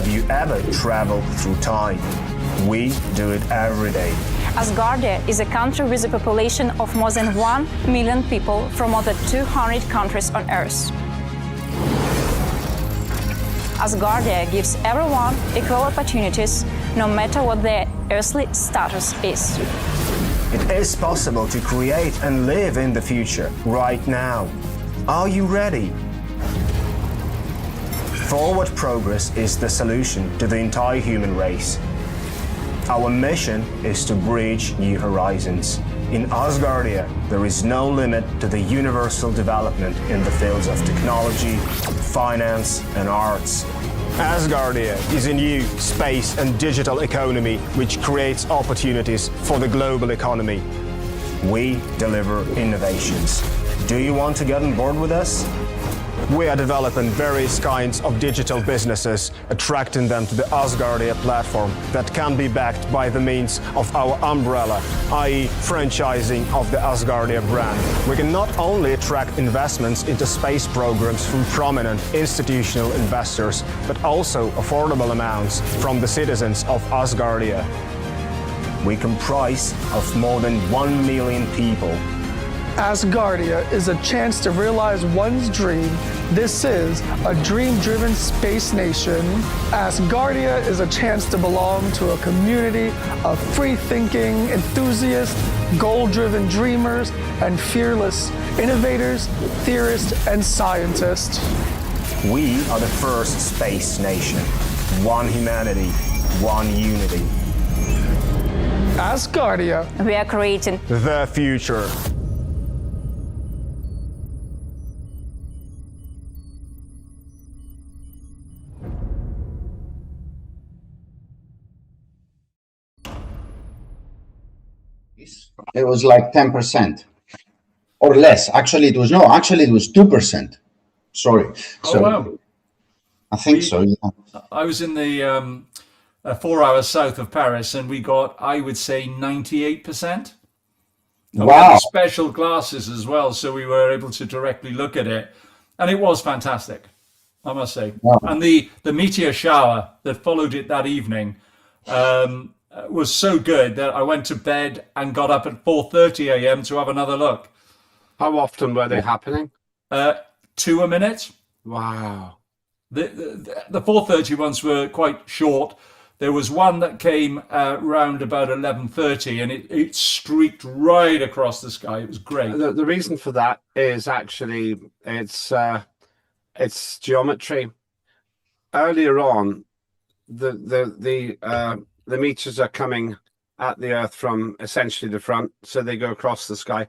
you ever traveled through time? We do it every day. Asgardia is a country with a population of more than 1 million people from more than 200 countries on Earth. Asgardia gives everyone equal opportunities, no matter what their earthly status is. It is possible to create and live in the future right now. Are you ready? Forward progress is the solution to the entire human race. Our mission is to bridge new horizons. In Asgardia, there is no limit to the universal development in the fields of technology, finance, and arts. Asgardia is a new space and digital economy which creates opportunities for the global economy. We deliver innovations. Do you want to get on board with us? We are developing various kinds of digital businesses, attracting them to the Asgardia platform that can be backed by the means of our umbrella, i.e. franchising of the Asgardia brand. We can not only attract investments into space programs from prominent institutional investors, but also affordable amounts from the citizens of Asgardia. We comprise of more than 1 million people. Asgardia is a chance to realize one's dream. This is a dream-driven space nation. Asgardia is a chance to belong to a community of free-thinking, enthusiasts, goal-driven dreamers, and fearless innovators, theorists, and scientists. We are the first space nation. One humanity, one unity. Asgardia. We are creating The future. It was like 10% or less. Actually, it was 2%. Sorry. Oh, wow. I think so. Yeah. I was in the 4 hours south of Paris, and we got, I would say, 98%. And we had Wow. special glasses as well, so we were able to directly look at it, and it was fantastic, I must say. Wow. And the meteor shower that followed it that evening was so good that I went to bed and got up at 4:30 a.m. to have another look. How often were they happening? 2 a minute. Wow. The 4:30 ones were quite short. There was one that came round about 11:30, and it streaked right across the sky. It was great. The reason for that is actually it's geometry. Earlier on, the meteors are coming at the Earth from essentially the front, so they go across the sky.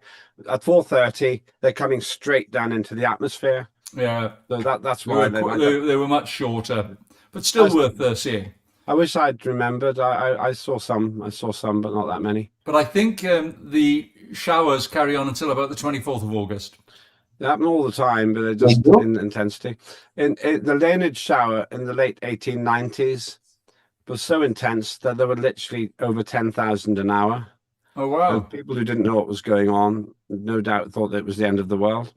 At 4:30, they're coming straight down into the atmosphere. Yeah, So that's why they were much shorter, but still worth seeing. I wish I'd remembered. I saw some, but not that many. But I think the showers carry on until about the 24th of August. They happen all the time, but they're just in intensity. In the Leonid shower in the late 1890s was so intense that there were literally over 10,000 an hour. Oh, wow. So people who didn't know what was going on, no doubt thought that it was the end of the world.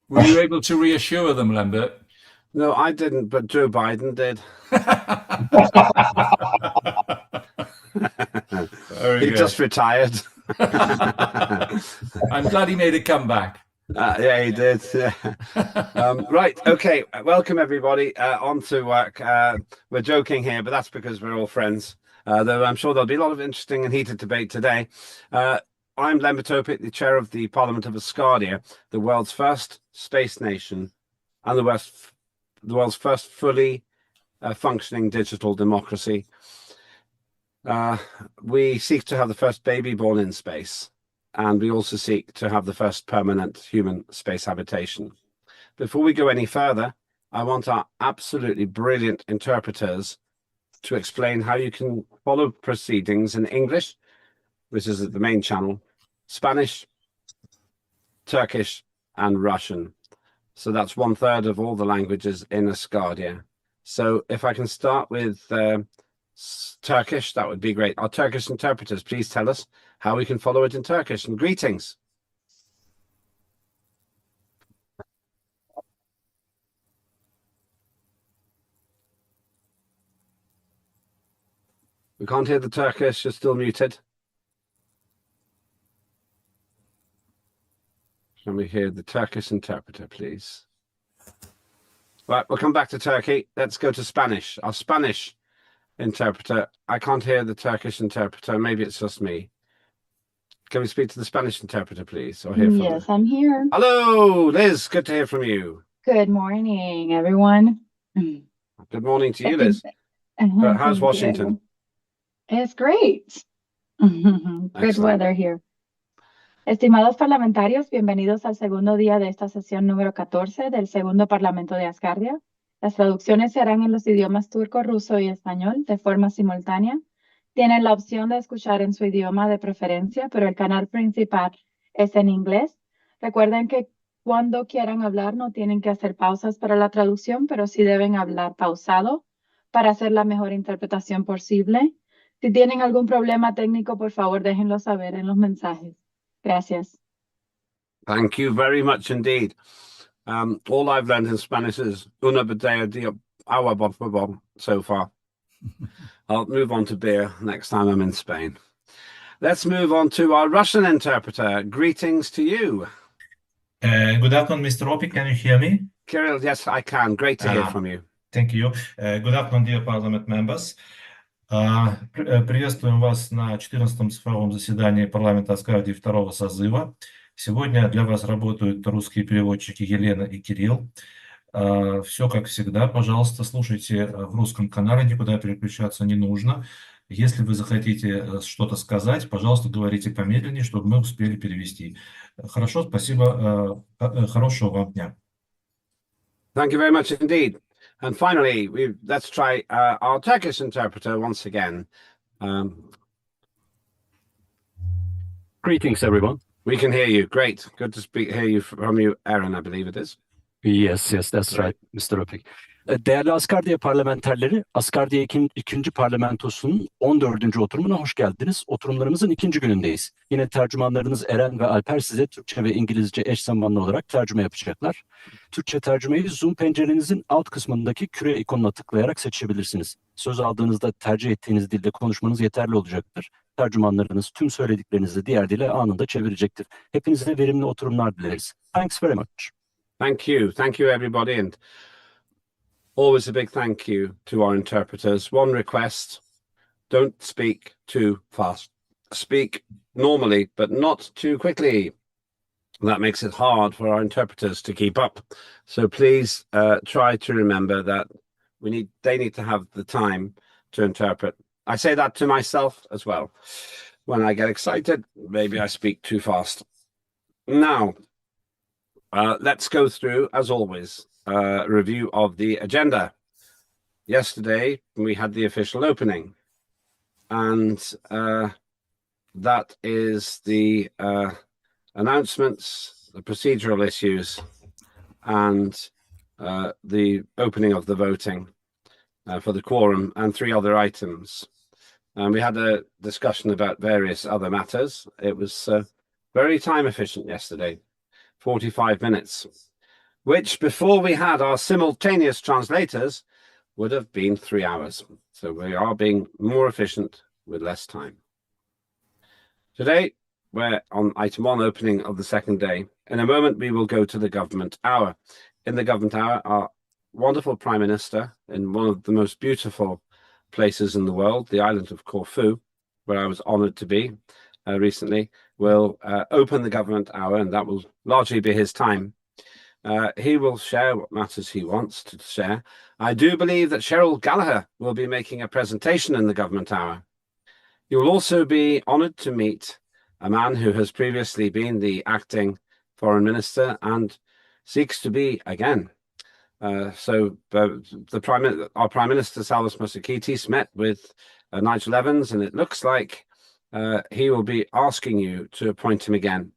Were you able to reassure them, Lambert? No, I didn't, but Joe Biden did. He just retired. I'm glad he made a comeback. Yeah, he did. Right. Okay. Welcome, everybody. On to work. We're joking here, but that's because we're all friends. Though I'm sure there'll be a lot of interesting and heated debate today. I'm Lembert Topic, the chair of the Parliament of Asgardia, the world's first space nation and the world's first fully functioning digital democracy. We seek to have the first baby born in space, and we also seek to have the first permanent human space habitation. Before we go any further, I want our absolutely brilliant interpreters to explain how you can follow proceedings in English, which is the main channel, Spanish, Turkish, and Russian. So that's 1/3 of all the languages in Asgardia. So if I can start with Turkish, that would be great. Our Turkish interpreters, please tell us how we can follow it in Turkish. And greetings. We can't hear the Turkish. You're still muted. Can we hear the Turkish interpreter, please? Right, we'll come back to Turkey. Let's go to Spanish. Our Spanish interpreter. I can't hear the Turkish interpreter. Maybe it's just me. Can we speak to the Spanish interpreter, please? Or hear from Yes, I'm here. Hello, Liz. Good to hear from you. Good morning, everyone. Good morning to you, Liz. How's Thank Washington? you. It's great. Good Excellent. weather here. Estimados parlamentarios, bienvenidos al segundo día de esta sesión número 14 del segundo Parlamento de Asgardia. Las traducciones se harán en los idiomas turco, ruso y español de forma simultánea. Tienen la opción de escuchar en su idioma de preferencia, pero el canal principal es en inglés. Recuerden que cuando quieran hablar no tienen que hacer pausas para la traducción, pero sí deben hablar pausado para hacer la mejor interpretación posible. Si tienen algún problema técnico, por favor, déjenlo saber en los mensajes. Gracias. Thank you very much indeed. All I've learned in Spanish is una botella de agua por favor so far. I'll move on to beer next time I'm in Spain. Let's move on to our Russian interpreter. Greetings to you. Good afternoon, Mr. Opie. Can you hear me? Kirill, yes, I can. Great to hear from you. Thank you. Good afternoon, dear Parliament members. Приветствуем вас на 14-м цифровом заседании парламента Асгардии второго созыва. Сегодня для вас работают русские переводчики Елена и Кирилл. Все как всегда, пожалуйста, слушайте в русском канале, никуда переключаться не нужно. Если вы захотите что-то сказать, пожалуйста, говорите помедленнее, чтобы мы успели перевести. Хорошо, спасибо. Хорошего вам дня. Thank you very much indeed. And finally, let's try our Turkish interpreter once again. Greetings, everyone. We can hear you. Great. Good to hear you from you, Aaron, I believe it is. Yes, that's right, Mr. Opik. Değerli Asgardia parlamenterleri, Asgardia 2. Parlamentosu'nun 14. oturumuna hoş geldiniz. Oturumlarımızın 2. günündeyiz. Yine tercümanlarınız Eren ve Alper size Türkçe ve İngilizce eş zamanlı olarak tercüme yapacaklar. Türkçe tercümeyi Zoom pencerenizin alt kısmındaki küre ikonuna tıklayarak seçebilirsiniz. Söz aldığınızda tercih ettiğiniz dilde konuşmanız yeterli olacaktır. Tercümanlarınız tüm söylediklerinizi diğer dile anında çevirecektir. Hepinize verimli oturumlar dileriz. Thanks very much. Thank you. Thank you, everybody. And always a big thank you to our interpreters. One request, don't speak too fast. Speak normally, but not too quickly. That makes it hard for our interpreters to keep up. So please try to remember that they need to have the time to interpret. I say that to myself as well. When I get excited, maybe I speak too fast. Now, let's go through, as always, review of the agenda. Yesterday, we had the official opening, and that is the announcements, the procedural issues, and the opening of the voting for the quorum, and 3 other items. And we had a discussion about various other matters. It was very time efficient yesterday, 45 minutes, which before we had our simultaneous translators would have been 3 hours. So we are being more efficient with less time. Today, we're on item 1, opening of the second day. In a moment, we will go to the government hour. In the government hour, our wonderful Prime Minister in one of the most beautiful places in the world, the island of Corfu, where I was honored to be recently, will open the government hour, and that will largely be his time. He will share what matters he wants to share. I do believe that Cheryl Gallagher will be making a presentation in the government hour. You will also be honored to meet a man who has previously been the acting foreign minister and seeks to be again. Our Prime Minister Salvas Mousakidis met with Nigel Evans, and it looks like he will be asking you to appoint him again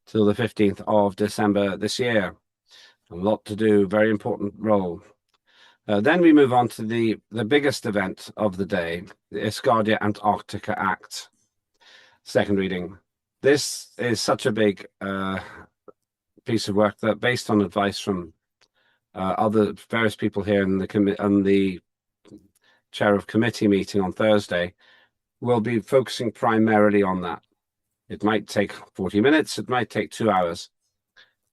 till the 15th of December this year. A lot to do, very important role. Then we move on to the biggest event of the day, the Asgardia Antarctica Act, second reading. This is such a big piece of work that, based on advice from other various people here in the chair of committee meeting on Thursday, will be focusing primarily on that. It might take 40 minutes, it might take 2 hours.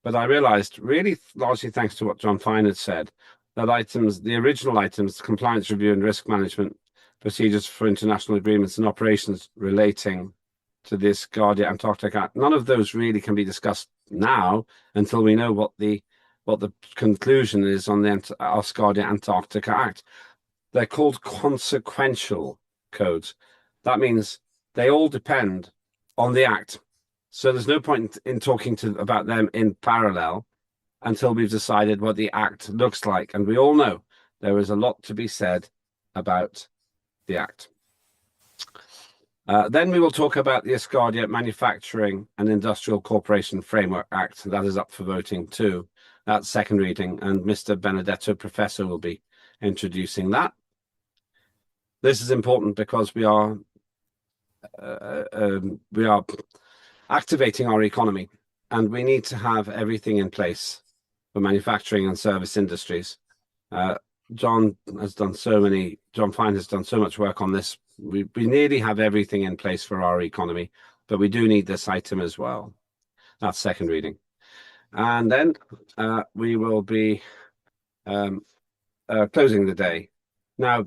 But I realized, really largely thanks to what John Fine had said, that the original items, compliance review and risk management, procedures for international agreements and operations relating to this Asgardia Antarctic Act, none of those really can be discussed now until we know what the conclusion is on the Asgardia Antarctica Act. They're called consequential codes. That means they all depend on the Act. So there's no point in talking about them in parallel until we've decided what the Act looks like. And we all know there is a lot to be said about the Act. Then we will talk about the Asgardia Manufacturing and Industrial Corporation Framework Act. That is up for voting too. That's second reading, and Mr. Benedetto, Professor, will be introducing that. This is important because we are activating our economy, and we need to have everything in place for manufacturing and service industries. John Fine has done so much work on this. We nearly have everything in place for our economy, but we do need this item as well. That's second reading. And then we will be closing the day. Now,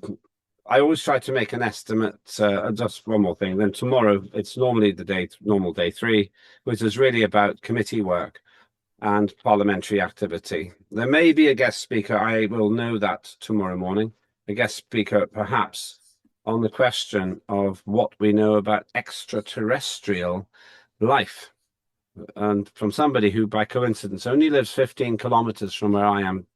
I always try to make an estimate, just one more thing. Then tomorrow, it's normally normal day 3, which is really about committee work and parliamentary activity. There may be a guest speaker. I will know that tomorrow morning. A guest speaker, perhaps, on the question of what we know about extraterrestrial life. And from somebody who, by coincidence, only lives 15 kilometers from where I am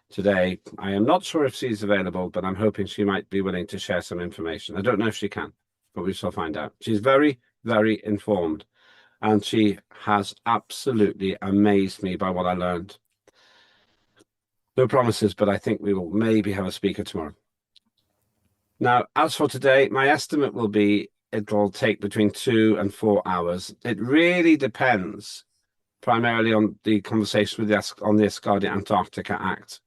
today. I am not sure if she's available, but I'm hoping she might be willing to share some information. I don't know if she can, but we shall find out. She's very, very informed, and she has absolutely amazed me by what I learned. No promises, but I think we will maybe have a speaker tomorrow. Now, as for today, my estimate will be it'll take between 2 and 4 hours. It really depends primarily on the conversation with on the Asgardia Antarctica Act.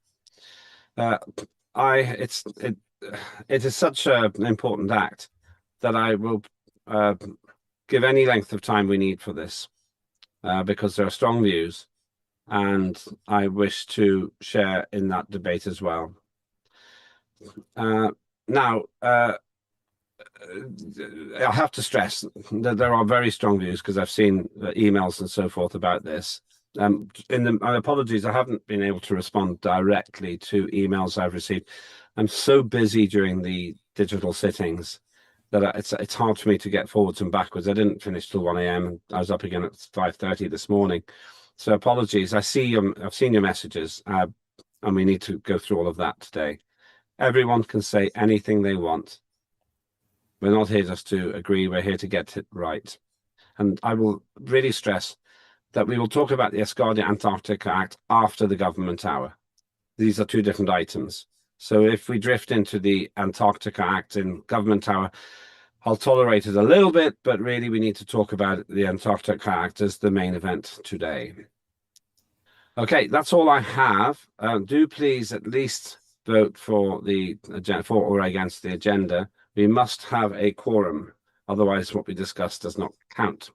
It is such an important act that I will give any length of time we need for this, because there are strong views, and I wish to share in that debate as well. Now, I have to stress that there are very strong views, because I've seen emails and so forth about this. My apologies, I haven't been able to respond directly to emails I've received. I'm so busy during the digital sittings that it's hard for me to get forwards and backwards. I didn't finish till 1 a.m. and I was up again at 5:30 this morning. So apologies. I've seen your messages, and we need to go through all of that today. Everyone can say anything they want. We're not here just to agree, we're here to get it right. And I will really stress that we will talk about the Asgardia Antarctica Act after the government hour. These are 2 different items. So if we drift into the Antarctica Act in government hour, I'll tolerate it a little bit, but really we need to talk about the Antarctica Act as the main event today. Okay, that's all I have. Do please at least vote for the agenda, for or against the agenda. We must have a quorum, otherwise what we discuss does not count.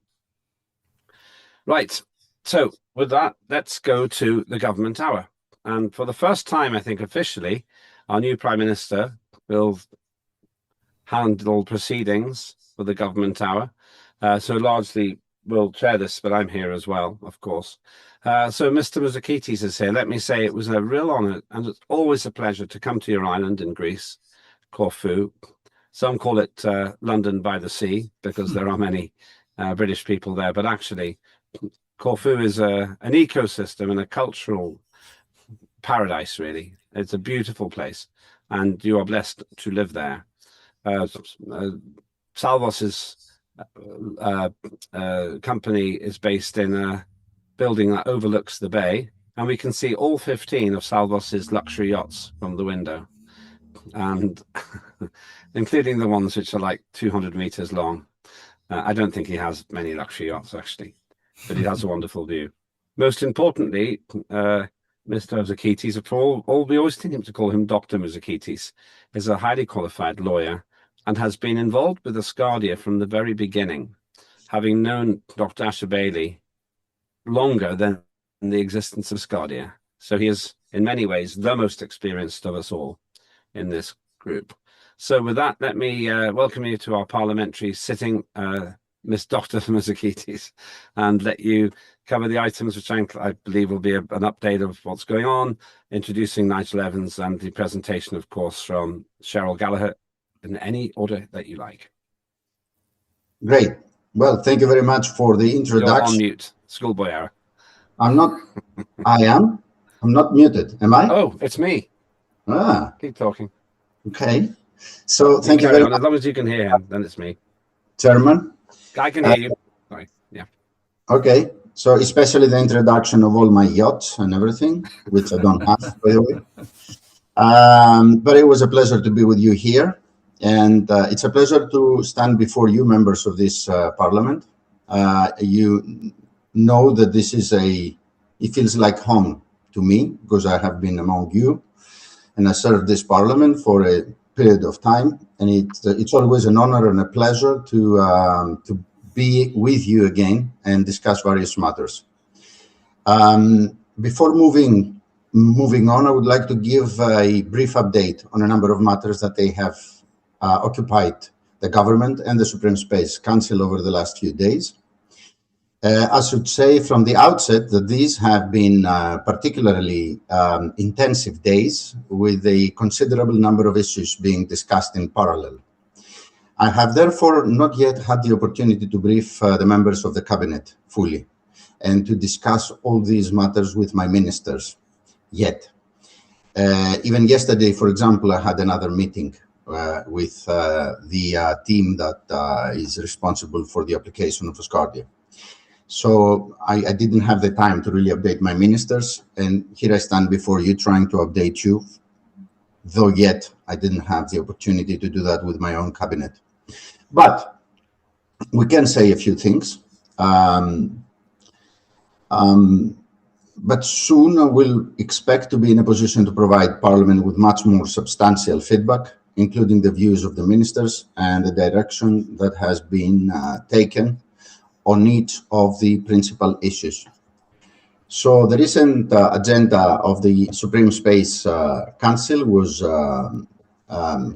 Right, so with that, let's go to the government hour. And for the first time, I think officially, our new Prime Minister will handle proceedings for the government hour. So largely will chair this, but I'm here as well, of course. So Mr. Mouzakaitis is here. Let me say it was a real honor, and it's always a pleasure to come to your island in Greece, Corfu. Some call it London by the sea, because there are many British people there, but actually Corfu is an ecosystem and a cultural paradise, really. It's a beautiful place, and you are blessed to live there. Salvos's company is based in a building that overlooks the bay, and we can see all 15 of Salvos's luxury yachts from the window, and including the ones which are like 200 meters long. I don't think he has many luxury yachts, actually, but he has a wonderful view. Most importantly, Mr. Mouzakaitis, we always think him to call him Dr. Mouzakaitis, is a highly qualified lawyer and has been involved with Asgardia from the very beginning, having known Dr. Asher Bailey longer than the existence of Asgardia. So he is, in many ways, the most experienced of us all in this group. So with that, let me welcome you to our parliamentary sitting, Miss Dr. Themisikitis, and let you cover the items which I believe will be an update of what's going on, introducing Nigel Evans, and the presentation, of course, from Cheryl Gallagher, in any order that you like. Great. Well, thank you very much for the introduction. You're on mute, schoolboy error. I'm not. I am. I'm not muted. Am I? Oh, it's me. Ah. Keep talking. Okay. So thank you very much. As long as you can hear him, then it's me. Chairman. I can hear you. Sorry. Yeah. Okay. So especially the introduction of all my yachts and everything, which I don't have, by the way. But it was a pleasure to be with you here. And it's a pleasure to stand before you, members of this parliament. You know that this is it feels like home to me, because I have been among you and I served this parliament for a period of time. And it's always an honor and a pleasure to be with you again and discuss various matters. Before moving on, I would like to give a brief update on a number of matters that they have occupied the government and the Supreme Space Council over the last few days. I should say from the outset that these have been particularly intensive days, with a considerable number of issues being discussed in parallel. I have therefore not yet had the opportunity to brief the members of the cabinet fully and to discuss all these matters with my ministers yet. Even yesterday, for example, I had another meeting with the team that is responsible for the application of Asgardia. So I didn't have the time to really update my ministers, and here I stand before you trying to update you, though yet I didn't have the opportunity to do that with my own cabinet. But we can say a few things. But soon I will expect to be in a position to provide Parliament with much more substantial feedback, including the views of the ministers and the direction that has been taken on each of the principal issues. So the recent agenda of the Supreme Space Council was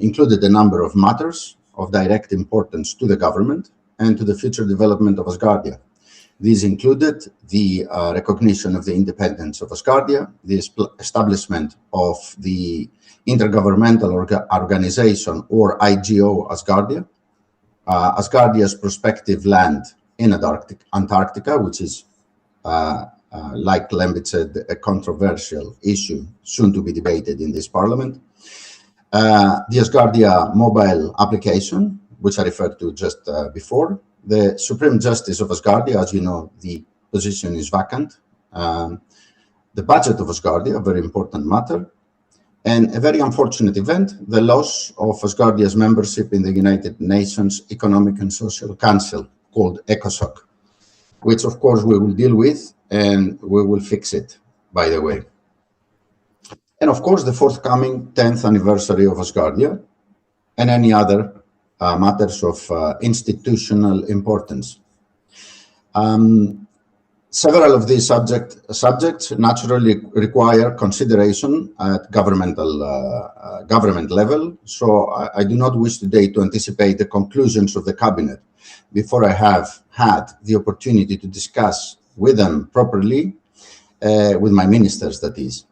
included a number of matters of direct importance to the government and to the future development of Asgardia. These included the recognition of the independence of Asgardia, the establishment of the Intergovernmental Organization, or IGO, Asgardia, Asgardia's prospective land in Antarctica, which is, like Lembit said, a controversial issue soon to be debated in this parliament. The Asgardia mobile application, which I referred to just before. The Supreme Justice of Asgardia, as you know, the position is vacant. The budget of Asgardia, a very important matter. And a very unfortunate event, the loss of Asgardia's membership in the United Nations Economic and Social Council, called ECOSOC, which of course we will deal with, and we will fix it, by the way. And of course, the forthcoming 10th anniversary of Asgardia and any other matters of institutional importance. Several of these subjects naturally require consideration at government level, so I do not wish today to anticipate the conclusions of the cabinet before I have had the opportunity to discuss with them properly, with my ministers, that is.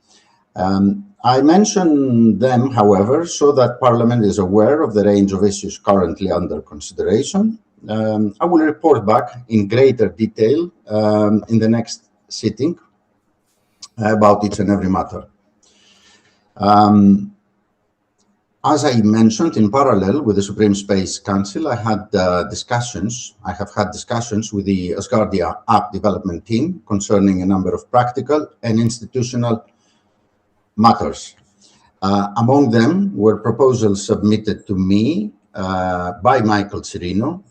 I mention them, however, so that Parliament is aware of the range of issues currently under consideration. I will report back in greater detail in the next sitting about each and every matter. As I mentioned, in parallel with the Supreme Space Council, I have had discussions with the Asgardia app development team concerning a number of practical and institutional matters. Among them were proposals submitted to me by Michael Cirino,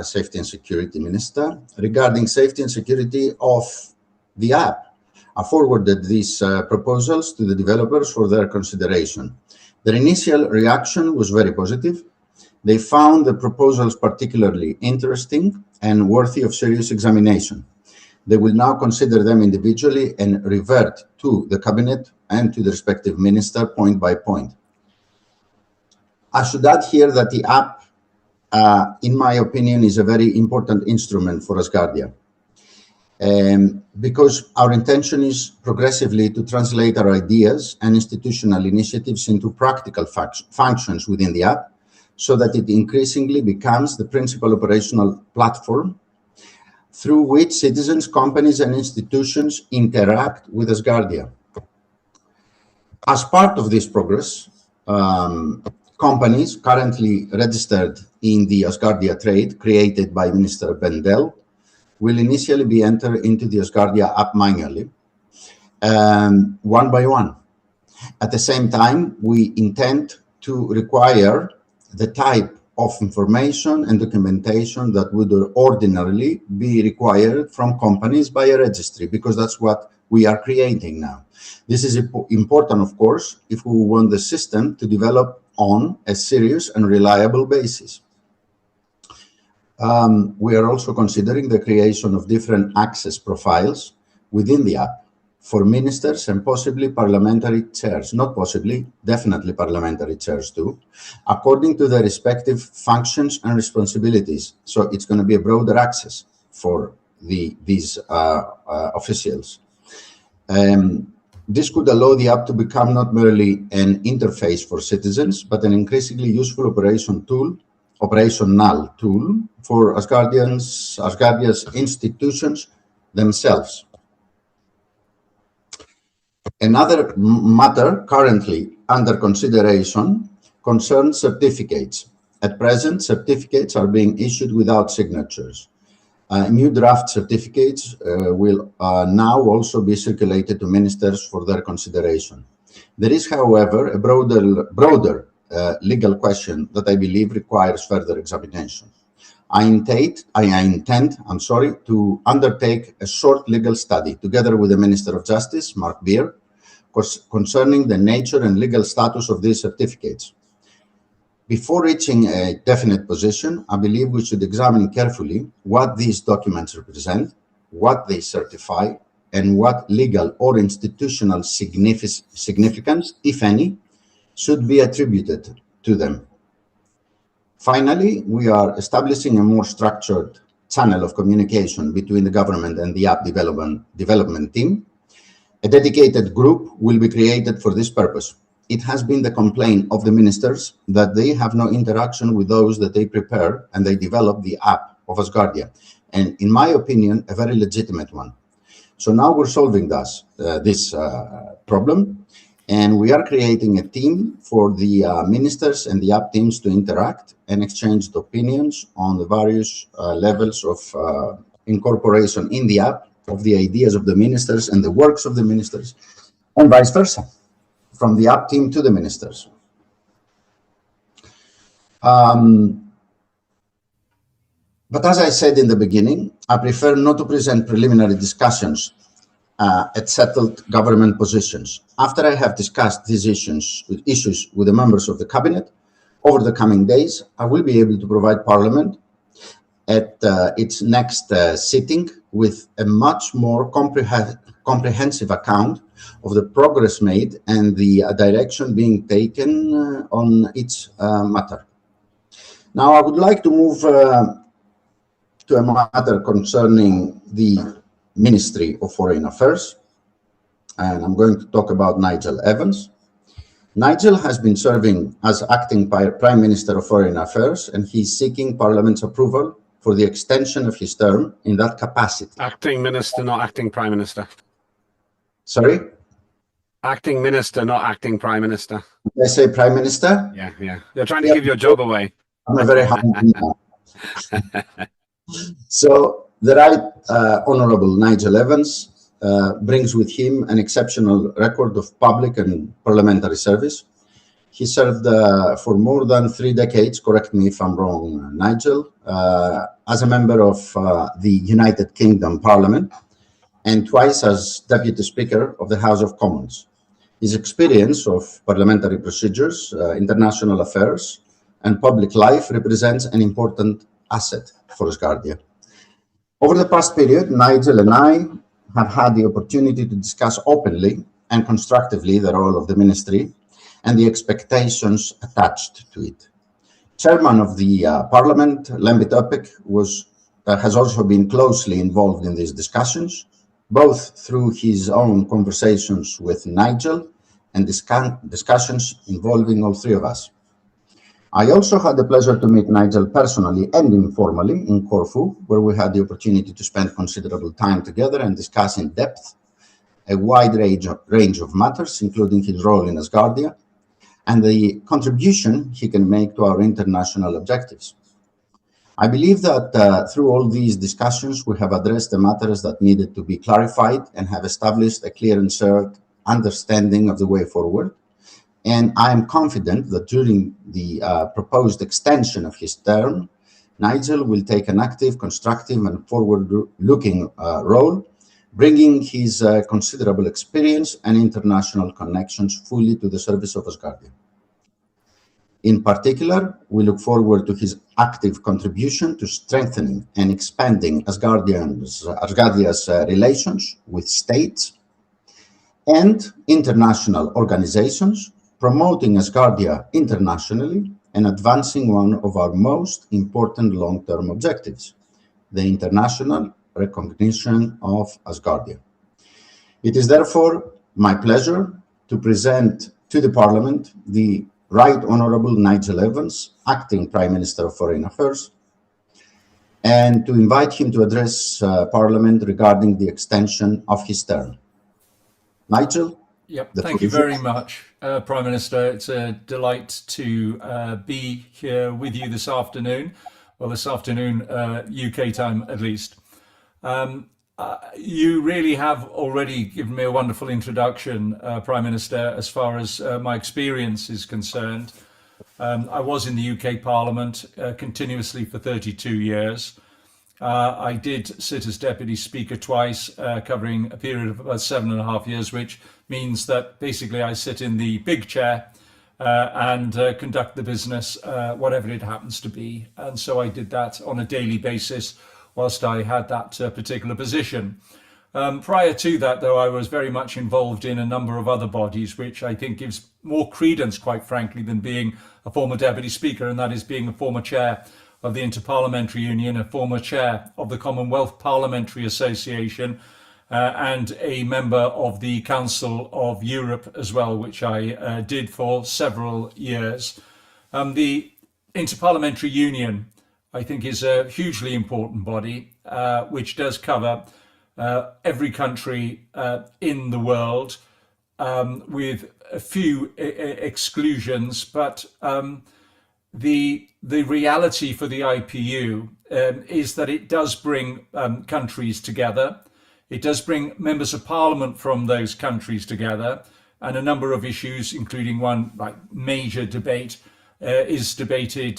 Safety and Security Minister, regarding safety and security of the app. I forwarded these proposals to the developers for their consideration. Their initial reaction was very positive, They found the proposals particularly interesting and worthy of serious examination. They will now consider them individually and revert to the cabinet and to the respective minister point by point. I should add here that the app, in my opinion, is a very important instrument for Asgardia. Because our intention is progressively to translate our ideas and institutional initiatives into practical functions within the app, so that it increasingly becomes the principal operational platform through which citizens, companies, and institutions interact with Asgardia. As part of this progress, companies currently registered in the Asgardia trade created by Minister Bendel will initially be entered into the Asgardia app manually, one by one. At the same time, we intend to require the type of information and documentation that would ordinarily be required from companies by a registry, because that's what we are creating now. This is important, of course, if we want the system to develop on a serious and reliable basis. We are also considering the creation of different access profiles within the app for ministers and possibly parliamentary chairs, not possibly, definitely parliamentary chairs too, according to their respective functions and responsibilities. So it's going to be a broader access for these officials. This could allow the app to become not merely an interface for citizens, but an increasingly useful operational tool for Asgardia's institutions themselves. Another matter currently under consideration concerns certificates. At present, certificates are being issued without signatures. New draft certificates will now also be circulated to ministers for their consideration. There is, however, a broader legal question that I believe requires further examination. I intend to undertake a short legal study together with the Minister of Justice, Mark Beer, concerning the nature and legal status of these certificates. Before reaching a definite position, I believe we should examine carefully what these documents represent, what they certify, and what legal or institutional significance, if any, should be attributed to them. Finally, we are establishing a more structured channel of communication between the government and the app development team. A dedicated group will be created for this purpose. It has been the complaint of the ministers that they have no interaction with those that they prepare and they develop the app of Asgardia. And in my opinion, a very legitimate one. So now we're solving this problem. And we are creating a team for the ministers and the app teams to interact and exchange opinions on the various levels of incorporation in the app of the ideas of the ministers and the works of the ministers, and vice versa, from the app team to the ministers. But as I said in the beginning, I prefer not to present preliminary discussions at settled government positions. After I have discussed these issues with the members of the cabinet over the coming days, I will be able to provide Parliament at its next sitting with a much more comprehensive account of the progress made and the direction being taken on each matter. Now, I would like to move to a matter concerning the Ministry of Foreign Affairs, and I'm going to talk about Nigel Evans. Nigel has been serving as acting Prime Minister of Foreign Affairs, and he's seeking Parliament's approval for the extension of his term in that capacity. Acting Minister, not acting Prime Minister. Sorry? Acting Minister, not acting Prime Minister. Did I say Prime Minister? Yeah. They're trying to give your job away. I'm a very humble man. So, the Right Honourable Nigel Evans brings with him an exceptional record of public and parliamentary service. He served for more than 3 decades, correct me if I'm wrong, Nigel, as a member of the United Kingdom Parliament and twice as Deputy Speaker of the House of Commons. His experience of parliamentary procedures, international affairs, and public life represents an important asset for Asgardia. Over the past period, Nigel and I have had the opportunity to discuss openly and constructively the role of the ministry and the expectations attached to it. Chairman of the Parliament, Lembit Öpik, has also been closely involved in these discussions, both through his own conversations with Nigel and discussions involving all three of us. I also had the pleasure to meet Nigel personally and informally in Corfu, where we had the opportunity to spend considerable time together and discuss in depth a wide range of matters, including his role in Asgardia and the contribution he can make to our international objectives. I believe that through all these discussions, we have addressed the matters that needed to be clarified and have established a clear and shared understanding of the way forward. And I am confident that during the proposed extension of his term, Nigel will take an active, constructive, and forward-looking role, bringing his considerable experience and international connections fully to the service of Asgardia. In particular, we look forward to his active contribution to strengthening and expanding Asgardia's relations with states and international organizations, promoting Asgardia internationally and advancing one of our most important long-term objectives, the international recognition of Asgardia. It is therefore my pleasure to present to the Parliament the Right Honourable Nigel Evans, Acting Prime Minister of Foreign Affairs, and to invite him to address Parliament regarding the extension of his term. Nigel? Yep, thank you very much, Prime Minister. It's a delight to be here with you this afternoon, well, this afternoon, UK time at least. You really have already given me a wonderful introduction, Prime Minister, as far as my experience is concerned. I was in the UK Parliament continuously for 32 years. I did sit as Deputy Speaker twice, covering a period of about 7.5 years, which means that basically I sit in the big chair and conduct the business, whatever it happens to be. And so I did that on a daily basis whilst I had that particular position. Prior to that, though, I was very much involved in a number of other bodies, which I think gives more credence, quite frankly, than being a former Deputy Speaker, and that is being a former chair of the Interparliamentary Union, a former chair of the Commonwealth Parliamentary Association, and a member of the Council of Europe as well, which I did for several years. The Interparliamentary Union, I think, is a hugely important body, which does cover every country in the world, with a few exclusions, but the reality for the IPU is that it does bring countries together. It does bring members of parliament from those countries together, and a number of issues, including one like major debate, is debated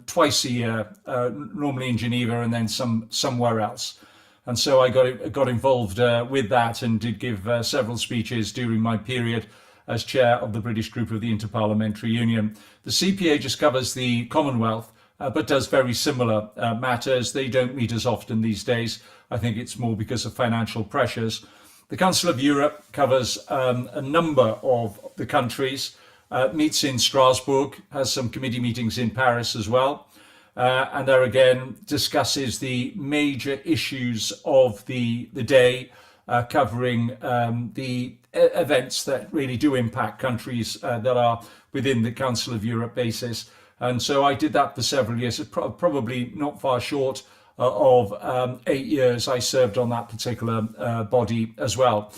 twice a year, normally in Geneva and then somewhere else. And so I got involved with that and did give several speeches during my period as chair of the British group of the Interparliamentary Union. The CPA just covers the Commonwealth, but does very similar matters. They don't meet as often these days. I think it's more because of financial pressures. The Council of Europe covers a number of the countries, meets in Strasbourg, has some committee meetings in Paris as well, and there again discusses the major issues of the day, covering the events that really do impact countries that are within the Council of Europe basis. And so I did that for several years. It's probably not far short of 8 years I served on that particular body as well.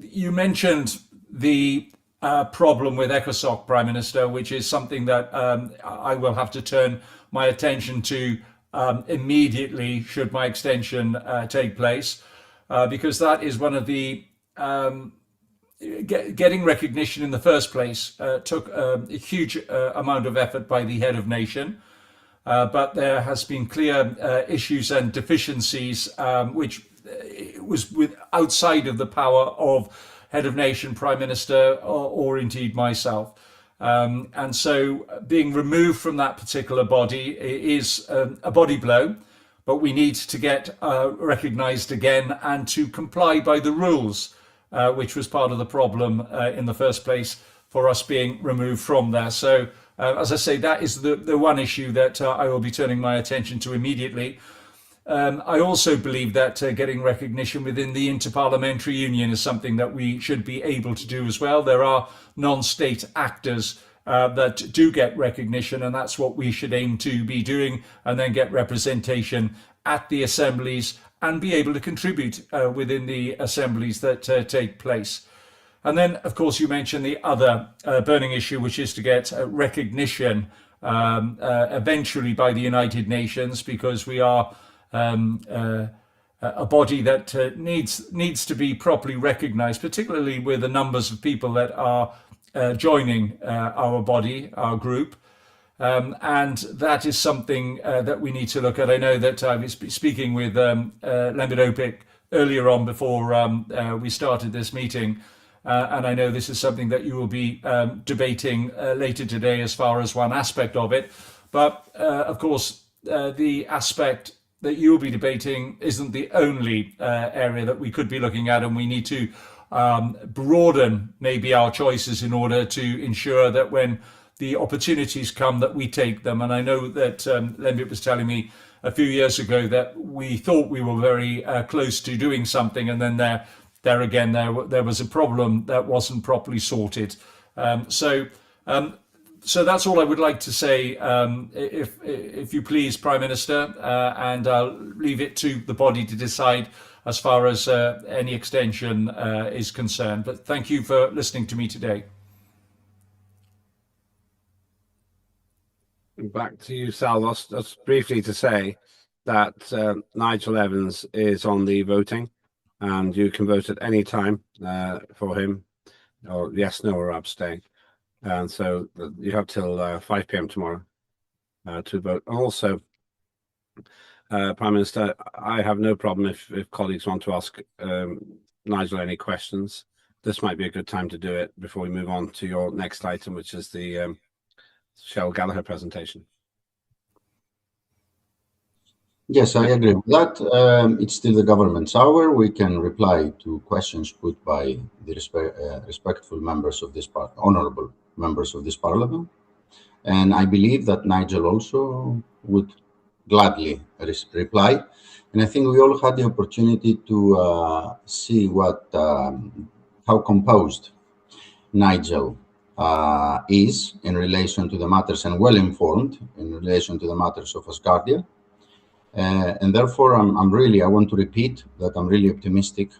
You mentioned the problem with ECOSOC, Prime Minister, which is something that I will have to turn my attention to immediately should my extension take place, because that is one of the getting recognition in the first place took a huge amount of effort by the head of nation, but there has been clear issues and deficiencies which was outside of the power of head of nation, prime minister, or indeed myself. And so being removed from that particular body is a body blow, but we need to get recognised again and to comply by the rules, which was part of the problem in the first place for us being removed from there. So as I say, that is the one issue that I will be turning my attention to immediately. I also believe that getting recognition within the Interparliamentary Union is something that we should be able to do as well. There are non-state actors that do get recognition, and that's what we should aim to be doing, and then get representation at the assemblies and be able to contribute within the assemblies that take place. And then, of course, you mentioned the other burning issue, which is to get recognition eventually by the United Nations, because we are a body that needs to be properly recognized, particularly with the numbers of people that are joining our body, our group. And that is something that we need to look at. I know that I was speaking with Lembit Opik earlier on before we started this meeting. And I know this is something that you will be debating later today as far as one aspect of it. But of course, the aspect that you'll be debating isn't the only area that we could be looking at, and we need to broaden maybe our choices in order to ensure that when the opportunities come that we take them. And I know that Lembit was telling me a few years ago that we thought we were very close to doing something, and then there again there was a problem that wasn't properly sorted. So that's all I would like to say, if you please, Prime Minister, and I'll leave it to the body to decide as far as any extension is concerned. But thank you for listening to me today. Back to you, Salvos. Just briefly to say that Nigel Evans is on the voting, and you can vote at any time for him, or yes, no, or abstain. And so you have till 5 p.m. tomorrow to vote. Also, Prime Minister, I have no problem if colleagues want to ask Nigel any questions. This might be a good time to do it before we move on to your next item, which is the Cheryl Gallagher presentation. Yes, I agree with that. It's still the government's hour. We can reply to questions put by the respectful members of this honorable members of this parliament. And I believe that Nigel also would gladly reply. And I think we all had the opportunity to see how composed Nigel is in relation to the matters, and well-informed in relation to the matters of Asgardia. And therefore, I want to repeat that I'm really optimistic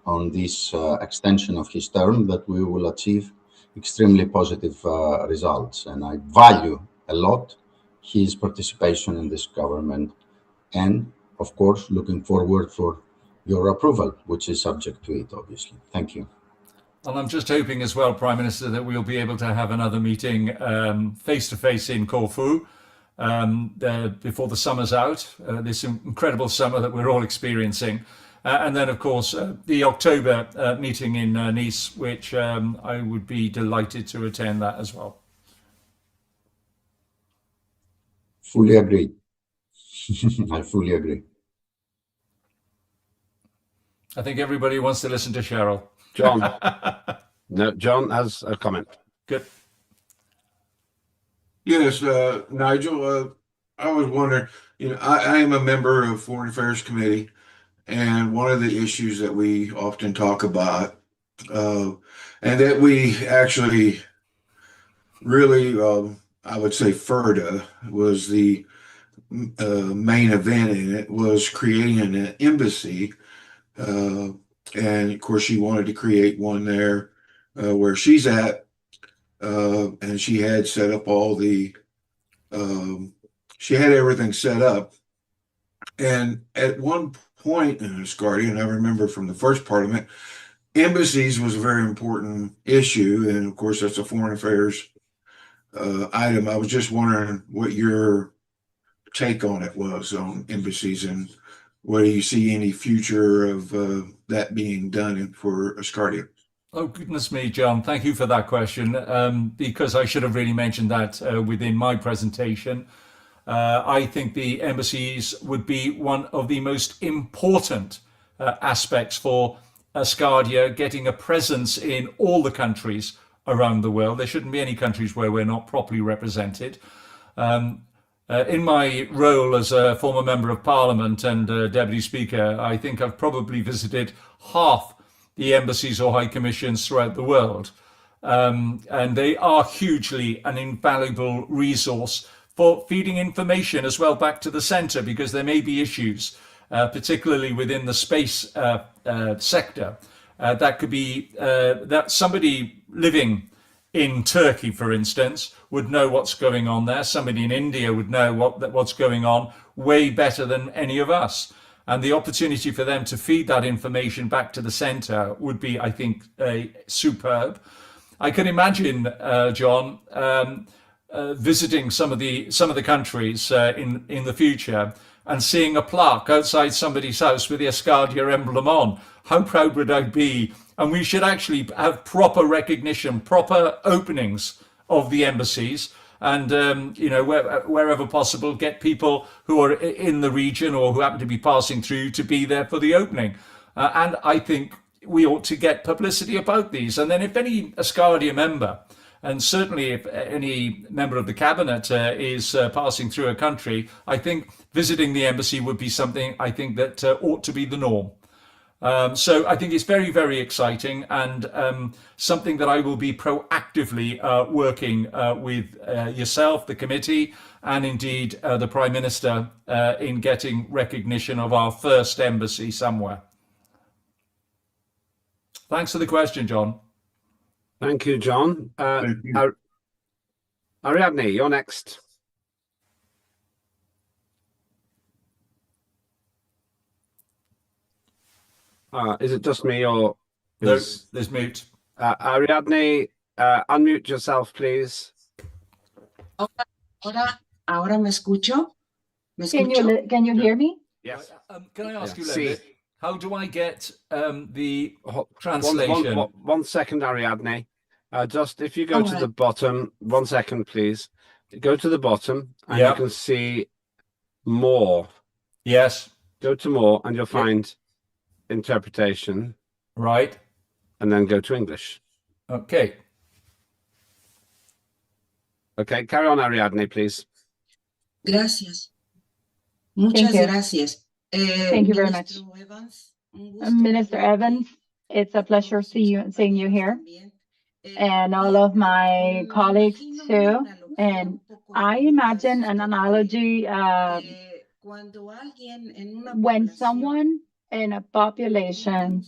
on this extension of his term, that we will achieve extremely positive results. And I value a lot his participation in this government. And of course, looking forward for your approval, which is subject to it, obviously. Thank you. And I'm just hoping as well, Prime Minister, that we'll be able to have another meeting face-to-face in Corfu before the summer's out, this incredible summer that we're all experiencing. And then, of course, the October meeting in Nice, which I would be delighted to attend that as well. Fully agree. I fully agree. I think everybody wants to listen to Cheryl. John. No, John has a comment. Good. Yes, Nigel, I was wondering, I am a member of Foreign Affairs Committee, and one of the issues that we often talk about, and that we actually really, I would say FERDA was the main event in it, was creating an embassy. And of course, she wanted to create one there where she's at. And she had set up all the, she had everything set up. And at one point in Asgardia, and I remember from the first parliament, embassies was a very important issue. And of course, that's a foreign affairs item. I was just wondering what your take on it was, on embassies, and whether you see any future of that being done for Asgardia. Oh, goodness me, John. Thank you for that question, because I should have really mentioned that within my presentation. I think the embassies would be one of the most important aspects for Asgardia getting a presence in all the countries around the world. There shouldn't be any countries where we're not properly represented. In my role as a former member of parliament and deputy speaker, I think I've probably visited half the embassies or high commissions throughout the world. And they are hugely an invaluable resource for feeding information as well back to the centre, because there may be issues, particularly within the space sector, that could be that somebody living in Turkey, for instance, would know what's going on there. Somebody in India would know what's going on way better than any of us. And the opportunity for them to feed that information back to the centre would be, I think, superb. I can imagine, John, visiting some of the countries in the future and seeing a plaque outside somebody's house with the Asgardia emblem on. How proud would I be? And we should actually have proper recognition, proper openings of the embassies, and wherever possible, get people who are in the region or who happen to be passing through to be there for the opening. And I think we ought to get publicity about these. And then if any Asgardia member, and certainly if any member of the cabinet is passing through a country, I think visiting the embassy would be something I think that ought to be the norm. So I think it's very, very exciting, and something that I will be proactively working with yourself, the committee, and indeed the Prime Minister in getting recognition of our first embassy somewhere. Thanks for the question, John. Thank you, John. Thank you. Ariadne, you're next. Is it just me, or there's mute? Ariadne, unmute yourself, please. Ahora me escucho. Can you hear me? Yes. Can I ask you, See. Linda, how do I get the translation? One second, Ariadne. Just if you go to the bottom, 1 second, please. Go to the bottom, and you can see more. Yes. Go to more, and you'll find interpretation. Right. And then go to English. Okay. Okay, carry on, Ariadne, please. Gracias. Muchas gracias. Thank you very much. Minister Evans, it's a pleasure seeing you here, and all of my colleagues too. And I imagine an analogy when someone in a population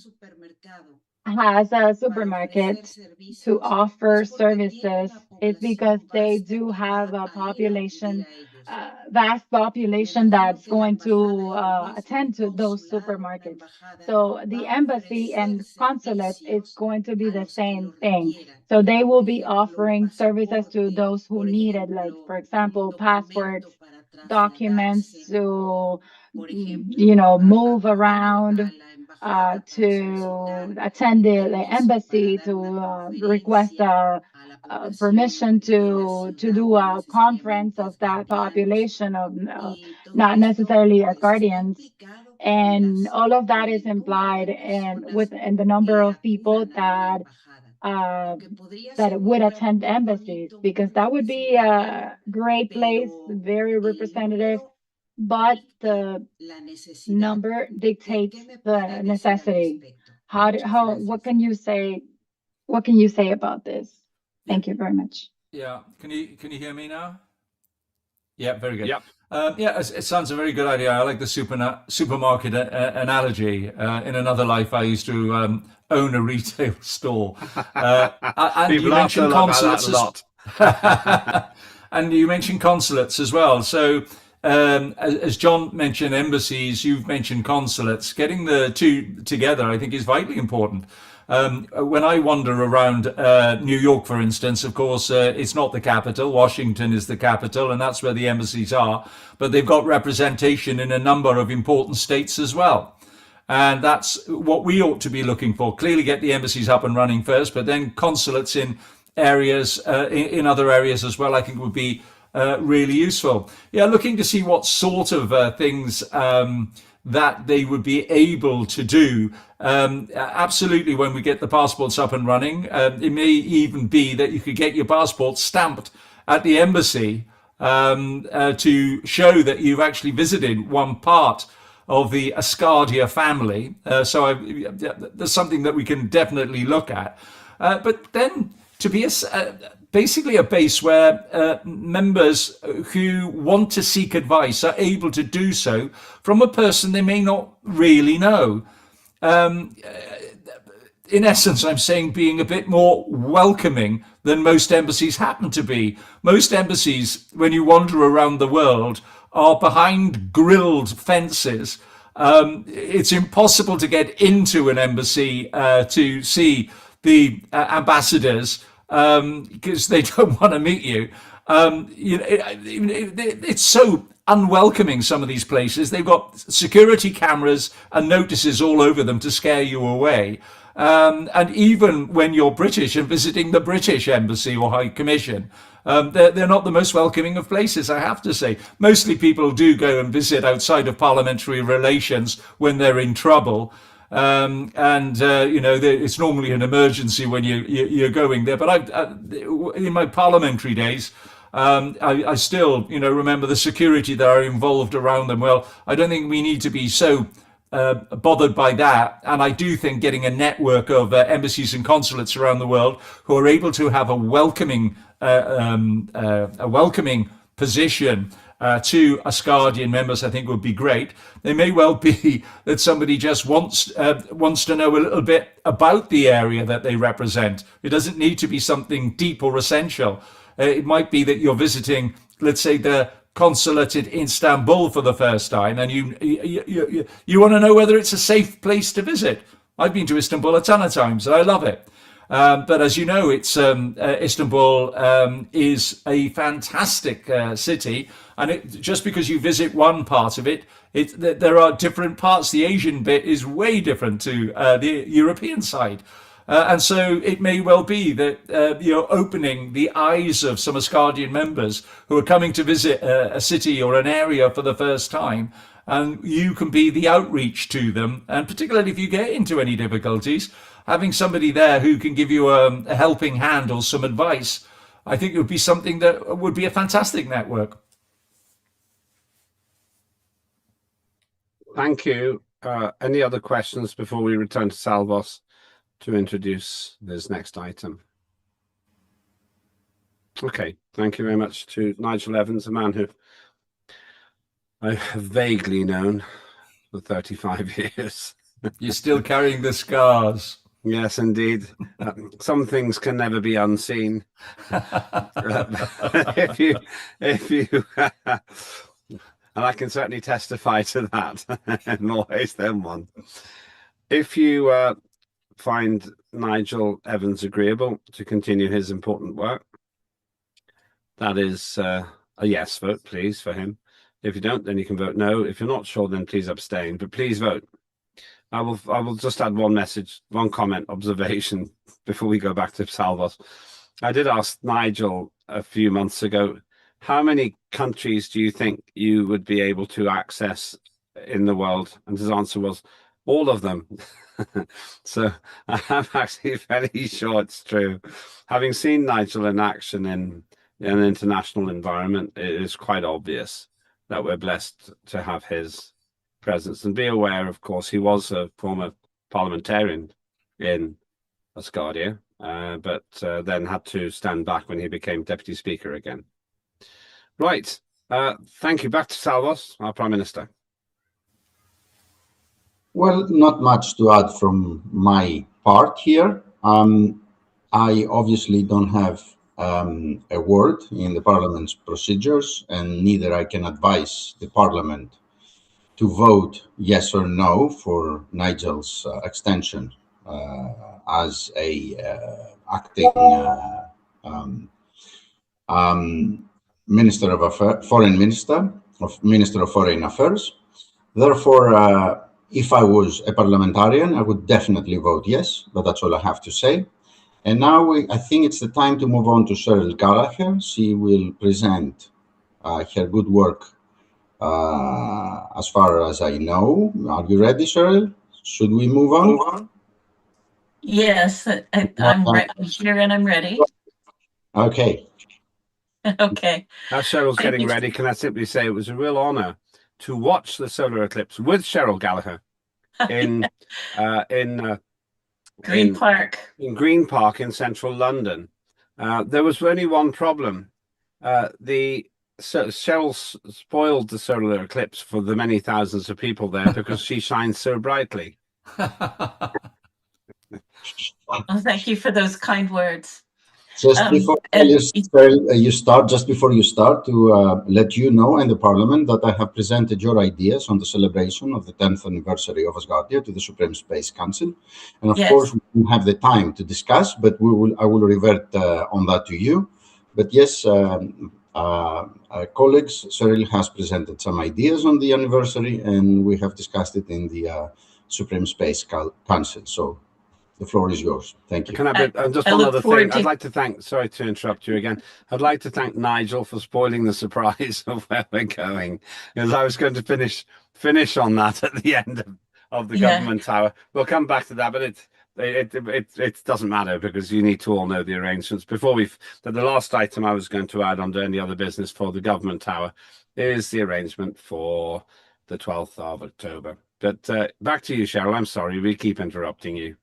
has a supermarket to offer services, it's because they do have a population, vast population that's going to attend to those supermarkets. So the embassy and consulate is going to be the same thing. So they will be offering services to those who need it, like, for example, passports, documents to, move around, to attend the embassy, to request permission to do a conference of that population of not necessarily as guardians. And all of that is implied in the number of people that would attend embassies, because that would be a great place, very representative, but the number dictates the necessity. What can you say about this? Thank you very much. Yeah, can you hear me now? Yeah, very good. Yep. It sounds a very good idea. I like the supermarket analogy. In another life, I used to own a retail store. And you mentioned consulates and you mentioned consulates as well. So as John mentioned embassies, you've mentioned consulates. Getting the two together, I think, is vitally important. When I wander around New York, for instance, of course, it's not the capital. Washington is the capital, and that's where the embassies are. But they've got representation in a number of important states as well. And that's what we ought to be looking for. Clearly get the embassies up and running first, but then consulates in areas, in other areas as well, I think would be really useful. Yeah, looking to see what sort of things that they would be able to do. Absolutely, when we get the passports up and running, it may even be that you could get your passport stamped at the embassy to show that you've actually visited one part of the Asgardia family. So there's something that we can definitely look at. But then to be basically a base where members who want to seek advice are able to do so from a person they may not really know. In essence, I'm saying being a bit more welcoming than most embassies happen to be. Most embassies, when you wander around the world, are behind grilled fences. It's impossible to get into an embassy to see the ambassadors because they don't want to meet you. It's so unwelcoming, some of these places. They've got security cameras and notices all over them to scare you away. And even when you're British and visiting the British Embassy or High Commission, they're not the most welcoming of places, I have to say. Mostly people do go and visit outside of parliamentary relations when they're in trouble. It's normally an emergency when you're going there. But in my parliamentary days, I still, remember the security that are involved around them. Well, I don't think we need to be so bothered by that, and I do think getting a network of embassies and consulates around the world who are able to have a welcoming position to Asgardian members, I think would be great. It may well be that somebody just wants to know a little bit about the area that they represent. It doesn't need to be something deep or essential. It might be that you're visiting, let's say, the consulate in Istanbul for the first time, and you want to know whether it's a safe place to visit. I've been to Istanbul a ton of times, and I love it. But as you know, Istanbul is a fantastic city, and just because you visit one part of it, there are different parts. The Asian bit is way different to the European side. And so it may well be that you're opening the eyes of some Asgardian members who are coming to visit a city or an area for the first time, and you can be the outreach to them. And particularly if you get into any difficulties, having somebody there who can give you a helping hand or some advice, I think it would be something that would be a fantastic network. Thank you. Any other questions before we return to Salvos to introduce this next item? Okay, thank you very much to Nigel Evans, a man who I have vaguely known for 35 years. You're still carrying the scars. Yes, indeed. Some things can never be unseen. if you, and I can certainly testify to that, in more ways than one. If you find Nigel Evans agreeable to continue his important work, that is a yes vote, please, for him. If you don't, then you can vote no. If you're not sure, then please abstain, but please vote. I will just add one message, one comment, observation before we go back to Salvos. I did ask Nigel a few months ago, how many countries do you think you would be able to access in the world? And his answer was, all of them. So I'm actually very sure it's true. Having seen Nigel in action in an international environment, it is quite obvious that we're blessed to have his presence. And be aware, of course, he was a former parliamentarian in Asgardia, but then had to stand back when he became deputy speaker again. Right. Thank you. Back to Salvos, our Prime Minister. Well, not much to add from my part here. I obviously don't have a word in the Parliament's procedures, and neither I can advise the Parliament to vote yes or no for Nigel's extension as a acting Minister of Foreign Affairs. Therefore, if I was a parliamentarian, I would definitely vote yes, but that's all I have to say. And now I think it's the time to move on to Cheryl Gallagher. She will present her good work as far as I know. Are you ready, Cheryl? Should we move on? Yes, I'm here and I'm ready. Okay. Okay. As Cheryl's Thank getting you. ready, can I simply say it was a real honor to watch the solar eclipse with Cheryl Gallagher in Green Park. in Green Park in central London. There was only one problem. Cheryl spoiled the solar eclipse for the many thousands of people there because she shines so brightly. Well, thank you for those kind words. Just before you start, to let you know and the Parliament that I have presented your ideas on the celebration of the 10th anniversary of Asgardia to the Supreme Space Council, and of course we don't have the time to discuss, but I will revert on that to you. But yes, colleagues, Cheryl has presented some ideas on the anniversary, and we have discussed it in the Supreme Space Council. So the floor is yours. Thank you. And just one other thing, I'd like to thank, sorry to interrupt you again, I'd like to thank Nigel for spoiling the surprise of where we're going, because I was going to finish on that at the end of the government tower. We'll come back to that, but it doesn't matter because you need to all know the arrangements. The last item I was going to add under any other business for the government tower is the arrangement for the 12th of October. But back to you, Cheryl. I'm sorry, we keep interrupting you.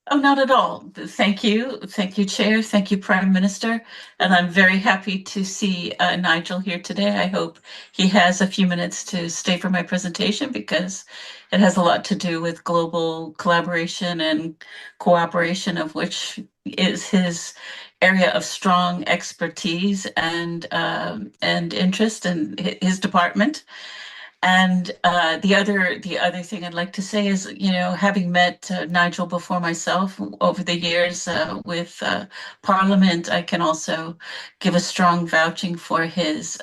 Oh, not at all. Thank you. Thank you, Chair. Thank you, Prime Minister. And I'm very happy to see Nigel here today. I hope he has a few minutes to stay for my presentation because it has a lot to do with global collaboration and cooperation, of which is his area of strong expertise and interest in his department. And the other thing I'd like to say is, having met Nigel before myself over the years with Parliament, I can also give a strong vouching for his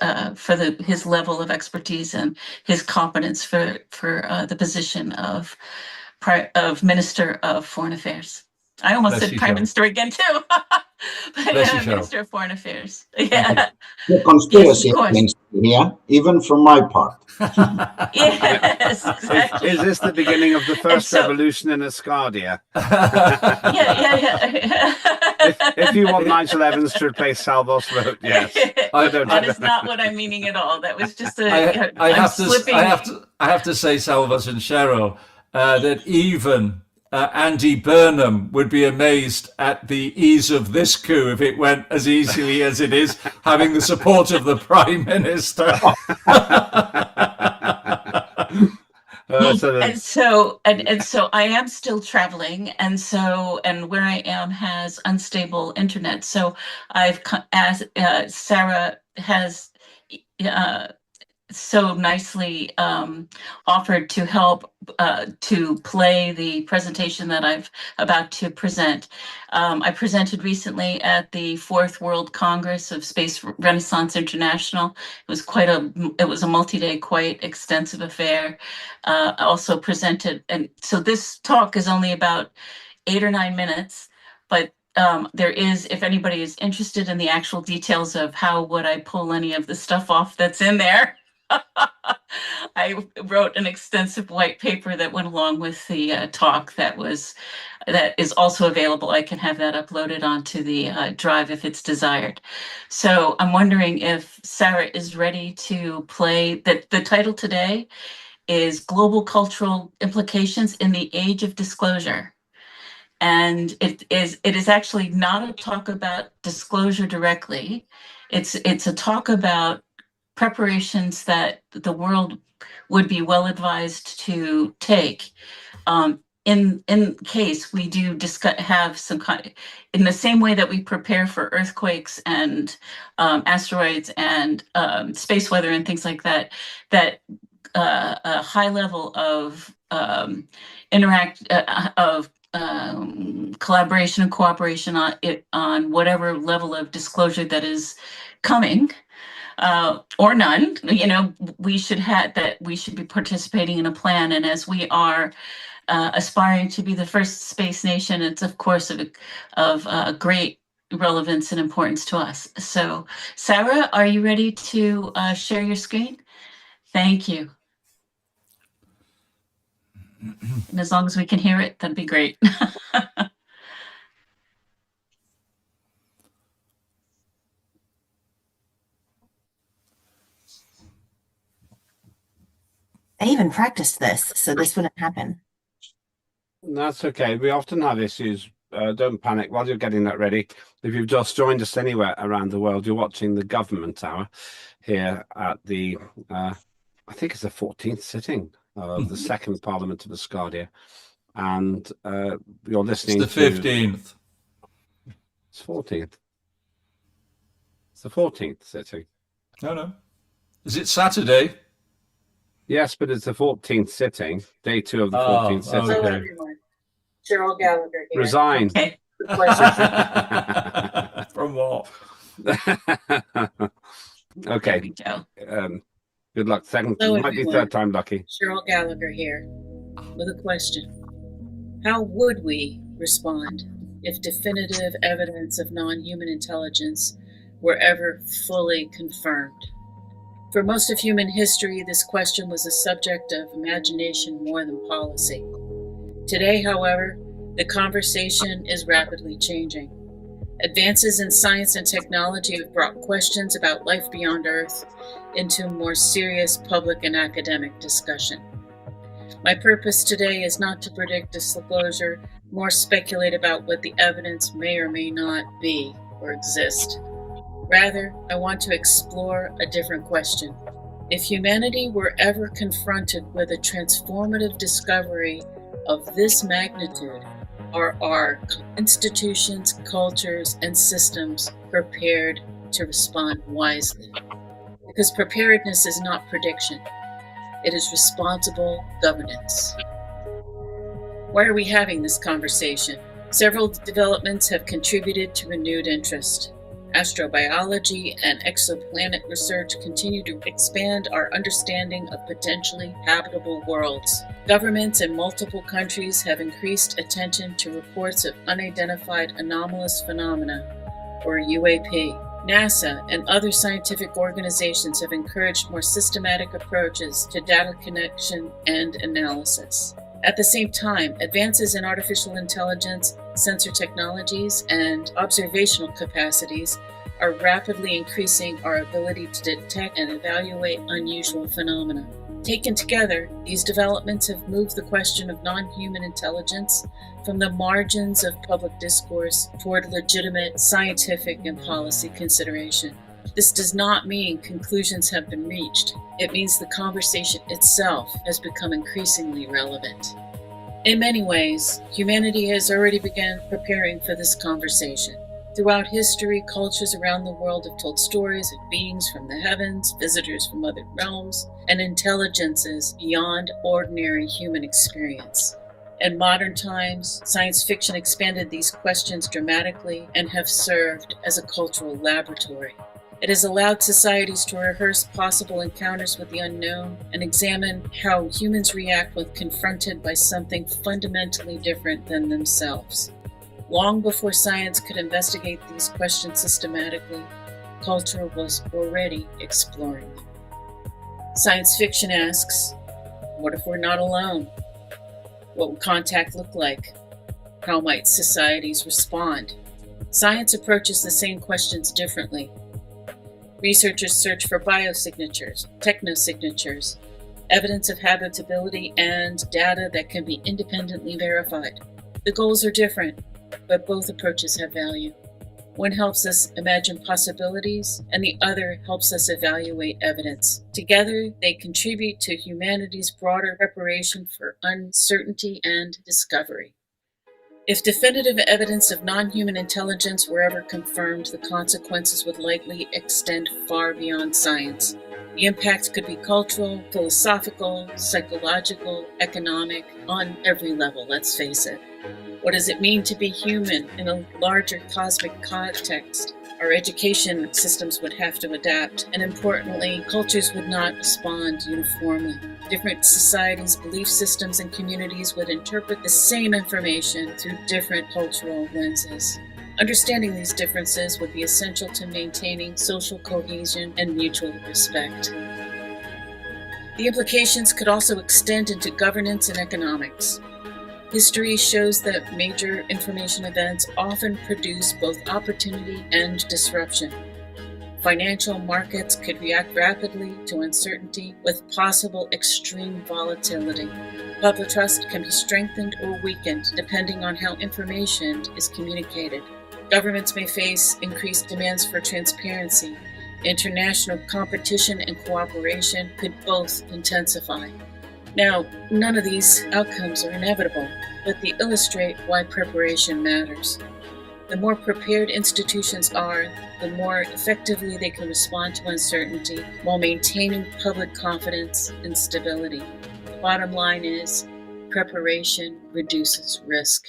level of expertise and his competence for the position of Minister of Foreign Affairs. I almost said Prime Minister again too. But Minister of Foreign Affairs. Yeah. The conspiracy against here, even from my part. Yes, exactly. Is this the beginning of the first revolution in Asgardia? Yeah. If you want Nigel Evans to replace Salvos, vote yes. That is not what I'm meaning at all. That was just I have to say, Salvos and Cheryl, that even Andy Burnham would be amazed at the ease of this coup if it went as easily as it is, having the support of the Prime Minister. And so I am still traveling, and where I am has unstable internet. So as Sarah has so nicely offered to help to play the presentation that I'm about to present. I presented recently at the 4th World Congress of Space Renaissance International. It was a multi-day, quite extensive affair. I also presented, and so this talk is only about 8 or 9 minutes, but there is, if anybody is interested in the actual details of how would I pull any of the stuff off that's in there, I wrote an extensive white paper that went along with the talk that is also available. I can have that uploaded onto the drive if it's desired. So I'm wondering if Sarah is ready to play. The title today is Global Cultural Implications in the Age of Disclosure. And it is actually not a talk about disclosure directly. It's a talk about preparations that the world would be well advised to take in case we do have some kind, in the same way that we prepare for earthquakes and asteroids and space weather and things like that, that a high level of collaboration and cooperation on whatever level of disclosure that is coming or none. We should be participating in a plan. And as we are aspiring to be the first space nation, it's of course of great relevance and importance to us. So, Sarah, are you ready to share your screen? Thank you. And as long as we can hear it, that'd be great. I even practiced this, so this wouldn't happen. That's okay. We often have issues. Don't panic while you're getting that ready. If you've just joined us anywhere around the world, you're watching the Government Hour here at the, I think it's the 14th sitting of the second Parliament of Asgardia. And you're listening to... It's the 15th. It's 14th. It's the 14th sitting. No. Is it Saturday? Yes, but it's the 14th sitting, day 2 of the 14th sitting. Hello, everyone. Cheryl Gallagher here. Resign. Okay. From what? Okay. Good luck. Second, Hello, might be everyone. third time lucky. Cheryl Gallagher here with a question. How would we respond if definitive evidence of non-human intelligence were ever fully confirmed? For most of human history, this question was a subject of imagination more than policy. Today, however, the conversation is rapidly changing. Advances in science and technology have brought questions about life beyond Earth into more serious public and academic discussion. My purpose today is not to predict disclosure, nor speculate about what the evidence may or may not be or exist. Rather, I want to explore a different question. If humanity were ever confronted with a transformative discovery of this magnitude, are our institutions, cultures, and systems prepared to respond wisely? Because preparedness is not prediction. It is responsible governance. Why are we having this conversation? Several developments have contributed to renewed interest. Astrobiology and exoplanet research continue to expand our understanding of potentially habitable worlds. Governments in multiple countries have increased attention to reports of unidentified anomalous phenomena, or UAP. NASA and other scientific organizations have encouraged more systematic approaches to data connection and analysis. At the same time, advances in artificial intelligence, sensor technologies, and observational capacities are rapidly increasing our ability to detect and evaluate unusual phenomena. Taken together, these developments have moved the question of non-human intelligence from the margins of public discourse toward legitimate scientific and policy consideration. This does not mean conclusions have been reached. It means the conversation itself has become increasingly relevant. In many ways, humanity has already begun preparing for this conversation. Throughout history, cultures around the world have told stories of beings from the heavens, visitors from other realms, and intelligences beyond ordinary human experience. In modern times, science fiction expanded these questions dramatically and have served as a cultural laboratory. It has allowed societies to rehearse possible encounters with the unknown and examine how humans react when confronted by something fundamentally different than themselves. Long before science could investigate these questions systematically, culture was already exploring them. Science fiction asks, what if we're not alone? What would contact look like? How might societies respond? Science approaches the same questions differently. Researchers search for biosignatures, technosignatures, evidence of habitability, and data that can be independently verified. The goals are different, but both approaches have value. One helps us imagine possibilities, and the other helps us evaluate evidence. Together, they contribute to humanity's broader preparation for uncertainty and discovery. If definitive evidence of non-human intelligence were ever confirmed, the consequences would likely extend far beyond science. The impacts could be cultural, philosophical, psychological, economic, on every level, let's face it. What does it mean to be human in a larger cosmic context? Our education systems would have to adapt, and importantly, cultures would not respond uniformly. Different societies, belief systems, and communities would interpret the same information through different cultural lenses. Understanding these differences would be essential to maintaining social cohesion and mutual respect. The implications could also extend into governance and economics. History shows that major information events often produce both opportunity and disruption. Financial markets could react rapidly to uncertainty with possible extreme volatility. Public trust can be strengthened or weakened depending on how information is communicated. Governments may face increased demands for transparency. International competition and cooperation could both intensify. Now, none of these outcomes are inevitable, but they illustrate why preparation matters. The more prepared institutions are, the more effectively they can respond to uncertainty while maintaining public confidence and stability. The bottom line is, preparation reduces risk.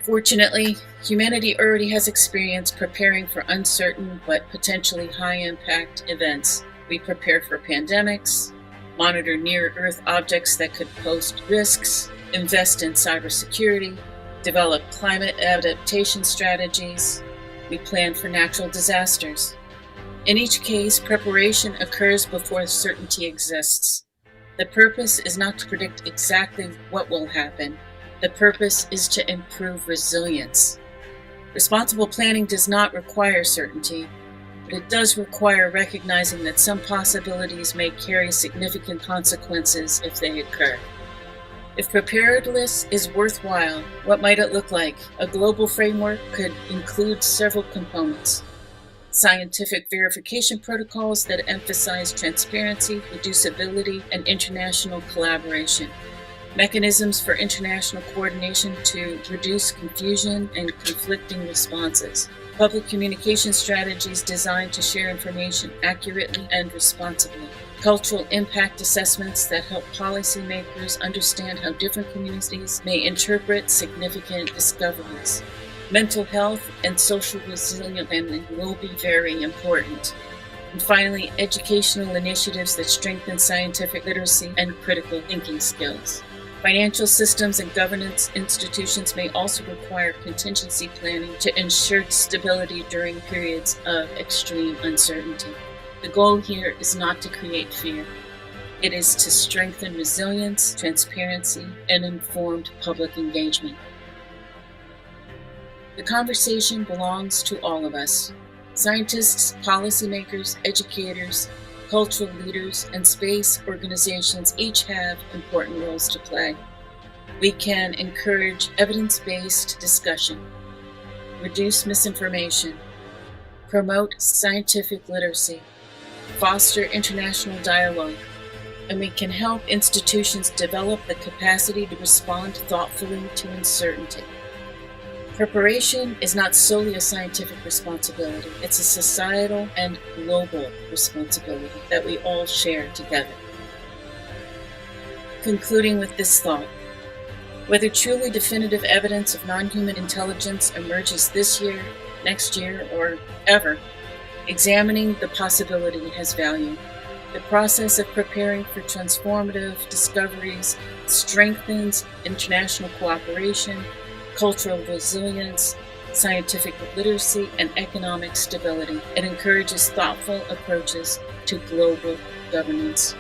Fortunately, humanity already has experience preparing for uncertain but potentially high-impact events. We prepare for pandemics, monitor near-Earth objects that could pose risks, invest in cybersecurity, develop climate adaptation strategies. We plan for natural disasters. In each case, preparation occurs before certainty exists. The purpose is not to predict exactly what will happen. The purpose is to improve resilience. Responsible planning does not require certainty, but it does require recognizing that some possibilities may carry significant consequences if they occur. If preparedness is worthwhile, what might it look like? A global framework could include several components. Scientific verification protocols that emphasize transparency, reducibility, and international collaboration. Mechanisms for international coordination to reduce confusion and conflicting responses. Public communication strategies designed to share information accurately and responsibly. Cultural impact assessments that help policymakers understand how different communities may interpret significant discoveries. Mental health and social resilience planning will be very important. And finally, educational initiatives that strengthen scientific literacy and critical thinking skills. Financial systems and governance institutions may also require contingency planning to ensure stability during periods of extreme uncertainty. The goal here is not to create fear. It is to strengthen resilience, transparency, and informed public engagement. The conversation belongs to all of us. Scientists, policymakers, educators, cultural leaders, and space organizations each have important roles to play. We can encourage evidence-based discussion, reduce misinformation, promote scientific literacy, foster international dialogue, and we can help institutions develop the capacity to respond thoughtfully to uncertainty. Preparation is not solely a scientific responsibility, it's a societal and global responsibility that we all share together. Concluding with this thought, whether truly definitive evidence of non-human intelligence emerges this year, next year, or ever, examining the possibility has value. The process of preparing for transformative discoveries strengthens international cooperation, cultural resilience, scientific literacy, and economic stability. It encourages thoughtful approaches to global governance.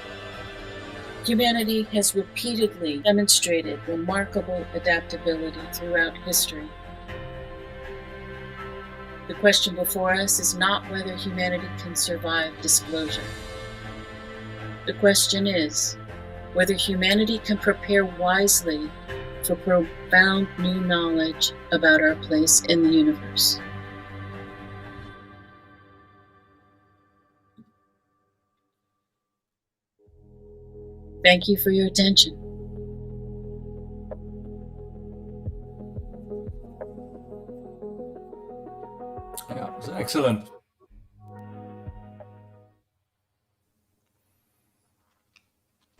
Humanity has repeatedly demonstrated remarkable adaptability throughout history. The question before us is not whether humanity can survive disclosure. The question is whether humanity can prepare wisely for profound new knowledge about our place in the universe. Thank you for your attention. Yeah, it was excellent.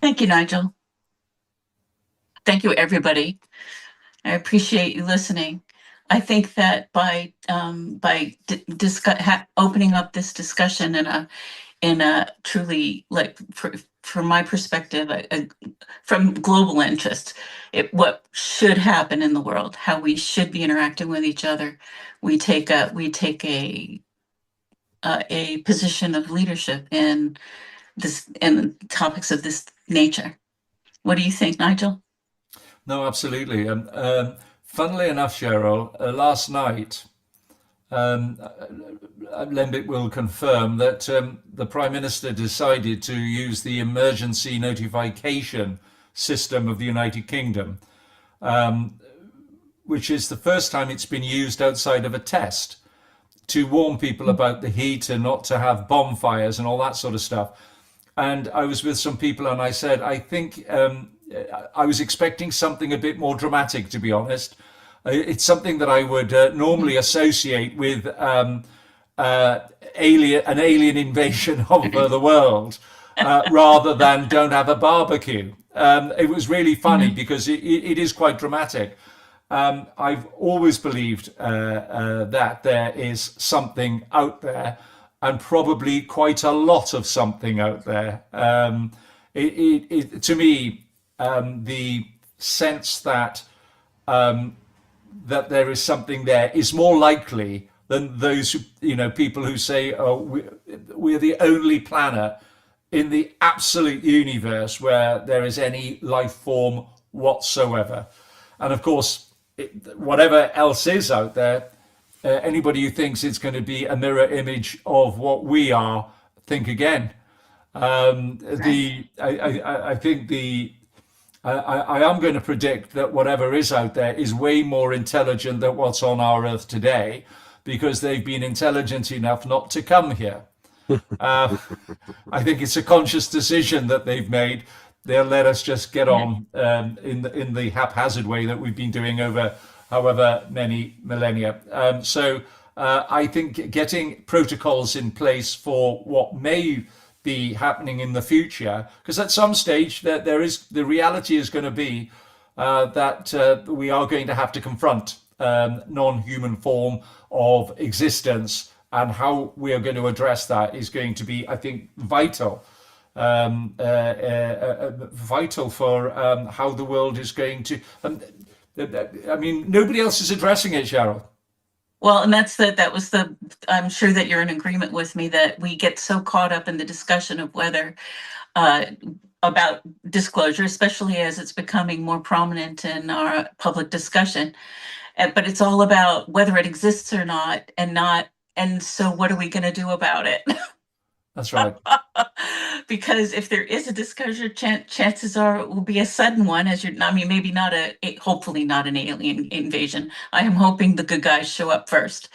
Thank you, Nigel. Thank you, everybody. I appreciate you listening. I think that by opening up this discussion in a truly, like, from my perspective, from global interest, what should happen in the world, how we should be interacting with each other, we take a position of leadership in topics of this nature. What do you think, Nigel? No, absolutely. Funnily enough, Cheryl, last night, Lembit will confirm that the Prime Minister decided to use the emergency notification system of the United Kingdom, which is the first time it's been used outside of a test, to warn people about the heat and not to have bonfires and all that sort of stuff. And I was with some people and I said, I think I was expecting something a bit more dramatic, to be honest. It's something that I would normally associate with an alien invasion of the world, rather than don't have a barbecue. It was really funny because it is quite dramatic. I've always believed that there is something out there, and probably quite a lot of something out there. To me, the sense that that there is something there is more likely than those people who say, "Oh, we're the only planet in the absolute universe where there is any life form whatsoever." And of course, whatever else is out there, anybody who thinks it's going to be a mirror image of what we are, think again. I think I am going to predict that whatever is out there is way more intelligent than what's on our Earth today, because they've been intelligent enough not to come here. I think it's a conscious decision that they've made. They'll let us just get on in the haphazard way that we've been doing over however many millennia. So I think getting protocols in place for what may be happening in the future, because at some stage the reality is going to be that we are going to have to confront non-human form of existence, and how we are going to address that is going to be, I think, vital for how the world is going to. I mean, nobody else is addressing it, Cheryl. Well, and I'm sure that you're in agreement with me that we get so caught up in the discussion of whether, about disclosure, especially as it's becoming more prominent in our public discussion. But it's all about whether it exists or not. And so what are we going to do about it? That's right. Because if there is a disclosure, chances are it will be a sudden one, maybe not hopefully not an alien invasion. I am hoping the good guys show up first.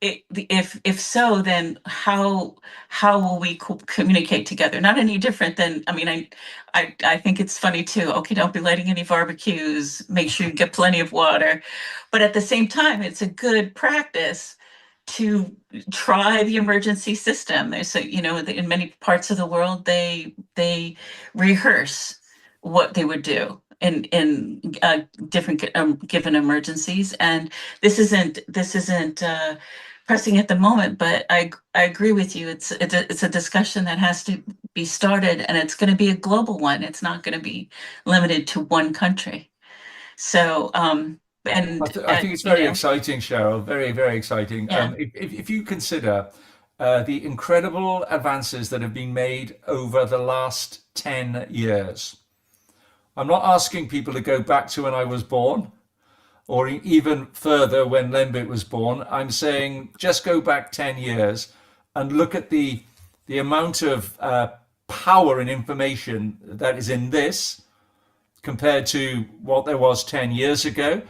If so, then how will we communicate together? Not any different than, I think it's funny too. Okay, don't be lighting any barbecues. Make sure you get plenty of water. But at the same time, it's a good practice to try the emergency system. So, in many parts of the world, they rehearse what they would do in different given emergencies. And this isn't pressing at the moment, but I agree with you. It's a discussion that has to be started, and it's going to be a global one. It's not going to be limited to one country. So, I think it's very exciting, Cheryl. Very, very exciting. Yeah. If you consider the incredible advances that have been made over the last 10 years, I'm not asking people to go back to when I was born, or even further when Lembit was born. I'm saying just go back 10 years and look at the amount of power and information that is in this compared to what there was 10 years ago.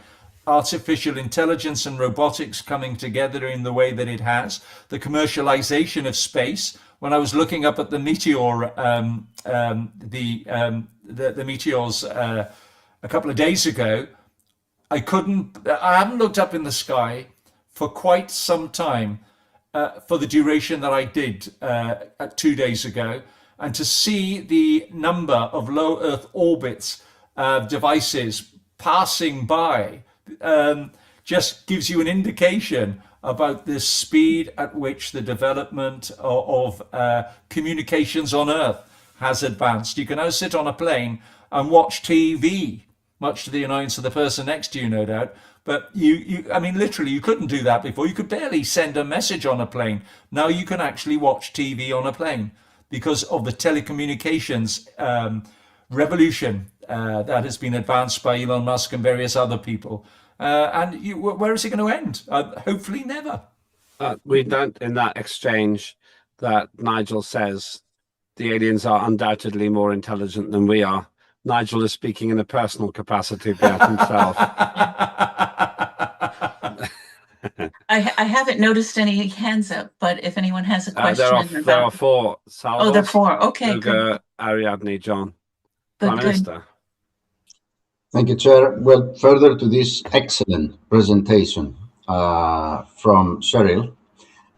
Artificial intelligence and robotics coming together in the way that it has, the commercialization of space. When I was looking up at the meteor, the meteors a couple of days ago, I haven't looked up in the sky for quite some time for the duration that I did 2 days ago, and to see the number of low Earth orbits devices passing by just gives you an indication about the speed at which the development of communications on Earth has advanced. You can now sit on a plane and watch TV, much to the annoyance of the person next to you, no doubt. But I mean, literally, you couldn't do that before. You could barely send a message on a plane. Now you can actually watch TV on a plane because of the telecommunications revolution that has been advanced by Elon Musk and various other people. Where is it going to end? Hopefully never. We don't, in that exchange that Nigel says, the aliens are undoubtedly more intelligent than we are. Nigel is speaking in a personal capacity about himself. I haven't noticed any hands up, but if anyone has a question there are four. Salvos, oh, there are four. Okay, Ugo, good. Ariadne, John. Good, Prime good. Minister. Thank you, Chair. Well, further to this excellent presentation from Cheryl,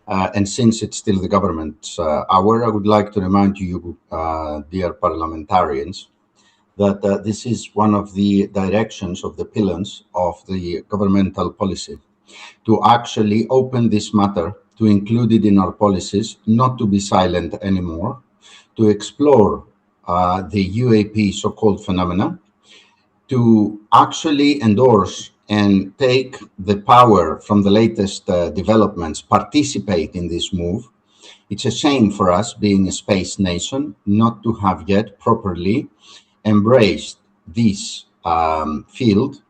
and since it's still the government's hour, I would like to remind you, dear parliamentarians, that this is one of the directions of the pillars of the governmental policy, to actually open this matter, to include it in our policies, not to be silent anymore, to explore the UAP so-called phenomena, to actually endorse and take the power from the latest developments, participate in this move. It's a shame for us, being a space nation, not to have yet properly embraced this field.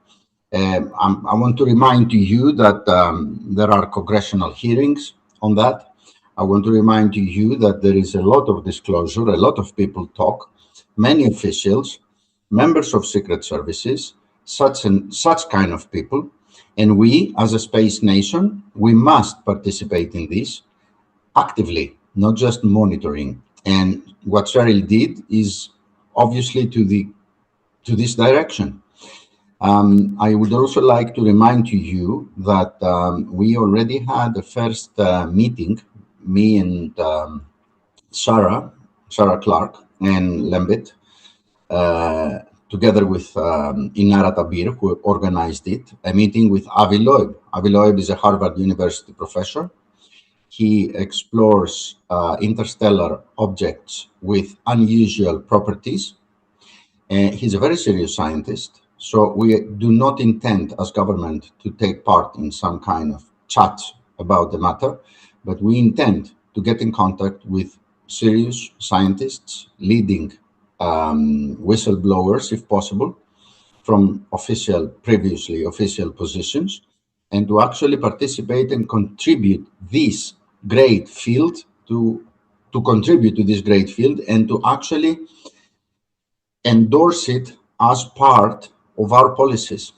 I want to remind you that there are congressional hearings on that. I want to remind you that there is a lot of disclosure, a lot of people talk, many officials, members of secret services, such kind of people. And we, as a space nation, we must participate in this actively, not just monitoring. And what Cheryl did is obviously to this direction. I would also like to remind you that we already had the first meeting, me and Sarah Clark and Lambert, together with Inara Tabir, who organized it, a meeting with Avi Loeb. Avi Loeb is a Harvard University professor. He explores interstellar objects with unusual properties. He's a very serious scientist. So we do not intend as government to take part in some kind of chat about the matter, but we intend to get in contact with serious scientists, leading whistleblowers, if possible, from previously official positions, and to actually participate and contribute this great field to contribute to this great field and to actually endorse it as part of our policies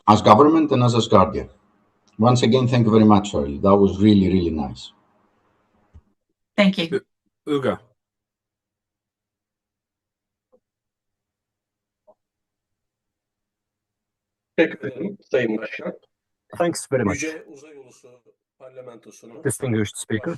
as government and as Asgardia. Once again, thank you very much, Charlie. That was really, really nice. Thank you. Ugo. Thanks very much. Distinguished speaker,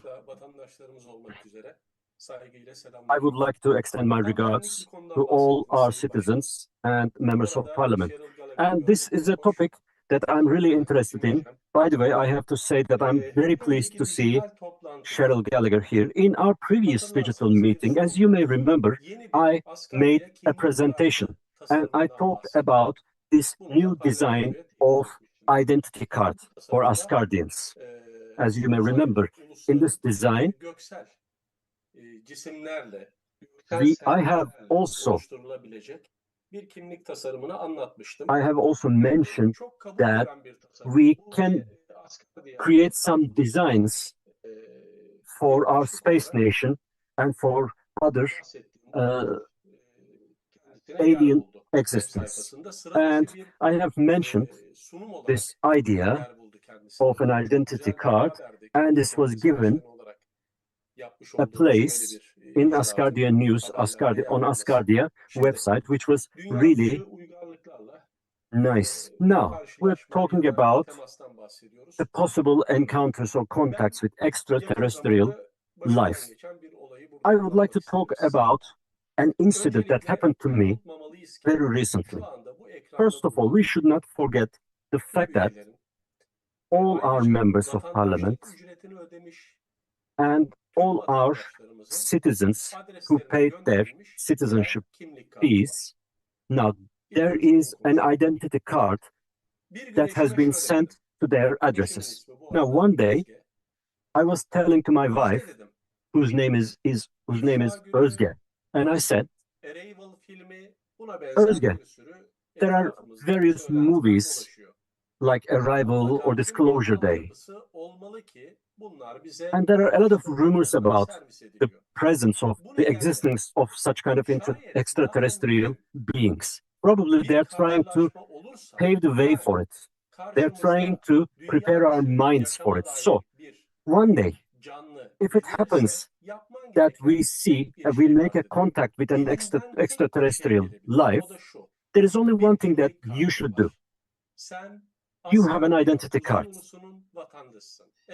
I would like to extend my regards to all our citizens and members of parliament. And this is a topic that I'm really interested in. By the way, I have to say that I'm very pleased to see Cheryl Gallagher here. In our previous digital meeting, as you may remember, I made a presentation and I talked about this new design of identity card for Asgardians. As you may remember, in this design, I have also mentioned that we can create some designs for our space nation and for other alien existence. And I have mentioned this idea of an identity card, and this was given a place in Asgardia News, on Asgardia website, which was really nice. Now, we're talking about the possible encounters or contacts with extraterrestrial life. I would like to talk about an incident that happened to me very recently. First of all, we should not forget the fact that all our members of parliament and all our citizens who paid their citizenship fees, now there is an identity card that has been sent to their addresses. Now, one day, I was telling to my wife, whose name is Özge, and I said, Özge, there are various movies like Arrival or Disclosure Day, and there are a lot of rumors about the presence of the existence of such kind of extraterrestrial beings. Probably they're trying to pave the way for it. They're trying to prepare our minds for it. So one day, if it happens that we make a contact with an extraterrestrial life, there is only one thing that you should do. You have an identity card.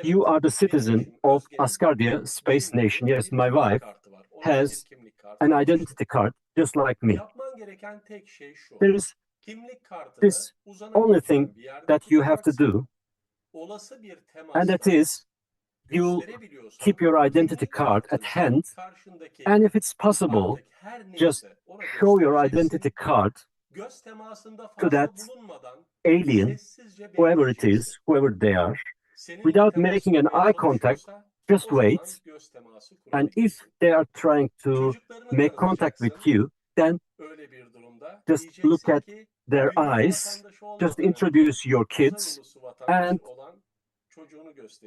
You are the citizen of Asgardia Space Nation. Yes, my wife has an identity card just like me. There is this only thing that you have to do, and that is you keep your identity card at hand, and if it's possible, just show your identity card to that alien, whoever it is, whoever they are, without making an eye contact. Just wait, and if they are trying to make contact with you, then just look at their eyes, just introduce your kids, and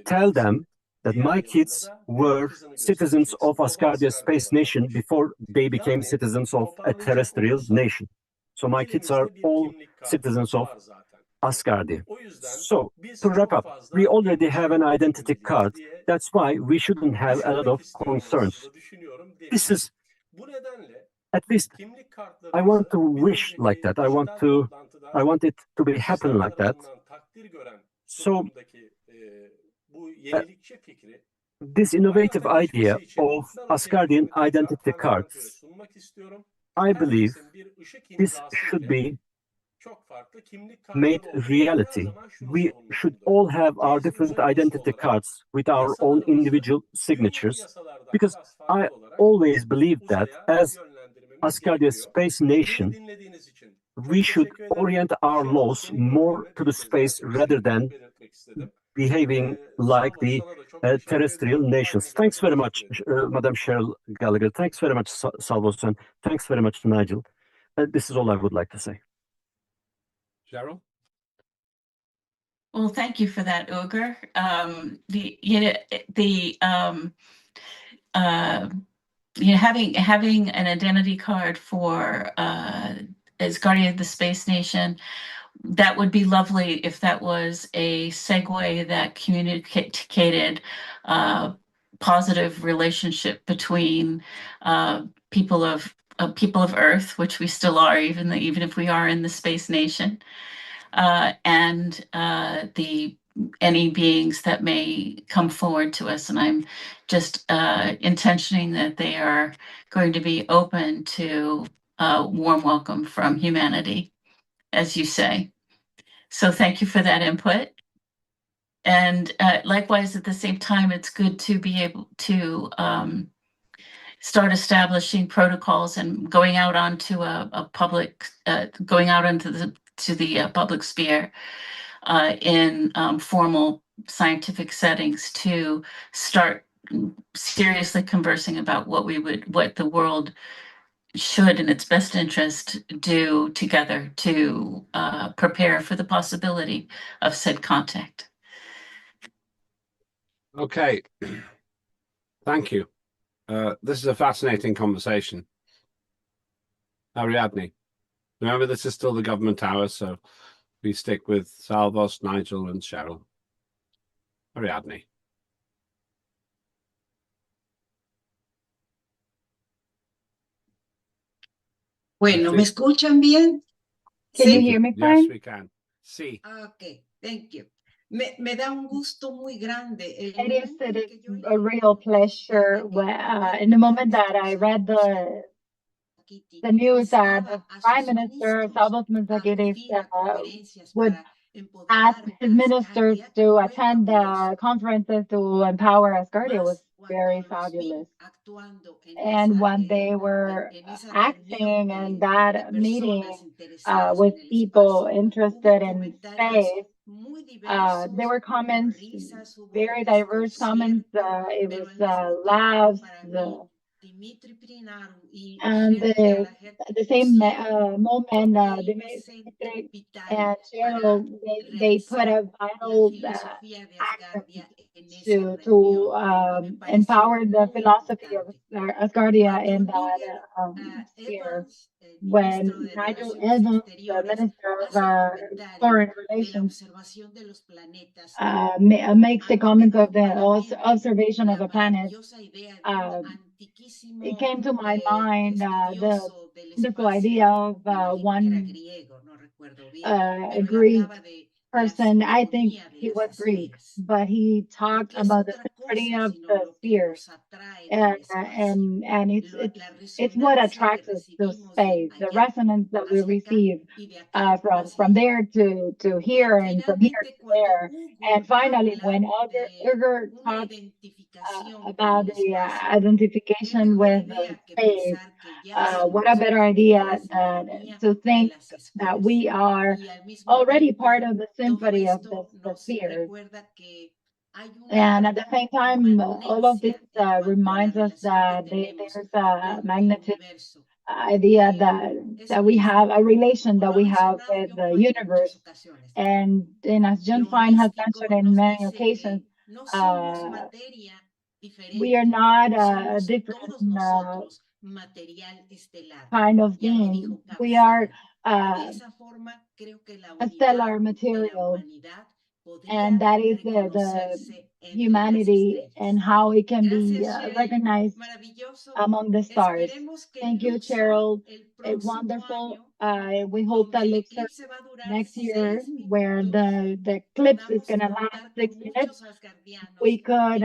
tell them that my kids were citizens of Asgardia Space Nation before they became citizens of a terrestrial nation. So my kids are all citizens of Asgardia. So to wrap up, we already have an identity card. That's why we shouldn't have a lot of concerns. This is, at least, I want to wish like that. I want it to be happen like that. So this innovative idea of Asgardian identity cards, I believe this should be made reality. We should all have our different identity cards with our own individual signatures, because I always believe that as Asgardia Space Nation, we should orient our laws more to the space rather than behaving like the terrestrial nations. Thanks very much, Madam Cheryl Gallagher. Thanks very much, Salvos, and thanks very much, Nigel. This is all I would like to say. Cheryl? Well, thank you for that, Ugur. Having an identity card for Asgardia, the Space Nation, that would be lovely if that was a segue that communicated positive relationship between people of Earth, which we still are, even if we are in the Space Nation, and any beings that may come forward to us. And I'm just intentioning that they are going to be open to a warm welcome from humanity, as you say. So thank you for that input. And likewise, at the same time, it's good to be able to start establishing protocols and going out onto a public, going out into the public sphere in formal scientific settings to start seriously conversing about what the world should, in its best interest, do together to prepare for the possibility of said contact. Okay, thank you. This is a fascinating conversation. Ariadne, remember this is still the government hour, so we stick with Salvos, Nigel, and Cheryl. Ariadne. Bueno, ¿me escuchan bien? Can you hear me fine? Yes, we can. Sí. Okay, thank you. Me da un gusto muy grande. It is a real pleasure in the moment that I read the news that the Prime Minister, Salvos Mensageres, would asked his ministers to attend the conferences to empower Asgardia was very fabulous. And when they were acting in that meeting with people interested in space, there were comments, very diverse comments. It was laughs, and the same moment, Dimitri and Cheryl, they put a vital accent to empower the philosophy of Asgardia in that sphere. When Nigel Evans, the Minister of Foreign Relations, makes the comment of the observation of a planet, it came to my mind the wonderful idea of one Greek person. I think he was Greek, but he talked about the symphony of the spheres, and it's what attracts us to space, the resonance that we receive from there to here, and from here to there. And finally, when Uger talks about the identification with space, what a better idea to think that we are already part of the symphony of the spheres. And at the same time, all of this reminds us that there's a magnetic idea that we have a relation that we have with the universe. And as John Fine has mentioned in many occasions, we are not a different kind of being. We are a stellar material, and that is the humanity and how it can be recognized among the stars. Thank you, Cheryl. It's wonderful. We hope that looks next year, where the eclipse is going to last 6 minutes, we could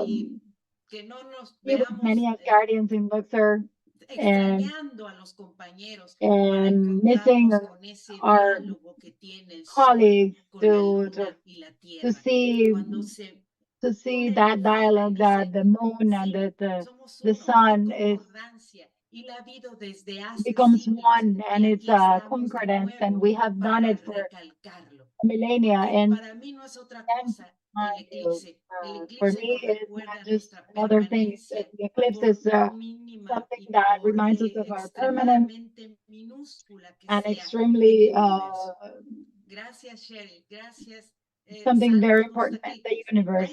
be with many Asgardians in Luxor and missing our colleagues to see that dialogue, that the moon and the sun becomes one, and it's a concordance, and we have done it for millennia. And for me, it's not just another thing. The eclipse is something that reminds us of our permanence and extremely something very important in the universe.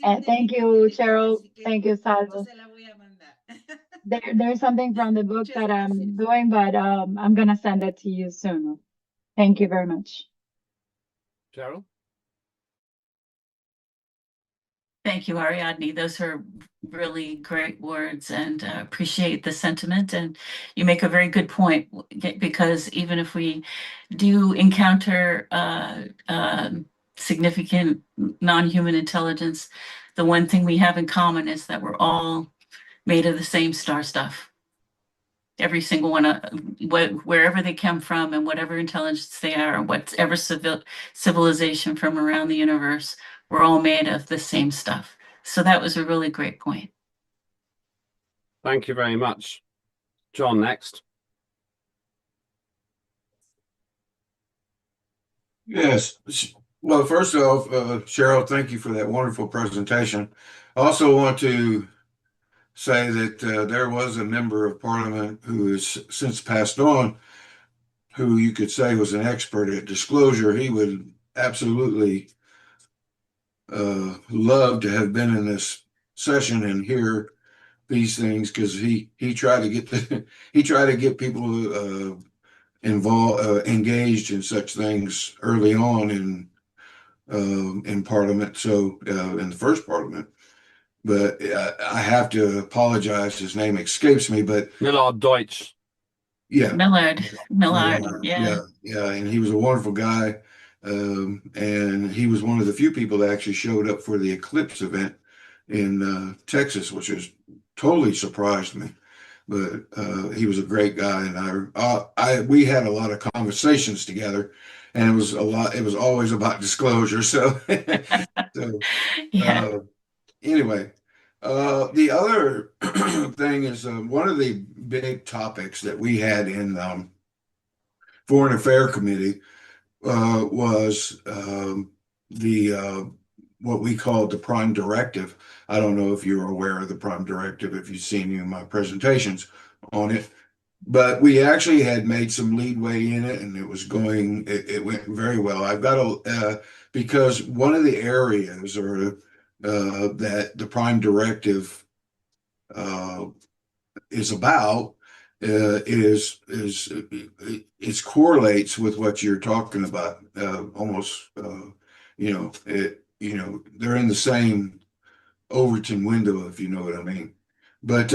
And thank you, Cheryl. Thank you, Salvo. There's something from the book that I'm doing, but I'm going to send it to you soon. Thank you very much. Cheryl? Thank you, Ariadne. Those are really great words, and appreciate the sentiment. And you make a very good point, because even if we do encounter significant non-human intelligence, the one thing we have in common is that we're all made of the same star stuff. Every single one, wherever they come from and whatever intelligence they are, whatever civilization from around the universe, we're all made of the same stuff. So that was a really great point. Thank you very much. John, next. Yes. Well, first off, Cheryl, thank you for that wonderful presentation. I also want to say that there was a member of parliament who has since passed on, who you could say was an expert at disclosure. He would absolutely love to have been in this session and hear these things, because he tried to get people involved, engaged in such things early on in Parliament. So in the first Parliament, but I have to apologize. His name escapes me, but Millard Deutsch. Yeah, Millard. Yeah. And he was a wonderful guy. And he was one of the few people that actually showed up for the eclipse event in Texas, which was totally surprised me. But he was a great guy, and we had a lot of conversations together. and it was always about disclosure. So, Yeah. Anyway, the other thing is one of the big topics that we had in Foreign Affairs Committee was the what we called the Prime Directive. I don't know if you're aware of the Prime Directive, if you've seen any of my presentations on it, but we actually had made some leadway in it, and it went very well. I've got because one of the areas that the Prime Directive is about it correlates with what you're talking about, almost they're in the same Overton window, if you know what I mean. But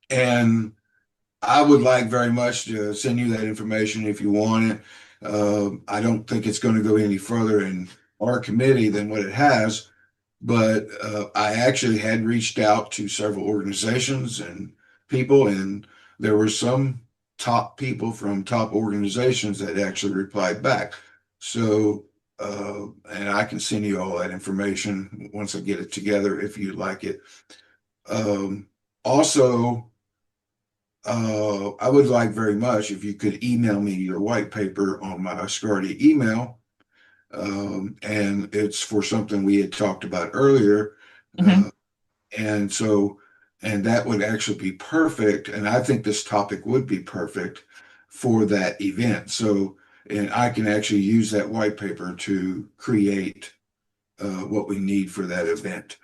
and I would like very much to send you that information if you want it. I don't think it's going to go any further in our committee than what it has, but I actually had reached out to several organizations and people, and there were some top people from top organizations that actually replied back. So, and I can send you all that information once I get it together if you'd like it. Also, I would like very much if you could email me your white paper on my Asgardia email. And it's for something we had talked about earlier. And that would actually be perfect. And I think this topic would be perfect for that event. So, and I can actually use that white paper to create what we need for that event.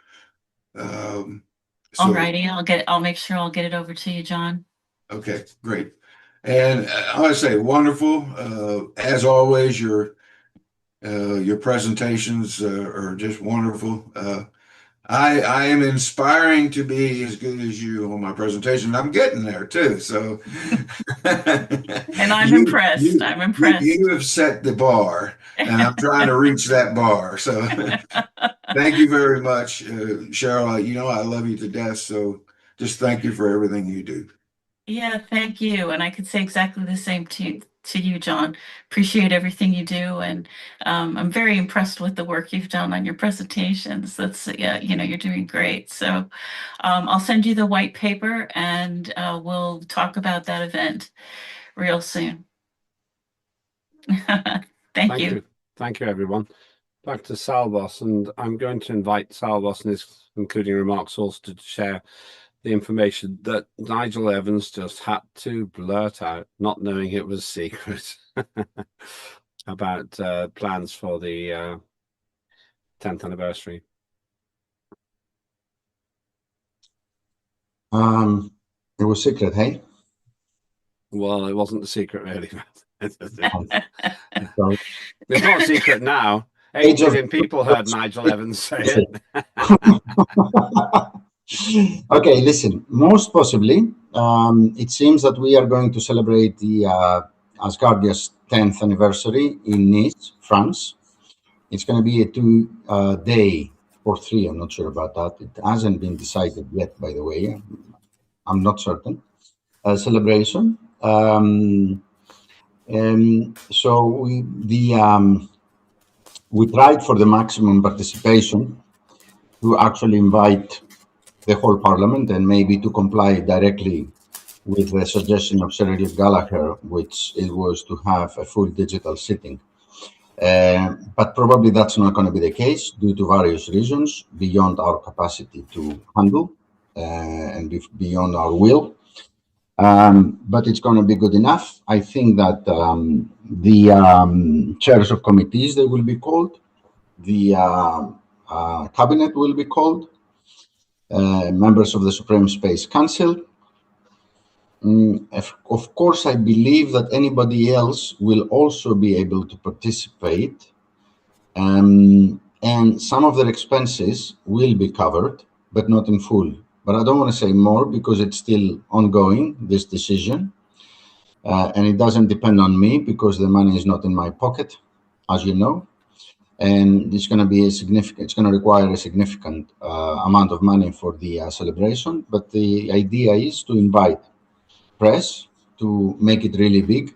Alrighty, I'll make sure I'll get it over to you, John. Okay, great. And I want to say wonderful. As always, your presentations are just wonderful. I am inspiring to be as good as you on my presentation. I'm getting there too. So, and I'm impressed. I'm impressed. You have set the bar, and I'm trying to reach that bar. So, thank you very much, Cheryl. You know I love you to death. So, just thank you for everything you do. Yeah, thank you. And I could say exactly the same to you, John. Appreciate everything you do. And I'm very impressed with the work you've done on your presentations. You're doing great. So I'll send you the white paper, and we'll talk about that event real soon. Thank you. Thank you, everyone. Back to Salvos, and I'm going to invite Salvos in his concluding remarks also to share the information that Nigel Evans just had to blurt out, not knowing it was secret, about plans for the 10th anniversary. It was secret, hey? Well, it wasn't a secret, really. It's not a secret now. 8 million people heard Nigel Evans say it. Okay, listen, most possibly, it seems that we are going to celebrate the Asgardia's 10th anniversary in Nice, France. It's going to be a 2-day or 3, I'm not sure about that. It hasn't been decided yet, by the way. I'm not certain. Celebration. So we tried for the maximum participation to actually invite the whole parliament, and maybe to comply directly with the suggestion of Sir Elliot Gallagher, which it was to have a full digital sitting. But probably that's not going to be the case due to various reasons beyond our capacity to handle and beyond our will. But it's going to be good enough. I think that the chairs of committees, they will be called. The cabinet will be called. Members of the Supreme Space Council. Of course, I believe that anybody else will also be able to participate, and some of their expenses will be covered, but not in full. But I don't want to say more because it's still ongoing, this decision, and it doesn't depend on me because the money is not in my pocket, as you know. And it's going to be it's going to require a significant amount of money for the celebration. But the idea is to invite press to make it really big.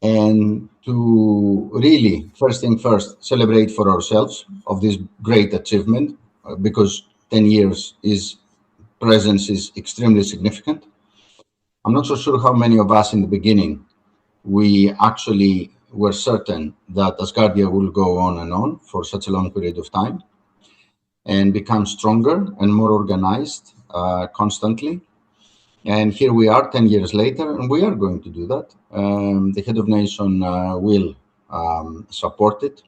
and to really, first thing first, celebrate for ourselves of this great achievement, because 10 years presence is extremely significant. I'm not so sure how many of us in the beginning we actually were certain that Asgardia will go on for such a long period of time and become stronger and more organized constantly. And here we are 10 years later, and we are going to do that. The head of nation will support it.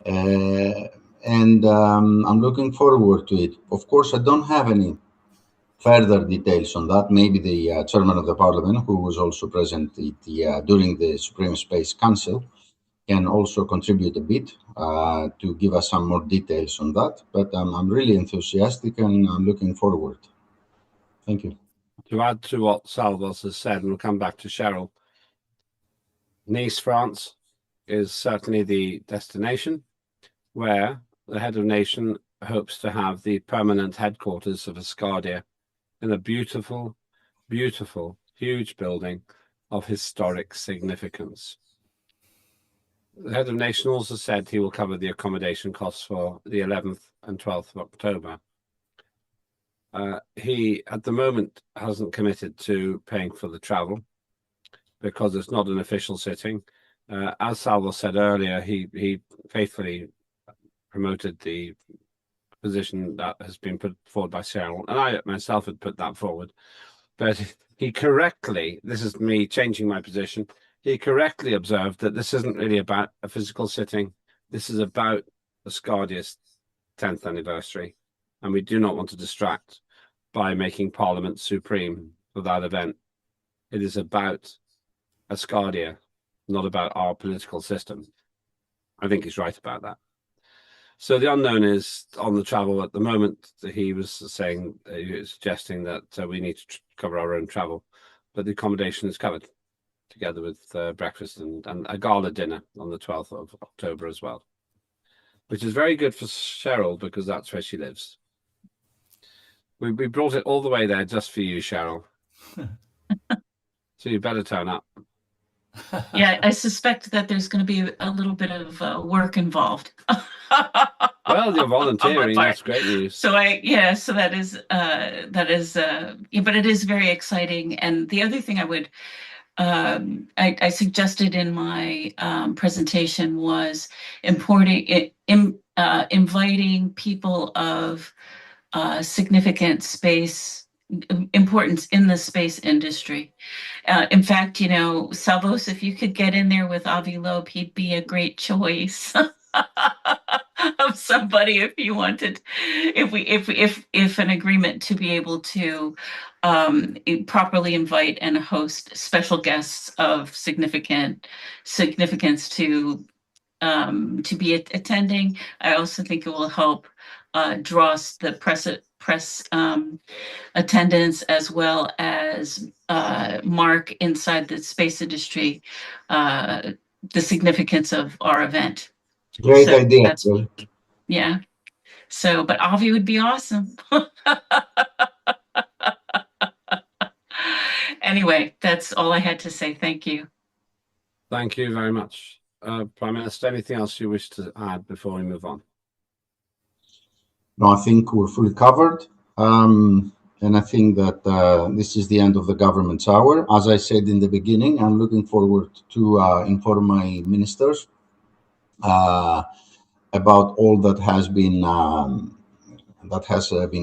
And I'm looking forward to it. Of course, I don't have any further details on that. Maybe the chairman of the parliament, who was also present during the Supreme Space Council, can also contribute a bit to give us some more details on that. But I'm really enthusiastic and I'm looking forward. Thank you. To add to what Salvos has said, and we'll come back to Cheryl, Nice, France is certainly the destination where the head of nation hopes to have the permanent headquarters of Asgardia in a beautiful, beautiful, huge building of historic significance. The head of nation also said he will cover the accommodation costs for the 11th and 12th of October. He, at the moment, hasn't committed to paying for the travel because it's not an official sitting. As Salvo said earlier, he faithfully promoted the position that has been put forward by Cheryl, and I myself had put that forward. But he correctly, this is me changing my position, he correctly observed that this isn't really about a physical sitting. This is about Asgardia's 10th anniversary, and we do not want to distract by making Parliament supreme for that event. It is about Asgardia, not about our political system. I think he's right about that. So the unknown is on the travel at the moment. He was saying, he was suggesting that we need to cover our own travel, but the accommodation is covered together with breakfast and a gala dinner on the 12th of October as well, which is very good for Cheryl because that's where she lives. We brought it all the way there just for you, Cheryl. So you better turn up. Yeah, I suspect that there's going to be a little bit of work involved. Well, you're volunteering. That's great news. So so that is, yeah, but it is very exciting. And the other thing I would, I suggested in my presentation was inviting people of significant importance in the space industry. In fact, Salvos, if you could get in there with Avi Loeb, he'd be a great choice of somebody if you wanted, if an agreement to be able to properly invite and host special guests of significance to be attending. I also think it will help draw the press attendance, as well as mark inside the space industry the significance of our event. Great idea. Yeah. So, but Avi would be awesome. Anyway, that's all I had to say. Thank you. Thank you very much. Prime Minister, anything else you wish to add before we move on? No, I think we're fully covered. And I think that this is the end of the government's hour. As I said in the beginning, I'm looking forward to inform my ministers about all that has been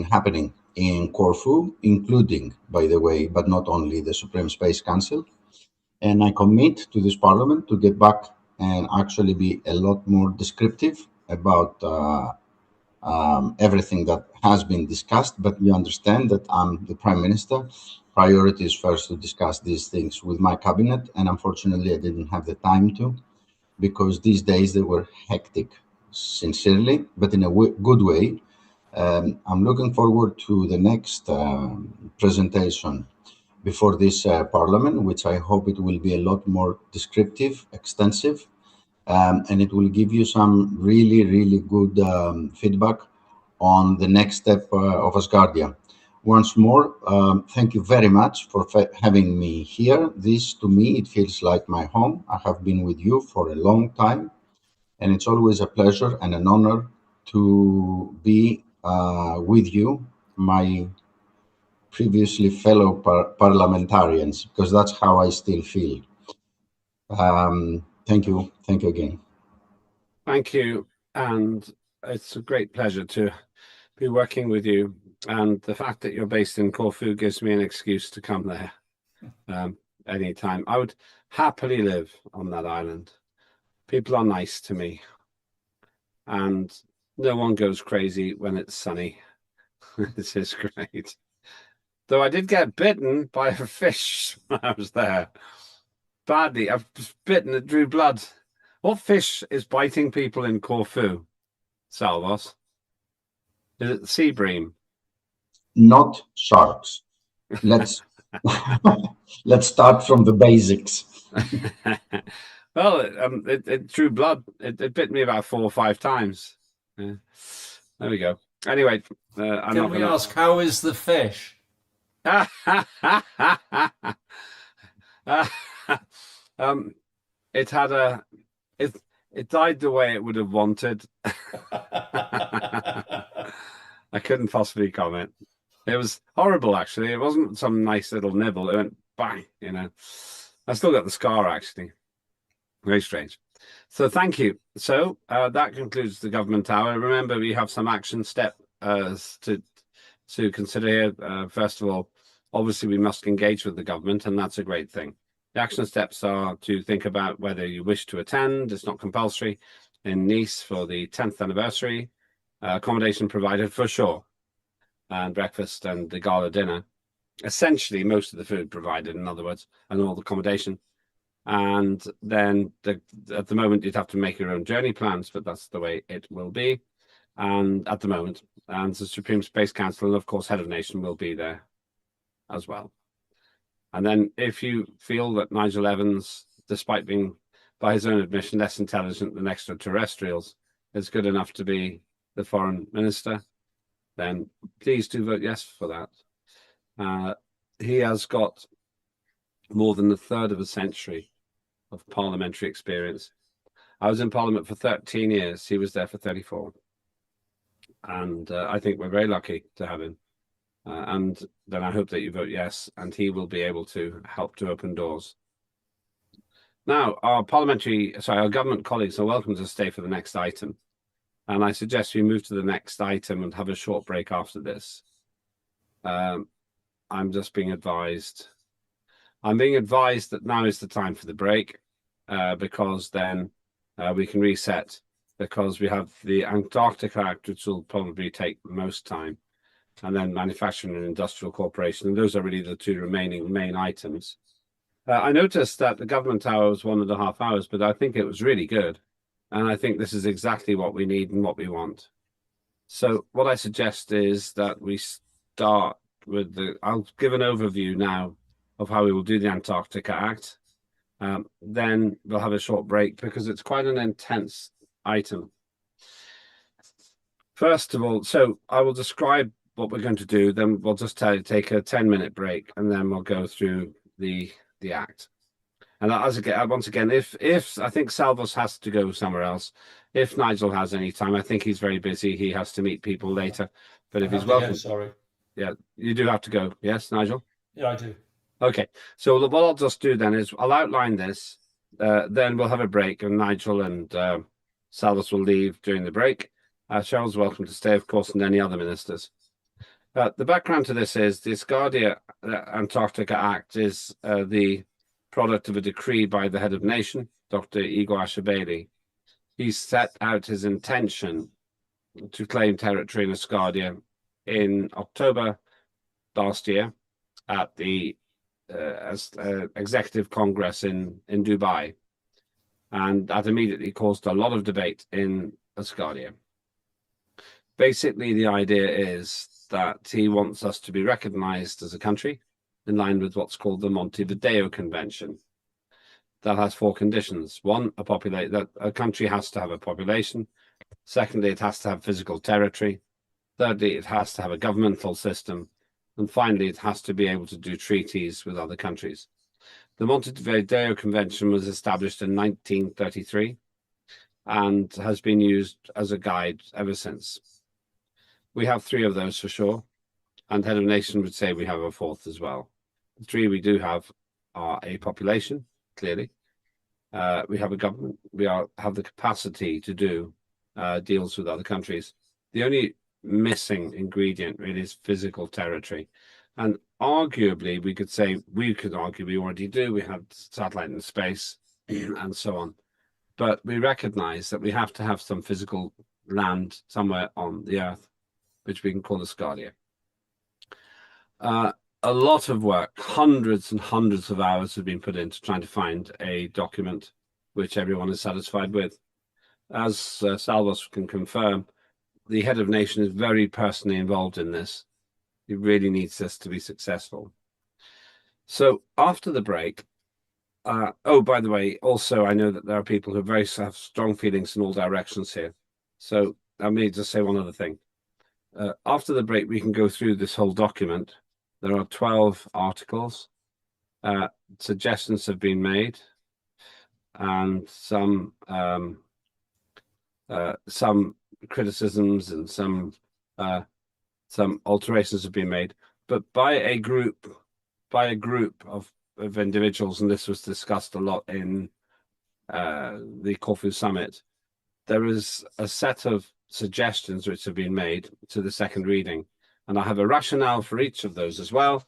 happening in Corfu, including, by the way, but not only, the Supreme Space Council. And I commit to this Parliament to get back and actually be a lot more descriptive about everything that has been discussed. But you understand that I'm the Prime Minister. Priority is first to discuss these things with my cabinet, and unfortunately I didn't have the time to, because these days they were hectic, sincerely, but in a good way. I'm looking forward to the next presentation before this Parliament, which I hope it will be a lot more descriptive, extensive, and it will give you some really, really good feedback on the next step of Asgardia. once more, thank you very much for having me here. This, to me, it feels like my home. I have been with you for a long time, and it's always a pleasure and an honor to be with you, my previously fellow parliamentarians, because that's how I still feel. Thank you again. Thank you, and it's a great pleasure to be working with you, and the fact that you're based in Corfu gives me an excuse to come there anytime. I would happily live on that island. People are nice to me, and no one goes crazy when it's sunny. This is great. Though I did get bitten by a fish when I was there. Badly. I've bitten, it drew blood. What fish is biting people in Corfu, Salvos? Is it the sea bream? Not sharks. Let's start from the basics. Well, it drew blood. It bit me about 4 or 5 times. Yeah. There we go. Anyway, Can we ask, how is the fish? It had it died the way it would have wanted. I couldn't possibly comment. It was horrible, actually. It wasn't some nice little nibble. It went bang, you know. I still got the scar, actually. Very strange. So thank you. So that concludes the government hour. Remember, we have some action step to consider here. First of all, obviously, we must engage with the government, and that's a great thing. The action steps are to think about whether you wish to attend. It's not compulsory. In Nice for the 10th anniversary, accommodation provided for sure, and breakfast and the gala dinner. Essentially, most of the food provided, in other words, and all the accommodation. And then at the moment, you'd have to make your own journey plans, but that's the way it will be. And at the moment, and the Supreme Space Council, and of course, Head of Nation will be there as well. And then if you feel that Nigel Evans, despite being, by his own admission, less intelligent than extraterrestrials, is good enough to be the foreign minister, then please do vote yes for that. He has got more than a third of a century of parliamentary experience. I was in Parliament for 13 years. He was there for 34. And I think we're very lucky to have him. And then I hope that you vote yes, and he will be able to help to open doors. Now, our government colleagues are welcome to stay for the next item. And I suggest we move to the next item and have a short break after this. I'm just being advised. I'm being advised that now is the time for the break, because then we can reset, because we have the Antarctica Act, which will probably take most time, and then Manufacturing and Industrial Corporation. And those are really the 2 remaining main items. I noticed that the government hour was 1.5 hours, but I think it was really good. And I think this is exactly what we need and what we want. So what I suggest is that we start with I'll give an overview now of how we will do the Antarctica Act. Then we'll have a short break because it's quite an intense item. First of all, so I will describe what we're going to do, then we'll just take a 10-minute break, and then we'll go through the act. And once again, if I think Salvos has to go somewhere else, if Nigel has any time, I think he's very busy. He has to meet people later. But if he's welcome, sorry. Yeah, you do have to go. Yes, Nigel? Yeah, I do. Okay. So what I'll just do then is I'll outline this. Then we'll have a break, and Nigel and Salvos will leave during the break. Cheryl's welcome to stay, of course, and any other ministers. The background to this is the Asgardia Antarctica Act is the product of a decree by the head of nation, Dr. Igor Ashabeli. He set out his intention to claim territory in Asgardia in October last year at the Executive Congress in Dubai. And that immediately caused a lot of debate in Asgardia. Basically, the idea is that he wants us to be recognized as a country in line with what's called the Montevideo Convention. That has 4 conditions. 1, that a country has to have a population. Secondly, it has to have physical territory. Thirdly, it has to have a governmental system. And finally, it has to be able to do treaties with other countries. The Montevideo Convention was established in 1933 and has been used as a guide ever since. We have 3 of those for sure, and Head of Nation would say we have a 4th as well. The 3 we do have are a population, clearly. We have a government. We have the capacity to do deals with other countries. The only missing ingredient really is physical territory. And arguably, we could argue we already do. We have satellite in space and so on. But we recognize that we have to have some physical land somewhere on the Earth, which we can call Asgardia. A lot of work, hundreds and hundreds of hours have been put into trying to find a document which everyone is satisfied with. As Salvos can confirm, the Head of Nation is very personally involved in this. He really needs this to be successful. So after the break, oh, by the way, also, I know that there are people who have strong feelings in all directions here. So I may just say one other thing. After the break, we can go through this whole document. There are 12 articles. Suggestions have been made, and some criticisms and some alterations have been made, but by a group of individuals, and this was discussed a lot in the Corfu Summit. There is a set of suggestions which have been made to the second reading, and I have a rationale for each of those as well.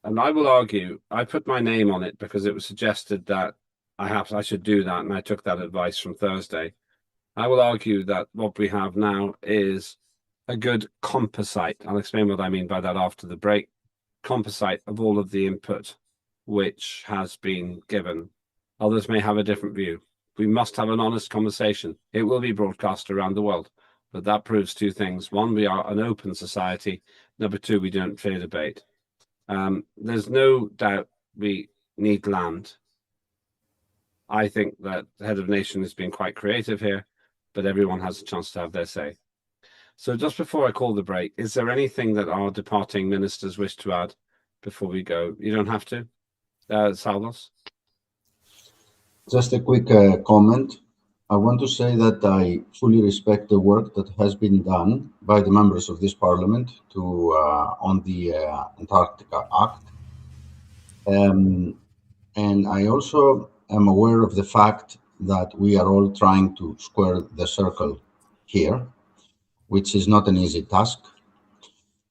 And I will argue, I put my name on it because it was suggested that I should do that, and I took that advice from Thursday. I will argue that what we have now is a good composite. I'll explain what I mean by that after the break. Composite of all of the input which has been given. Others may have a different view. We must have an honest conversation. It will be broadcast around the world, but that proves 2 things. 1, we are an open society. Number 2, we don't fear debate. There's no doubt we need land. I think that the Head of Nation has been quite creative here, but everyone has a chance to have their say. So just before I call the break, is there anything that our departing ministers wish to add before we go? You don't have to. Salvos? Just a quick comment. I want to say that I fully respect the work that has been done by the members of this parliament on the Antarctica Act. And I also am aware of the fact that we are all trying to square the circle here, which is not an easy task.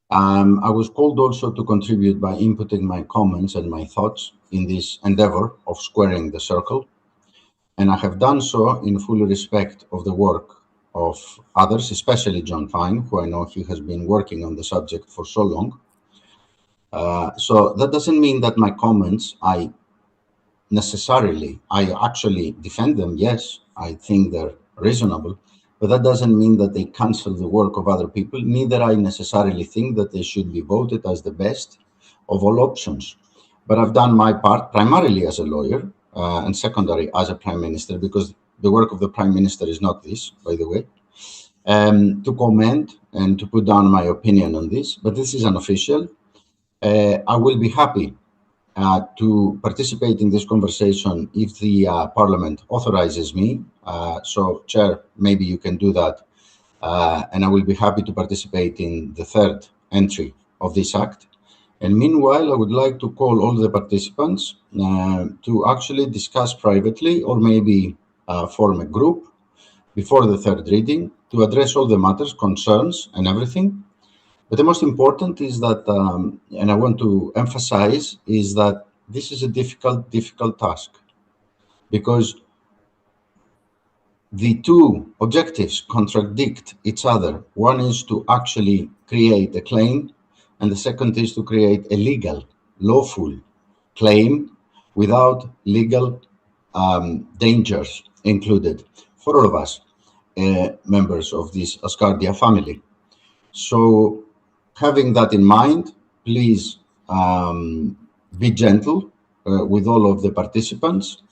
I was called also to contribute by inputting my comments and my thoughts in this endeavor of squaring the circle. And I have done so in full respect of the work of others, especially John Fine, who I know he has been working on the subject for so long. So that doesn't mean that my comments, I actually defend them. Yes, I think they're reasonable, but that doesn't mean that they cancel the work of other people. Neither I necessarily think that they should be voted as the best of all options. But I've done my part primarily as a lawyer and secondary as a prime minister, because the work of the prime minister is not this, by the way, to comment and to put down my opinion on this. But this is unofficial. I will be happy to participate in this conversation if the Parliament authorizes me. So, Chair, maybe you can do that. And I will be happy to participate in the 3rd entry of this Act. And meanwhile, I would like to call all the participants to actually discuss privately, or maybe form a group before the 3rd reading to address all the matters, concerns, and everything. But the most important is that, and I want to emphasize, is that this is a difficult task, because the 2 objectives contradict each other. One is to actually create a claim, and the second is to create a legal, lawful claim without legal dangers included for all of us, members of this Asgardia family. So, having that in mind, please be gentle with all of the participants,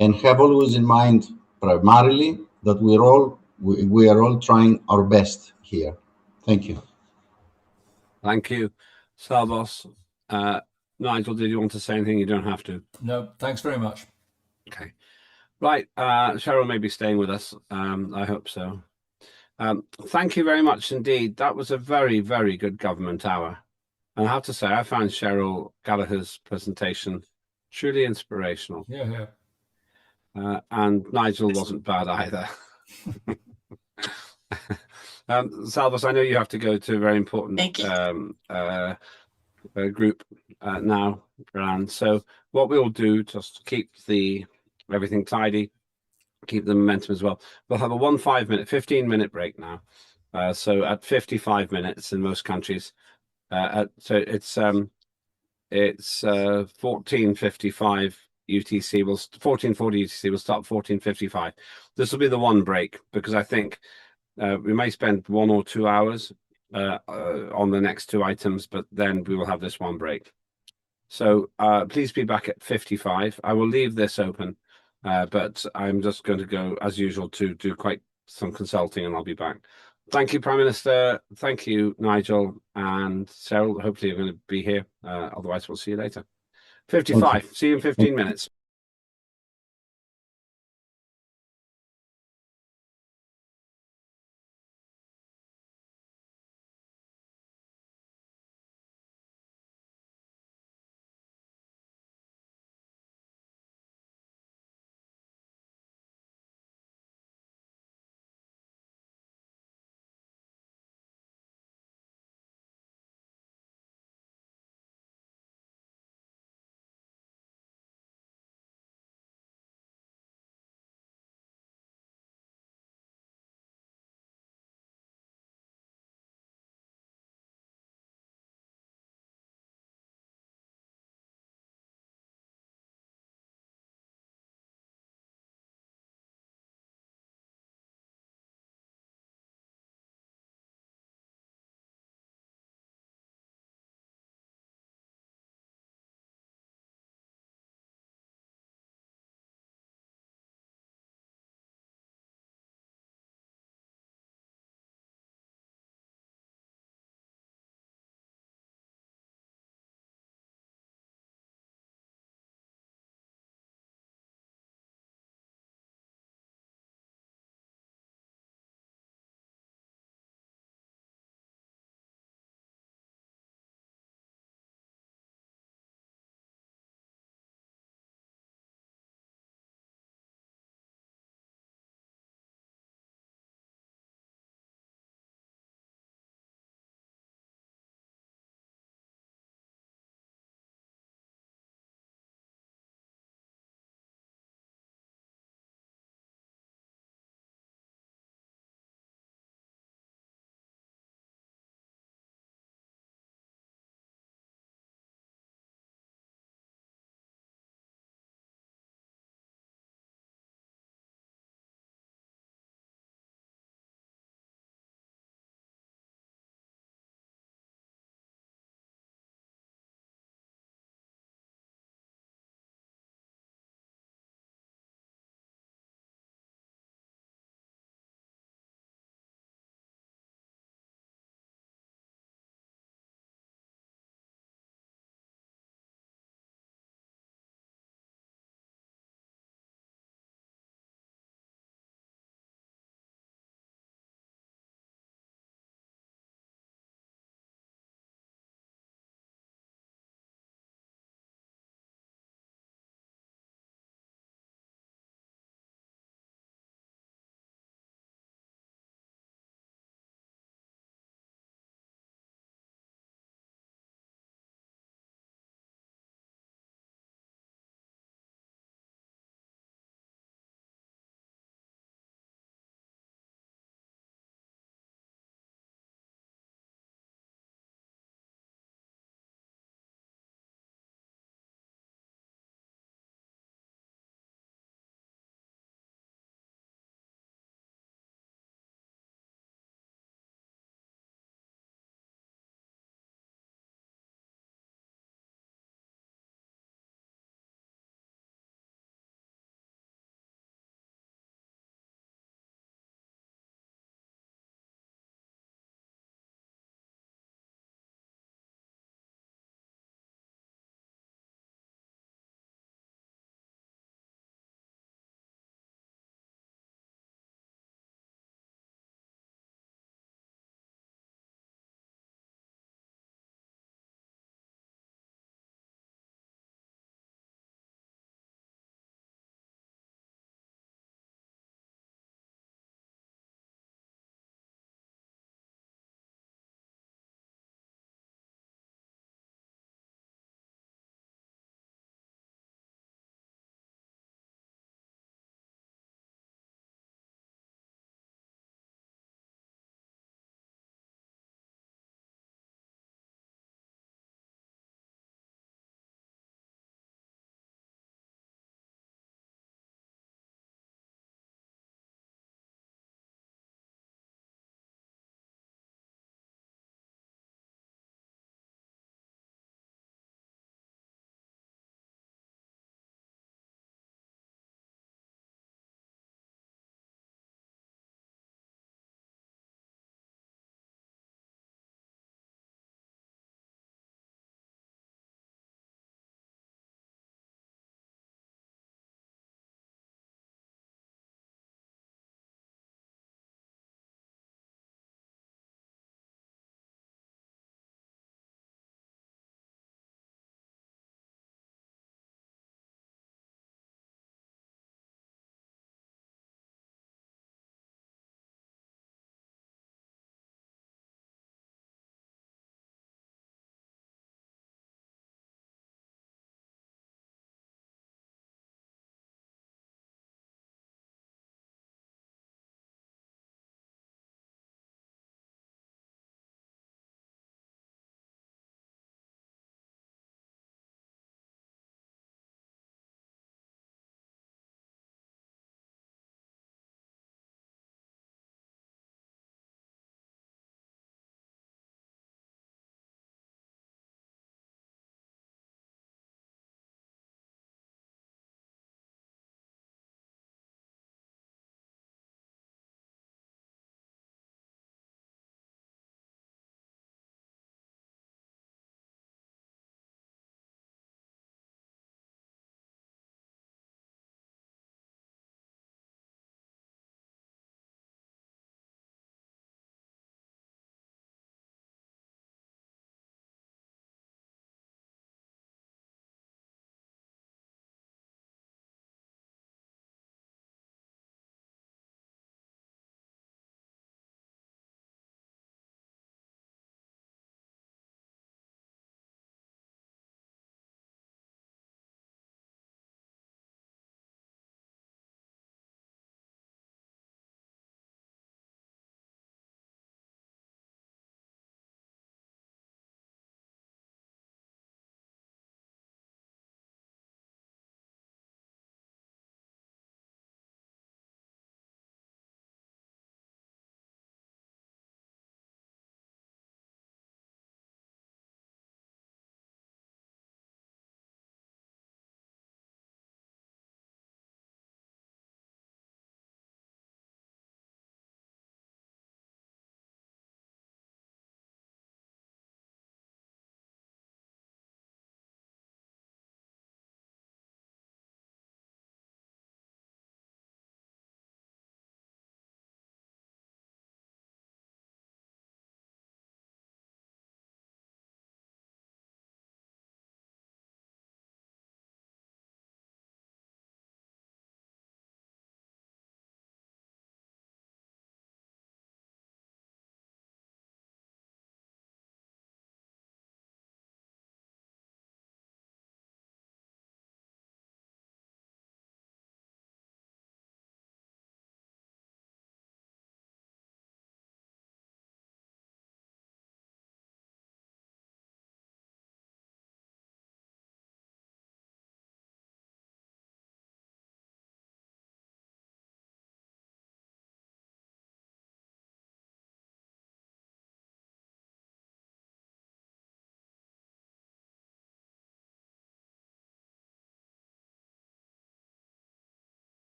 and have always in mind primarily that we are all trying our best here. Thank you. Thank you. Salvos, Nigel, did you want to say anything? You don't have to. No, thanks very much. Okay. Right. Cheryl may be staying with us. I hope so. Thank you very much indeed. That was a very, very good government hour. And I have to say, I found Cheryl Gallagher's presentation truly inspirational. Yeah. And Nigel wasn't bad either. Salvos, I know you have to go to a very important group now, and so what we'll do, just to keep everything tidy, keep the momentum as well, we'll have a 15-minute break now. So at 55 minutes in most countries, so it's 14:55 UTC. 14:40 UTC. We'll start 14:55. This will be the one break because I think we may spend 1 or 2 hours on the next two items, but then we will have this one break. So please be back at 55. I will leave this open, but I'm just going to go as usual to do quite some consulting, and I'll be back. Thank you, Prime Minister. Thank you, Nigel and Cheryl. Hopefully you're going to be here. Otherwise, we'll see you later. 55. See you in 15 minutes.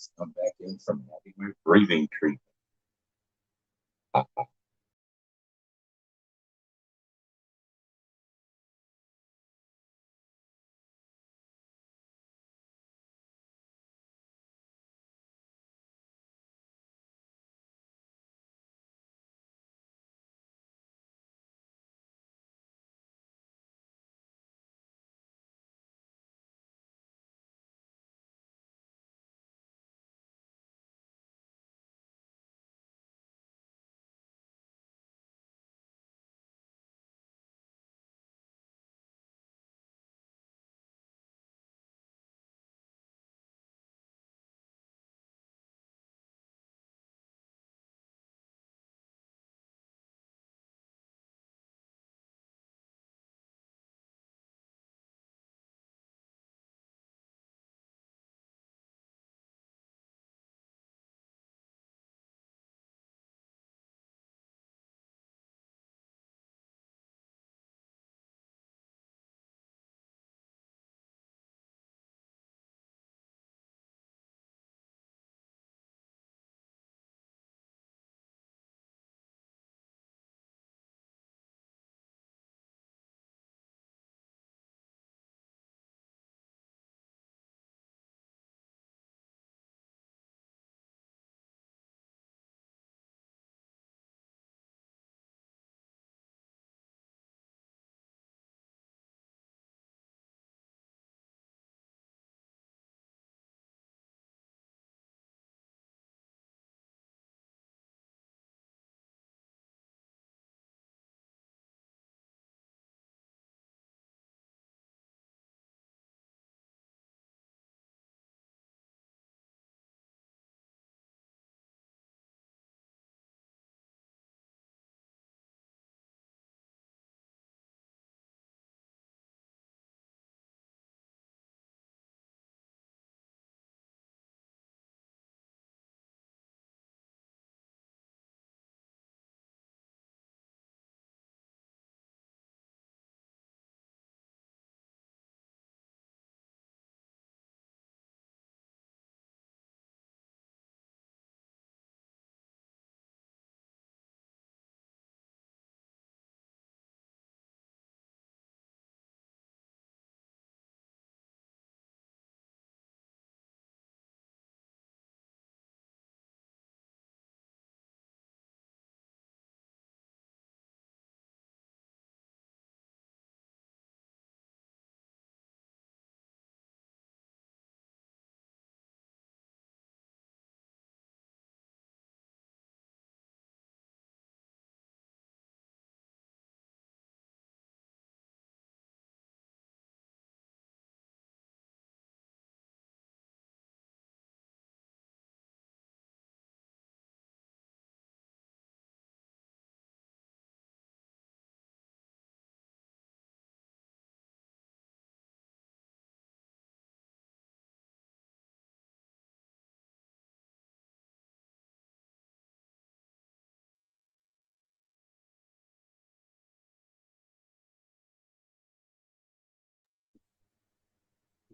just come back in from having my breathing treatment.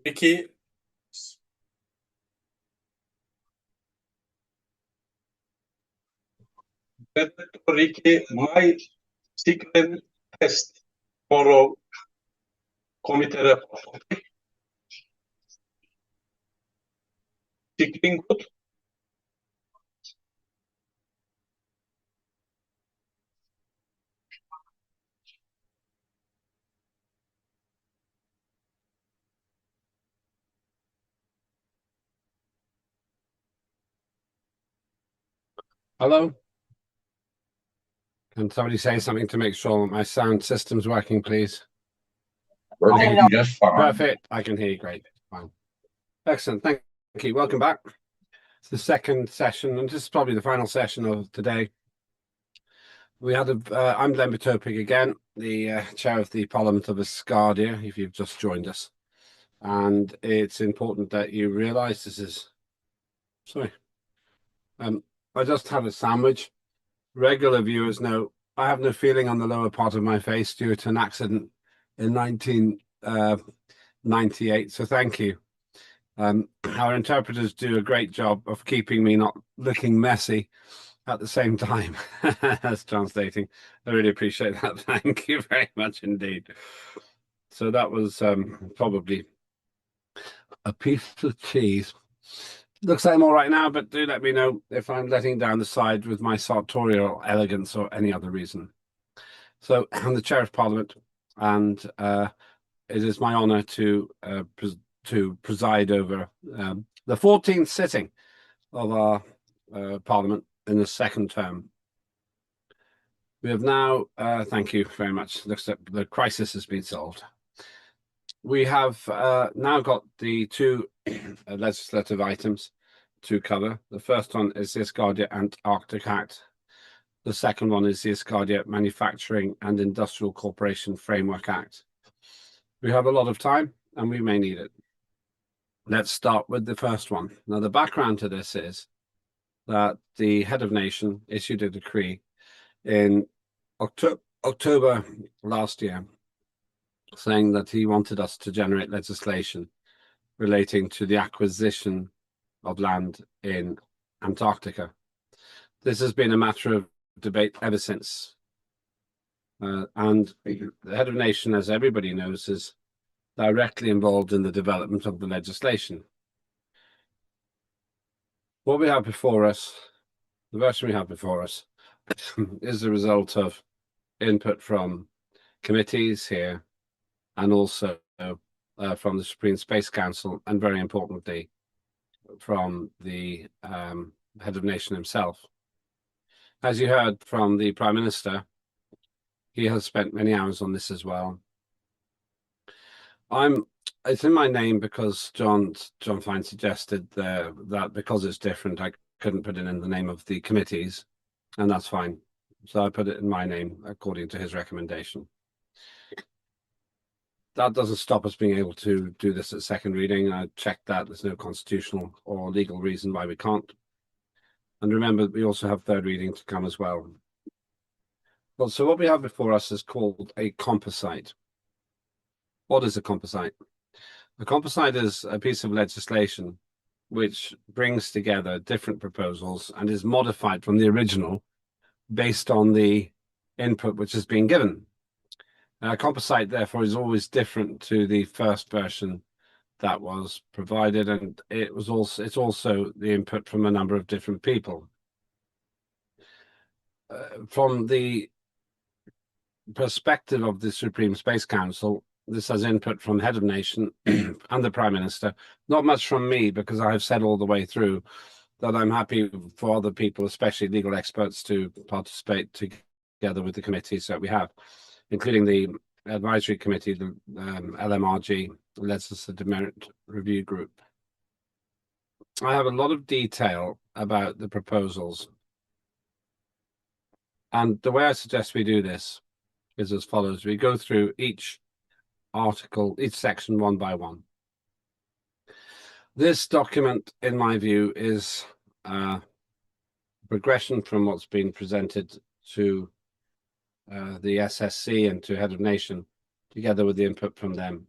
Peki Ricky, my secret test tomorrow committee report. Secret good. Hello? Can somebody say something to make sure that my sound system's working, please? Working just fine. Perfect. I can hear you great. Fine. Excellent. Thank you. Welcome back. It's the second session, and this is probably the final session of today. We had I'm Len Topic again, the chair of the Parliament of Asgardia, if you've just joined us. And it's important that you realise this is... Sorry. I just had a sandwich. Regular viewers know I have no feeling on the lower part of my face due to an accident in 1998, so thank you. Our interpreters do a great job of keeping me not looking messy at the same time as translating. I really appreciate that. Thank you very much indeed. So that was probably a piece of cheese. Looks like I'm all right now, but do let me know if I'm letting down the side with my sartorial elegance or any other reason. So I'm the Chair of Parliament, and it is my honour to preside over the 14th sitting of our Parliament in the second term. We have now, thank you very much, looks like the crisis has been solved. We have now got the two legislative items to cover. The first one is the Asgardia Antarctic Act. The second one is the Asgardia Manufacturing and Industrial Corporation Framework Act. We have a lot of time and we may need it. Let's start with the first one. Now, the background to this is that the head of nation issued a decree in October last year saying that he wanted us to generate legislation relating to the acquisition of land in Antarctica. This has been a matter of debate ever since. And the head of nation, as everybody knows, is directly involved in the development of the legislation. What we have before us, the version we have before us, is the result of input from committees here and also from the Supreme Space Council, and very importantly, from the head of nation himself. As you heard from the Prime Minister, he has spent many hours on this as well. It's in my name because John Fine suggested that because it's different, I couldn't put it in the name of the committees, and that's fine. So I put it in my name according to his recommendation. That doesn't stop us being able to do this at second reading. I checked that. There's no constitutional or legal reason why we can't. And remember, we also have third reading to come as well. Well, so what we have before us is called a composite. What is a composite? A composite is a piece of legislation which brings together different proposals and is modified from the original based on the input which has been given. A composite, therefore, is always different to the first version that was provided, and it's also the input from a number of different people. From the perspective of the Supreme Space Council, this has input from head of nation and the Prime Minister. Not much from me, because I have said all the way through that I'm happy for other people, especially legal experts, to participate together with the committees that we have, including the advisory committee, the LMRG, Legislative Merit Review Group. I have a lot of detail about the proposals. And the way I suggest we do this is as follows. We go through each article, each section one by one. This document, in my view, is a progression from what's been presented to the SSC and to head of nation, together with the input from them.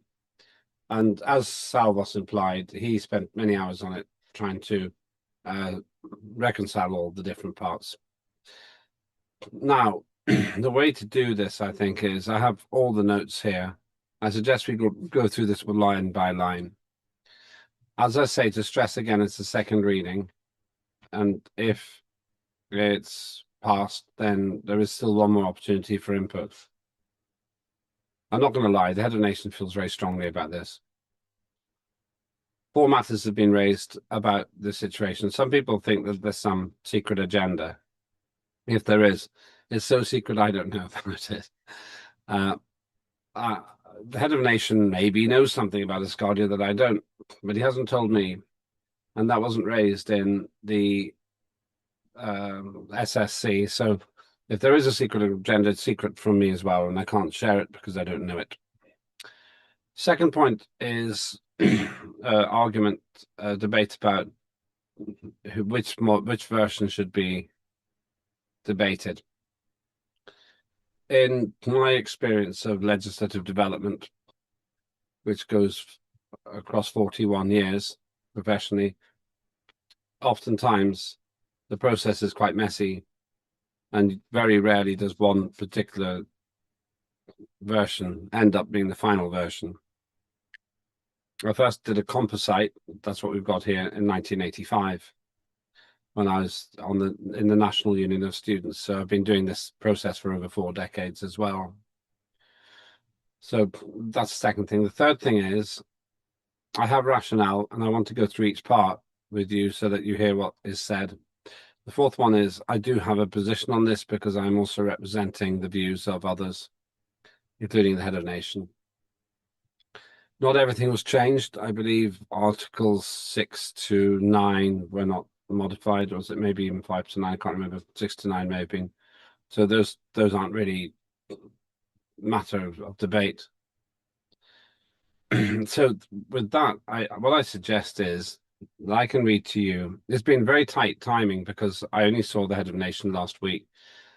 And as Salvos implied, he spent many hours on it trying to reconcile all the different parts. Now, the way to do this, I think, is I have all the notes here. I suggest we go through this line by line. As I say, to stress again, it's a second reading. And if it's passed, then there is still one more opportunity for input. I'm not going to lie, the head of nation feels very strongly about this. 4 matters have been raised about this situation. Some people think that there's some secret agenda. If there is, it's so secret I don't know about it. The head of nation maybe knows something about Asgardia that I don't, but he hasn't told me. And that wasn't raised in the SSC. So if there is a secret agenda, it's secret from me as well, and I can't share it because I don't know it. Second point is argument, debate about which version should be debated. In my experience of legislative development, which goes across 41 years, professionally, oftentimes the process is quite messy, and very rarely does one particular version end up being the final version. I first did a composite, that's what we've got here, in 1985, when I was in the National Union of Students. So I've been doing this process for over 4 decades as well. So that's the second thing. The third thing is I have rationale, and I want to go through each part with you so that you hear what is said. The fourth one is I do have a position on this because I'm also representing the views of others, including the head of nation. Not everything was changed. I believe Articles 6 to 9 were not modified, or was it maybe even 5 to 9? I can't remember. 6 to 9 may have been. So those aren't really matter of debate. So with that, what I suggest is that I can read to you. It's been very tight timing because I only saw the head of nation last week,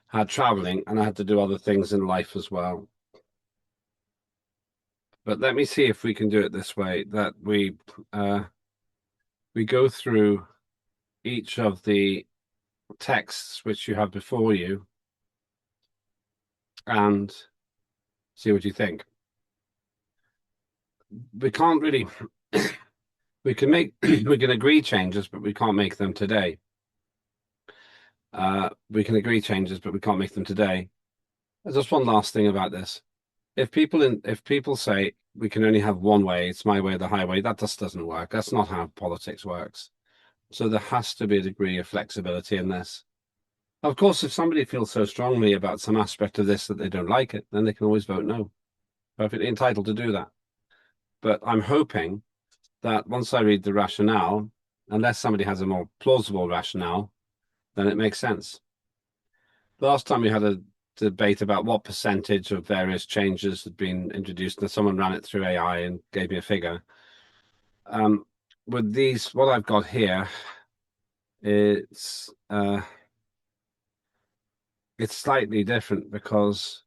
had traveling, and I had to do other things in life as well. But let me see if we can do it this way, that we go through each of the texts which you have before you and see what you think. We can't really, we can agree changes, but we can't make them today. We can agree changes, but we can't make them today. There's just one last thing about this. If people say we can only have one way, it's my way or the highway, that just doesn't work. That's not how politics works. So there has to be a degree of flexibility in this. Of course, if somebody feels so strongly about some aspect of this that they don't like it, then they can always vote no. Perfectly entitled to do that. But I'm hoping that once I read the rationale, unless somebody has a more plausible rationale, then it makes sense. Last time we had a debate about what percentage of various changes had been introduced, and someone ran it through AI and gave me a figure. With these, what I've got here, it's slightly different because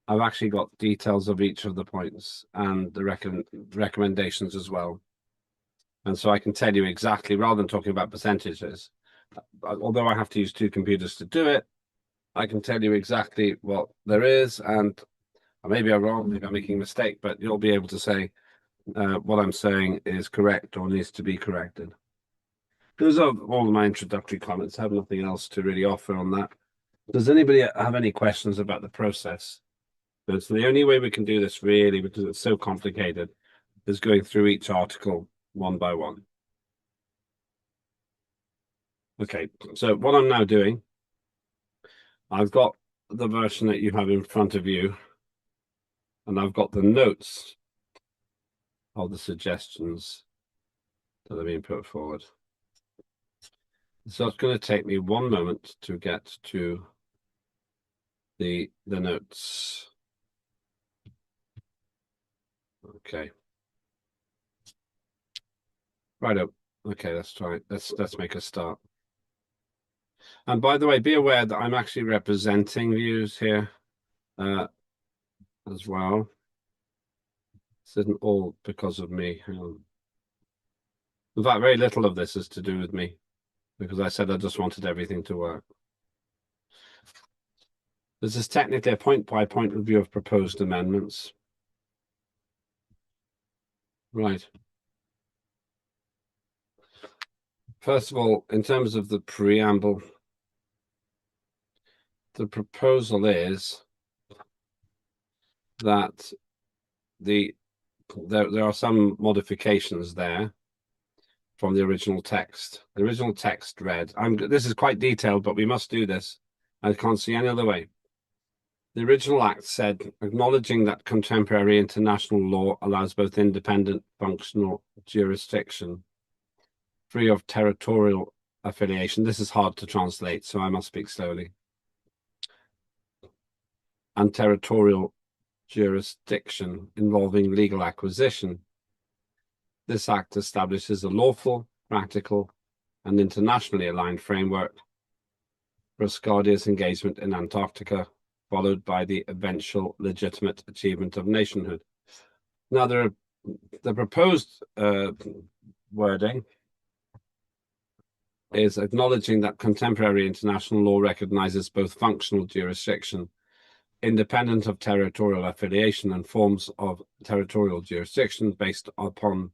I've actually got details of each of the points and the recommendations as well. And so I can tell you exactly, rather than talking about percentages, although I have to use 2 computers to do it, I can tell you exactly what there is, and maybe I'm wrong, maybe I'm making a mistake, but you'll be able to say what I'm saying is correct or needs to be corrected. Those are all of my introductory comments. I have nothing else to really offer on that. Does anybody have any questions about the process? So the only way we can do this really, because it's so complicated, is going through each article one by one. Okay, so what I'm now doing, I've got the version that you have in front of you, and I've got the notes of the suggestions that are being put forward. So it's going to take me one moment to get to the notes. Okay. Right up. Okay, let's try. Let's make a start. And by the way, be aware that I'm actually representing views here as well. This isn't all because of me. In fact, very little of this is to do with me, because I said I just wanted everything to work. This is technically a point-by-point review of proposed amendments. Right. First of all, in terms of the preamble, the proposal is that there are some modifications there from the original text. The original text read, this is quite detailed, but we must do this. I can't see any other way. The original act said, acknowledging that contemporary international law allows both independent functional jurisdiction, free of territorial affiliation. This is hard to translate, so I must speak slowly. And territorial jurisdiction involving legal acquisition. This act establishes a lawful, practical, and internationally aligned framework for Asgardia's engagement in Antarctica, followed by the eventual legitimate achievement of nationhood. Now, the proposed wording is acknowledging that contemporary international law recognizes both functional jurisdiction, independent of territorial affiliation, and forms of territorial jurisdiction based upon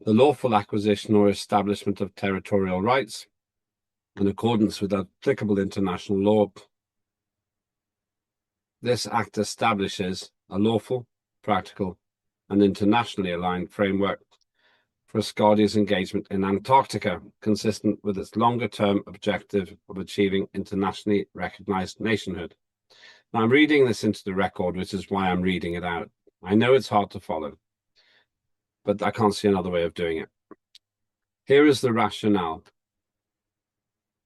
the lawful acquisition or establishment of territorial rights in accordance with applicable international law. This act establishes a lawful, practical, and internationally aligned framework for Asgardia's engagement in Antarctica, consistent with its longer-term objective of achieving internationally recognized nationhood. Now, I'm reading this into the record, which is why I'm reading it out. I know it's hard to follow, but I can't see another way of doing it. Here is the rationale.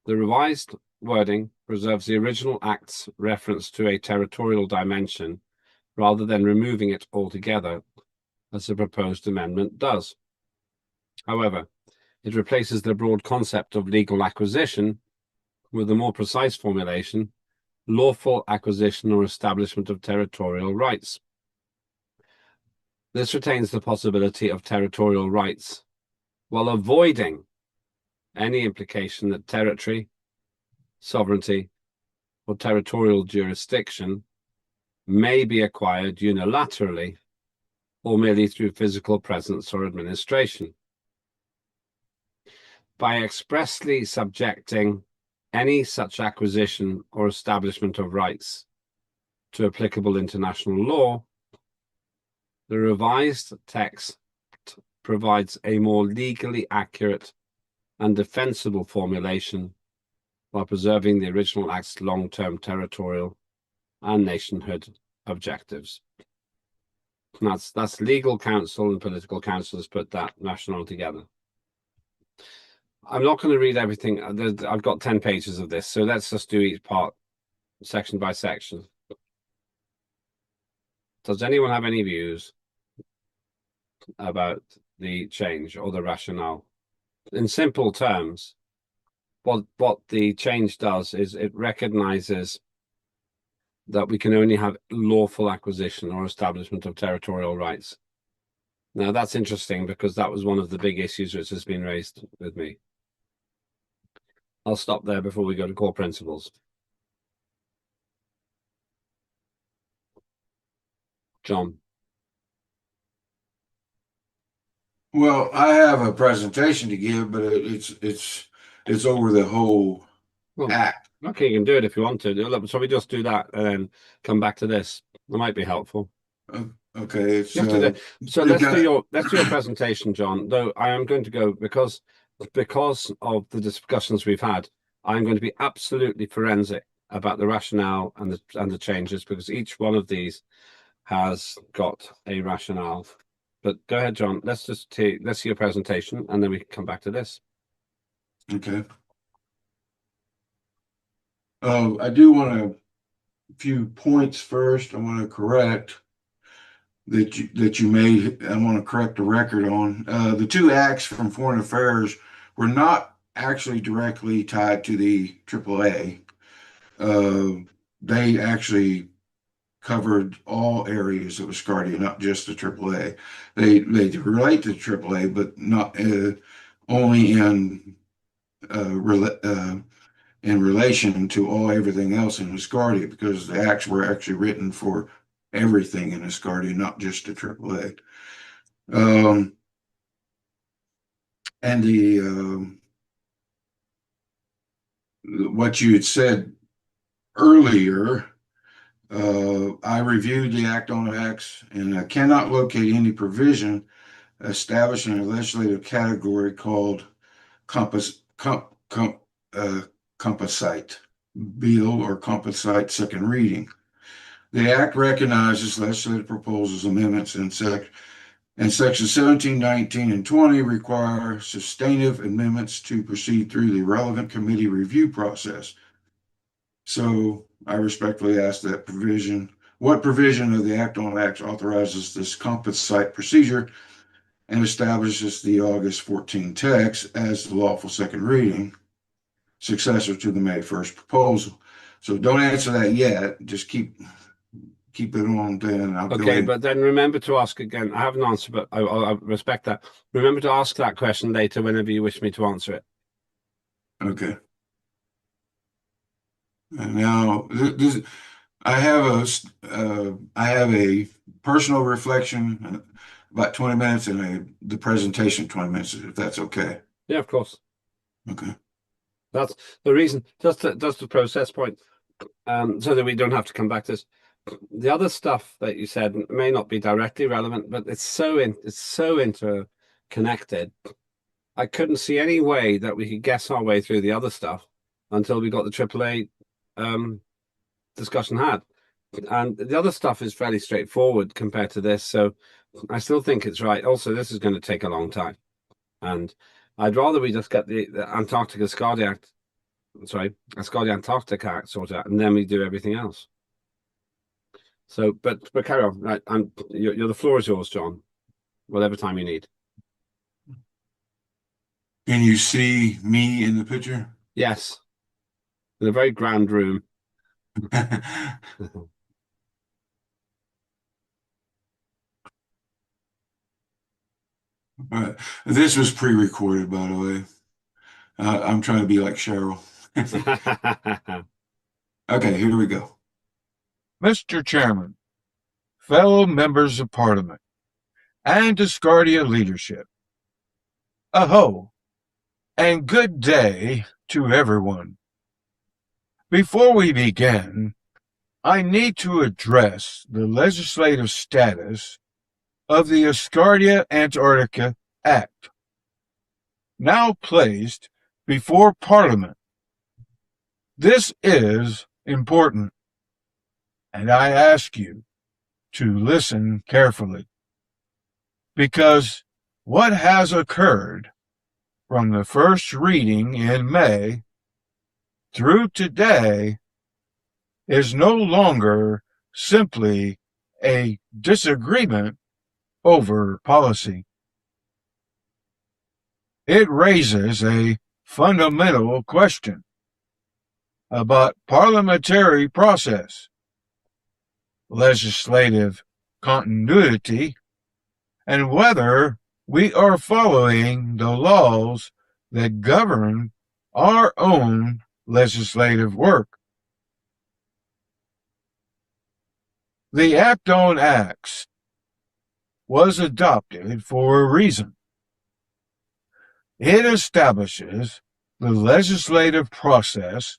The revised wording preserves the original Act's reference to a territorial dimension rather than removing it altogether, as the proposed amendment does. However, it replaces the broad concept of legal acquisition with a more precise formulation, lawful acquisition or establishment of territorial rights. This retains the possibility of territorial rights while avoiding any implication that territory, sovereignty, or territorial jurisdiction may be acquired unilaterally or merely through physical presence or administration. By expressly subjecting any such acquisition or establishment of rights to applicable international law, the revised text provides a more legally accurate and defensible formulation while preserving the original Act's long-term territorial and nationhood objectives. And that's legal counsel and political counsel has put that rationale together. I'm not going to read everything. I've got 10 pages of this, so let's just do each part section by section. Does anyone have any views about the change or the rationale? In simple terms, what the change does is it recognizes that we can only have lawful acquisition or establishment of territorial rights. Now, that's interesting because that was one of the big issues which has been raised with me. I'll stop there before we go to core principles. John. Well, I have a presentation to give, but it's over the whole act. Okay, you can do it if you want to. So we just do that and then come back to this. That might be helpful. Okay, so let's do your presentation, John. Though I am going to go because of the discussions we've had. I'm going to be absolutely forensic about the rationale and the changes because each one of these has got a rationale. But go ahead, John. Let's see your presentation and then we can come back to this. Okay. I do want a few points first. I want to correct that you made. I want to correct the record on the two acts from Foreign Affairs were not actually directly tied to the AAA. They actually covered all areas of Asgardia, not just the AAA. They relate to the AAA, but not only in relation to everything else in Asgardia, because the acts were actually written for everything in Asgardia, not just the AAA. And what you had said earlier, I reviewed the Act on Acts, and I cannot locate any provision establishing a legislative category called composite bill or composite second reading. The Act recognizes legislative proposals, amendments, and sections 17, 19, and 20 require substantive amendments to proceed through the relevant committee review process. So I respectfully ask that what provision of the Act on Acts authorizes this composite procedure and establishes the August 14 text as the lawful second reading, successor to the May 1st proposal. So don't answer that yet. Just keep keep it on then. I'll go Okay, in. but then remember to ask again. I have an answer, but I respect that. Remember to ask that question later whenever you wish me to answer it. Okay. And now I have a personal reflection, about 20 minutes, and the presentation 20 minutes, if that's okay. Yeah, of course. Okay. That's the reason. That's the process point. So that we don't have to come back to this. The other stuff that you said may not be directly relevant, but it's so interconnected. I couldn't see any way that we could guess our way through the other stuff until we got the AAA discussion had. And the other stuff is fairly straightforward compared to this. So I still think it's right. Also, this is going to take a long time. And I'd rather we just get the Asgardia Antarctic Act sorted out, and then we do everything else. So, but carry on. Right, the floor is yours, John. Whatever time you need. Can you see me in the picture? Yes, in a very grand room. This was pre-recorded, by the way. I'm trying to be like Cheryl. Okay, here we go. Mr. Chairman, fellow members of Parliament, and Asgardia leadership, aho, and good day to everyone. Before we begin, I need to address the legislative status of the Asgardia Antarctica Act, now placed before Parliament. This is important, and I ask you to listen carefully, because what has occurred from the first reading in May through today is no longer simply a disagreement over policy. It raises a fundamental question about parliamentary process, legislative continuity, and whether we are following the laws that govern our own legislative work. The Act on Acts was adopted for a reason. It establishes the legislative process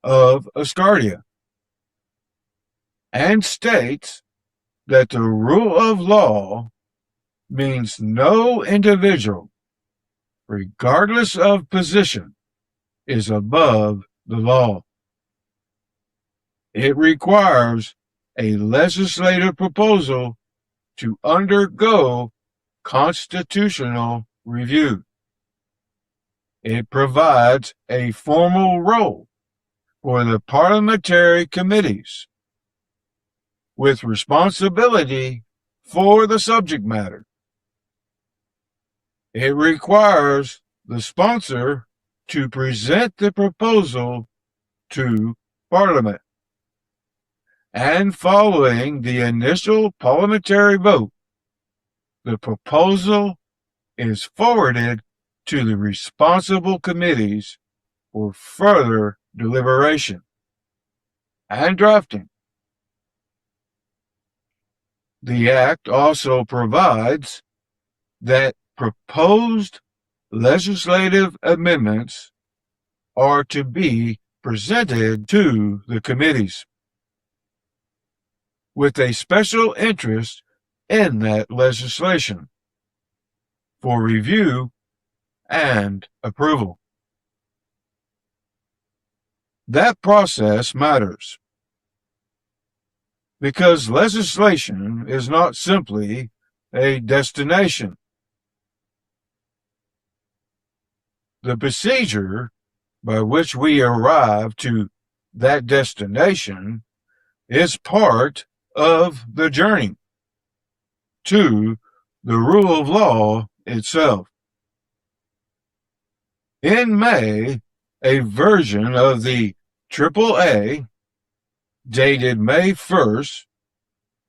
of Asgardia and states that the rule of law means no individual, regardless of position, is above the law. It requires a legislative proposal to undergo constitutional review. It provides a formal role for the parliamentary committees with responsibility for the subject matter. It requires the sponsor to present the proposal to Parliament. And following the initial parliamentary vote, the proposal is forwarded to the responsible committees for further deliberation and drafting. The Act also provides that proposed legislative amendments are to be presented to the committees with a special interest in that legislation for review and approval. That process matters because legislation is not simply a destination. The procedure by which we arrive to that destination is part of the journey to the rule of law itself. In May, a version of the AAA, dated May 1st,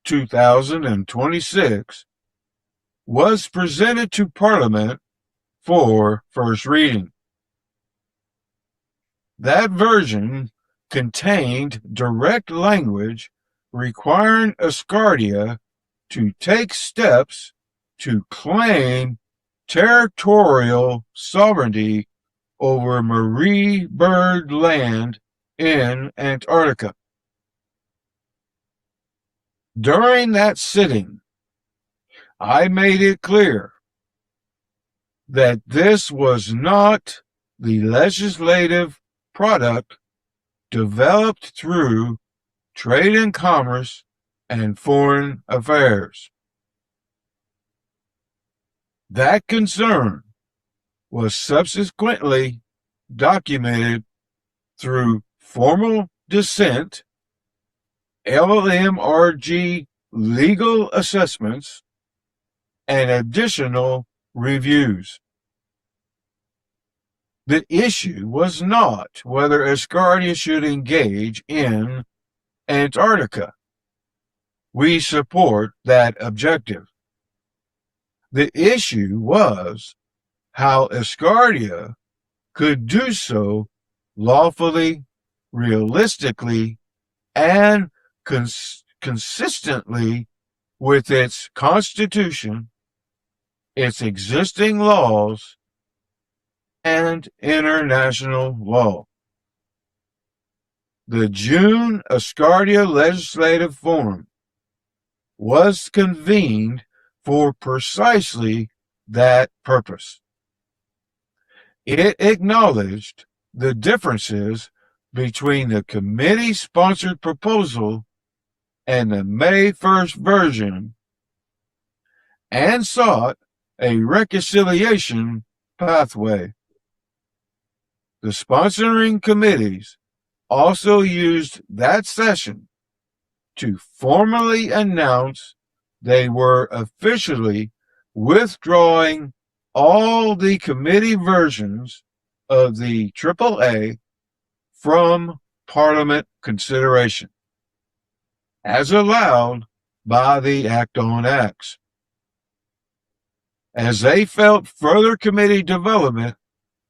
2026, was presented to Parliament for first reading. That version contained direct language requiring Asgardia to take steps to claim territorial sovereignty over Marie Byrd land in Antarctica. During that sitting, I made it clear that this was not the legislative product developed through trade and commerce and foreign affairs. That concern was subsequently documented through formal dissent, LMRG legal assessments, and additional reviews. The issue was not whether Asgardia should engage in Antarctica. We support that objective. The issue was how Asgardia could do so lawfully, realistically, and consistently with its constitution, its existing laws, and international law. The June Asgardia Legislative Forum was convened for precisely that purpose. It acknowledged the differences between the committee-sponsored proposal and the May 1st version and sought a reconciliation pathway. The sponsoring committees also used that session to formally announce they were officially withdrawing all the committee versions of the AAA from Parliament consideration, as allowed by the Act on Acts, as they felt further committee development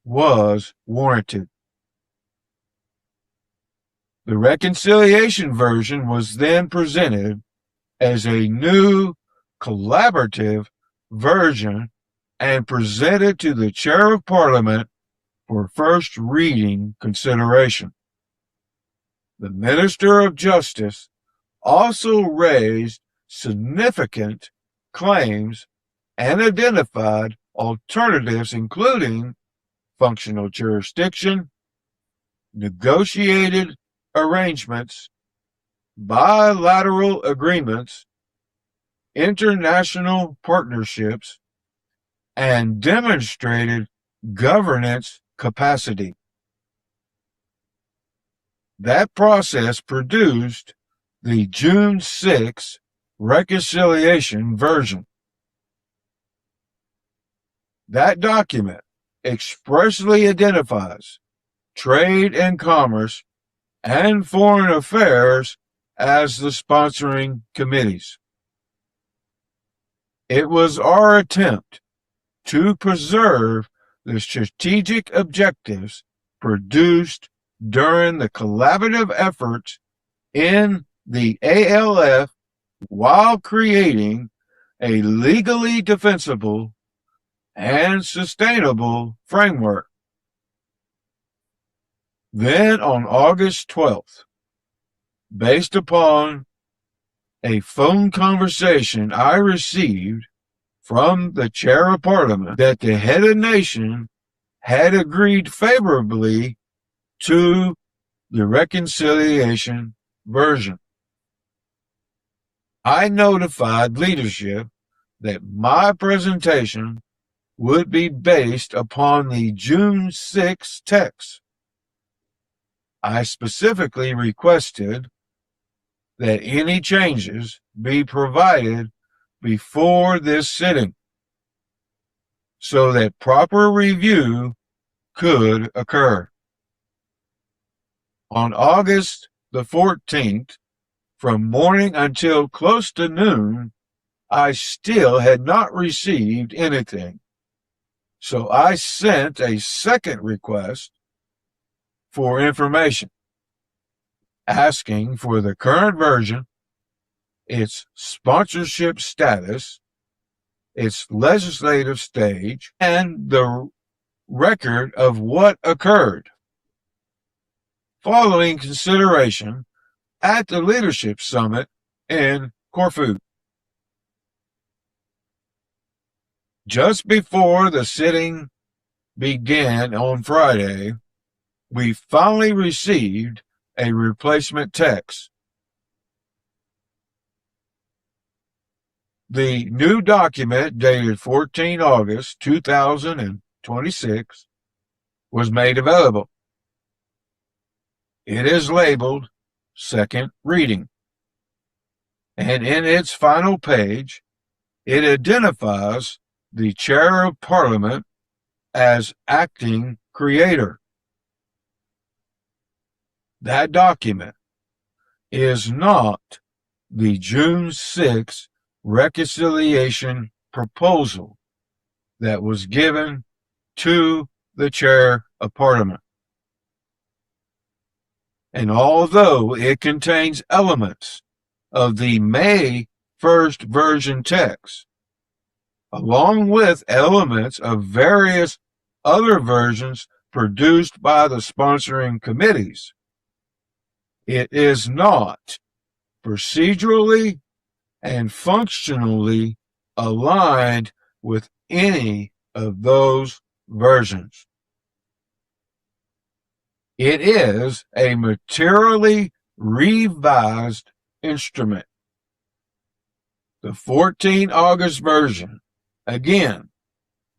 was warranted. The reconciliation version was then presented as a new collaborative version and presented to the Chair of Parliament for first reading consideration. The Minister of Justice also raised significant claims and identified alternatives, including functional jurisdiction, negotiated arrangements, bilateral agreements, international partnerships, and demonstrated governance capacity. That process produced the June 6 reconciliation version. That document expressly identifies trade and commerce and foreign affairs as the sponsoring committees. It was our attempt to preserve the strategic objectives produced during the collaborative efforts in the ALF while creating a legally defensible and sustainable framework. Then on August 12th, based upon a phone conversation I received from the Chair of Parliament that the head of nation had agreed favorably to the reconciliation version, I notified leadership that my presentation would be based upon the June 6 text. I specifically requested that any changes be provided before this sitting so that proper review could occur. On August the 14th, from morning until close to noon, I still had not received anything. So I sent a second request for information, asking for the current version, its sponsorship status, its legislative stage, and the record of what occurred. Following consideration at the Leadership Summit in Corfu. Just before the sitting began on Friday, we finally received a replacement text. The new document, dated 14 August 2026, was made available. It is labeled Second Reading, and in its final page, it identifies the Chair of Parliament as acting creator. That document is not the June 6 reconciliation proposal that was given to the Chair of Parliament. And although it contains elements of the May 1st version text, along with elements of various other versions produced by the sponsoring committees, it is not procedurally and functionally aligned with any of those versions. It is a materially revised instrument. The 14 August version, again,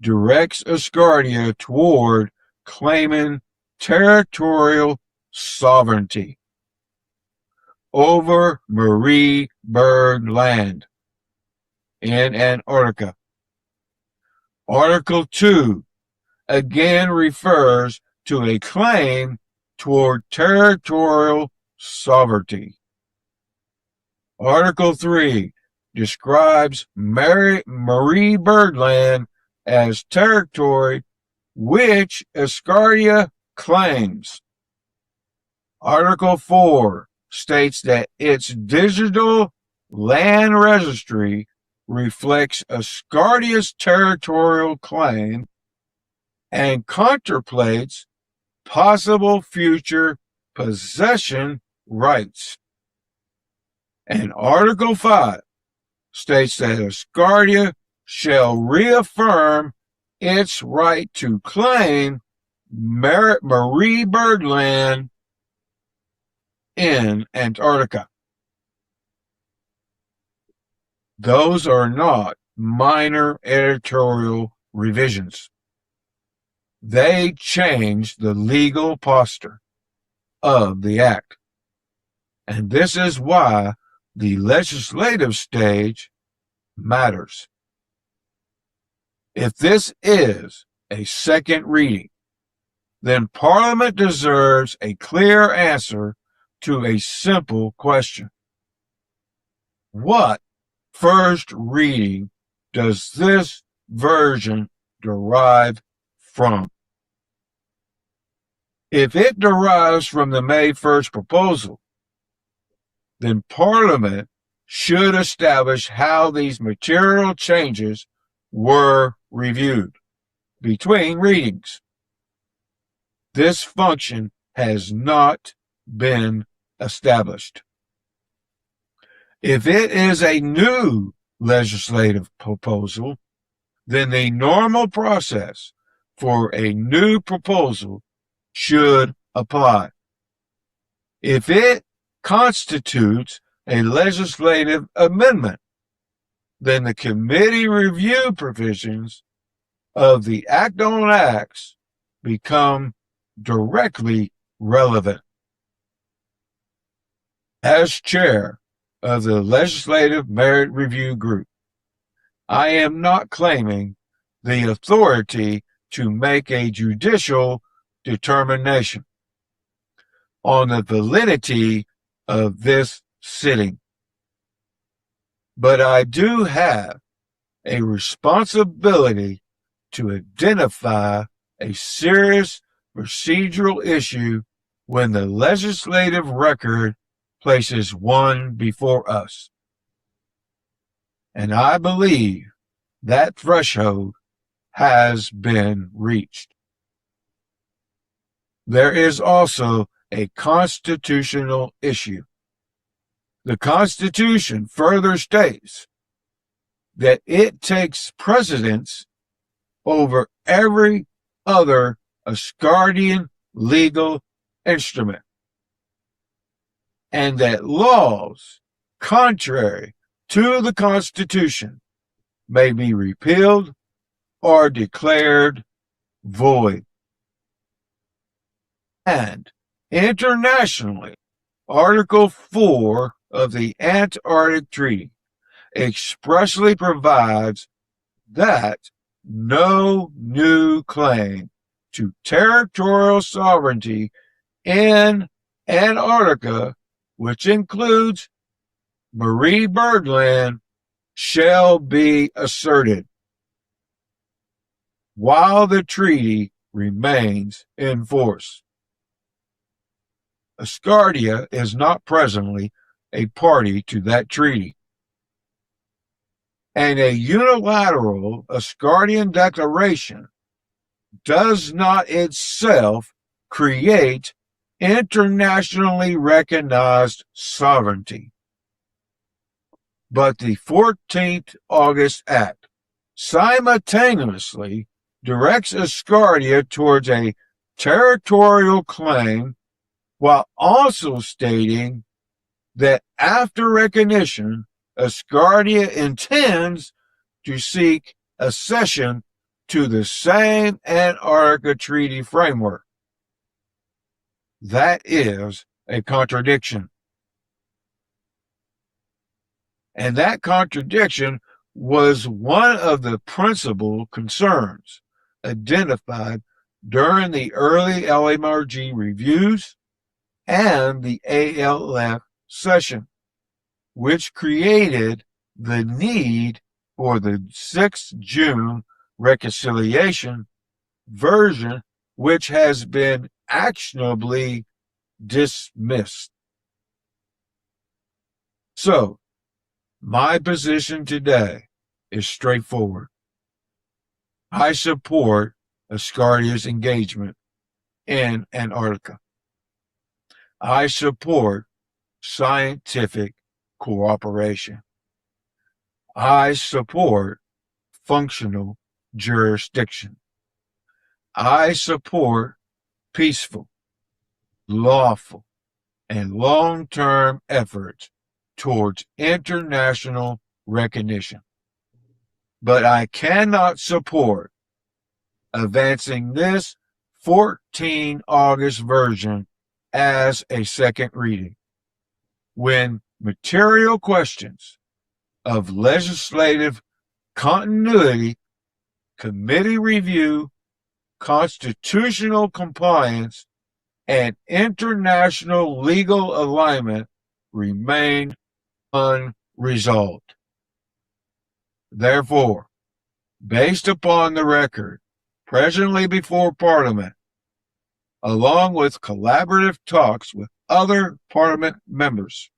directs Asgardia toward claiming territorial sovereignty over Marie Byrd Land in Antarctica. Article 2 again refers to a claim toward territorial sovereignty. Article 3 describes Marie Byrd Land as territory which Asgardia claims. Article 4 states that its digital land registry reflects Asgardia's territorial claim and contemplates possible future possession rights. And Article 5 states that Asgardia shall reaffirm its right to claim Marie Byrd Land in Antarctica. Those are not minor editorial revisions. They change the legal posture of the Act. And this is why the legislative stage matters. If this is a second reading, then Parliament deserves a clear answer to a simple question. What first reading does this version derive from? If it derives from the May 1st proposal, then Parliament should establish how these material changes were reviewed between readings. This function has not been established. If it is a new legislative proposal, then the normal process for a new proposal should apply. If it constitutes a legislative amendment, then the committee review provisions of the Act on Acts become directly relevant. As chair of the Legislative Merit Review Group, I am not claiming the authority to make a judicial determination on the validity of this sitting. But I do have a responsibility to identify a serious procedural issue when the legislative record places one before us. And I believe that threshold has been reached. There is also a constitutional issue. The Constitution further states that it takes precedence over every other Asgardian legal instrument, and that laws contrary to the Constitution may be repealed or declared void. And internationally, Article 4 of the Antarctic Treaty expressly provides that no new claim to territorial sovereignty in Antarctica, which includes marine birdland, shall be asserted while the treaty remains in force. Asgardia is not presently a party to that treaty, and a unilateral Asgardian declaration does not itself create internationally recognized sovereignty. But the 14th August Act simultaneously directs Asgardia towards a territorial claim while also stating that after recognition, Asgardia intends to seek accession to the same Antarctica Treaty framework. That is a contradiction. And that contradiction was one of the principal concerns identified during the early LMRG reviews and the ALF session, which created the need for the 6th June reconciliation version, which has been actionably dismissed. So, my position today is straightforward. I support Asgardia's engagement in Antarctica. I support scientific cooperation. I support functional jurisdiction. I support peaceful, lawful, and long-term efforts towards international recognition. But I cannot support advancing this 14 August version as a second reading, when material questions of legislative continuity, committee review, constitutional compliance, and international legal alignment remain unresolved. Therefore, based upon the record presently before Parliament, along with collaborative talks with other Parliament members,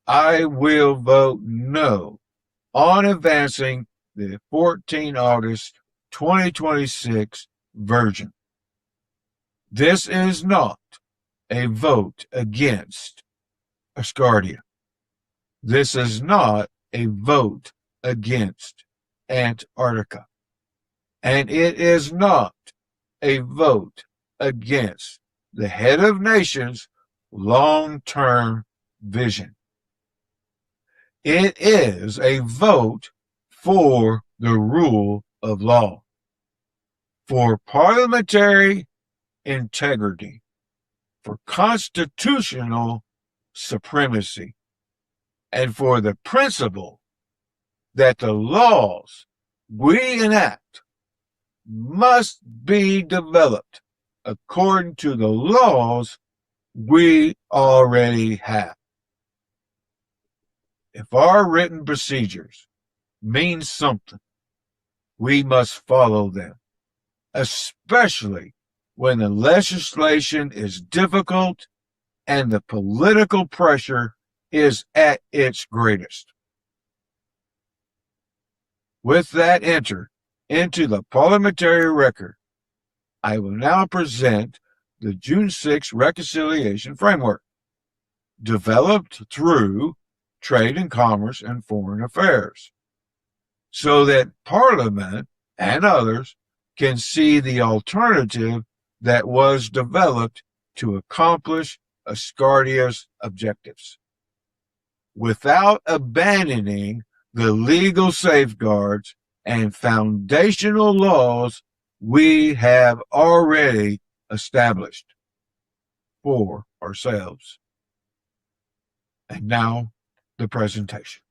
I will vote no on advancing the 14 August 2026 version. This is not a vote against Asgardia. This is not a vote against Antarctica. And it is not a vote against the head of nations' long-term vision. It is a vote for the rule of law, for parliamentary integrity, for constitutional supremacy, and for the principle that the laws we enact must be developed according to the laws we already have. If our written procedures mean something, we must follow them, especially when the legislation is difficult and the political pressure is at its greatest. With that entered into the parliamentary record, I will now present the June 6 Reconciliation Framework, developed through Trade and Commerce and Foreign Affairs, so that Parliament and others can see the alternative that was developed to accomplish Asgardia's objectives, without abandoning the legal safeguards and foundational laws we have already established for ourselves. And now, the presentation.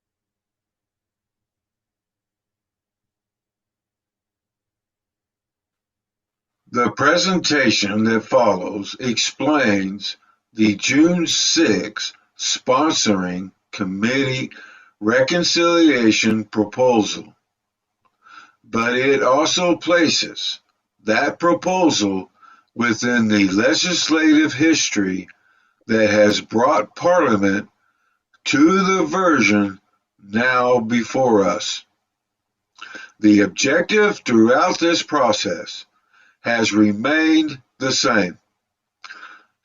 The presentation that follows explains the June 6 sponsoring committee reconciliation proposal, but it also places that proposal within the legislative history that has brought Parliament to the version now before us. The objective throughout this process has remained the same: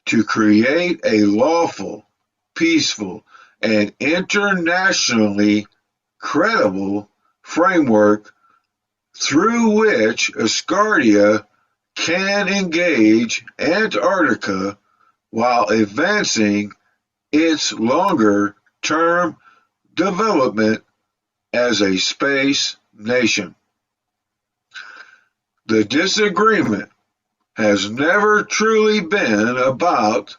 to create a lawful, peaceful, and internationally credible framework through which Asgardia can engage Antarctica while advancing its longer-term development as a space nation. The disagreement has never truly been about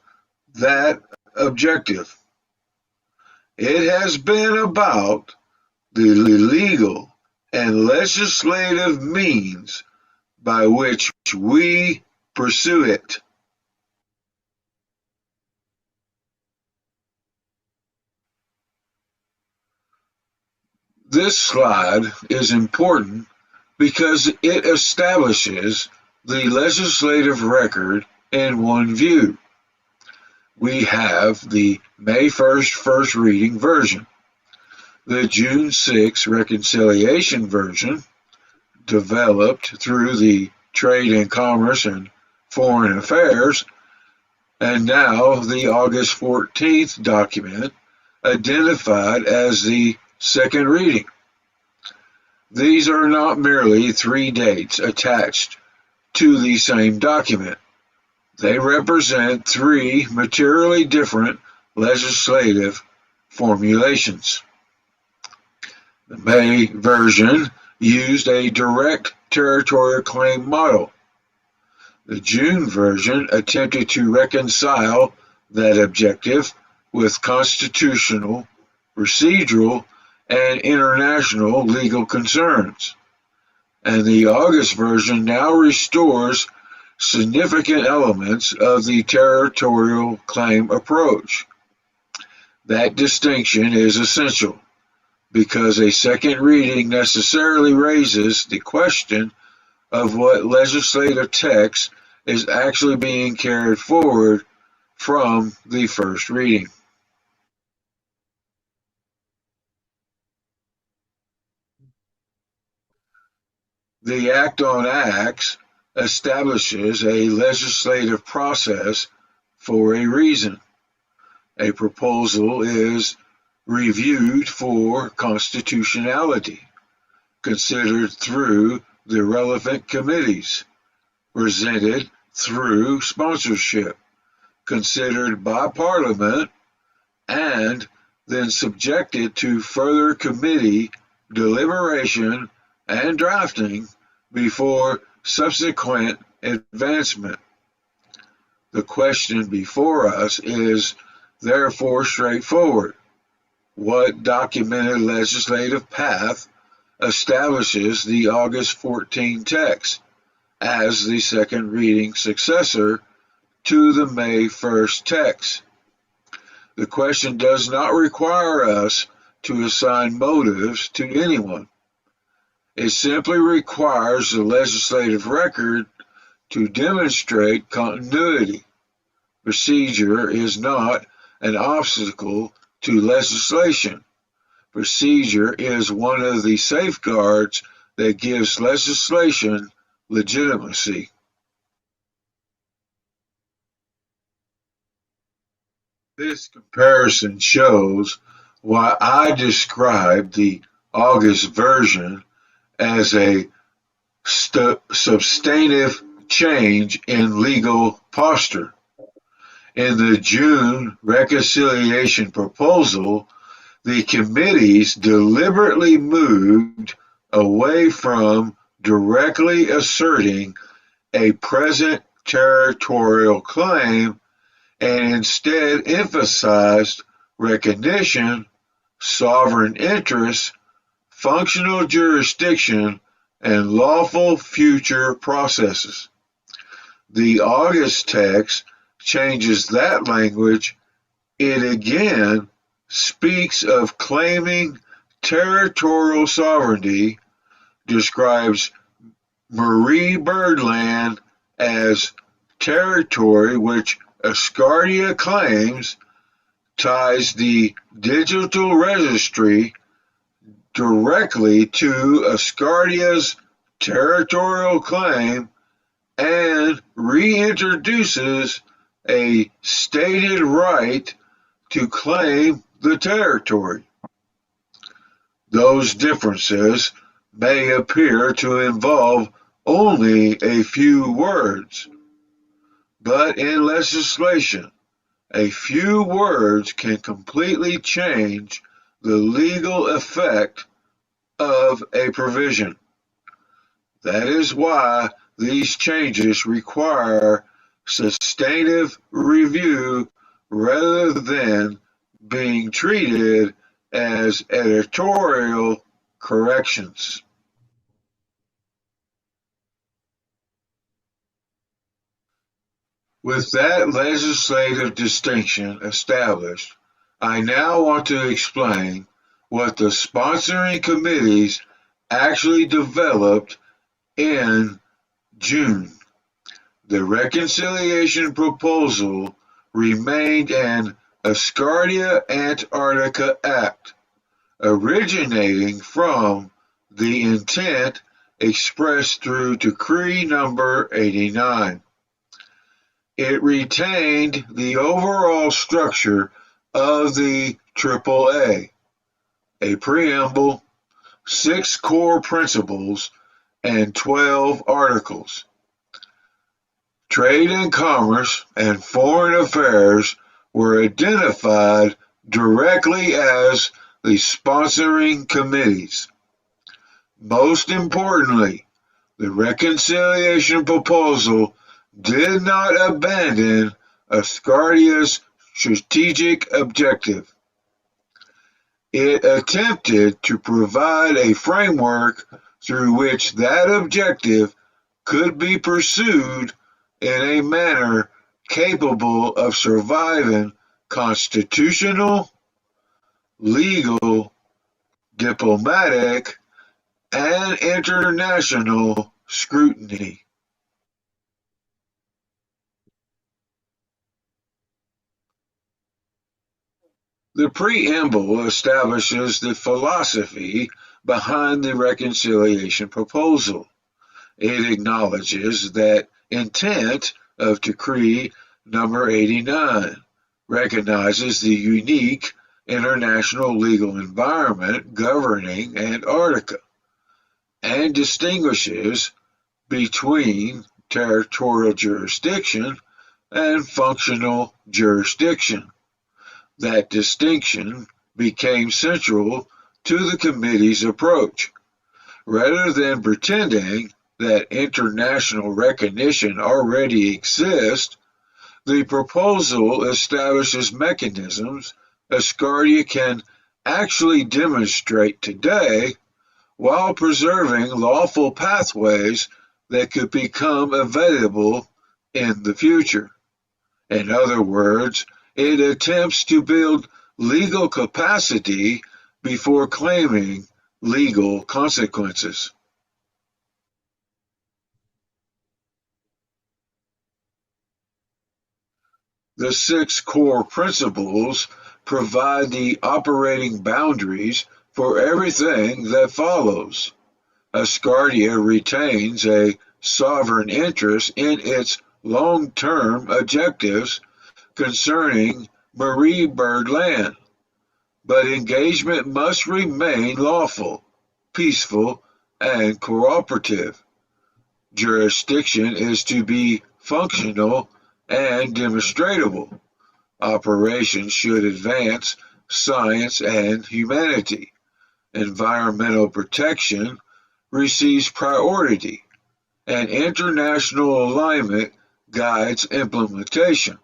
that objective. It has been about the legal and legislative means by which we pursue it. This slide is important because it establishes the legislative record in one view. We have the May 1st first reading version, the June 6 reconciliation version, developed through the Trade and Commerce and Foreign Affairs, and now the August 14th document, identified as the second reading. These are not merely three dates attached to the same document. They represent three materially different legislative formulations. The May version used a direct territorial claim model. The June version attempted to reconcile that objective with constitutional, procedural, and international legal concerns. And the August version now restores significant elements of the territorial claim approach. That distinction is essential because a second reading necessarily raises the question of what legislative text is actually being carried forward from the first reading. The Act on Acts establishes a legislative process for a reason. A proposal is reviewed for constitutionality, considered through the relevant committees, presented through sponsorship, considered by Parliament, and then subjected to further committee deliberation and drafting before subsequent advancement. The question before us is therefore straightforward. What documented legislative path establishes the August 14 text as the second reading successor to the May 1st text? The question does not require us to assign motives to anyone. It simply requires the legislative record to demonstrate continuity. Procedure is not an obstacle to legislation. Procedure is one of the safeguards that gives legislation legitimacy. This comparison shows why I describe the August version as a substantive change in legal posture. In the June reconciliation proposal, the committees deliberately moved away from directly asserting a present territorial claim and instead emphasized recognition, sovereign interest, functional jurisdiction, and lawful future processes. The August text changes that language. It again speaks of claiming territorial sovereignty, describes Marie Birdland as territory which Asgardia claims, ties the digital registry directly to Asgardia's territorial claim, and reintroduces a stated right to claim the territory. Those differences may appear to involve only a few words, but in legislation, a few words can completely change the legal effect of a provision. That is why these changes require sustained review rather than being treated as editorial corrections. With that legislative distinction established, I now want to explain what the sponsoring committees actually developed in June. The reconciliation proposal remained an Asgardia Antarctica Act, originating from the intent expressed through Decree number 89. It retained the overall structure of the AAA, a preamble, 6 core principles, and 12 articles. Trade and commerce and foreign affairs were identified directly as the sponsoring committees. Most importantly, the reconciliation proposal did not abandon Asgardia's strategic objective. It attempted to provide a framework through which that objective could be pursued in a manner capable of surviving constitutional, legal, diplomatic, and international scrutiny. The preamble establishes the philosophy behind the reconciliation proposal. It acknowledges that intent of Decree number 89, recognizes the unique international legal environment governing Antarctica, and distinguishes between territorial jurisdiction and functional jurisdiction. That distinction became central to the committee's approach. Rather than pretending that international recognition already exists, the proposal establishes mechanisms Asgardia can actually demonstrate today while preserving lawful pathways that could become available in the future. In other words, it attempts to build legal capacity before claiming legal consequences. The 6 core principles provide the operating boundaries for everything that follows. Asgardia retains a sovereign interest in its long-term objectives concerning Marie Bird land, but engagement must remain lawful, peaceful, and cooperative. Jurisdiction is to be functional and demonstrable. Operations should advance science and humanity. Environmental protection receives priority, and international alignment guides implementation.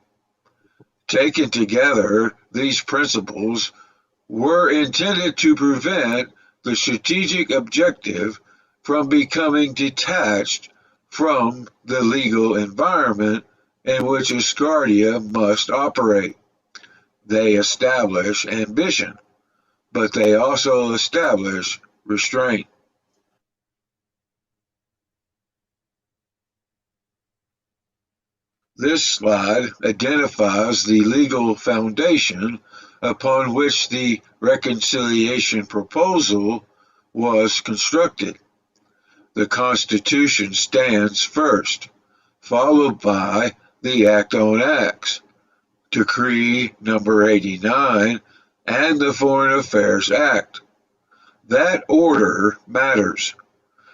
Taken together, these principles were intended to prevent the strategic objective from becoming detached from the legal environment in which Asgardia must operate. They establish ambition, but they also establish restraint. This slide identifies the legal foundation upon which the reconciliation proposal was constructed. The Constitution stands first, followed by the Act on Acts, Decree number 89, and the Foreign Affairs Act. That order matters.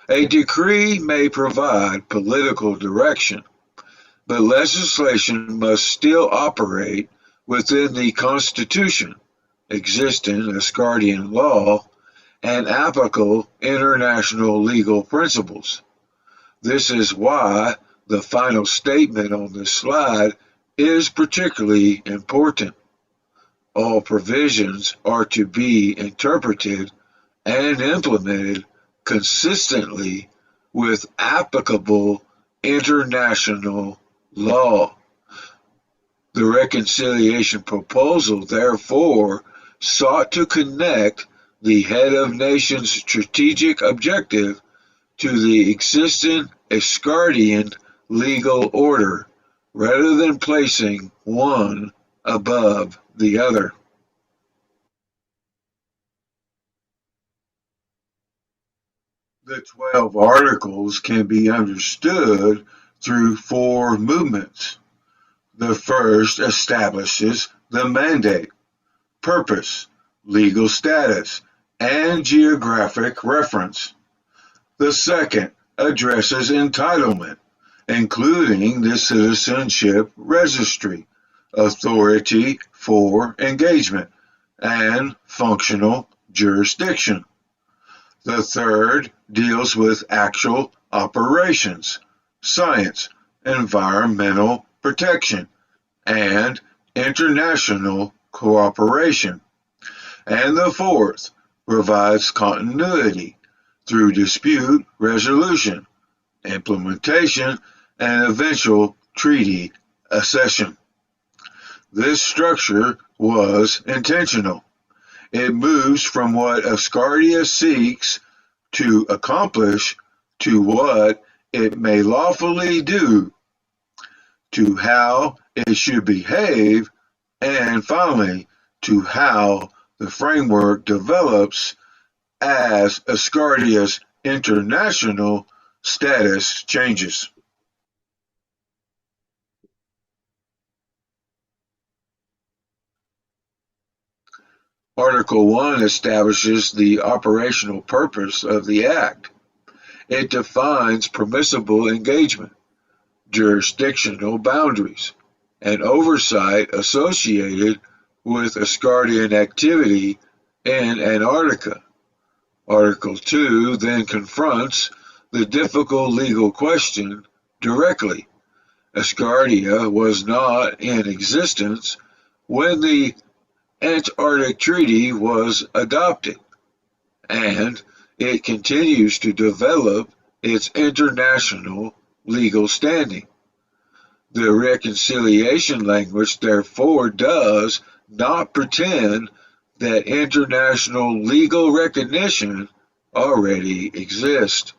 A decree may provide political direction, but legislation must still operate within the Constitution, existing Asgardian law, and applicable international legal principles. This is why the final statement on this slide is particularly important. All provisions are to be interpreted and implemented consistently with applicable international law. The reconciliation proposal, therefore, sought to connect the head of nation's strategic objective to the existing Asgardian legal order, rather than placing one above the other. The 12 articles can be understood through 4 movements. The first establishes the mandate, purpose, legal status, and geographic reference. The second addresses entitlement, including the citizenship registry, authority for engagement, and functional jurisdiction. The third deals with actual operations, science, environmental protection, and international cooperation. And the fourth provides continuity through dispute resolution, implementation, and eventual treaty accession. This structure was intentional. It moves from what Asgardia seeks to accomplish to what it may lawfully do, to how it should behave, and finally, to how the framework develops as Asgardia's international status changes. Article 1 establishes the operational purpose of the Act. It defines permissible engagement, jurisdictional boundaries, and oversight associated with Asgardian activity in Antarctica. Article 2 then confronts the difficult legal question directly. Asgardia was not in existence when the Antarctic Treaty was adopted, and it continues to develop its international legal standing. The reconciliation language, therefore, does not pretend that international legal recognition already exists.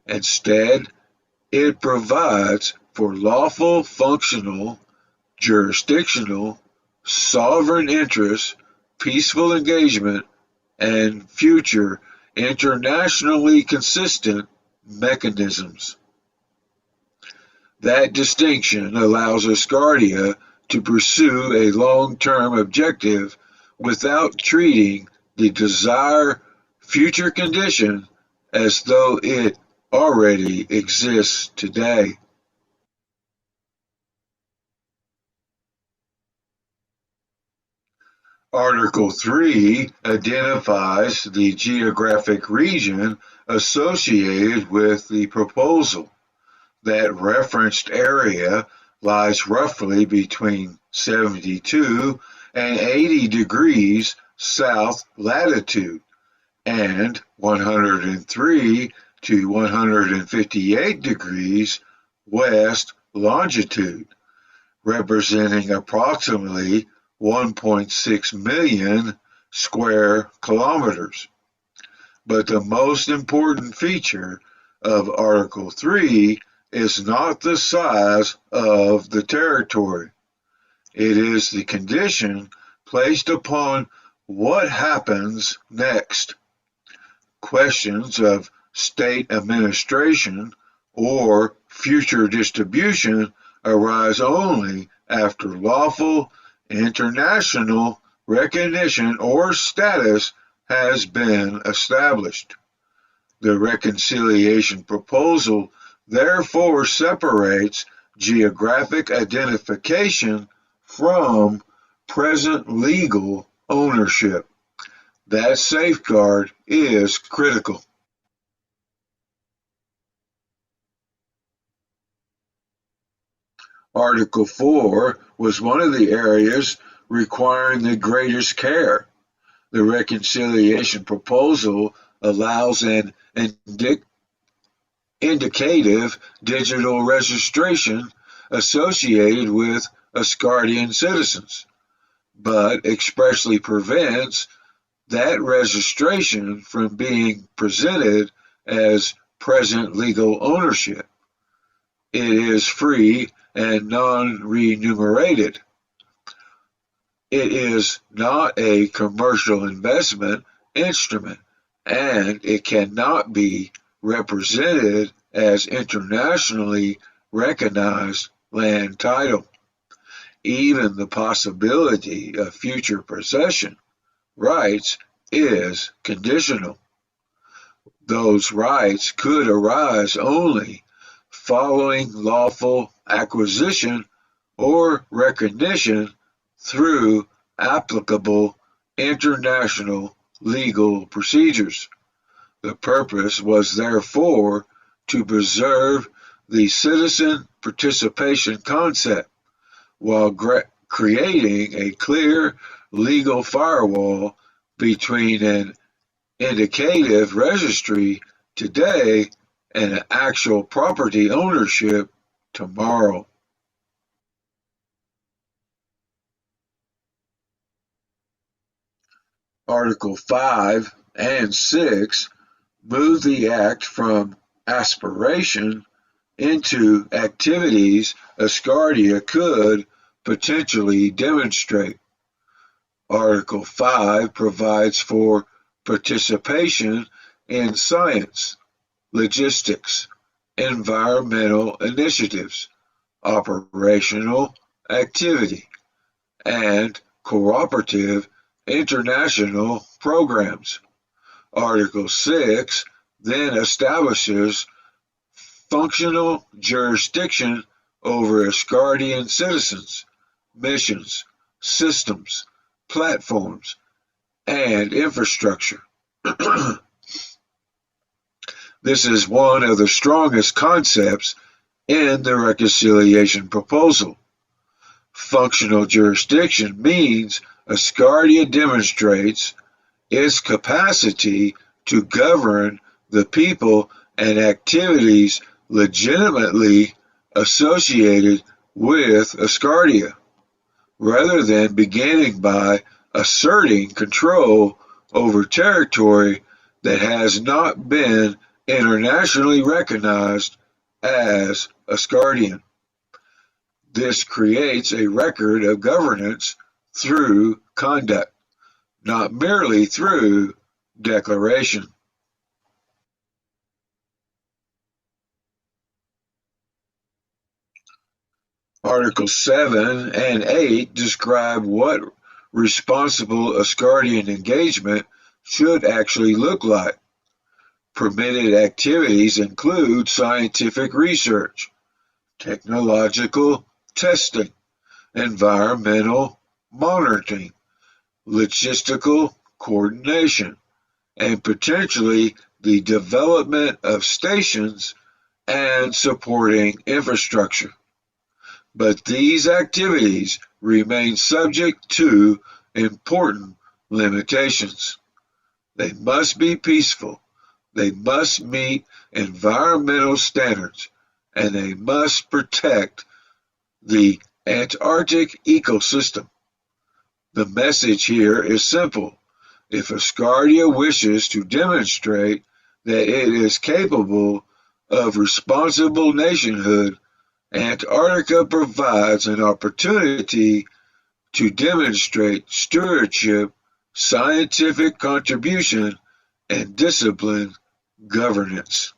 Instead, it provides for lawful, functional, jurisdictional, sovereign interest, peaceful engagement, and future internationally consistent mechanisms. That distinction allows Asgardia to pursue a long-term objective without treating the desired future condition as though it already exists today. Article 3 identifies the geographic region associated with the proposal. That referenced area lies roughly between 72 and 80 degrees south latitude and 103 to 158 degrees west longitude, representing approximately 1.6 million square kilometers. But the most important feature of Article 3 is not the size of the territory. It is the condition placed upon what happens next. Questions of state administration or future distribution arise only after lawful international recognition or status has been established. The reconciliation proposal therefore separates geographic identification from present legal ownership. That safeguard is critical. Article 4 was one of the areas requiring the greatest care. The reconciliation proposal allows an indicative digital registration associated with Asgardian citizens, but expressly prevents that registration from being presented as present legal ownership. It is free and non-remunerated. It is not a commercial investment instrument, and it cannot be represented as internationally recognized land title. Even the possibility of future possession rights is conditional. Those rights could arise only following lawful acquisition or recognition through applicable international legal procedures. The purpose was therefore to preserve the citizen participation concept while creating a clear legal firewall between an indicative registry today and an actual property ownership tomorrow. Article 5 and 6 move the Act from aspiration into activities Asgardia could potentially demonstrate. Article 5 provides for participation in science, logistics, environmental initiatives, operational activity, and cooperative international programs. Article 6 then establishes functional jurisdiction over Asgardian citizens, missions, systems, platforms, and infrastructure. This is one of the strongest concepts in the reconciliation proposal. Functional jurisdiction means Asgardia demonstrates its capacity to govern the people and activities legitimately associated with Asgardia, rather than beginning by asserting control over territory that has not been internationally recognized as Asgardian. This creates a record of governance through conduct, not merely through declaration. Articles 7 and 8 describe what responsible Asgardian engagement should actually look like. Permitted activities include scientific research, technological testing, environmental monitoring, logistical coordination, and potentially the development of stations and supporting infrastructure. But these activities remain subject to important limitations. They must be peaceful, they must meet environmental standards, and they must protect the Antarctic ecosystem. The message here is simple. If Asgardia wishes to demonstrate that it is capable of responsible nationhood, Antarctica provides an opportunity to demonstrate stewardship, scientific contribution, and disciplined governance.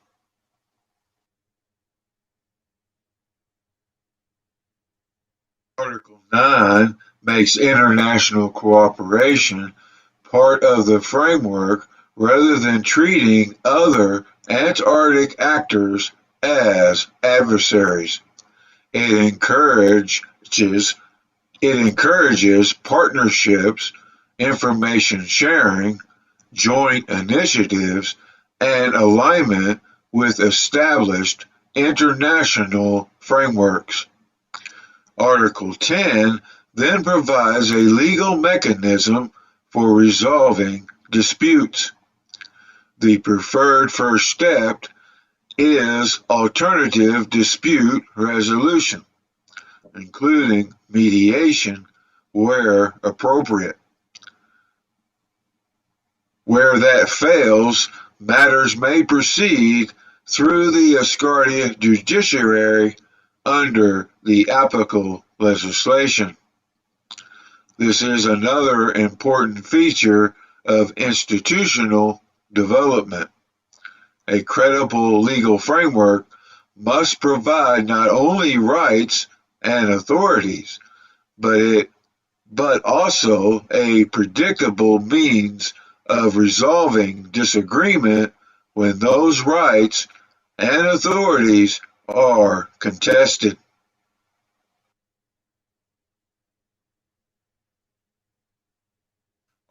Article 9 makes international cooperation part of the framework rather than treating other Antarctic actors as adversaries. It encourages partnerships, information sharing, joint initiatives, and alignment with established international frameworks. Article 10 then provides a legal mechanism for resolving disputes. The preferred first step is alternative dispute resolution, including mediation where appropriate. Where that fails, matters may proceed through the Asgardia judiciary under the applicable legislation. This is another important feature of institutional development. A credible legal framework must provide not only rights and authorities, but also a predictable means of resolving disagreement when those rights and authorities are contested.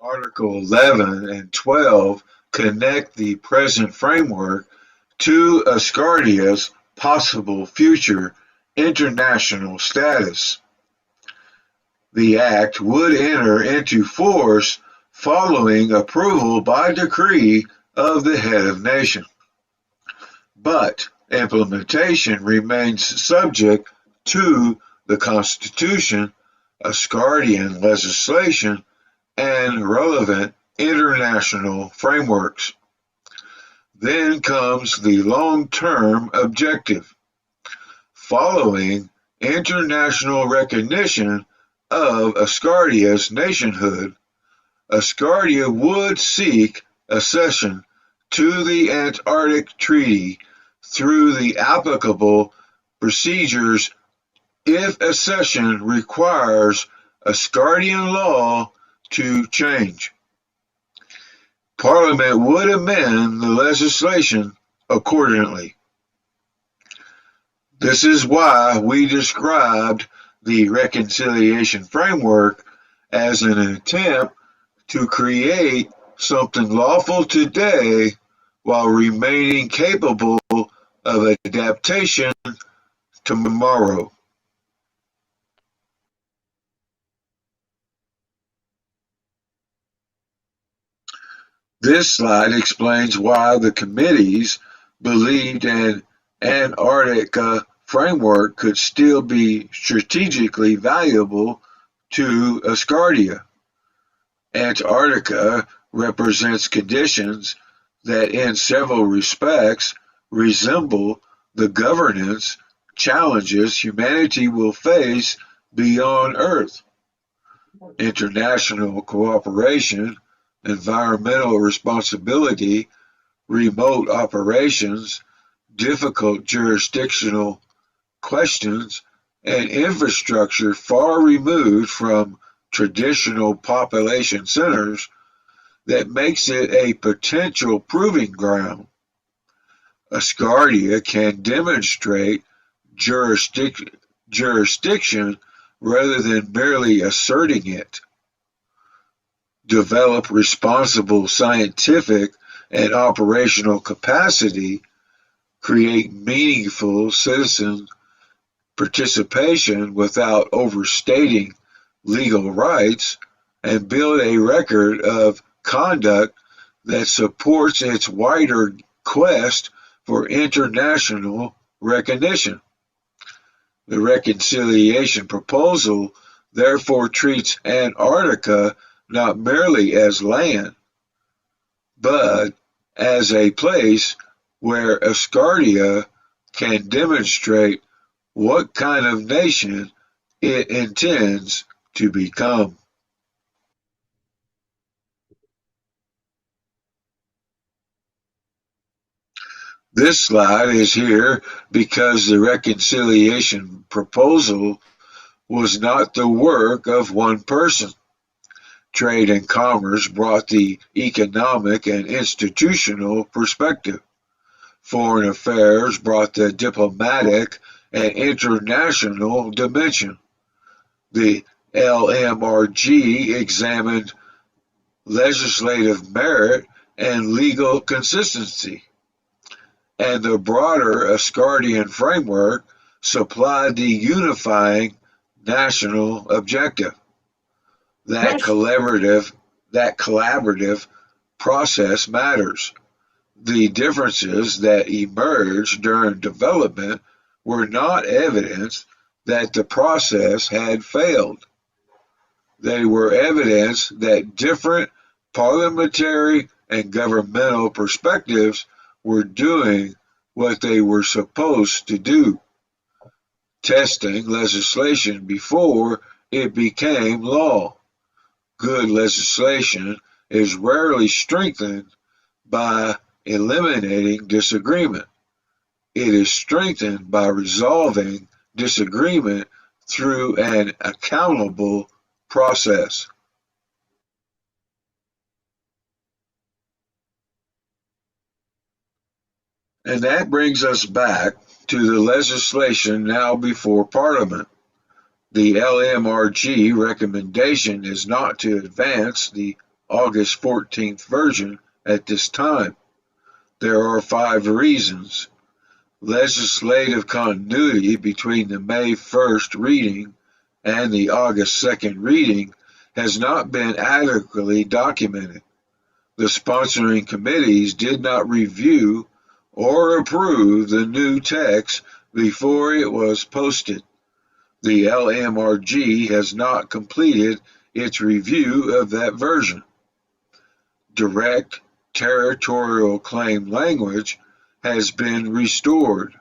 Article 11 and 12 connect the present framework to Asgardia's possible future international status. The Act would enter into force following approval by decree of the head of nation, but implementation remains subject to the Constitution, Asgardian legislation, and relevant international frameworks. Then comes the long-term objective. Following international recognition of Asgardia's nationhood, Asgardia would seek accession to the Antarctic Treaty through the applicable procedures if accession requires Asgardian law to change. Parliament would amend the legislation accordingly. This is why we described the reconciliation framework as an attempt to create something lawful today while remaining capable of adaptation tomorrow. This slide explains why the committees believed an Antarctica framework could still be strategically valuable to Asgardia. Antarctica represents conditions that in several respects resemble the governance challenges humanity will face beyond Earth. International cooperation, environmental responsibility, remote operations, difficult jurisdictional questions, and infrastructure far removed from traditional population centers that makes it a potential proving ground. Asgardia can demonstrate jurisdiction rather than merely asserting it, develop responsible scientific and operational capacity, create meaningful citizen participation without overstating legal rights, and build a record of conduct that supports its wider quest for international recognition. The reconciliation proposal therefore treats Antarctica not merely as land, but as a place where Asgardia can demonstrate what kind of nation it intends to become. This slide is here because the reconciliation proposal was not the work of one person. Trade and commerce brought the economic and institutional perspective. Foreign affairs brought the diplomatic and international dimension. The LMRG examined legislative merit and legal consistency, and the broader Asgardian framework supplied the unifying national objective. That collaborative process matters. The differences that emerged during development were not evidence that the process had failed. They were evidence that different parliamentary and governmental perspectives were doing what they were supposed to do, testing legislation before it became law. Good legislation is rarely strengthened by eliminating disagreement. It is strengthened by resolving disagreement through an accountable process. And that brings us back to the legislation now before Parliament. The LMRG recommendation is not to advance the August 14th version at this time. There are 5 reasons. Legislative continuity between the May 1st reading and the August 2nd reading has not been adequately documented. The sponsoring committees did not review or approve the new text before it was posted. The LMRG has not completed its review of that version. Direct territorial claim language has been restored,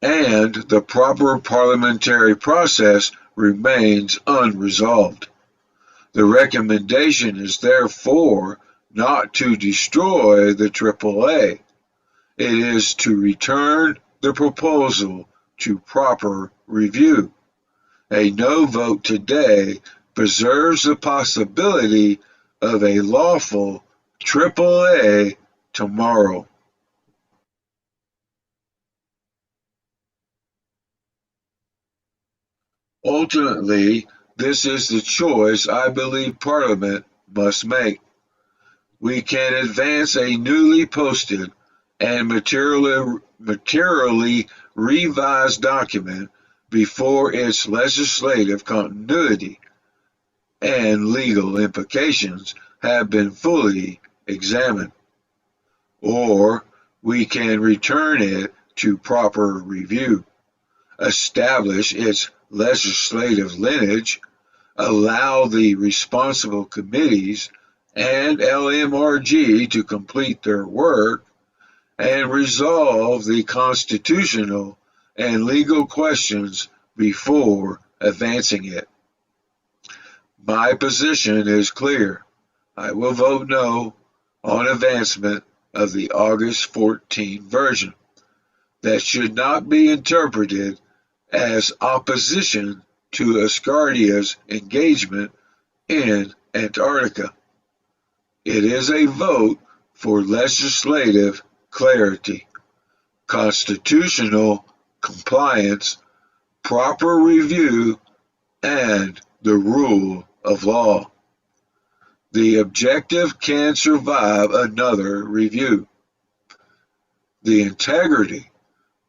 and the proper parliamentary process remains unresolved. The recommendation is therefore not to destroy the AAA. It is to return the proposal to proper review. A no vote today preserves the possibility of a lawful AAA tomorrow. Ultimately, this is the choice I believe Parliament must make. We can advance a newly posted and materially revised document before its legislative continuity and legal implications have been fully examined. Or we can return it to proper review, establish its legislative lineage, allow the responsible committees and LMRG to complete their work, and resolve the constitutional and legal questions before advancing it. My position is clear. I will vote no on advancement of the August 14 version. That should not be interpreted as opposition to Asgardia's engagement in Antarctica. It is a vote for legislative clarity, constitutional compliance, proper review, and the rule of law. The objective can survive another review. The integrity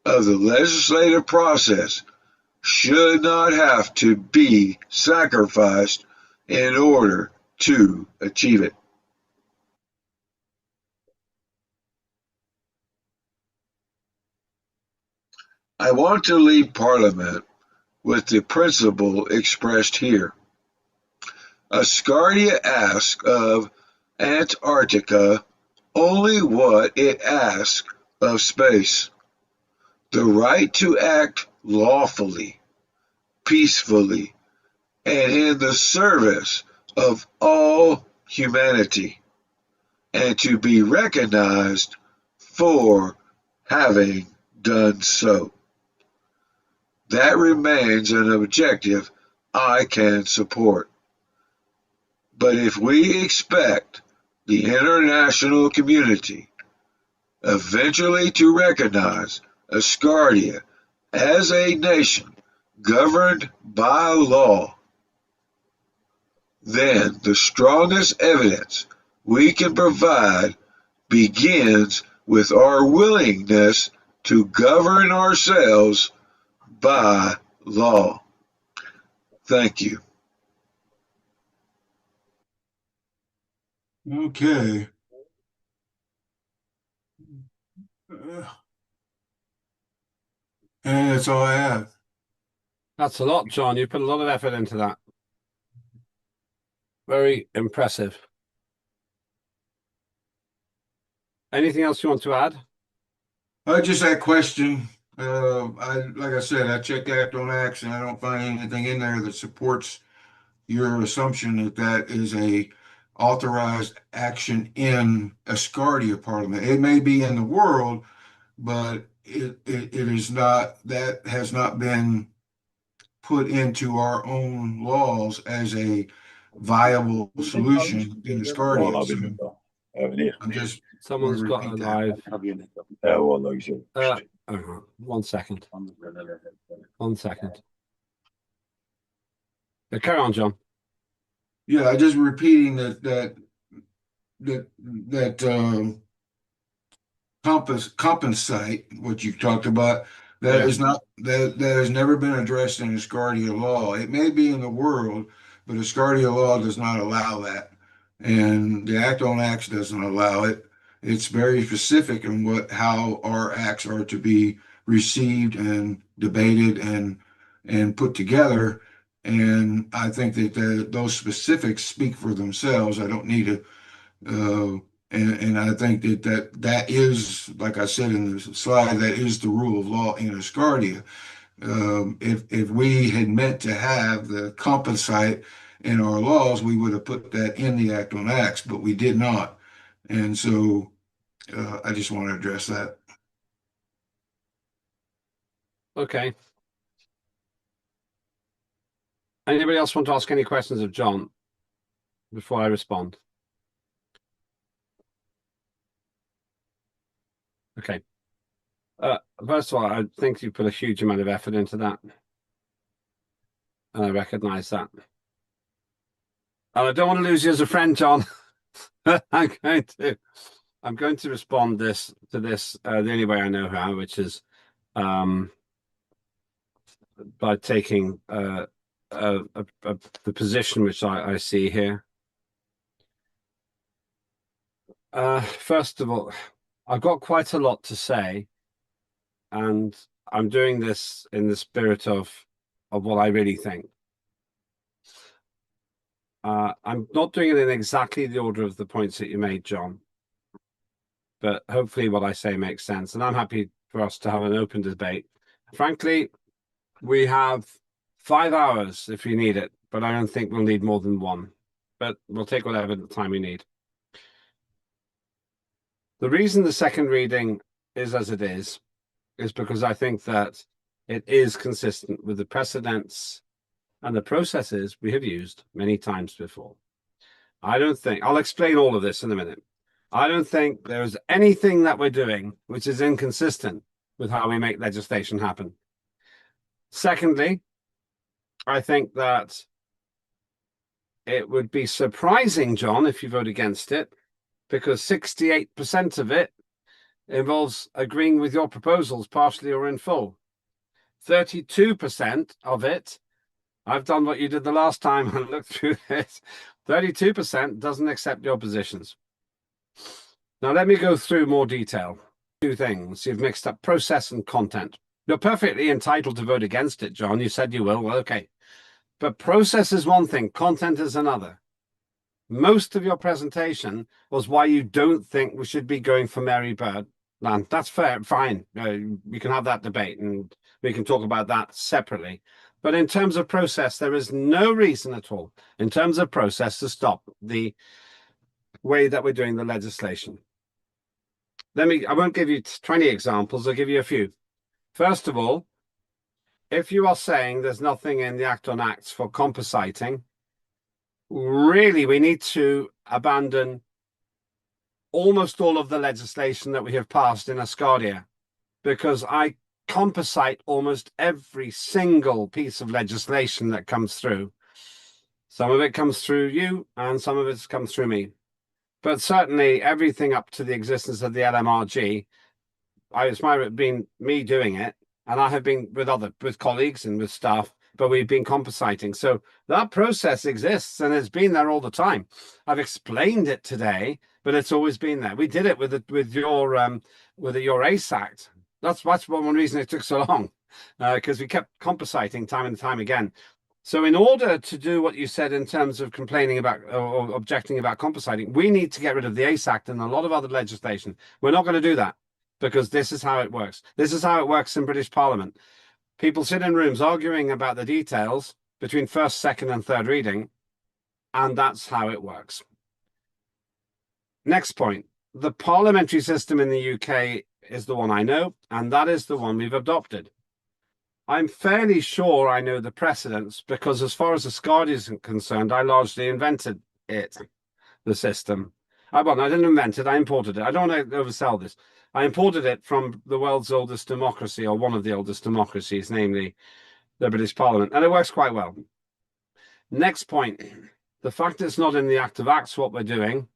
of the legislative process should not have to be sacrificed in order to achieve it. I want to leave Parliament with the principle expressed here. Asgardia asks of Antarctica only what it asks of space: the right to act lawfully, peacefully, and in the service of all humanity, and to be recognized for having done so. That remains an objective I can support. But if we expect the international community eventually to recognize Asgardia as a nation governed by law, then the strongest evidence we can provide begins with our willingness to govern ourselves by law. Thank you. Okay. And that's all I have. That's a lot, John. You put a lot of effort into that. Very impressive. Anything else you want to add? Just that question. Like I said, I checked Act on Acts and I don't find anything in there that supports your assumption that that is a authorized action in Asgardia Parliament. It may be in the world, but it is not, that has not been put into our own laws as a viable solution in Asgardia. So I'm just Someone's got a live. One second. 1 second. Carry on, John. Yeah, I just repeating that compensate what you talked about. That is not that has never been addressed in Asgardia law. It may be in the world, but Asgardia law does not allow that, and the Act on Acts doesn't allow it. It's very specific in how our acts are to be received and debated and put together. And I think that those specifics speak for themselves. I don't need to. And I think that is, like I said in the slide, that is the rule of law in Asgardia. If we had meant to have the compensate in our laws, we would have put that in the Act on Acts, but we did not. And so I just want to address that. Okay. Anybody else want to ask any questions of John before I respond? Okay. First of all, I think you put a huge amount of effort into that. And I recognize that. And I don't want to lose you as a friend, John. I'm going to respond to this the only way I know how, which is by taking the position which I see here. First of all, I've got quite a lot to say, and I'm doing this in the spirit of what I really think. I'm not doing it in exactly the order of the points that you made, John, but hopefully what I say makes sense. And I'm happy for us to have an open debate. Frankly, we have 5 hours if you need it, but I don't think we'll need more than 1. But we'll take whatever time we need. The reason the second reading is as it is because I think that it is consistent with the precedents and the processes we have used many times before. I'll explain all of this in a minute. I don't think there's anything that we're doing which is inconsistent with how we make legislation happen. Secondly, I think that it would be surprising, John, if you vote against it, because 68% of it involves agreeing with your proposals partially or in full. 32% of it, I've done what you did the last time and looked through this, 32% doesn't accept your positions. Now, let me go through more detail. 2 things. You've mixed up process and content. You're perfectly entitled to vote against it, John. You said you will. Well, okay. But process is one thing. Content is another. Most of your presentation was why you don't think we should be going for Mary Bird land. That's fair. Fine. We can have that debate and we can talk about that separately. But in terms of process, there is no reason at all in terms of process to stop the way that we're doing the legislation. I won't give you 20 examples. I'll give you a few. First of all, if you are saying there's nothing in the Act on Acts for compositing, really we need to abandon almost all of the legislation that we have passed in Asgardia, because I composite almost every single piece of legislation that comes through. Some of it comes through you and some of it comes through me. But certainly everything up to the existence of the LMRG, it's been me doing it, and I have been with colleagues and with staff, but we've been compositing. So that process exists and it's been there all the time. I've explained it today, but it's always been there. We did it with your ACE Act. That's one reason it took so long, because we kept compositing time and time again. So in order to do what you said in terms of complaining about or objecting about compositing, we need to get rid of the ACE Act and a lot of other legislation. We're not going to do that because this is how it works. This is how it works in British Parliament. People sit in rooms arguing about the details between first, second and third reading, and that's how it works. Next point. The parliamentary system in the UK is the one I know, and that is the one we've adopted. I'm fairly sure I know the precedents because as far as Asgardia is concerned, I largely invented the system. I didn't invent it, I imported it. I don't want to oversell this. I imported it from the world's oldest democracy, or one of the oldest democracies, namely the British Parliament, and it works quite well. Next point, the fact that it's not in the Act of Acts what we're doing,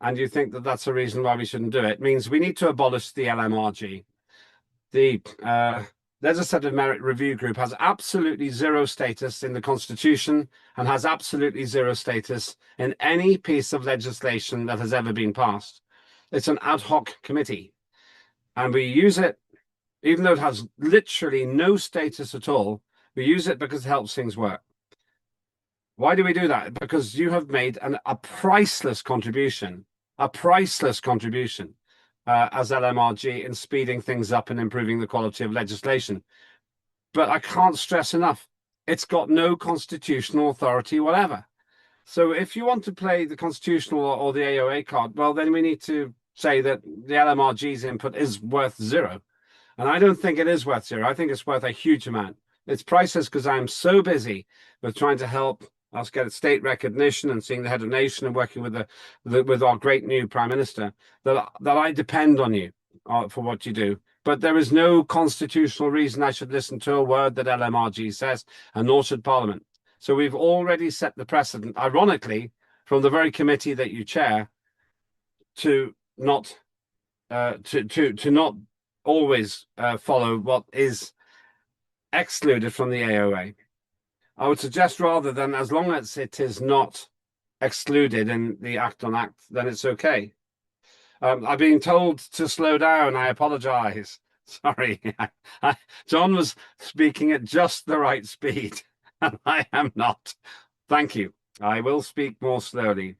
and you think that that's a reason why we shouldn't do it, means we need to abolish the LMRG. The Legislative Merit Review Group has absolutely zero status in the Constitution and has absolutely zero status in any piece of legislation that has ever been passed. It's an ad hoc committee, and we use it, even though it has literally no status at all, we use it because it helps things work. Why do we do that? Because you have made a priceless contribution, as LMRG in speeding things up and improving the quality of legislation. But I can't stress enough, it's got no constitutional authority whatever. So if you want to play the constitutional or the AOA card, well, then we need to say that the LMRG's input is worth zero. And I don't think it is worth zero. I think it's worth a huge amount. It's priceless because I'm so busy with trying to help us get state recognition and seeing the head of nation and working with our great new Prime Minister that I depend on you for what you do. But there is no constitutional reason I should listen to a word that LMRG says, and nor should Parliament. So we've already set the precedent, ironically, from the very committee that you chair, to not always follow what is excluded from the AOA. I would suggest rather than, as long as it is not excluded in the Act on Act, then it's okay. I've been told to slow down. I apologize. Sorry. John was speaking at just the right speed, and I am not. Thank you. I will speak more slowly.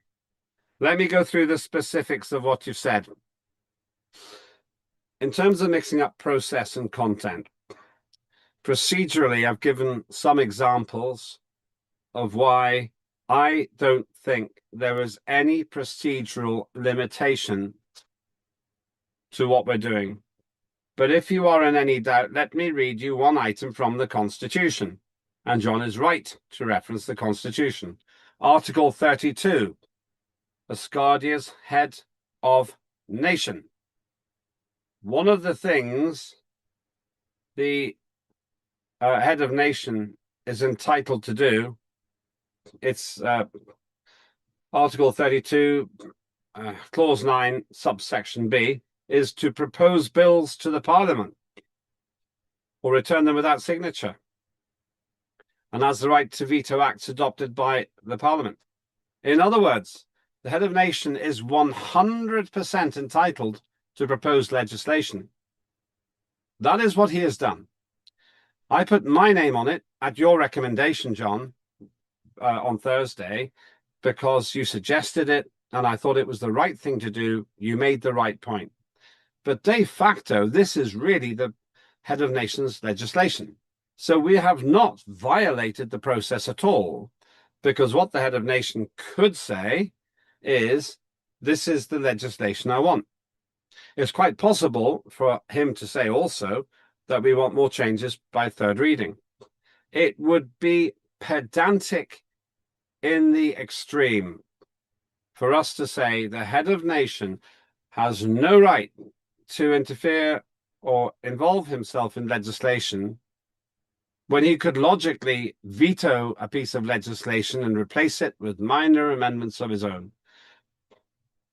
Let me go through the specifics of what you've said. In terms of mixing up process and content, procedurally, I've given some examples of why I don't think there is any procedural limitation to what we're doing. But if you are in any doubt, let me read you one item from the Constitution. And John is right to reference the Constitution. Article 32, Asgardia's head of nation. One of the things the head of nation is entitled to do, it's Article 32, Clause 9, subsection B, is to propose bills to the Parliament or return them without signature, and has the right to veto acts adopted by the Parliament. In other words, the head of nation is 100% entitled to propose legislation. That is what he has done. I put my name on it at your recommendation, John, on Thursday, because you suggested it, and I thought it was the right thing to do. You made the right point. But de facto, this is really the head of nation's legislation. So we have not violated the process at all, because what the head of nation could say is, this is the legislation I want. It's quite possible for him to say also that we want more changes by third reading. It would be pedantic in the extreme for us to say the head of nation has no right to interfere or involve himself in legislation when he could logically veto a piece of legislation and replace it with minor amendments of his own.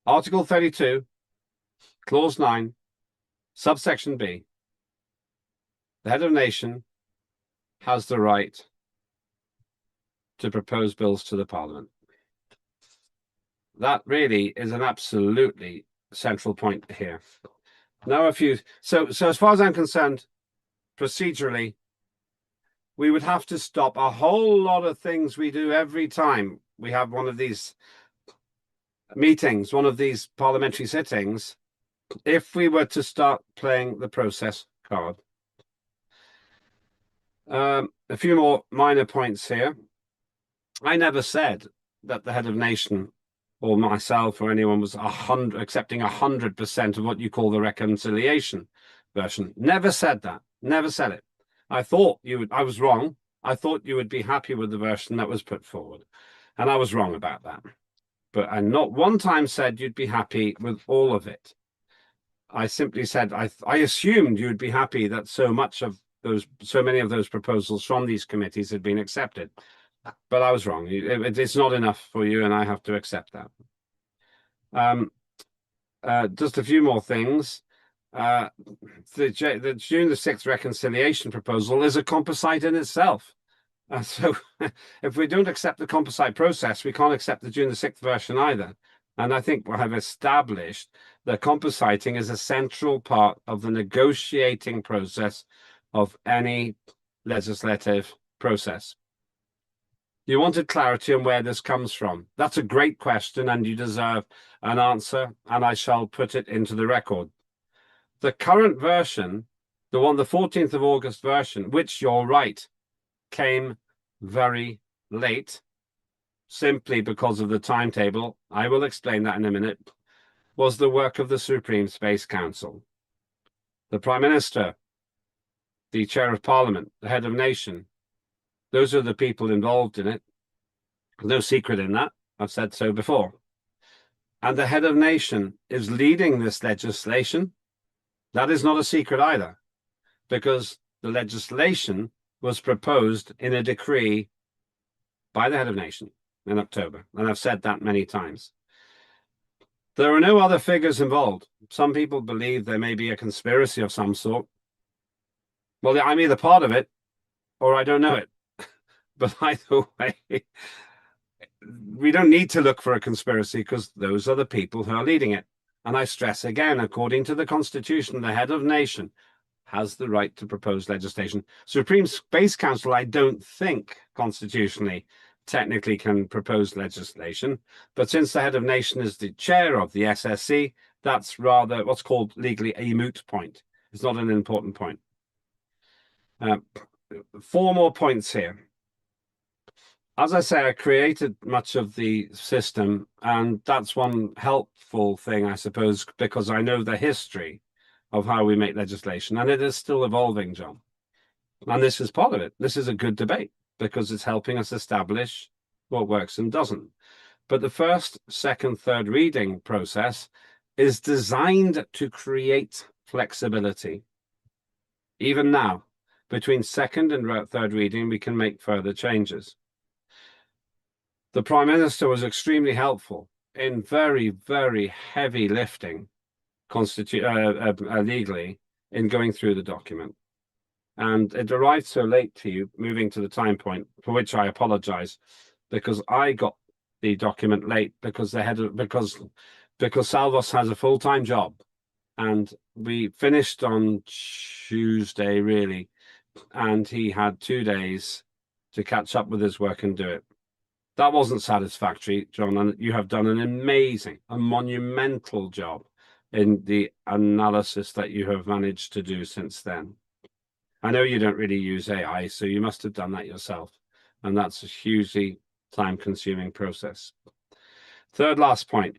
Article 32, Clause 9, subsection B. The head of nation has the right to propose bills to the Parliament. That really is an absolutely central point here. Now, so as far as I'm concerned, procedurally, we would have to stop a whole lot of things we do every time we have one of these meetings, one of these parliamentary sittings, if we were to start playing the process card. A few more minor points here. I never said that the head of nation or myself or anyone was accepting 100% of what you call the reconciliation version. Never said that. Never said it. I thought you would. I was wrong. I thought you would be happy with the version that was put forward, and I was wrong about that. But I not one time said you'd be happy with all of it. I simply said I assumed you'd be happy that so many of those proposals from these committees had been accepted. But I was wrong. It's not enough for you, and I have to accept that. Just a few more things. The June the 6th reconciliation proposal is a composite in itself. So if we don't accept the composite process, we can't accept the June the 6th version either. And I think we have established that compositing is a central part of the negotiating process of any legislative process. You wanted clarity on where this comes from. That's a great question, and you deserve an answer, and I shall put it into the record. The current version, the 14th of August version, which you're right, came very late, simply because of the timetable, I will explain that in a minute, was the work of the Supreme Space Council. The Prime Minister, the Chair of Parliament, the Head of Nation, those are the people involved in it. No secret in that. I've said so before. And the Head of Nation is leading this legislation. That is not a secret either, because the legislation was proposed in a decree by the Head of Nation in October. And I've said that many times. There are no other figures involved. Some people believe there may be a conspiracy of some sort. Well, I'm either part of it or I don't know it. But either way, we don't need to look for a conspiracy, because those are the people who are leading it. And I stress again, according to the Constitution, the head of nation has the right to propose legislation. Supreme Space Council, I don't think constitutionally technically can propose legislation, but since the head of nation is the chair of the SSC, that's rather what's called legally a moot point. It's not an important point. 4 more points here. As I say, I created much of the system, and that's one helpful thing, I suppose, because I know the history of how we make legislation, and it is still evolving, John. And this is part of it. This is a good debate because it's helping us establish what works and doesn't. But the first, second, third reading process is designed to create flexibility. Even now, between second and third reading, we can make further changes. The Prime Minister was extremely helpful in very, very heavy lifting legally in going through the document. And it arrived so late to you, moving to the time point, for which I apologize, because I got the document late because Salvos has a full-time job, and we finished on Tuesday, really, and he had 2 days to catch up with his work and do it. That wasn't satisfactory, John, and you have done an amazing, a monumental job in the analysis that you have managed to do since then. I know you don't really use AI, so you must have done that yourself, and that's a hugely time-consuming process. Third last point.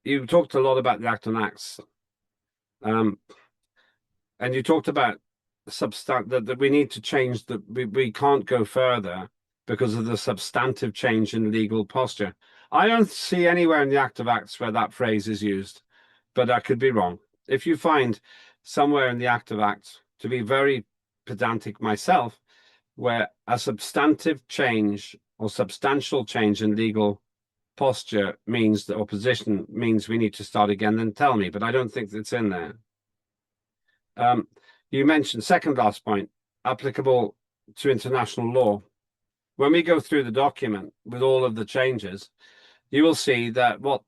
You talked a lot about the Act on Acts, and you talked about that we need to change, that we can't go further because of the substantive change in legal posture. I don't see anywhere in the Act of Acts where that phrase is used, but I could be wrong. If you find somewhere in the Act of Acts, to be very pedantic myself, where a substantive change or substantial change in legal posture means that opposition means we need to start again, then tell me, but I don't think it's in there. You mentioned, second last point, applicable to international law. When we go through the document with all of the changes, you will see that what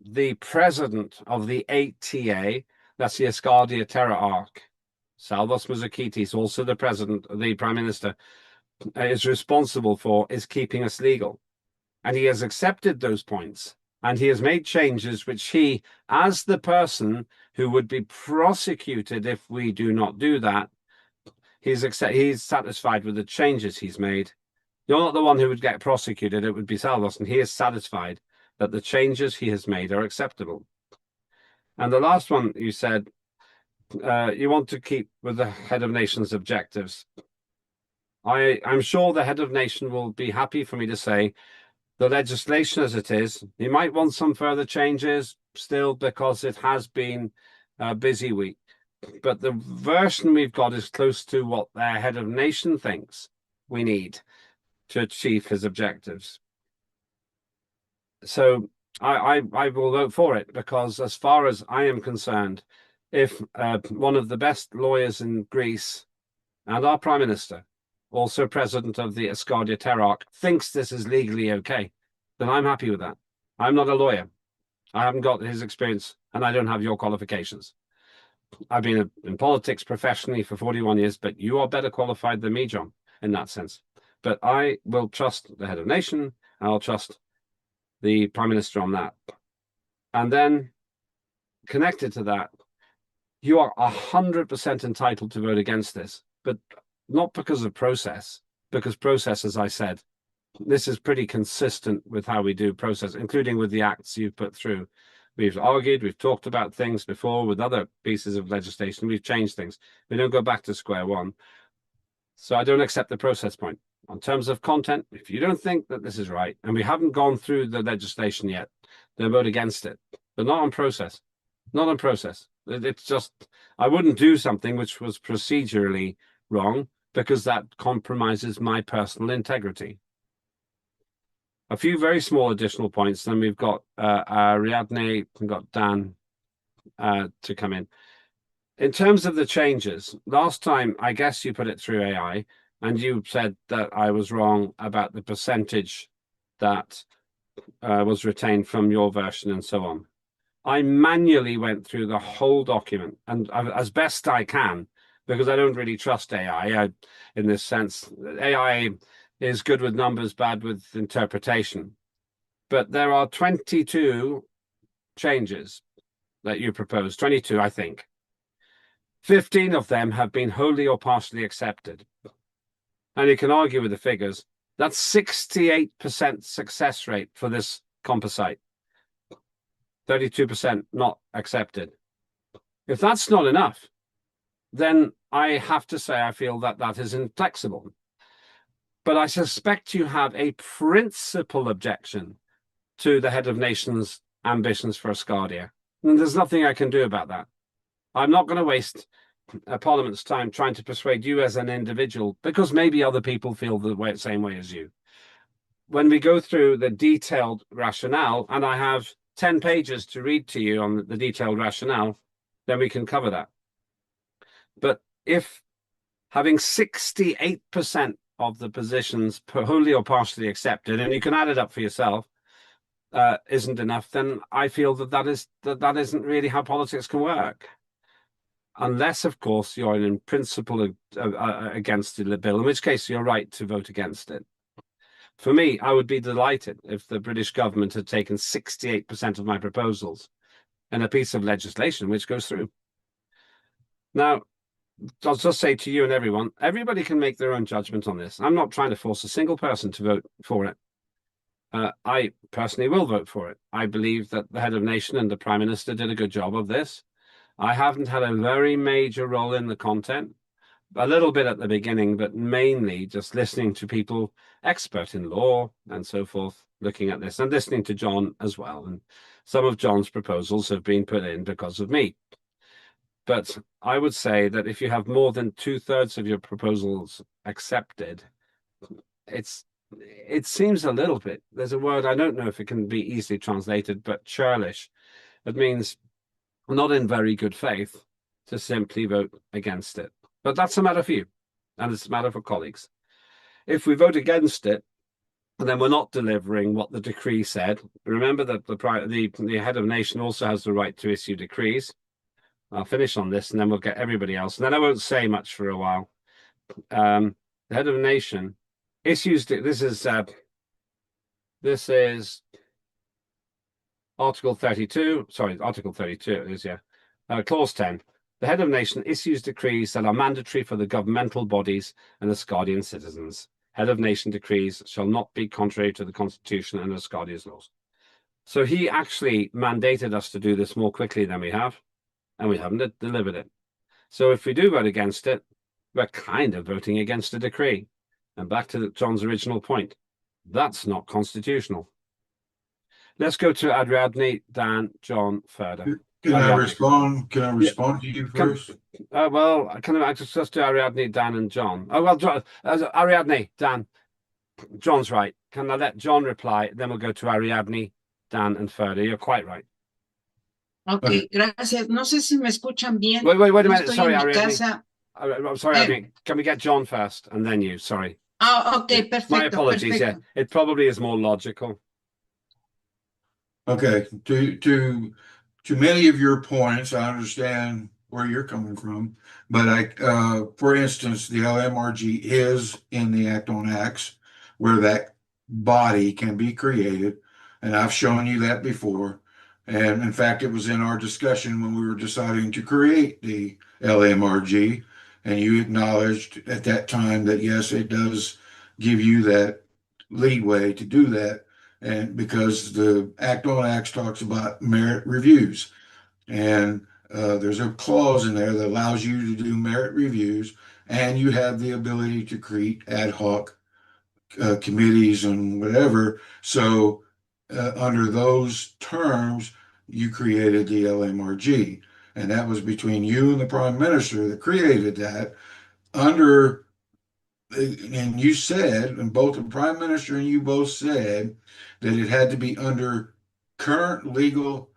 the president of the ATA, that's the Asgardia terror arc, Salvos Muzakitis, also the president, the prime minister, is responsible for, is keeping us legal. And he has accepted those points, and he has made changes which he, as the person who would be prosecuted if we do not do that, he's satisfied with the changes he's made. You're not the one who would get prosecuted, it would be Salvos, and he is satisfied that the changes he has made are acceptable. And the last one, you said, you want to keep with the head of nation's objectives. I'm sure the head of nation will be happy for me to say the legislation as it is, he might want some further changes still because it has been a busy week. But the version we've got is close to what their head of nation thinks we need to achieve his objectives. So I will vote for it because as far as I am concerned, if one of the best lawyers in Greece and our Prime Minister, also president of the Asgardia Terarch, thinks this is legally okay, then I'm happy with that. I'm not a lawyer. I haven't got his experience and I don't have your qualifications. I've been in politics professionally for 41 years, but you are better qualified than me, John, in that sense. But I will trust the head of nation and I'll trust the Prime Minister on that. And then connected to that, you are 100% entitled to vote against this, but not because of process, because process, as I said, this is pretty consistent with how we do process, including with the acts you've put through. We've argued, we've talked about things before with other pieces of legislation, we've changed things. We don't go back to square one. So I don't accept the process point. In terms of content, if you don't think that this is right, and we haven't gone through the legislation yet, then vote against it, but not on process. Not on process. It's just, I wouldn't do something which was procedurally wrong because that compromises my personal integrity. A few very small additional points, then we've got Ariadne, we've got Dan to come in. In terms of the changes, last time, I guess you put it through AI, and you said that I was wrong about the percentage that was retained from your version and so on. I manually went through the whole document, and as best I can, because I don't really trust AI in this sense. AI is good with numbers, bad with interpretation. But there are 22 changes that you propose, 22, I think. 15 of them have been wholly or partially accepted. And you can argue with the figures. That's 68% success rate for this composite. 32% not accepted. If that's not enough, then I have to say I feel that that is inflexible. But I suspect you have a principal objection to the head of nation's ambitions for Asgardia. And there's nothing I can do about that. I'm not going to waste Parliament's time trying to persuade you as an individual, because maybe other people feel the same way as you. When we go through the detailed rationale, and I have 10 pages to read to you on the detailed rationale, then we can cover that. But if having 68% of the positions wholly or partially accepted, and you can add it up for yourself, isn't enough, then I feel that isn't really how politics can work. Unless, of course, you're in principle against the bill, in which case you're right to vote against it. For me, I would be delighted if the British government had taken 68% of my proposals in a piece of legislation which goes through. Now, I'll just say to you and everyone, everybody can make their own judgment on this. I'm not trying to force a single person to vote for it. I personally will vote for it. I believe that the head of nation and the Prime Minister did a good job of this. I haven't had a very major role in the content, a little bit at the beginning, but mainly just listening to people, expert in law and so forth, looking at this, and listening to John as well. And some of John's proposals have been put in because of me. But I would say that if you have more than 2/3 of your proposals accepted, it seems a little bit, there's a word, I don't know if it can be easily translated, but churlish. It means not in very good faith to simply vote against it. But that's a matter for you, and it's a matter for colleagues. If we vote against it, then we're not delivering what the decree said. Remember that the head of nation also has the right to issue decrees. I'll finish on this, and then we'll get everybody else. And then I won't say much for a while. The head of nation issues. This is Article 32. Sorry, Article 32 it is, yeah. Clause 10. The head of nation issues decrees that are mandatory for the governmental bodies and Asgardian citizens. Head of nation decrees shall not be contrary to the Constitution and Asgardia's laws. So he actually mandated us to do this more quickly than we have, and we haven't delivered it. So if we do vote against it, we're kind of voting against a decree. And back to John's original point, that's not constitutional. Let's go to Ariadne, Dan, John, further. Can I Ariadne. respond? Can I respond to you first? Well, can I just do Ariadne, Dan, and John? Oh, well, Ariadne, Dan, John's right. Can I let John reply? Then we'll go to Ariadne, Dan, and further. You're quite right. Ok, gracias. No sé si me escuchan bien. Wait a minute. Estoy Sorry, en mi Ariadne. casa. I'm sorry, Ariadne. Can we get John first and then you? Sorry. Ah, ok, perfecto. My apologies. Perfecto. Yeah, it probably is more logical. Okay, to many of your points, I understand where you're coming from, but for instance, the LMRG is in the Act on Acts, where that body can be created, and I've shown you that before. And in fact, it was in our discussion when we were deciding to create the LMRG, and you acknowledged at that time that yes, it does give you that leeway to do that. And because the Act on Acts talks about merit reviews, and there's a clause in there that allows you to do merit reviews, and you have the ability to create ad hoc committees and whatever. So under those terms, you created the LMRG, and that was between you and the Prime Minister that created that under. And you said, and both the Prime Minister and you both said, that it had to be under current legal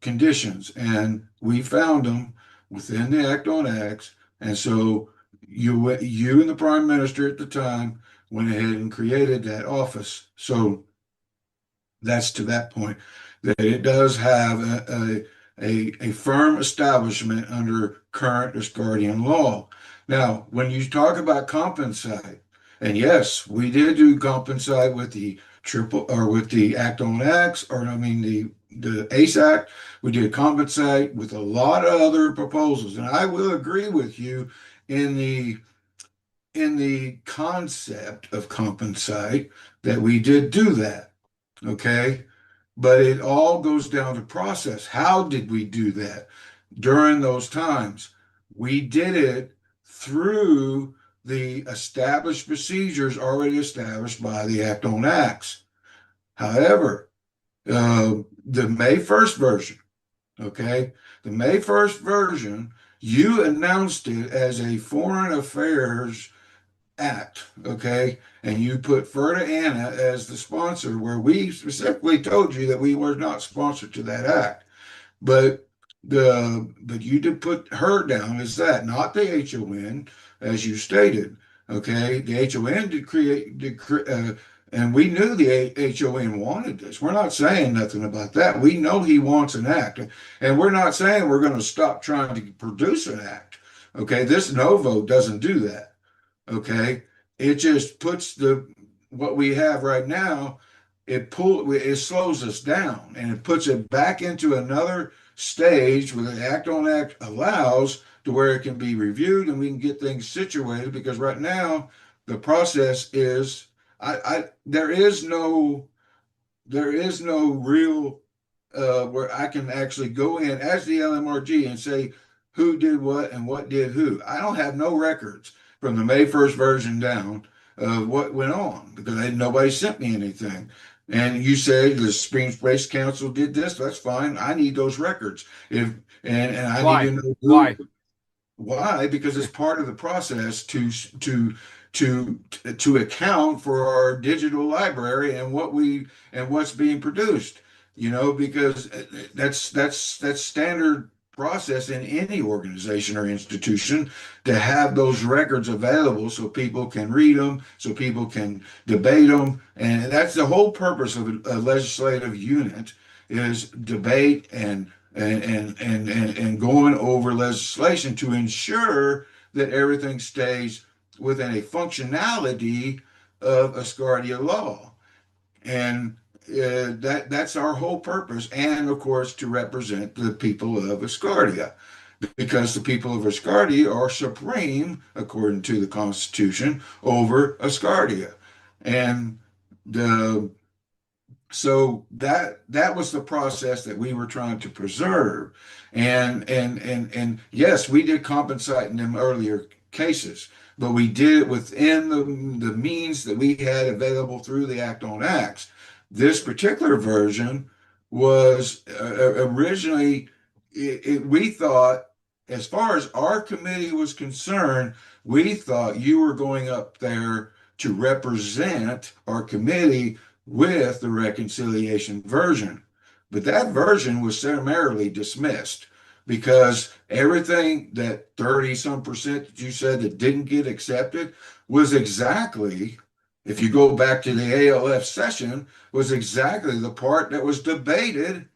conditions, and we found them within the Act on Acts. And so you and the Prime Minister at the time went ahead and created that office. So that's to that point, that it does have a firm establishment under current Asgardian law. Now, when you talk about compensate, and yes, we did do compensate with the with the Act on Acts, or I mean the ACE Act. We did compensate with a lot of other proposals, and I will agree with you in the concept of compensate that we did do that. Okay. But it all goes down to process. How did we do that during those times? We did it through the established procedures already established by the Act on Acts. However, the May 1st version, okay, the May 1st version, you announced it as a Foreign Affairs Act, okay, and you put Ferda Anna as the sponsor, where we specifically told you that we were not sponsored to that act, but you did put her down as that, not the HON, as you stated, okay. The HON and we knew the HON wanted this. We're not saying nothing about that. We know he wants an act, and we're not saying we're going to stop trying to produce an act, okay. This no vote doesn't do that. Okay, it just puts what we have right now, it slows us down, and it puts it back into another stage where the Act on Act allows to where it can be reviewed and we can get things situated. Because right now the process is there is no real where I can actually go in as the LMRG and say who did what and what did who. I don't have no records from the May 1st version down of what went on, because nobody sent me anything. And you say the Supreme Space Council did this. That's fine. I need those records. And I Why? need to know Why? Why? Because it's part of the process to account for our digital library and what's being produced. Because that's standard process in any organization or institution, to have those records available so people can read them, so people can debate them. And that's the whole purpose of a legislative unit, is debate and going over legislation to ensure that everything stays within a functionality of Asgardia law. And that's our whole purpose, and of course to represent the people of Asgardia, because the people of Asgardia are supreme according to the Constitution over Asgardia. And so that was the process that we were trying to preserve. And yes, we did compensate in them earlier cases, but we did it within the means that we had available through the Act on Acts. This particular version was originally, we thought, as far as our committee was concerned, we thought you were going up there to represent our committee with the reconciliation version. But that version was summarily dismissed, because everything, that 30-some% that you said that didn't get accepted, was exactly, if you go back to the ALF session, was exactly the part that was debated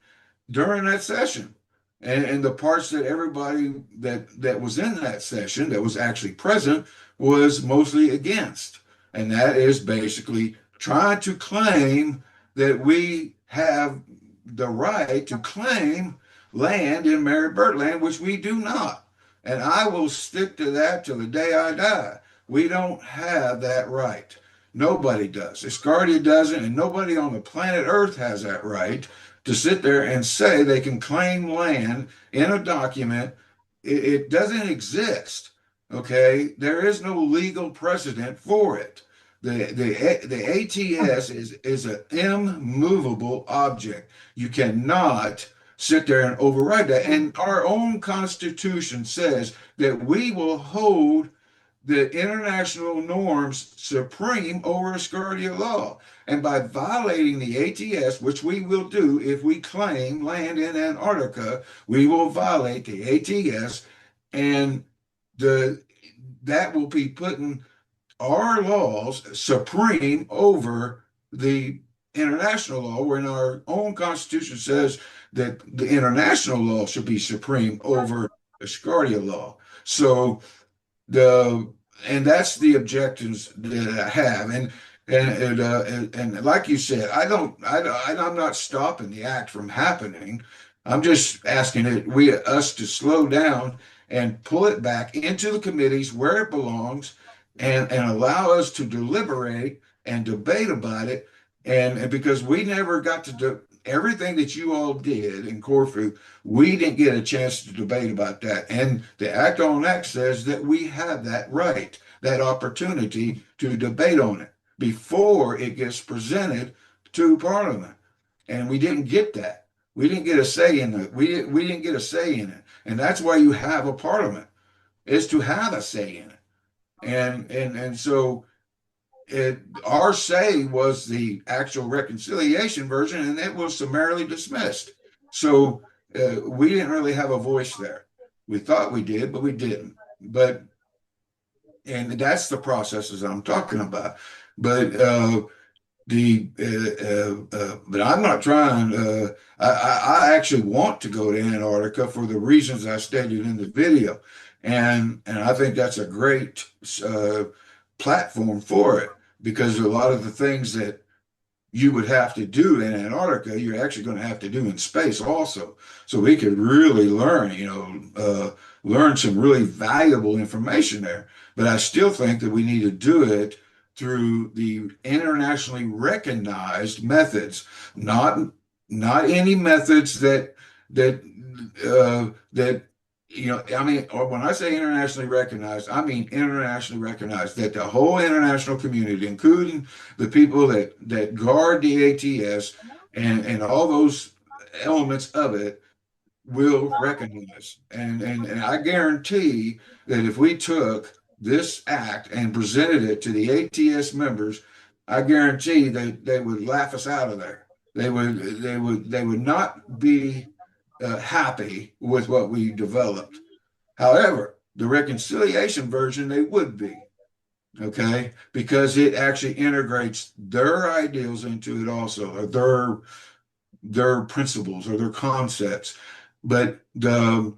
during that session. And the parts that everybody that was in that session that was actually present was mostly against. And that is basically trying to claim that we have the right to claim land in Mary Bird land, which we do not. And I will stick to that till the day I die. We don't have that right. Nobody does. Asgardia doesn't, and nobody on the planet Earth has that right to sit there and say they can claim land in a document. It doesn't exist. Okay, there is no legal precedent for it. The ATS is an immovable object. You cannot sit there and override that. And our own Constitution says that we will hold the international norms supreme over Asgardia law. And by violating the ATS, which we will do if we claim land in Antarctica, we will violate the ATS, and that will be putting our laws supreme over the international law, when our own Constitution says that the international law should be supreme over Asgardia law. So and that's the objectives that I have. And like you said, I'm not stopping the act from happening. I'm just asking us to slow down and pull it back into the committees where it belongs, and allow us to deliberate and debate about it. And because we never got to do everything that you all did in Corfu, we didn't get a chance to debate about that. And the Act on Act says that we have that right, that opportunity to debate on it before it gets presented to Parliament. And we didn't get that. We didn't get a say in it. We didn't get a say in it. And that's why you have a Parliament, is to have a say in it. And so our say was the actual reconciliation version, and it was summarily dismissed. So we didn't really have a voice there. We thought we did, but we didn't. And that's the processes I'm talking about. But but I'm not trying. I actually want to go to Antarctica for the reasons I stated in the video, and I think that's a great platform for it, because a lot of the things that you would have to do in Antarctica, you're actually going to have to do in space also. So we could really learn, learn some really valuable information there. But I still think that we need to do it through the internationally recognized methods, not any methods that I mean, or when I say internationally recognized, I mean internationally recognized, that the whole international community, including the people that guard the ATS and all those elements of it, will recognize. And I guarantee that if we took this act and presented it to the ATS members, I guarantee they would laugh us out of there. They would not be happy with what we developed. However, the reconciliation version, they would be, okay, because it actually integrates their ideals into it also, or their principles or their concepts. But and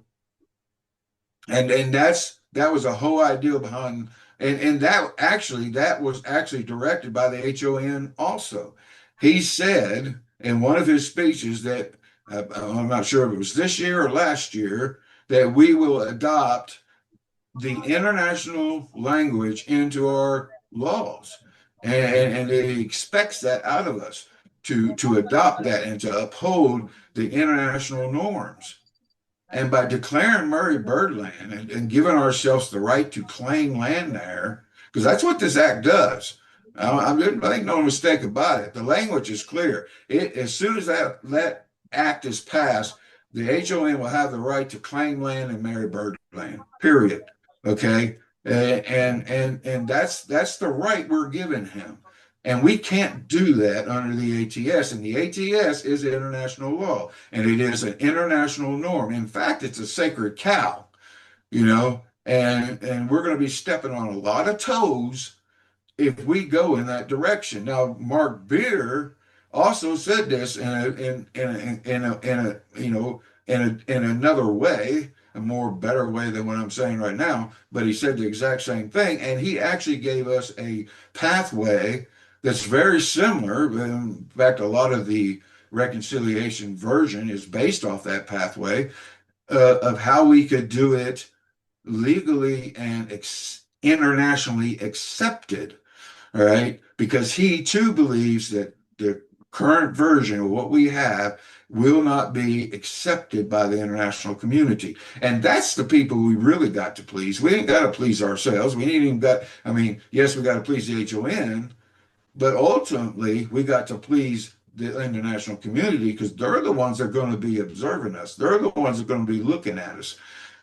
that was a whole idea behind, and that was actually directed by the HON also. He said in one of his speeches that I'm not sure if it was this year or last year, that we will adopt the international language into our laws, and he expects that out of us, to adopt that and to uphold the international norms. And by declaring Murray Birdland and giving ourselves the right to claim land there, because that's what this act does. I make no mistake about it. The language is clear. As soon as that act is passed, the HON will have the right to claim land in Mary Birdland, period. Okay. And that's the right we're giving him. And we can't do that under the ATS. And the ATS is international law, and it is an international norm. In fact, it's a sacred cow, and we're going to be stepping on a lot of toes if we go in that direction. Now, Mark Beer also said this in another way, a more better way than what I'm saying right now, but he said the exact same thing, and he actually gave us a pathway that's very similar. In fact, a lot of the reconciliation version is based off that pathway of how we could do it legally and internationally accepted. All right, because he too believes that the current version of what we have will not be accepted by the international community. And that's the people we really got to please. We ain't got to please ourselves. We ain't even got, yes, we got to please the HON, but ultimately we got to please the international community, because they're the ones that are going to be observing us. They're the ones that are going to be looking at us.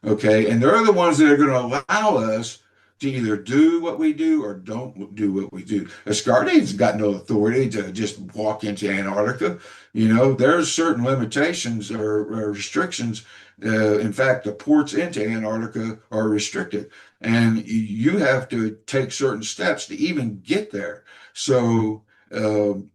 Okay. And they're the ones that are going to allow us to either do what we do or don't do what we do. Asgardia's got no authority to just walk into Antarctica. There's certain limitations or restrictions. In fact, the ports into Antarctica are restricted, and you have to take certain steps to even get there. So, and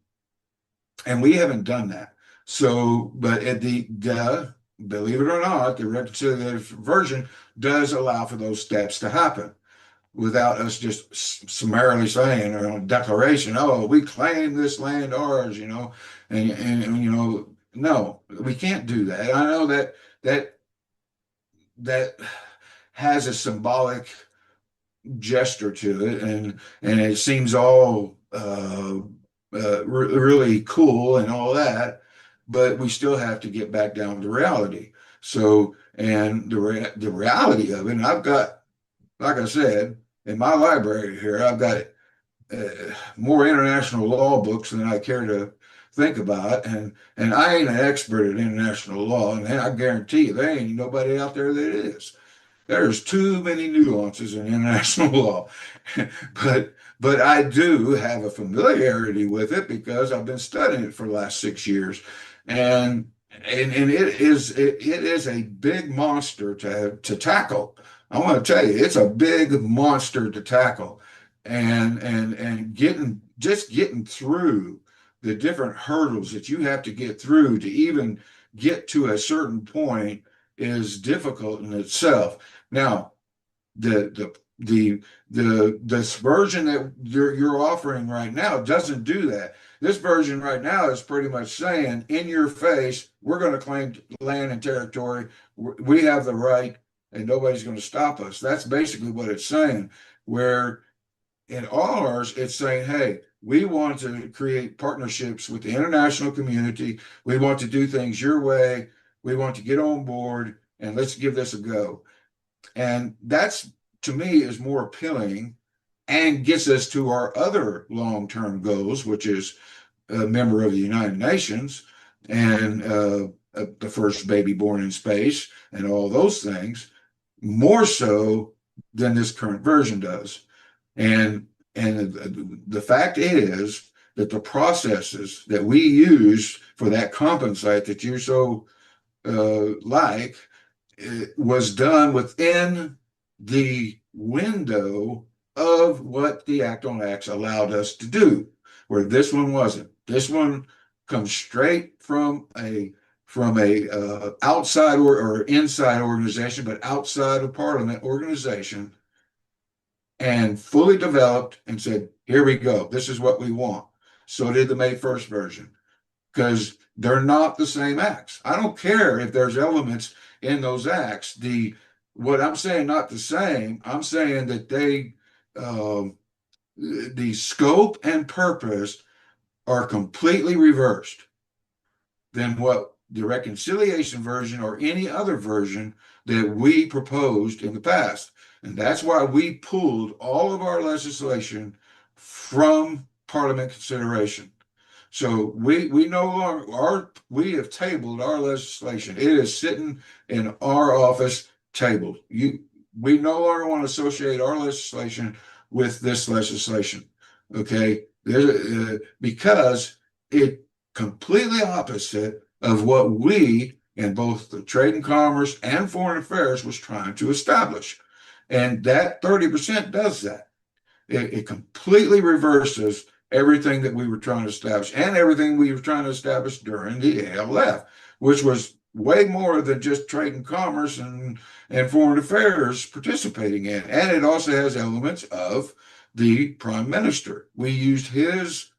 we haven't done that. So, but at believe it or not, the reconciliative version does allow for those steps to happen without us just summarily saying or a declaration, oh, we claim this land ours, and no, we can't do that. I know that has a symbolic gesture to it, and it seems all really cool and all that, but we still have to get back down to reality. So, and the reality of it, and I've got, like I said, in my library here, I've got more international law books than I care to think about, and I ain't an expert at international law, and I guarantee you there ain't nobody out there that is. There's too many nuances in international law, but I do have a familiarity with it because I've been studying it for the last 6 years, and it is a big monster to tackle. I want to tell you, it's a big monster to tackle, and getting through the different hurdles that you have to get through to even get to a certain point is difficult in itself. Now, this version that you're offering right now doesn't do that. This version right now is pretty much saying, in your face, we're going to claim land and territory. We have the right, and nobody's going to stop us. That's basically what it's saying. Where in ours, it's saying, hey, we want to create partnerships with the international community. We want to do things your way. We want to get on board, and let's give this a go. And that's, to me, is more appealing and gets us to our other long-term goals, which is a member of the United Nations and the first baby born in space and all those things, more so than this current version does. And the fact is that the processes that we use for that compensate that you so like was done within the window of what the Act on Acts allowed us to do, where this one wasn't. This one comes straight from a outside or inside organization, but outside of Parliament organization, and fully developed and said, here we go. This is what we want. So did the May 1st version, because they're not the same acts. I don't care if there's elements in those acts. What I'm saying, not the same, I'm saying that the scope and purpose are completely reversed than what the reconciliation version or any other version that we proposed in the past. And that's why we pulled all of our legislation from Parliament consideration. So we no longer we have tabled our legislation. It is sitting in our office tabled. We no longer want to associate our legislation with this legislation. Okay, because it completely opposite of what we in both the Trade and Commerce and Foreign Affairs was trying to establish. And that 30% does that. It completely reverses everything that we were trying to establish and everything we were trying to establish during the ALF, which was way more than just trade and commerce and foreign affairs participating in. And it also has elements of the prime minister. We used his,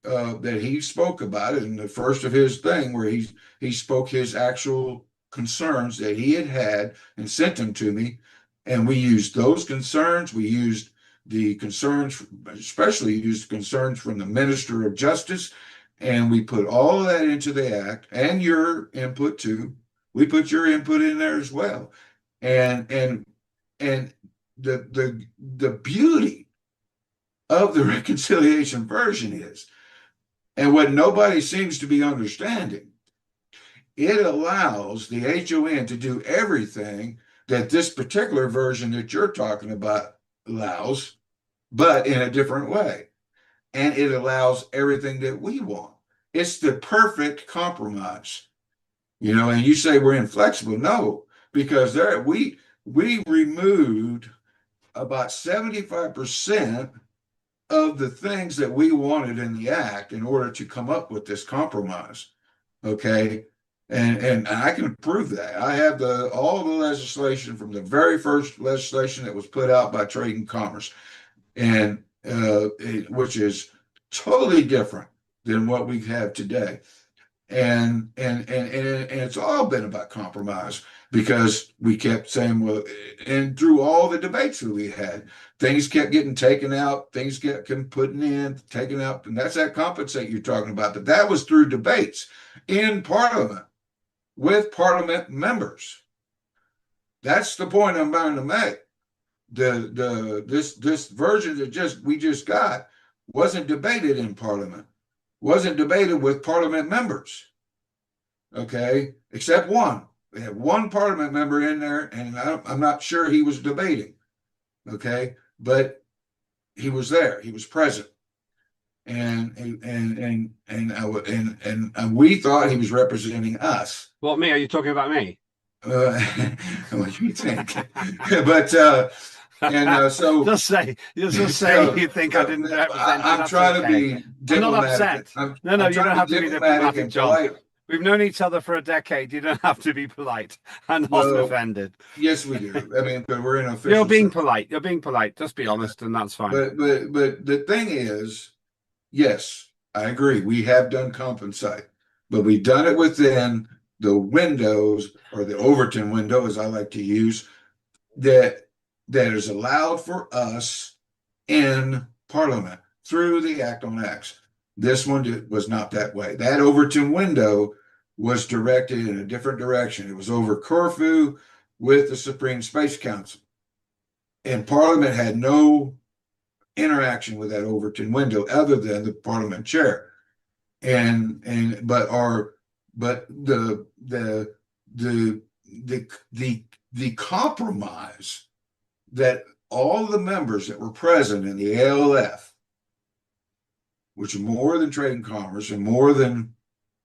that he spoke about it in the first of his thing, where he spoke his actual concerns that he had and sent them to me. And we used those concerns. We used the concerns, especially used concerns from the Minister of Justice, and we put all of that into the act, and your input too. We put your input in there as well, and the beauty of the reconciliation version is, and what nobody seems to be understanding, it allows the HON to do everything that this particular version that you're talking about allows, but in a different way. And it allows everything that we want. It's the perfect compromise. And you say we're inflexible. No, because we removed about 75% of the things that we wanted in the act in order to come up with this compromise. Okay. And I can prove that. I have all the legislation from the very first legislation that was put out by Trade and Commerce, and which is totally different than what we have today. And it's all been about compromise, because we kept saying, well, and through all the debates that we had, things kept getting taken out, things kept putting in, taken out, and that's that compensate you're talking about. But that was through debates in Parliament with Parliament members. That's the point I'm trying to make. This version that we just got wasn't debated in Parliament, wasn't debated with Parliament members. Okay, except one. We had one Parliament member in there, and I'm not sure he was debating. Okay, but he was there. He was present, and we thought he was representing us. What, me? Are you talking about me? What do you think? But so just say you think I didn't represent. I'm trying to be diplomatic. I'm not upset. No, you don't have to be diplomatic, John. We've known each other for a decade. You don't have to be polite and not offended. Yes, we do. I mean, but we're in official. You're being polite. You're being polite. Just be honest, and that's fine. But the thing is, yes, I agree. We have done compensate, but we've done it within the windows, or the Overton window, as I like to use, that is allowed for us in Parliament through the Act on Acts. This one was not that way. That Overton window was directed in a different direction. It was over Corfu with the Supreme Space Council. And Parliament had no interaction with that Overton window other than the Parliament chair. But the compromise that all the members that were present in the ALF, which are more than Trade and Commerce and more than,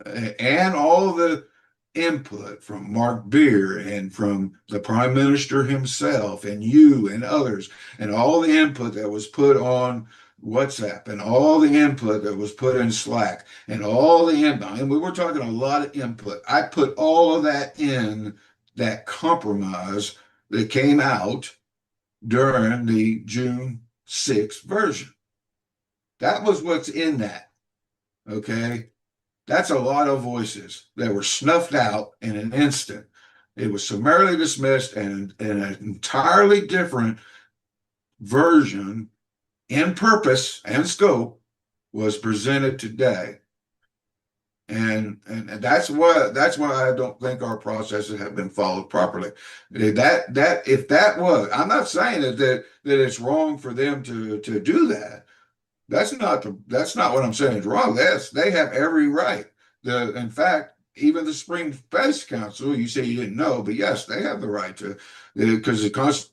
and all the input from Mark Beer and from the Prime Minister himself and you and others, and all the input that was put on WhatsApp, and all the input that was put in Slack, and all the input, and we were talking a lot of input. I put all of that in that compromise that came out during the June 6th version. That was what's in that. Okay. That's a lot of voices that were snuffed out in an instant. It was summarily dismissed, and an entirely different version in purpose and scope was presented today. And that's why I don't think our processes have been followed properly. If that was, I'm not saying that it's wrong for them to do that. That's not what I'm saying is wrong. They have every right. In fact, even the Supreme Space Council, you say you didn't know, but yes, they have the right to, because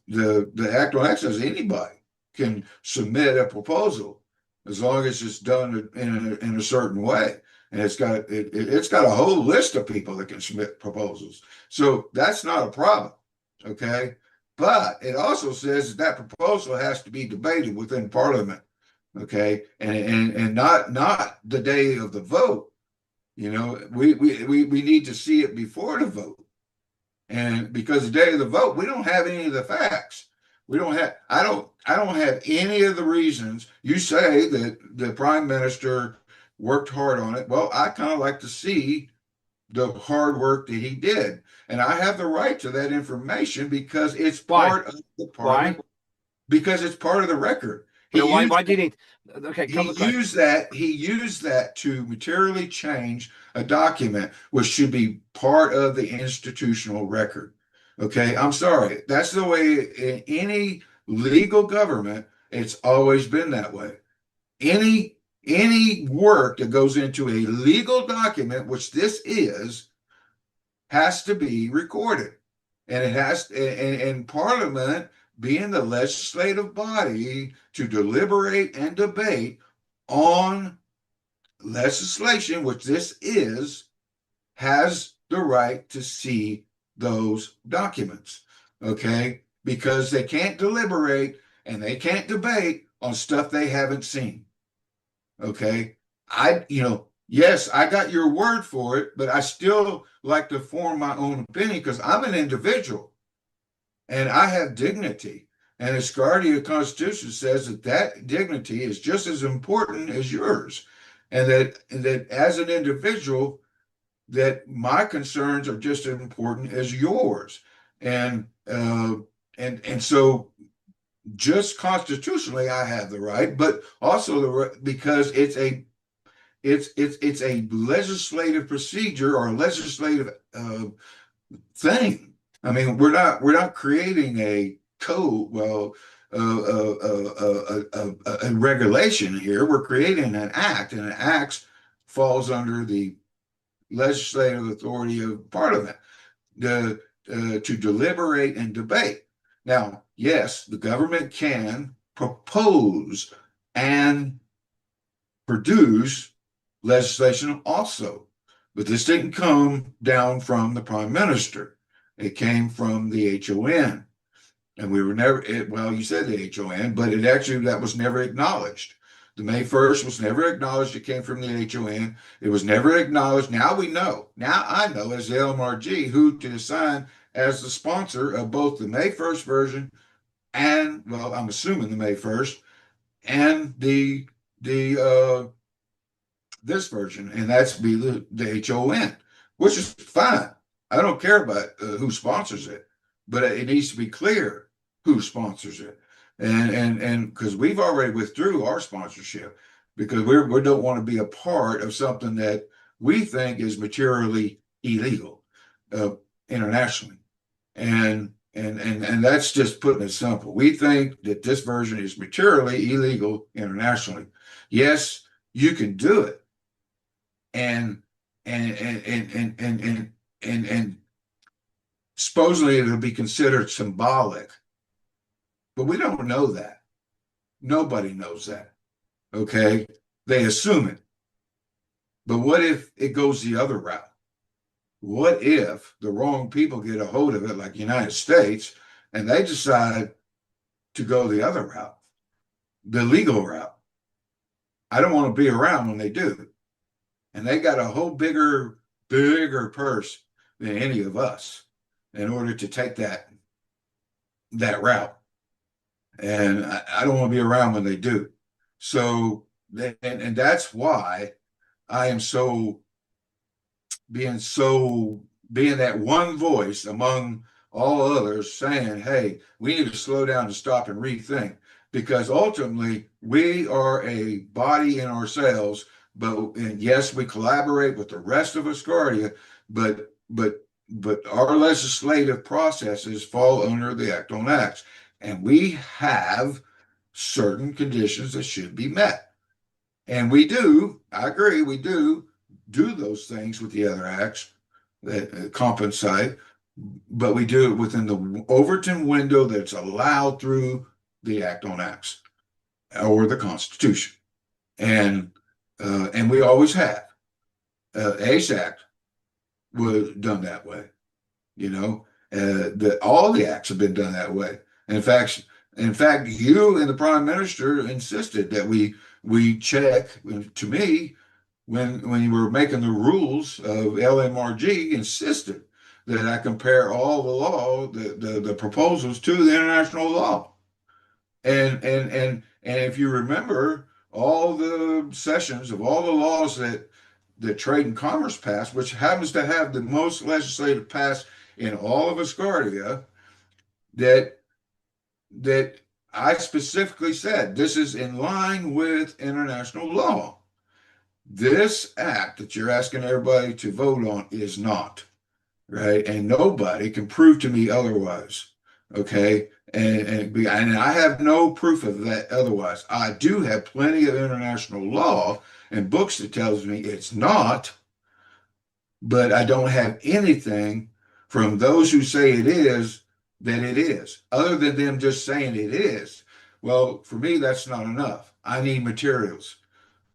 the Act on Acts says anybody can submit a proposal as long as it's done in a certain way. And it's got a whole list of people that can submit proposals. So that's not a problem. Okay. But it also says that proposal has to be debated within Parliament. Okay. And not the day of the vote. You know, we need to see it before the vote. And because the day of the vote, we don't have any of the facts. I don't have any of the reasons. You say that the Prime Minister worked hard on it. Well, I kind of like to see the hard work that he did. And I have the right to that information because it's part of the Parliament. Why? Because it's part of the record. Why do you need? Okay, he used that to materially change a document, which should be part of the institutional record. Okay, I'm sorry. That's the way in any legal government, it's always been that way. Any work that goes into a legal document, which this is, has to be recorded. And it has, and Parliament, being the legislative body to deliberate and debate on legislation, which this is, has the right to see those documents. Okay, because they can't deliberate and they can't debate on stuff they haven't seen. Okay, Yes, I got your word for it, but I still like to form my own opinion because I'm an individual and I have dignity. And the Asgardia Constitution says that that dignity is just as important as yours, and that as an individual, that my concerns are just as important as yours. And and so just constitutionally, I have the right, but also the right because it's a legislative procedure or a legislative thing. I mean, we're not creating a code, well, a regulation here. We're creating an act, and an act falls under the legislative authority of Parliament to deliberate and debate. Now, yes, the government can propose and produce legislation also, but this didn't come down from the prime minister. It came from the HON. And we were never, well, you said the HON, but it actually, that was never acknowledged. The May 1st was never acknowledged. It came from the HON. It was never acknowledged. Now we know. Now I know as the LMRG who to assign as the sponsor of both the May 1st version and, well, I'm assuming the May 1st and the this version, and that's be the HON, which is fine. I don't care about who sponsors it, but it needs to be clear who sponsors it, and because we've already withdrew our sponsorship because we don't want to be a part of something that we think is materially illegal internationally, and that's just putting it simple. We think that this version is materially illegal internationally. Yes, you can do it. And supposedly it'll be considered symbolic, but we don't know that. Nobody knows that. Okay, they assume it. But what if it goes the other route? What if the wrong people get a hold of it, like the United States, and they decide to go the other route, the legal route? I don't want to be around when they do. And they got a whole bigger purse than any of us in order to take that route. And I don't want to be around when they do. So, and that's why I am being that one voice among all others saying, hey, we need to slow down and stop and rethink, because ultimately we are a body in ourselves. And yes, we collaborate with the rest of Asgardia, but our legislative processes fall under the Act on Acts, and we have certain conditions that should be met. And we do, I agree, we do those things with the other acts that compensate, but we do it within the Overton window that's allowed through the Act on Acts or the Constitution. And we always have. ACE Act was done that way. You know, all the acts have been done that way. In fact, you and the Prime Minister insisted that we check. To me, when you were making the rules of LMRG, insisted that I compare all the law, the proposals to the international law. And if you remember, all the sessions of all the laws that Trade and Commerce passed, which happens to have the most legislative pass in all of Asgardia, that I specifically said this is in line with international law. This act that you're asking everybody to vote on is not, right? And nobody can prove to me otherwise. Okay. And I have no proof of that otherwise. I do have plenty of international law and books that tells me it's not, but I don't have anything from those who say it is that it is, other than them just saying it is. Well, for me, that's not enough. I need materials.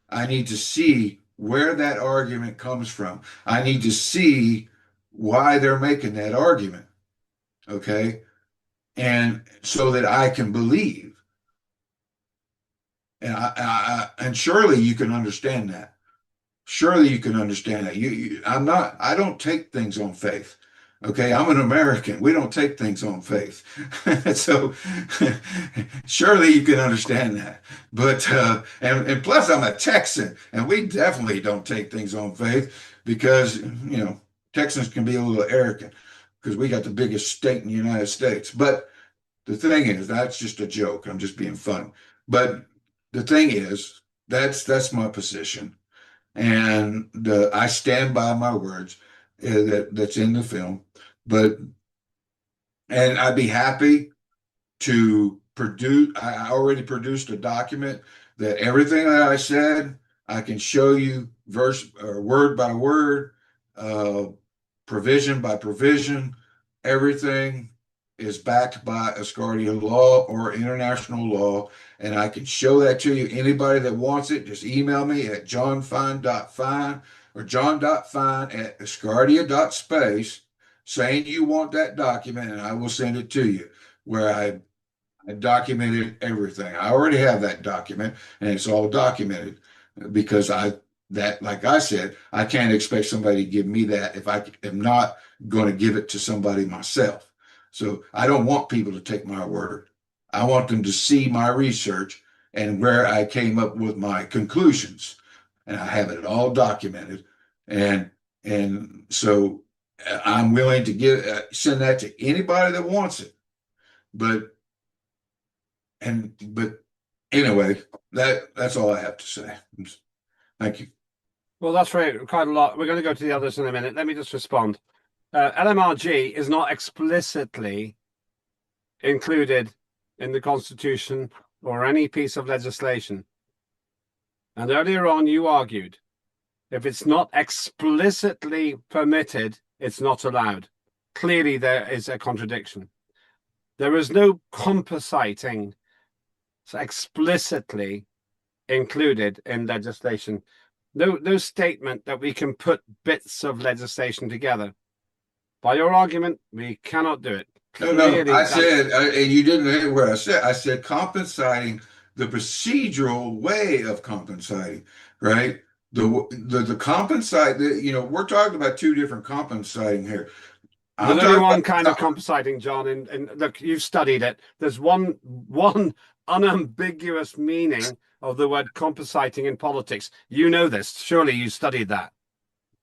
I need to see where that argument comes from. I need to see why they're making that argument. Okay. And so that I can believe. And and surely you can understand that. Surely you can understand that. I don't take things on faith. Okay, I'm an American. We don't take things on faith. So surely you can understand that. But and plus I'm a Texan, and we definitely don't take things on faith because Texans can be a little arrogant because we got the biggest state in the United States. But the thing is, that's just a joke. I'm just being funny. But the thing is, that's my position, and I stand by my words that's in the film. And I'd be happy to produce. I already produced a document that everything that I said, I can show you verse or word by word, provision by provision. Everything is backed by Asgardia law or international law, and I can show that to you. Anybody that wants it, just email me at johnfine.fine or john.fine@asgardia.space saying you want that document, and I will send it to you, where I documented everything. I already have that document, and it's all documented because like I said, I can't expect somebody to give me that if I am not going to give it to somebody myself. So I don't want people to take my word. I want them to see my research and where I came up with my conclusions, and I have it all documented. And so I'm willing to send that to anybody that wants it. But anyway, that's all I have to say. Thank you. Well, that's quite a lot. We're going to go to the others in a minute. Let me just respond. LMRG is not explicitly included in the Constitution or any piece of legislation. And earlier on, you argued if it's not explicitly permitted, it's not allowed. Clearly, there is a contradiction. There is no compositing explicitly included in legislation. No statement that we can put bits of legislation together. By your argument, we cannot do it. No, I said, and you didn't hear what I said. I said compensating the procedural way of compensating, right? The compensate, we're talking about two different compensating here. There's only one kind of compensating, John, and look, you've studied it. There's one unambiguous meaning of the word compensating in politics. You know this. Surely you studied that.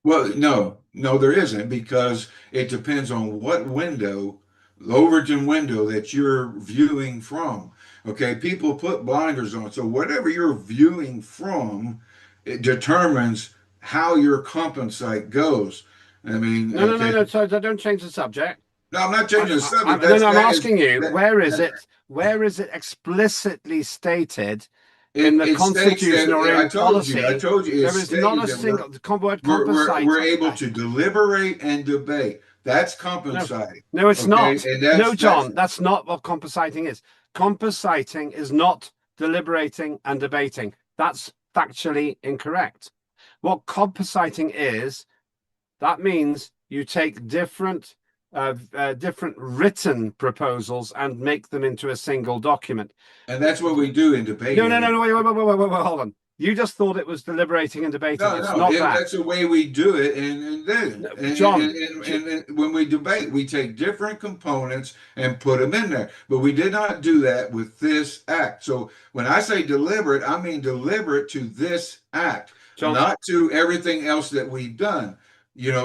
Well, no, there isn't, because it depends on what window, the Overton window that you're viewing from. Okay, people put blinders on. So whatever you're viewing from, it determines how your compensate goes. I mean, no. So don't change the subject. No, I'm not changing the subject. I'm asking you, where is it explicitly stated in the Constitution or in policy? I told you. There is not a single word compensate. We're able to deliberate and debate. That's compensating. No, it's not. No, John, that's not what compensating is. Compensating is not deliberating and debating. That's factually incorrect. What compensating is, that means you take different written proposals and make them into a single document. And that's what we do in debating. No, wait, hold on. You just thought it was deliberating and debating. It's not that. That's the way we do it. John, and when we debate, we take different components and put them in there. But we did not do that with this act. So when I say deliberate, I mean deliberate to this act, John, not to everything else that we've done.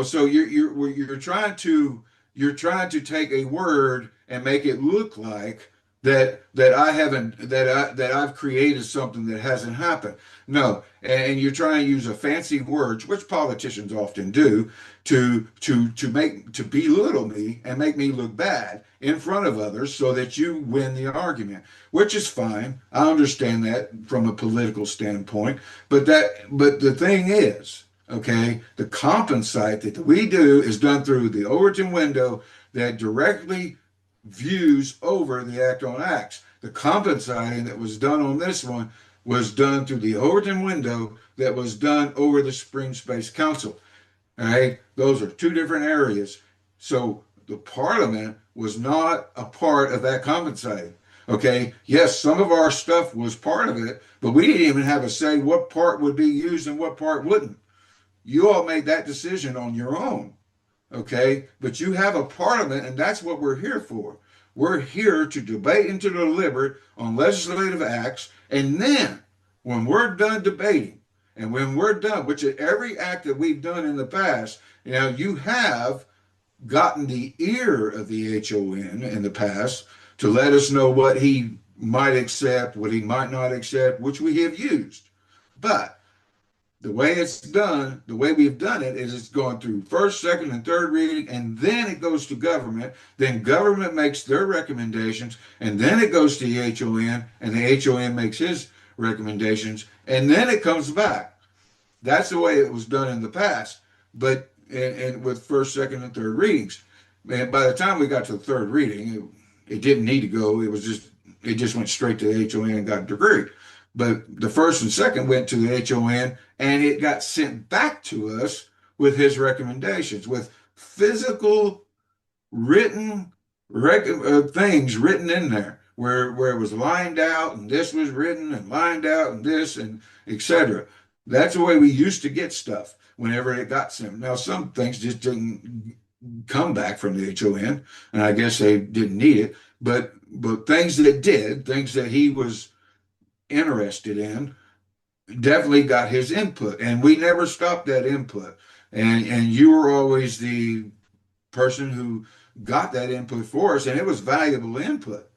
So you're trying to take a word and make it look like that I've created something that hasn't happened. No, and you're trying to use a fancy words, which politicians often do, to belittle me and make me look bad in front of others so that you win the argument, which is fine. I understand that from a political standpoint, but the thing is, okay, the compensate that we do is done through the Overton window that directly views over the Act on Acts. The compensating that was done on this one was done through the Overton window that was done over the Spring Space Council. All right, those are two different areas. So the Parliament was not a part of that compensating. Okay, yes, some of our stuff was part of it, but we didn't even have a say what part would be used and what part wouldn't. You all made that decision on your own. Okay, but you have a parliament, and that's what we're here for. We're here to debate and to deliberate on legislative acts, and then when we're done debating, and when we're done, which is every act that we've done in the past, you have gotten the ear of the HON in the past to let us know what he might accept, what he might not accept, which we have used. But the way it's done, the way we've done it is it's going through first, second, and third reading, and then it goes to government. Then government makes their recommendations, and then it goes to the HON, and the HON makes his recommendations, and then it comes back. That's the way it was done in the past, but and with first, second, and third readings. And by the time we got to the third reading, it didn't need to go. It just went straight to the HON and got a degree. But the first and second went to the HON, and it got sent back to us with his recommendations, with physical written things written in there, where it was lined out, and this was written and lined out, and this, and etc. That's the way we used to get stuff whenever it got sent. Now, some things just didn't come back from the HON, and I guess they didn't need it. But things that did, things that he was interested in, definitely got his input, and we never stopped that input. And you were always the person who got that input for us, and it was valuable input.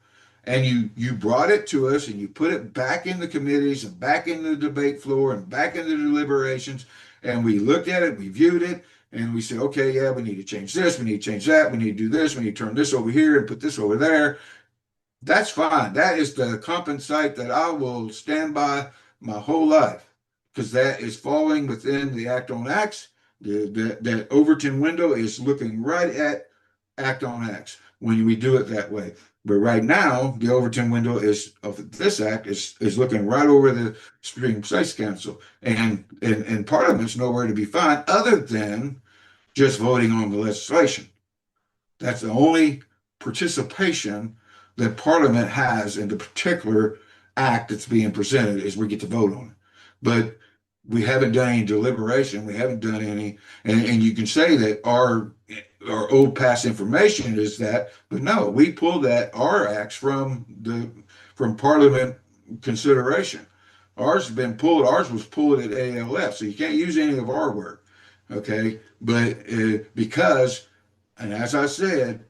And you brought it to us, and you put it back in the committees and back in the debate floor and back in the deliberations, and we looked at it, we viewed it, and we said, okay, yeah, we need to change this, we need to change that, we need to do this, we need to turn this over here and put this over there. That's fine. That is the compensate that I will stand by my whole life, because that is falling within the Act on Acts. That Overton window is looking right at Act on Acts when we do it that way. But right now, the Overton window of this act is looking right over the Supreme States Council, and Parliament's nowhere to be found other than just voting on the legislation. That's the only participation that Parliament has in the particular act that's being presented, is we get to vote on it. But we haven't done any deliberation. We haven't done any, and you can say that our old past information is that, but no, we pulled our acts from Parliament consideration. Ours has been pulled. Ours was pulled at ALF, so you can't use any of our work. Okay, but because, and as I said,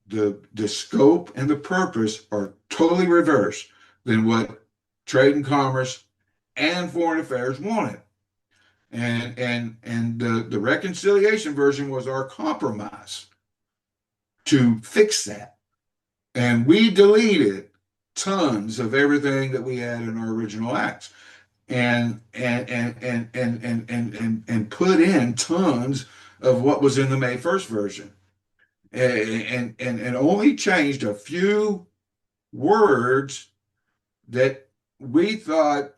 the scope and the purpose are totally reversed than what Trade and Commerce and Foreign Affairs wanted. And the reconciliation version was our compromise to fix that. And we deleted tons of everything that we had in our original acts, and put in tons of what was in the May 1st version. And only changed a few words that we thought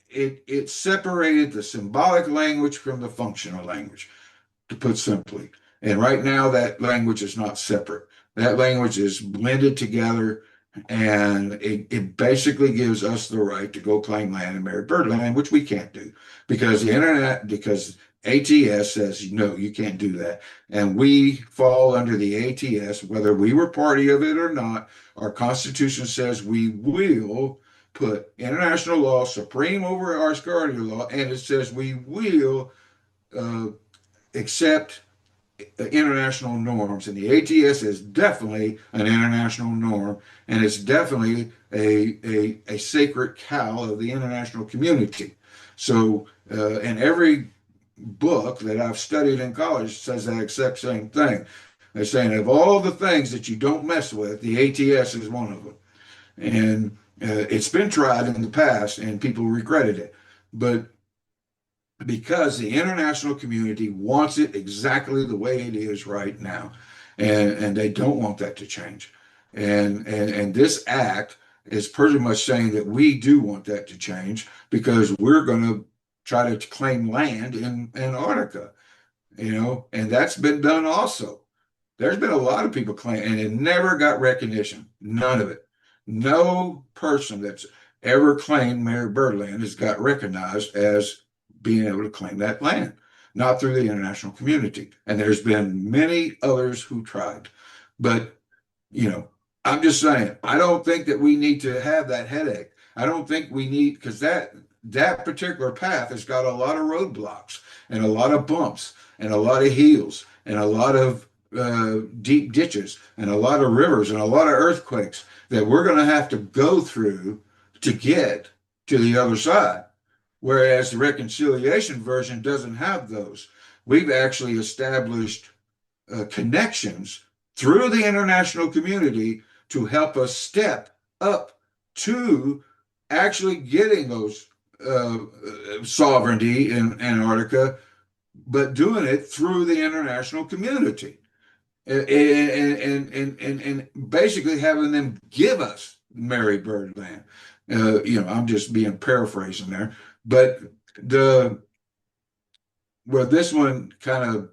it separated the symbolic language from the functional language, to put simply. And right now that language is not separate. That language is blended together, and it basically gives us the right to go claim land in Mary Bird land, which we can't do because because ATS says, no, you can't do that. And we fall under the ATS, whether we were party of it or not. Our Constitution says we will put international law supreme over our Asgardia law, and it says we will accept international norms. And the ATS is definitely an international norm, and it's definitely a sacred cow of the international community. So, and every book that I've studied in college says that exact same thing. They're saying of all the things that you don't mess with, the ATS is one of them. And it's been tried in the past and people regretted it. But because the international community wants it exactly the way it is right now, and they don't want that to change. And this act is pretty much saying that we do want that to change, because we're going to try to claim land in Antarctica, and that's been done also. There's been a lot of people claim, and it never got recognition. None of it. No person that's ever claimed Mary Birdland has got recognized as being able to claim that land, not through the international community. And there's been many others who tried. But, you know, I'm just saying, I don't think that we need to have that headache. I don't think we need, because that particular path has got a lot of roadblocks and a lot of bumps and a lot of hills and a lot of deep ditches and a lot of rivers and a lot of earthquakes that we're going to have to go through to get to the other side. Whereas the reconciliation version doesn't have those. We've actually established connections through the international community to help us step up to actually getting those sovereignty in Antarctica, but doing it through the international community. And basically having them give us Mary Bird land. You know, I'm just being paraphrasing there, but this one kind of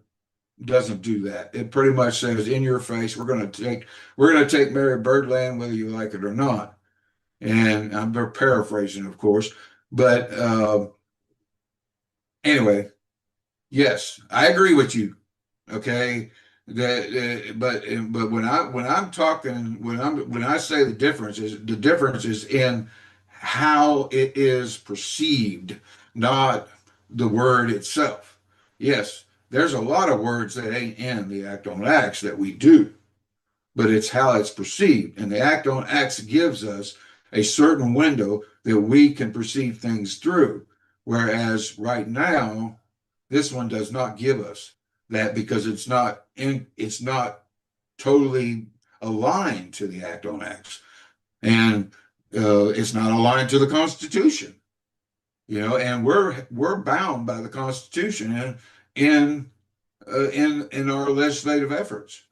doesn't do that. It pretty much says in your face, we're going to take Mary Bird land whether you like it or not. And I'm paraphrasing, of course, but anyway, yes, I agree with you. Okay. But when I'm talking, when I say the difference is in how it is perceived, not the word itself. Yes, there's a lot of words that ain't in the Act on Acts that we do, but it's how it's perceived. And the Act on Acts gives us a certain window that we can perceive things through. Whereas right now, this one does not give us that because it's not totally aligned to the Act on Acts, and it's not aligned to the Constitution, you know. And we're bound by the Constitution in our legislative efforts.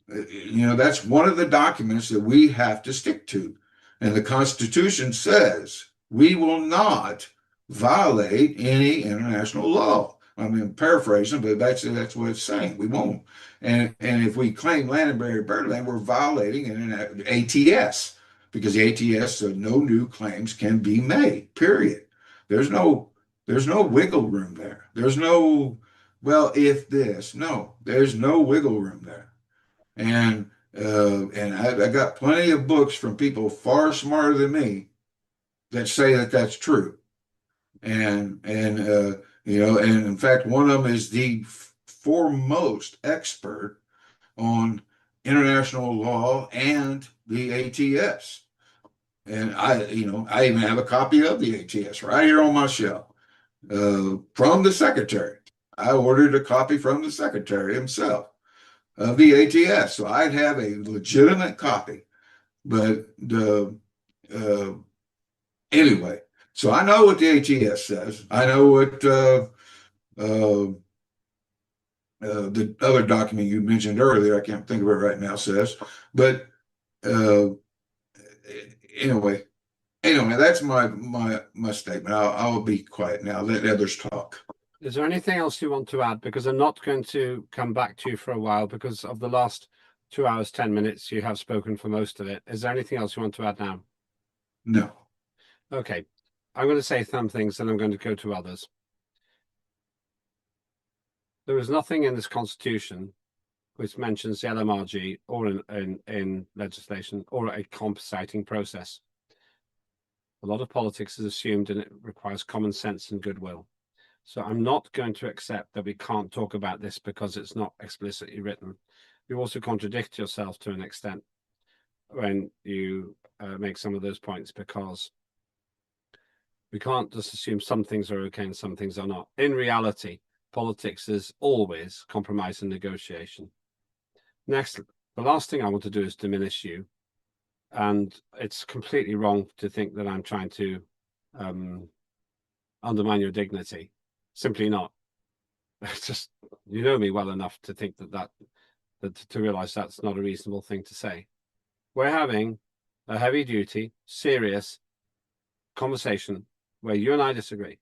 You know, that's one of the documents that we have to stick to, and the Constitution says we will not violate any international law. I mean, paraphrasing, but that's what it's saying. We won't. And if we claim land in Mary Bird land, we're violating an ATS, because the ATS said no new claims can be made. Period. There's no wiggle room there. There's no, well, if this. No, there's no wiggle room there. And I got plenty of books from people far smarter than me that say that that's true. And you know, and in fact, one of them is the foremost expert on international law and the ATS. And I even have a copy of the ATS right here on my shelf from the secretary. I ordered a copy from the secretary himself of the ATS, so I'd have a legitimate copy. But anyway. So I know what the ATS says. I know what the other document you mentioned earlier, I can't think of it right now, says. But anyway, that's my statement. I'll be quiet now. Let others talk. Is there anything else you want to add? Because I'm not going to come back to you for a while because of the last 2 hours, 10 minutes. You have spoken for most of it. Is there anything else you want to add now? No. Okay. I'm going to say some things and I'm going to go to others. There is nothing in this constitution which mentions the LMRG or in legislation or a compensating process. A lot of politics is assumed and it requires common sense and goodwill. So I'm not going to accept that we can't talk about this because it's not explicitly written. You also contradict yourself to an extent when you make some of those points, because we can't just assume some things are okay and some things are not. In reality, politics is always compromise and negotiation. Next, the last thing I want to do is diminish you. And it's completely wrong to think that I'm trying to undermine your dignity. Simply not. It's just, you know me well enough to think that to realize that's not a reasonable thing to say. We're having a heavy duty, serious conversation where you and I disagree.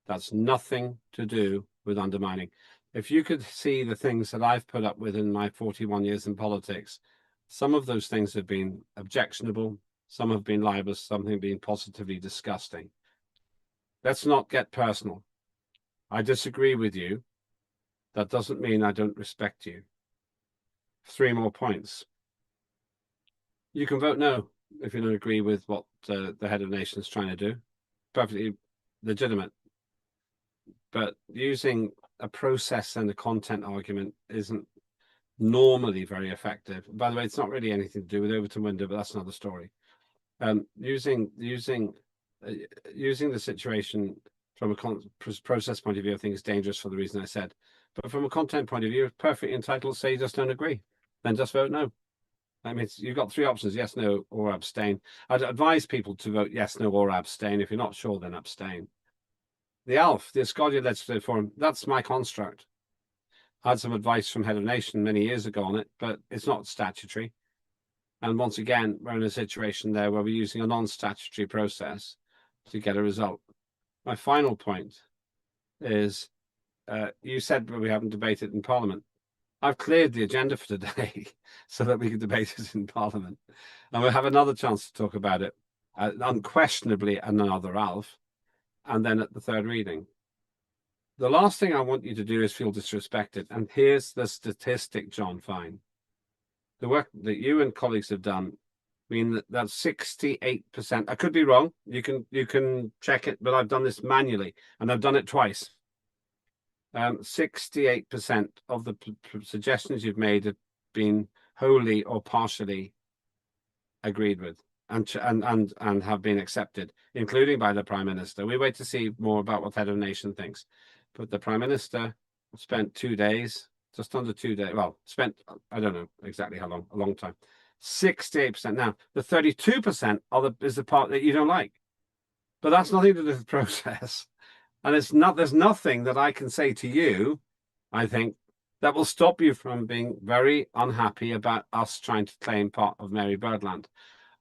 That's nothing to do with undermining. If you could see the things that I've put up with in my 41 years in politics, some of those things have been objectionable, some have been libelous, some have been positively disgusting. Let's not get personal. I disagree with you. That doesn't mean I don't respect you. 3 more points. You can vote no if you don't agree with what the head of nation is trying to do. Perfectly legitimate. But using a process and a content argument isn't normally very effective. By the way, it's not really anything to do with Overton window, but that's another story. Using the situation from a process point of view, I think is dangerous for the reason I said. But from a content point of view, perfectly entitled to say you just don't agree. Then just vote no. I mean, you've got 3 options: yes, no, or abstain. I'd advise people to vote yes, no, or abstain. If you're not sure, then abstain. The ALF, the Asgardia Legislative Forum, that's my construct. I had some advice from Head of Nation many years ago on it, but it's not statutory. And once again, we're in a situation there where we're using a non-statutory process to get a result. My final point is, you said we haven't debated in Parliament. I've cleared the agenda for today so that we can debate it in Parliament. And we'll have another chance to talk about it, unquestionably another ALF, and then at the 3rd reading. The last thing I want you to do is feel disrespected. And here's the statistic, John Fine. The work that you and colleagues have done, I mean, that's 68%. I could be wrong. You can check it, but I've done this manually, and I've done it twice. 68% of the suggestions you've made have been wholly or partially agreed with and have been accepted, including by the Prime Minister. We wait to see more about what Head of Nation thinks. But the Prime Minister spent 2 days, just under 2 days. Well, spent, I don't know exactly how long, a long time. 68%. Now, the 32% is the part that you don't like. But that's nothing to do with the process. And there's nothing that I can say to you, I think, that will stop you from being very unhappy about us trying to claim part of Mary Birdland.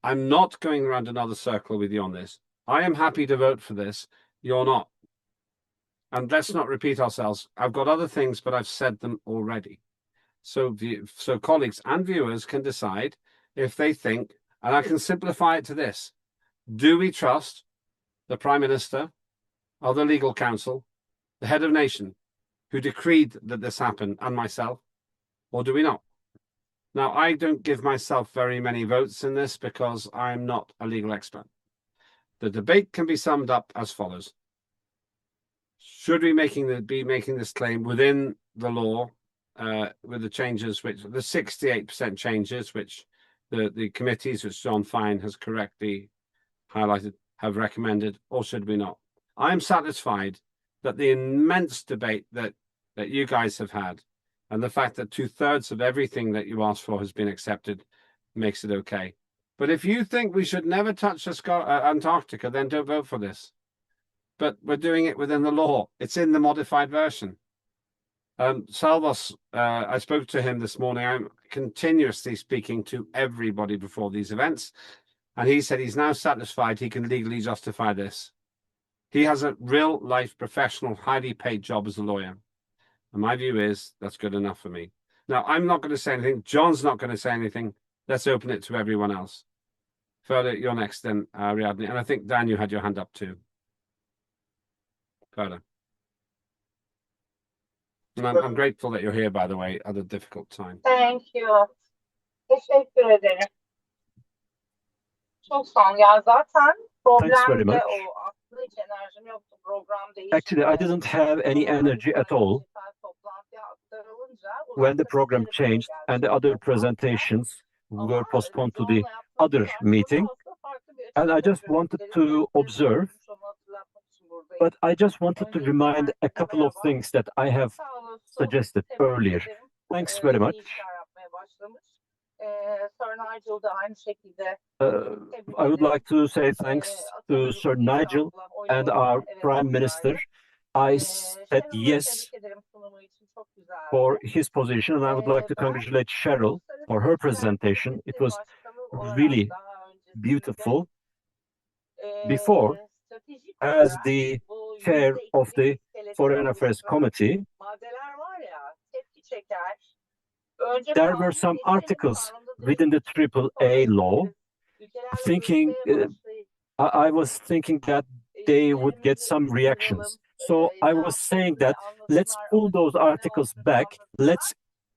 I'm not going around another circle with you on this. I am happy to vote for this. You're not. And let's not repeat ourselves. I've got other things, but I've said them already. So colleagues and viewers can decide if they think, and I can simplify it to this: do we trust the Prime Minister, or the Legal Counsel, the Head of Nation, who decreed that this happened, and myself, or do we not? Now, I don't give myself very many votes in this because I'm not a legal expert. The debate can be summed up as follows. Should we be making this claim within the law with the changes, the 68% changes, which the committees, which John Fine has correctly highlighted, have recommended, or should we not? I'm satisfied that the immense debate that you guys have had, and the fact that 2/3 of everything that you asked for has been accepted, makes it okay. But if you think we should never touch Antarctica, then don't vote for this. But we're doing it within the law. It's in the modified version. Salvos, I spoke to him this morning. I'm continuously speaking to everybody before these events. And he said he's now satisfied he can legally justify this. He has a real life professional, highly paid job as a lawyer. And my view is that's good enough for me. Now, I'm not going to say anything. John's not going to say anything. Let's open it to everyone else. Further, you're next then, Ariadne. And I think, Dan, you had your hand up too. Further. And I'm grateful that you're here, by the way, at a difficult time. Thank you. Teşekkür ederim. Çok sağ ol. Ya zaten problemde o aslında hiç enerjim yoktu. Program değişti. Actually, I didn't have any energy at all when the program changed and the other presentations were postponed to the other meeting. And I just wanted to observe, but I just wanted to remind a couple of things that I have suggested earlier. Thanks very much. I would like to say thanks to Sir Nigel and our Prime Minister. I said yes for his position, and I would like to congratulate Cheryl for her presentation. It was really beautiful. Before, as the chair of the Foreign Affairs Committee, there were some articles within the AAA law, I was thinking that they would get some reactions. So I was saying that let's pull those articles back. Let's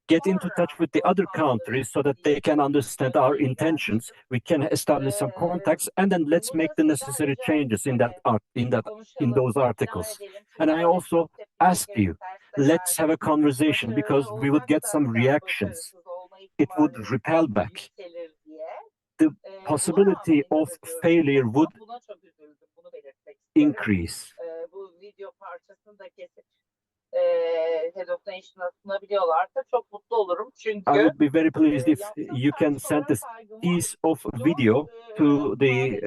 get into touch with the other countries so that they can understand our intentions. We can establish some contacts, and then let's make the necessary changes in those articles. And I also ask you, let's have a conversation, because we would get some reactions. It would repel back. The possibility of failure would increase. I would be very pleased if you can send this piece of video to the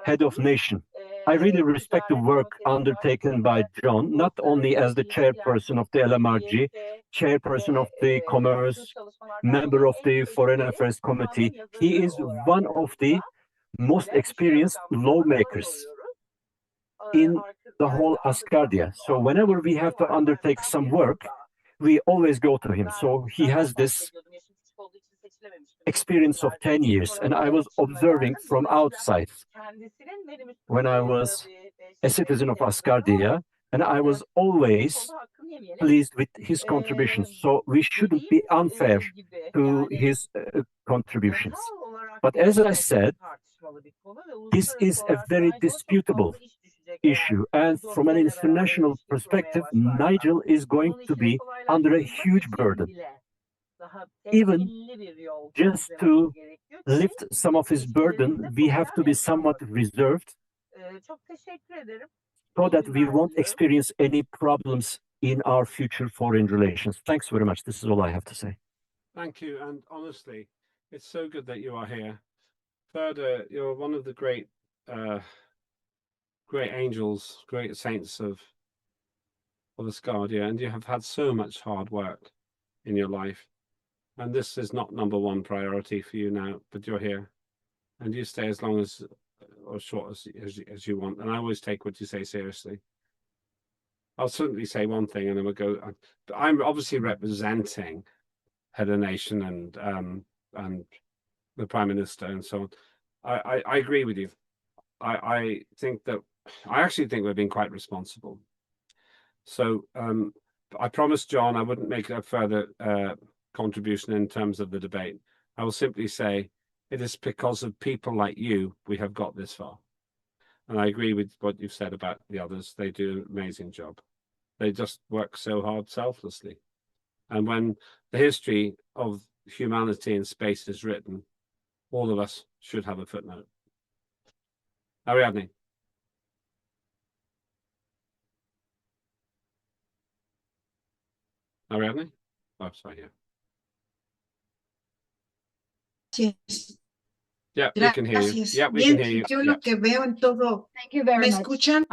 head of nation. I really respect the work undertaken by John, not only as the chairperson of the LMRG, chairperson of the Commerce, member of the Foreign Affairs Committee. He is one of the most experienced lawmakers in the whole Asgardia. So whenever we have to undertake some work, we always go to him. So he has this experience of 10 years, and I was observing from outside when I was a citizen of Asgardia, and I was always pleased with his contributions. So we shouldn't be unfair to his contributions. But as I said, this is a very disputable issue, and from an international perspective, Nigel is going to be under a huge burden. Even just to lift some of his burden, we have to be somewhat reserved so that we won't experience any problems in our future foreign relations. Thanks very much. This is all I have to say. Thank you. And honestly, it's so good that you are here. Further, you're one of the great angels, great saints of Asgardia, and you have had so much hard work in your life. And this is not number one priority for you now, but you're here. And you stay as long as or short as you want. And I always take what you say seriously. I'll certainly say one thing, and then we'll go. I'm obviously representing head of nation and the Prime Minister and so on. I agree with you. I actually think we're being quite responsible. So I promised John I wouldn't make a further contribution in terms of the debate. I will simply say it is because of people like you we have got this far. And I agree with what you've said about the others. They do an amazing job. They just work so hard selflessly. And when the history of humanity in space is written, all of us should have a footnote. Ariadne. Ariadne? Oh, sorry, yeah. Gracias. Yeah, we can hear you. Yeah, we Bien, can hear you. yo lo que veo en todo. Thank you very ¿Me much. escuchan?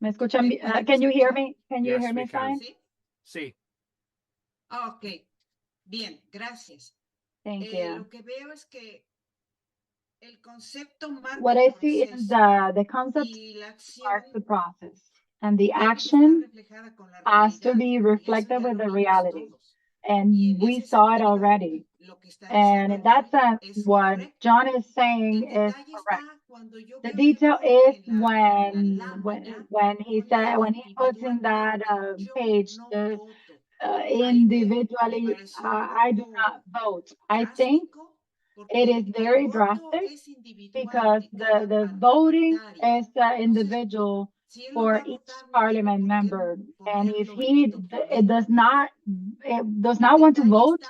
¿Me escuchan bien? Can you hear me? Can you Yes, hear me we can. fine? Sí. Ok, bien, gracias. Thank you. Lo que veo es que el concepto marca What I see is the concept marks the process, and the action has to be reflected with the reality. And we saw it already. And in that sense, what John is saying is correct. The detail is when he puts in that page the individually, I do not vote. I think it is very drastic because the voting is individual for each parliament member, and if he does not want to vote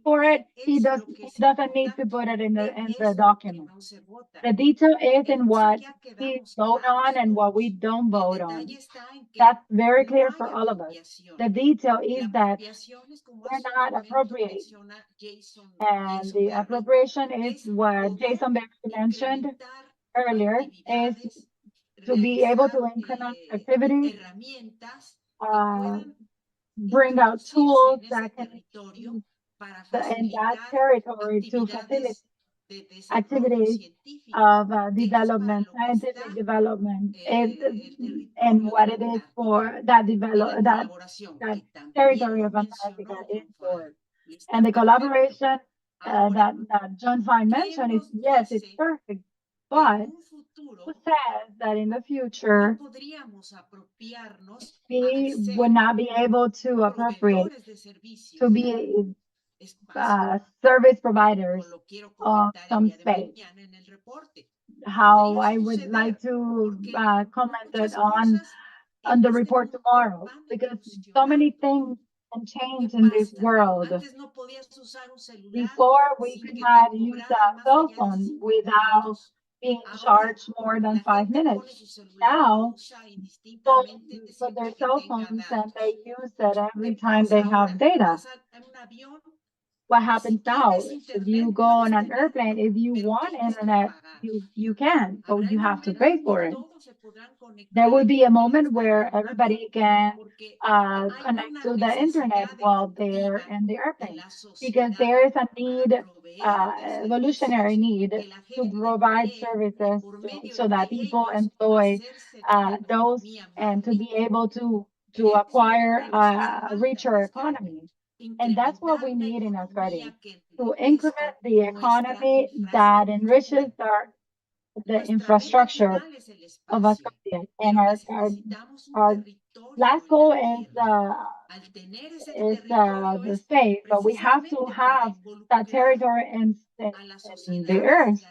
for it, he doesn't need to put it in the document. The detail is in what we vote on and what we don't vote on. That's very clear for all of us. The detail is that we're not appropriate. And the appropriation is what Jason Baxter mentioned earlier, is to be able to increment activities, bring out tools that can in that territory to facilitate activities of development, scientific development, and what it is for that territory of Antarctica is for. And the collaboration that John Fine mentioned is, yes, it's perfect, But who says that in the future we would not be able to appropriate to be service providers of some space? How I would like to comment it on the report tomorrow, because so many things can change in this world. Before, we could not use a cell phone without being charged more than 5 minutes. Now, people put their cell phones and they use it every time they have data. What happens now? If you go on an airplane, if you want internet, you can, but you have to pay for it. There will be a moment where everybody can connect to the internet while they're in the airplane, because there is a need, evolutionary need, to provide services so that people employ those and to be able to acquire a richer economy. And that's what we need in Asgardia, to increment the economy that enriches the infrastructure of Asgardia. And our last goal is the space, but we have to have that territory in the earth,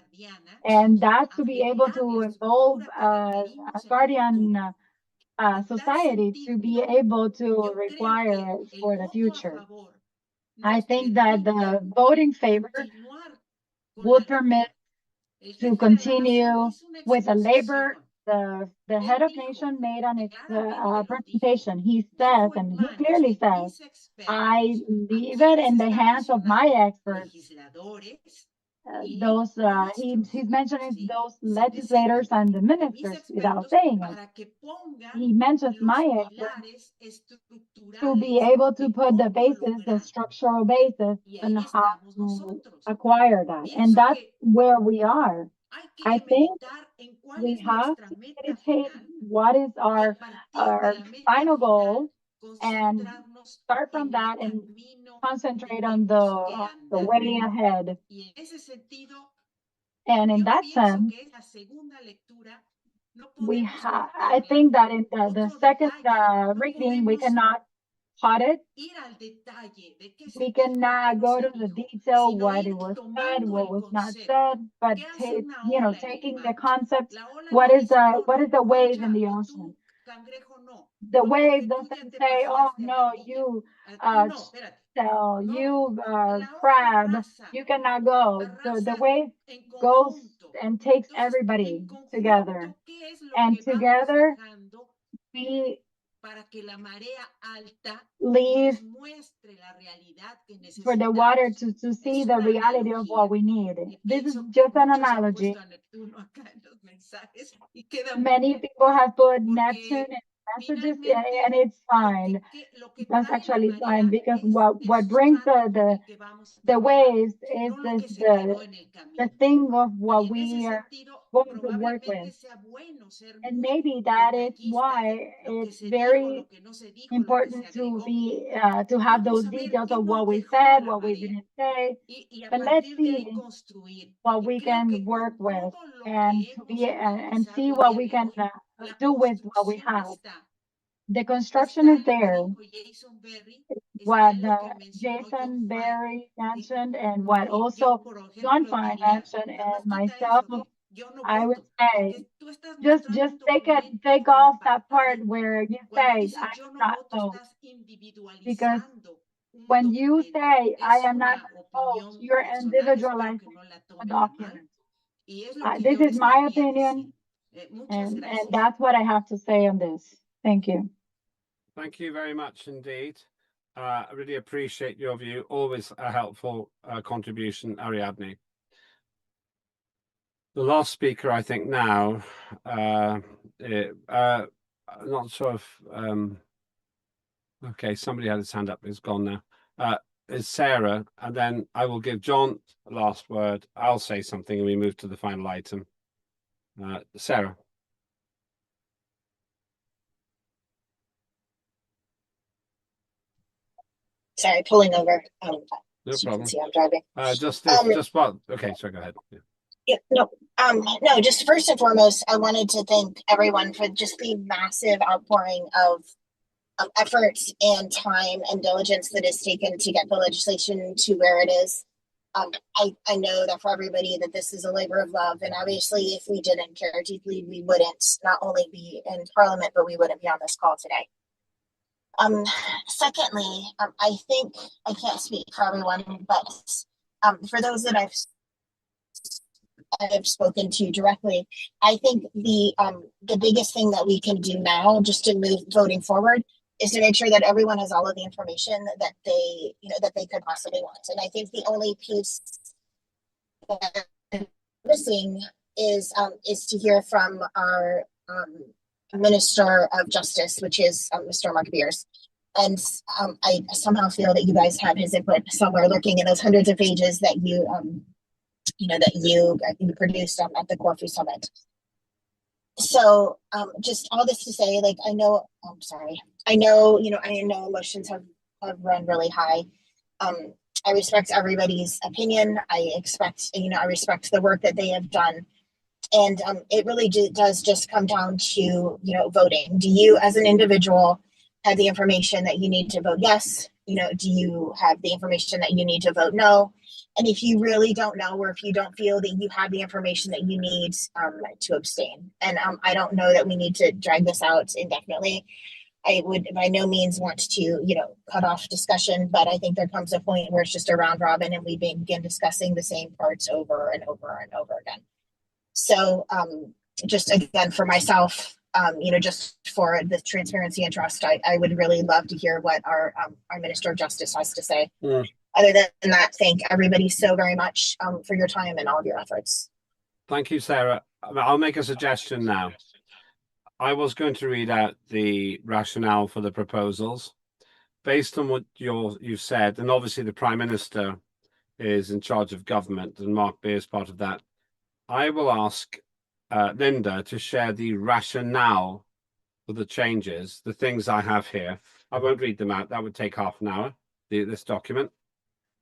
and that's to be able to involve Asgardian society to be able to require it for the future. I think that the vote in favor would permit to continue with the labor. The head of nation made on its presentation. He says, and he clearly says, I leave it in the hands of my experts. He's mentioning those legislators and the ministers without saying it. He mentions my experts to be able to put the basis, the structural basis, on how to acquire that. And that's where we are. I think we have to meditate what is our final goal and start from that and concentrate on the way ahead. And in that sense, I think that in the second reading, we cannot cut it. We cannot go to the detail, what it was said, what was not said, but taking the concept, what is the wave in the ocean? The wave doesn't say, oh no, you crab, you cannot go. The wave goes and takes everybody together, and together we leave for the water to see the reality of what we need. This is just an analogy. Many people have put Neptune in messages, and it's fine. That's actually fine, because what brings the waves is the thing of what we are going to work with. And maybe that is why it's very important to be to have those details of what we said, what we didn't say. But let's see what we can work with, and to be and see what we can do with what we have. The construction is there. What Jason Berry mentioned, and what also John Fine mentioned, and myself, I would say, just take off that part where you say, I am not vote. Because when you say, I am not vote, you're individualizing the document. This is my opinion, and that's what I have to say on this. Thank you. Thank you very much indeed. I really appreciate your view. Always a helpful contribution, Ariadne. The last speaker, I think now, not sure if, okay, somebody had his hand up, it's gone now, is Sarah, and then I will give John the last word. I'll say something and we move to the final item. Sarah. Sorry, pulling over. No problem. See, I'm driving. Okay, so go ahead. Yeah, no, No, just first and foremost, I wanted to thank everyone for just the massive outpouring of efforts and time and diligence that is taken to get the legislation to where it is. I know that for everybody that this is a labor of love, and obviously if we didn't care deeply, we wouldn't not only be in Parliament, but we wouldn't be on this call today. Secondly, I think I can't speak for everyone, but for those that I've spoken to directly, I think the biggest thing that we can do now, just to move voting forward, is to make sure that everyone has all of the information that they could possibly want. And I think the only piece that missing is to hear from our Minister of Justice, which is Mr. Mark Beers. And I somehow feel that you guys have his input somewhere lurking in those hundreds of pages that you produced at the Corfu Summit. So just all this to say, like, I know emotions have run really high. I respect everybody's opinion. I respect the work that they have done. And it really does just come down to, voting. Do you as an individual have the information that you need to vote yes? Do you have the information that you need to vote no? And if you really don't know, or if you don't feel that you have the information that you need, to abstain. And I don't know that we need to drag this out indefinitely. I would by no means want to, cut off discussion, but I think there comes a point where it's just a round robin and we begin discussing the same parts over and over and over again. So just again, for myself, just for the transparency and trust, I would really love to hear what our Minister of Justice has to say. Other than that, thank everybody so very much for your time and all of your efforts. Thank you, Sarah. I'll make a suggestion now. I was going to read out the rationale for the proposals. Based on what you've said, and obviously the Prime Minister is in charge of government and Mark Beer is part of that, I will ask Linda to share the rationale for the changes, the things I have here. I won't read them out. That would take half an hour, this document,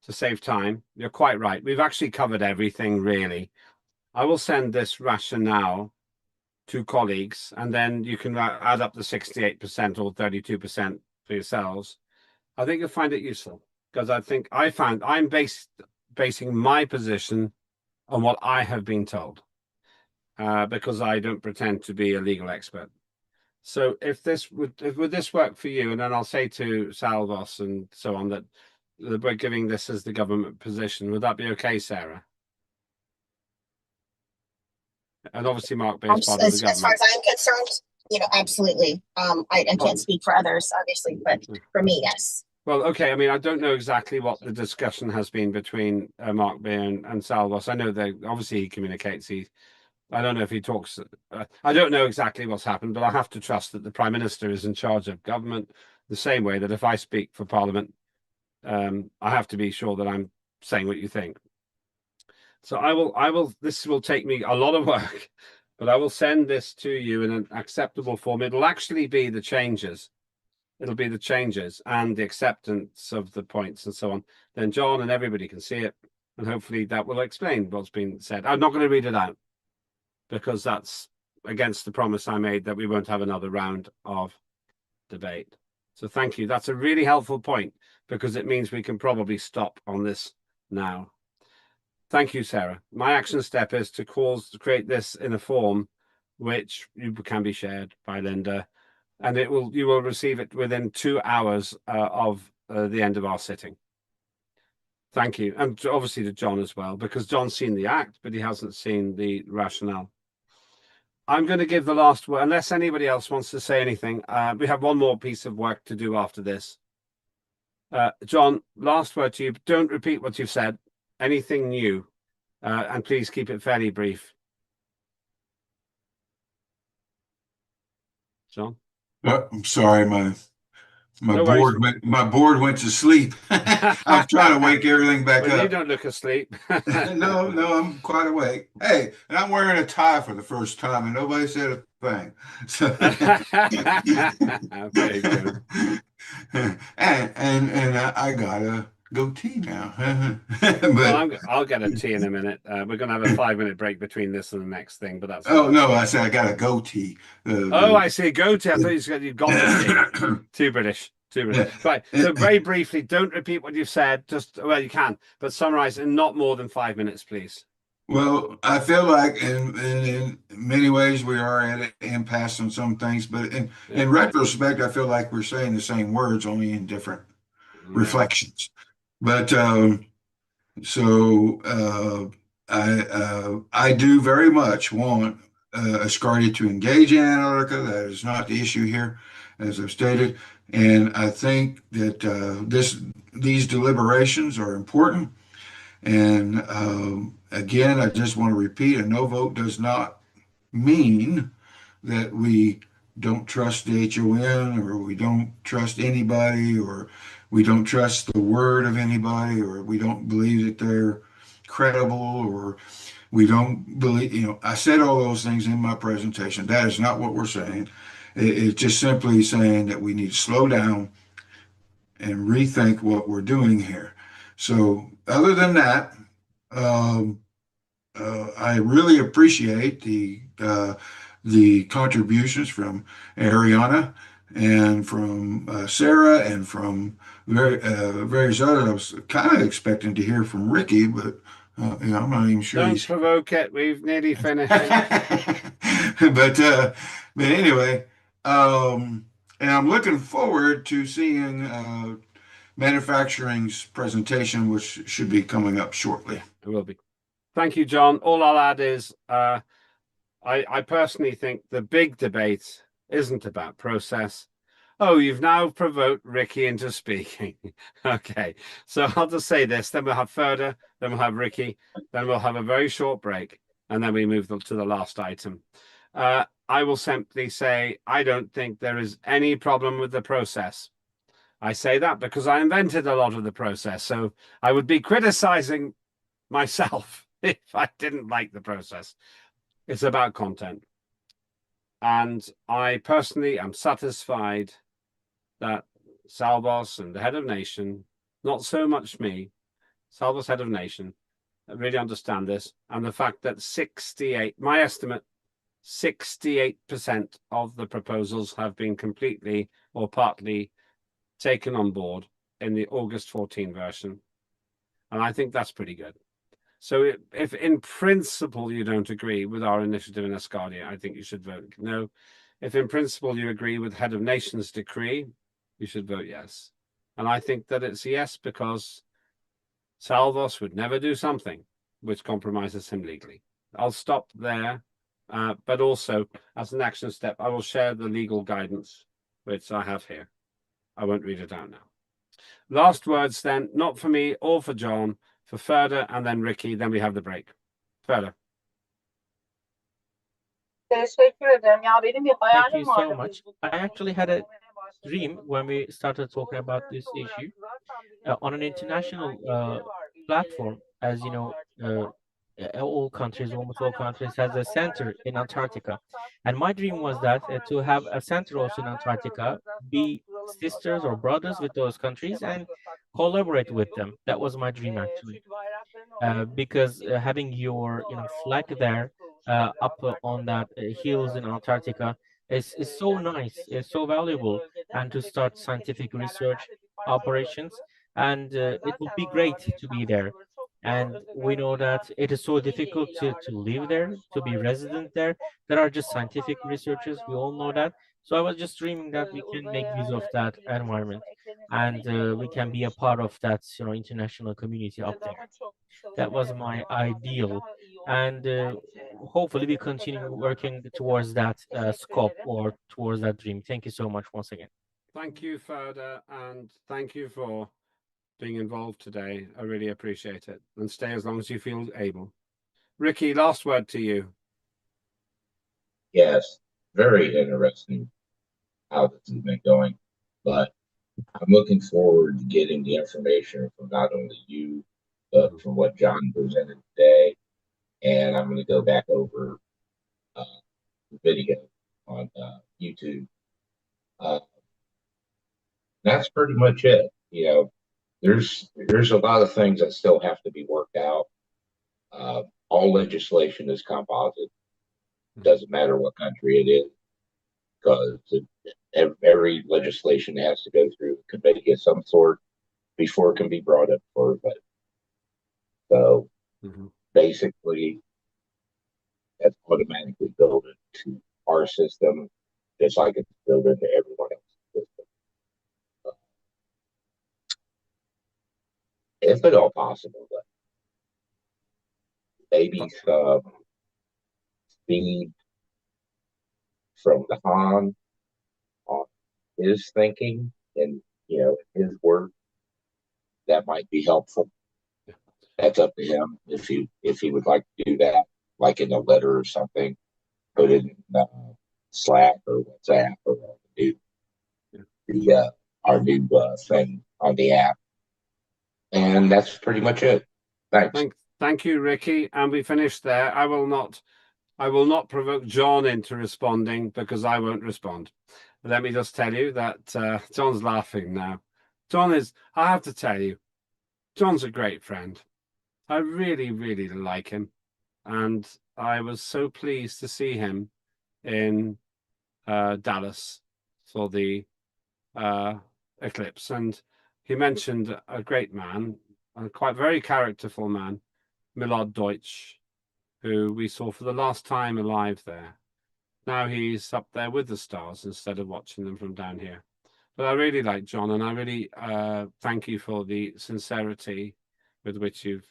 to save time. You're quite right. We've actually covered everything, really. I will send this rationale to colleagues, and then you can add up the 68% or 32% for yourselves. I think you'll find it useful, because I'm basing my position on what I have been told, because I don't pretend to be a legal expert. So if this would this work for you, and then I'll say to Salvos and so on that we're giving this as the government position. Would that be okay, Sarah? And obviously Mark Beer is part of the government. As far as I'm concerned, absolutely. I can't speak for others, obviously, but for me, yes. Well, okay. I mean, I don't know exactly what the discussion has been between Mark Beer and Salvos. I know that obviously he communicates. I don't know if he talks. I don't know exactly what's happened, but I have to trust that the Prime Minister is in charge of government the same way that if I speak for Parliament, I have to be sure that I'm saying what you think. So I will, this will take me a lot of work, but I will send this to you in an acceptable form. It'll actually be the changes. It'll be the changes and the acceptance of the points and so on. Then John and everybody can see it. And hopefully that will explain what's been said. I'm not going to read it out because that's against the promise I made that we won't have another round of debate. So thank you. That's a really helpful point because it means we can probably stop on this now. Thank you, Sarah. My action step is to create this in a form which can be shared by Linda, and you will receive it within 2 hours of the end of our sitting. Thank you. And obviously to John as well, because John's seen the act, but he hasn't seen the rationale. I'm going to give the last word, unless anybody else wants to say anything. We have one more piece of work to do after this. John, last word to you. Don't repeat what you've said. Anything new, and please keep it fairly brief. John? I'm sorry, my board went to sleep. I'm trying to wake everything back up. You don't look asleep. No, I'm quite awake. Hey, and I'm wearing a tie for the first time, and nobody said a thing. So very good. And I got goatee now. Well, I'll get a tea in a minute. We're going to have a 5-minute break between this and the next thing, but that's oh no, I said I got a goatee. Oh, I see. Goatee. I thought you got the tea. Too British. Too British. Right. So very briefly, don't repeat what you've said. Just well, you can, but summarize in not more than 5 minutes, please. Well, I feel like in many ways we are at an impasse on some things, but in retrospect, I feel like we're saying the same words, only in different reflections. But I do very much want Asgardia to engage in Antarctica. That is not the issue here, as I've stated, and I think that these deliberations are important. And again, I just want to repeat: a no vote does not mean that we don't trust the HON, or we don't trust anybody, or we don't trust the word of anybody, or we don't believe that they're credible, or we don't believe, I said all those things in my presentation. That is not what we're saying. It's just simply saying that we need to slow down and rethink what we're doing here. So other than that, I really appreciate the contributions from Ariana and from Sarah and from various others. I was kind of expecting to hear from Ricky, but I'm not even sure. Don't provoke it. We've nearly finished. but anyway, and I'm looking forward to seeing manufacturing's presentation, which should be coming up shortly. It will be. Thank you, John. All I'll add is I personally think the big debate isn't about process. Oh, you've now provoked Ricky into speaking. Okay, so I'll just say this, then we'll have Ferda, then we'll have Ricky, then we'll have a very short break, and then we move to the last item. I will simply say I don't think there is any problem with the process. I say that because I invented a lot of the process, so I would be criticizing myself if I didn't like the process. It's about content. And I personally am satisfied that Salvos and the head of nation, not so much me, Salvos head of nation, really understand this. And the fact that 68, my estimate, 68% of the proposals have been completely or partly taken on board in the August 14 version. And I think that's pretty good. So if in principle you don't agree with our initiative in Asgardia, I think you should vote no. If in principle you agree with Head of Nation's decree, you should vote yes. And I think that it's yes because Salvos would never do something which compromises him legally. I'll stop there, but also as an action step, I will share the legal guidance which I have here. I won't read it out now. Last words then, not for me or for John, for Ferda and then Ricky, then we have the break. Ferda. Teşekkür ederim. Ya benim bir Thank hayalim you so vardı. much. I actually had a dream when we started talking about this issue on an international platform. As you know, almost all countries, has a center in Antarctica. And my dream was that to have a center also in Antarctica, be sisters or brothers with those countries and collaborate with them. That was my dream actually. Because having your flag there up on that hills in Antarctica is so nice, it's so valuable, and to start scientific research operations, and it would be great to be there. And we know that it is so difficult to live there, to be resident there. There are just scientific researchers, we all know that. So I was just dreaming that we can make use of that environment, and we can be a part of that international community up there. That was my ideal, and hopefully we continue working towards that scope or towards that dream. Thank you so much once again. Thank you, Ferda, and thank you for being involved today. I really appreciate it. And stay as long as you feel able. Ricky, last word to you. Yes, very interesting how this has been going, but I'm looking forward to getting the information from not only you, but from what John presented today. And I'm going to go back over the video on YouTube. That's pretty much it. there's a lot of things that still have to be worked out. All legislation is composite. Doesn't matter what country it is, because every legislation has to go through a committee of some sort before it can be brought up for a vote. So basically, that's automatically built into our system, just like it's built into everyone else's system. If at all possible, but maybe some speed from the Han on his thinking and his work, that might be helpful. That's up to him if he would like to do that, like in a letter or something. Put it in Slack or WhatsApp or our new thing on the app, and that's pretty much it. Thanks. Thank you, Ricky. And we finished there. I will not provoke John into responding because I won't respond. Let me just tell you that John's laughing now. I have to tell you, John's a great friend. I really, really like him. And I was so pleased to see him in Dallas for the eclipse. And he mentioned a great man, a quite very characterful man, Milord Deutsch, who we saw for the last time alive there. Now he's up there with the stars instead of watching them from down here. But I really like John, and I really thank you for the sincerity with which you've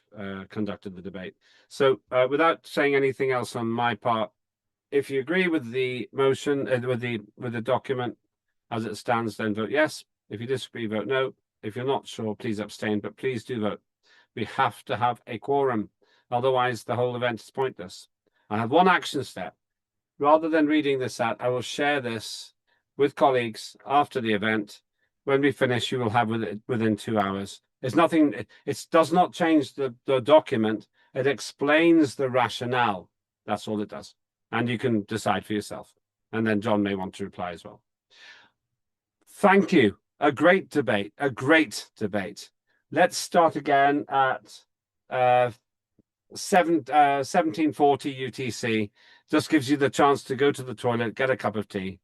conducted the debate. So without saying anything else on my part, if you agree with the motion, with the document as it stands, then vote yes. If you disagree, vote no. If you're not sure, please abstain, but please do vote. We have to have a quorum. Otherwise, the whole event is pointless. I have one action step. Rather than reading this out, I will share this with colleagues after the event. When we finish, you will have it within 2 hours. It's nothing. It does not change the document. It explains the rationale. That's all it does. And you can decide for yourself. And then John may want to reply as well. Thank you. A great debate. A great debate. Let's start again at 1740 UTC. Just gives you the chance to go to the toilet, get a cup of tea,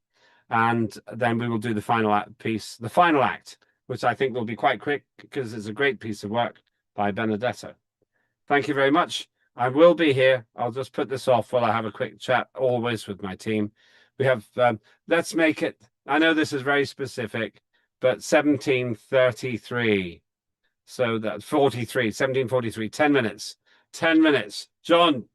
and then we will do the final piece, the final act, which I think will be quite quick because it's a great piece of work by Benedetto. Thank you very much. I will be here. I'll just put this off while I have a quick chat, always with my team. We have, let's make it, I know this is very specific, but 1733. So that 1743, 10 minutes. 10 minutes. John,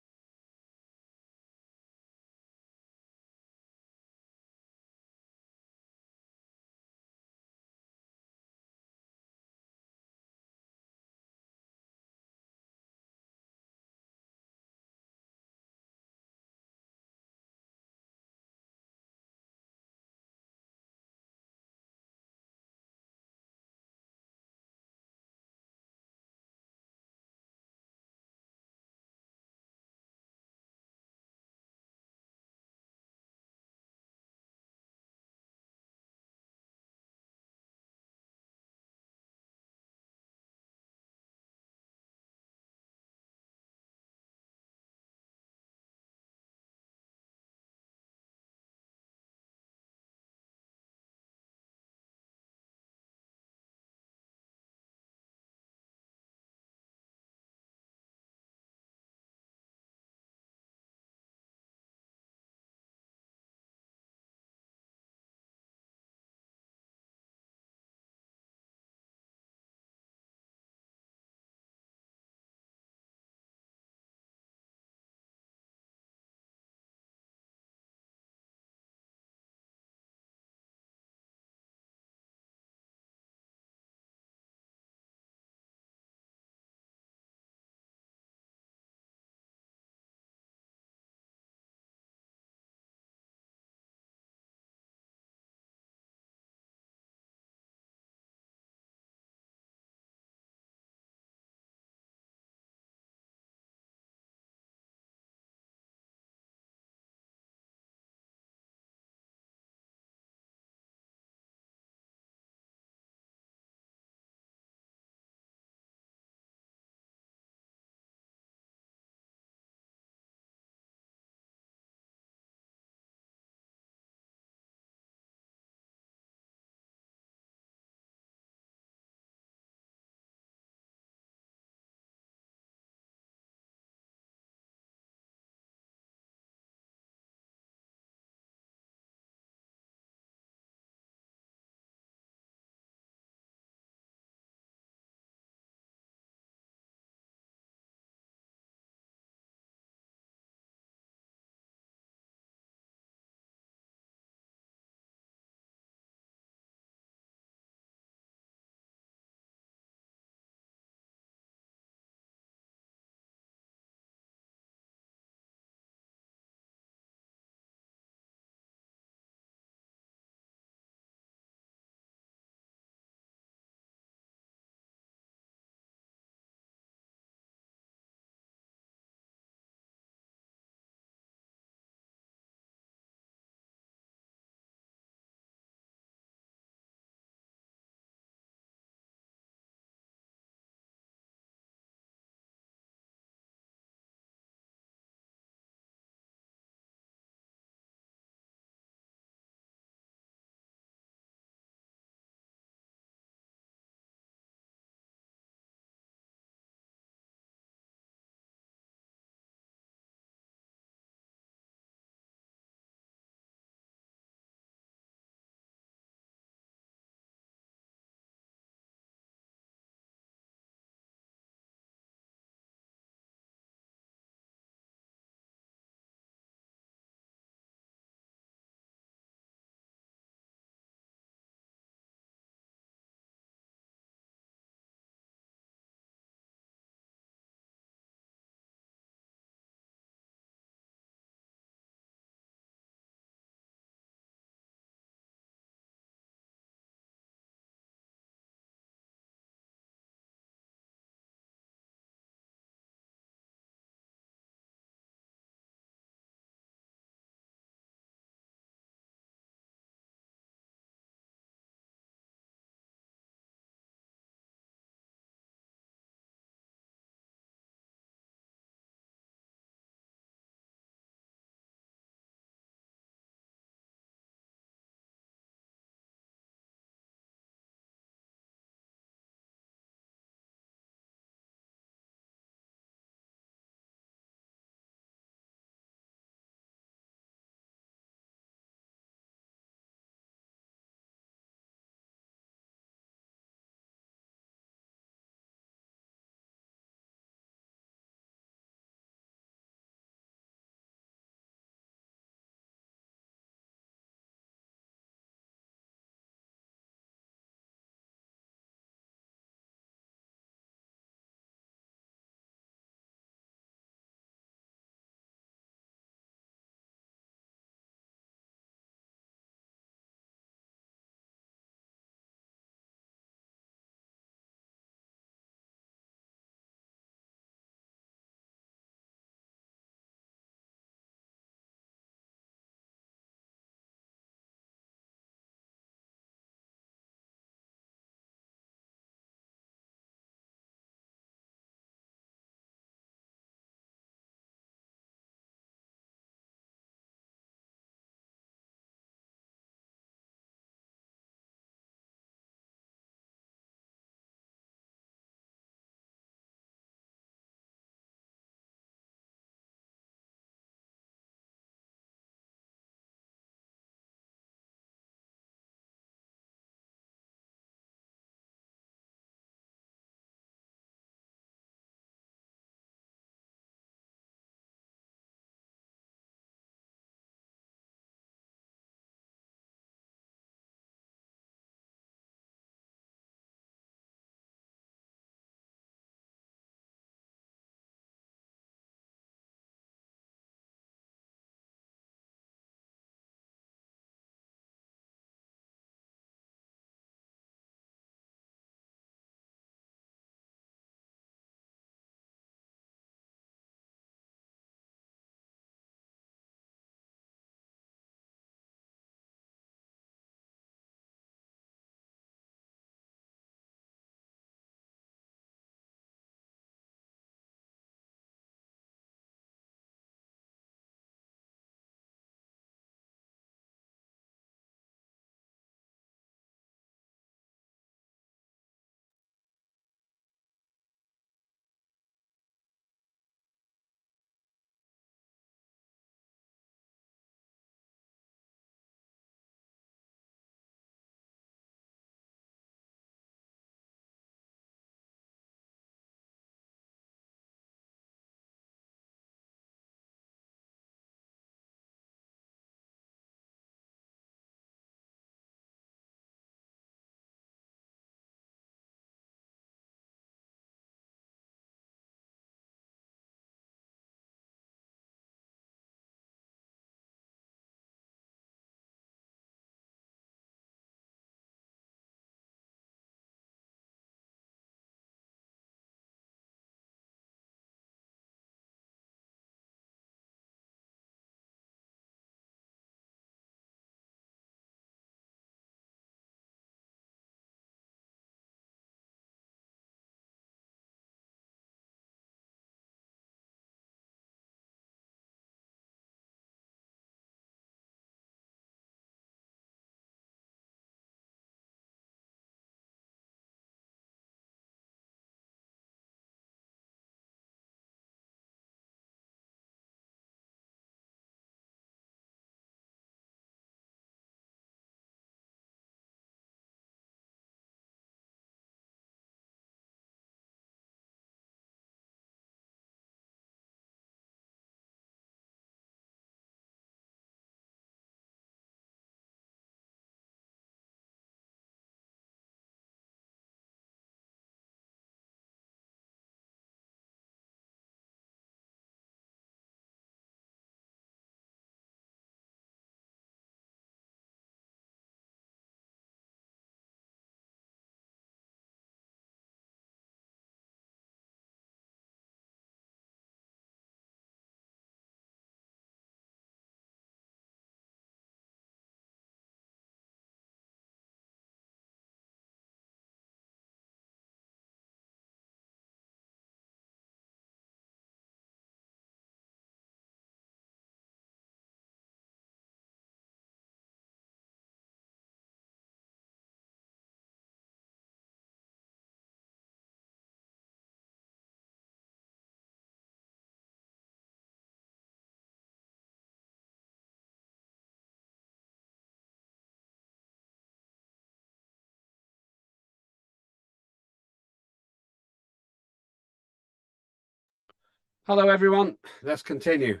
Hello, everyone. Let's continue.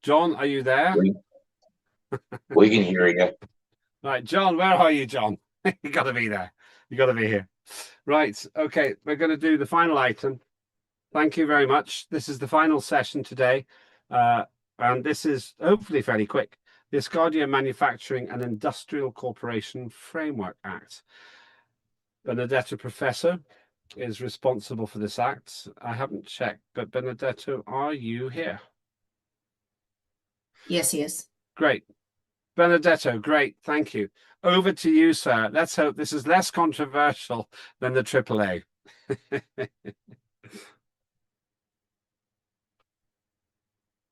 John, are you there? We can hear you. Right, John, where are you, John? You got to be there. You got to be here. Right. Okay, we're going to do the final item. Thank you very much. This is the final session today, and this is hopefully fairly quick. The Asgardia Manufacturing and Industrial Corporation Framework Act. Benedetto Professor is responsible for this act. I haven't checked, but Benedetto, are you here? Yes, he is. Great. Benedetto, great. Thank you. Over to you, sir. Let's hope this is less controversial than the AAA.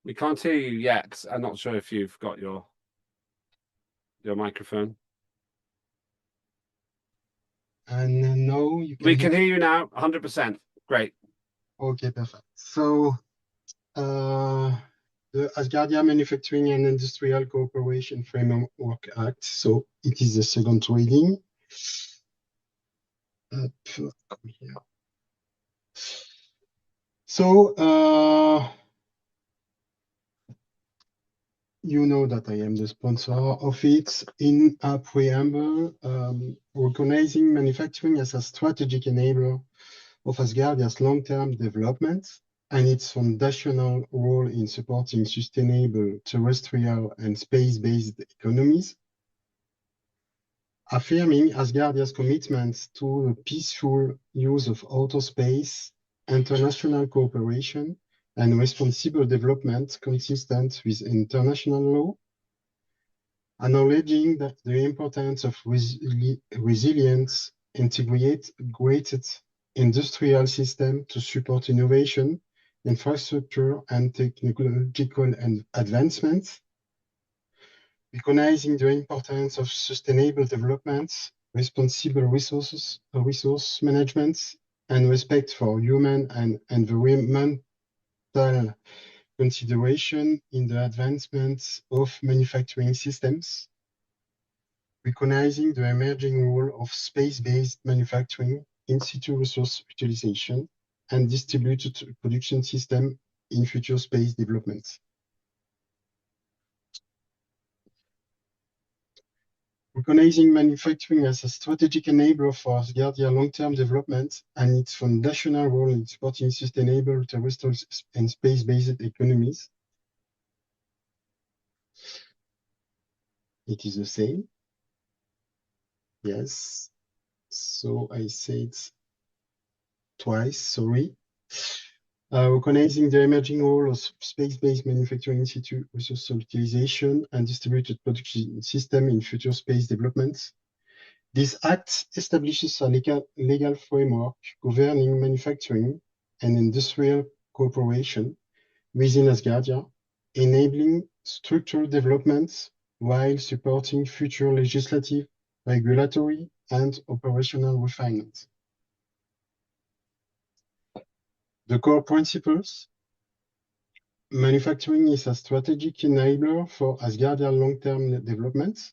We can't hear you yet. I'm not sure if you've got your microphone. And no, you can we can hear you now, 100%. Great. Okay, perfect. So the Asgardia Manufacturing and Industrial Cooperation Framework Act. So it is the second reading. So you know that I am the sponsor of it. In a preamble, recognizing manufacturing as a strategic enabler of Asgardia's long-term development and its foundational role in supporting sustainable terrestrial and space-based economies, affirming Asgardia's commitment to the peaceful use of outer space, international cooperation, and responsible development consistent with international law, acknowledging the importance of resilient, integrated industrial system to support innovation, infrastructure, and technological advancements, recognizing the importance of sustainable development, responsible resource management, and respect for human and environmental consideration in the advancement of manufacturing systems, recognizing the emerging role of space-based manufacturing, in-situ resource utilization, and distributed production system in future space development. Recognizing manufacturing as a strategic enabler for Asgardia long-term development and its foundational role in supporting sustainable terrestrial and space-based economies. It is the same. Yes. So I said twice, sorry. Recognizing the emerging role of space-based manufacturing in situ resource utilization and distributed production system in future space development. This act establishes a legal framework governing manufacturing and industrial cooperation within Asgardia, enabling structural development while supporting future legislative, regulatory, and operational refinement. The core principles: manufacturing is a strategic enabler for Asgardia long-term development.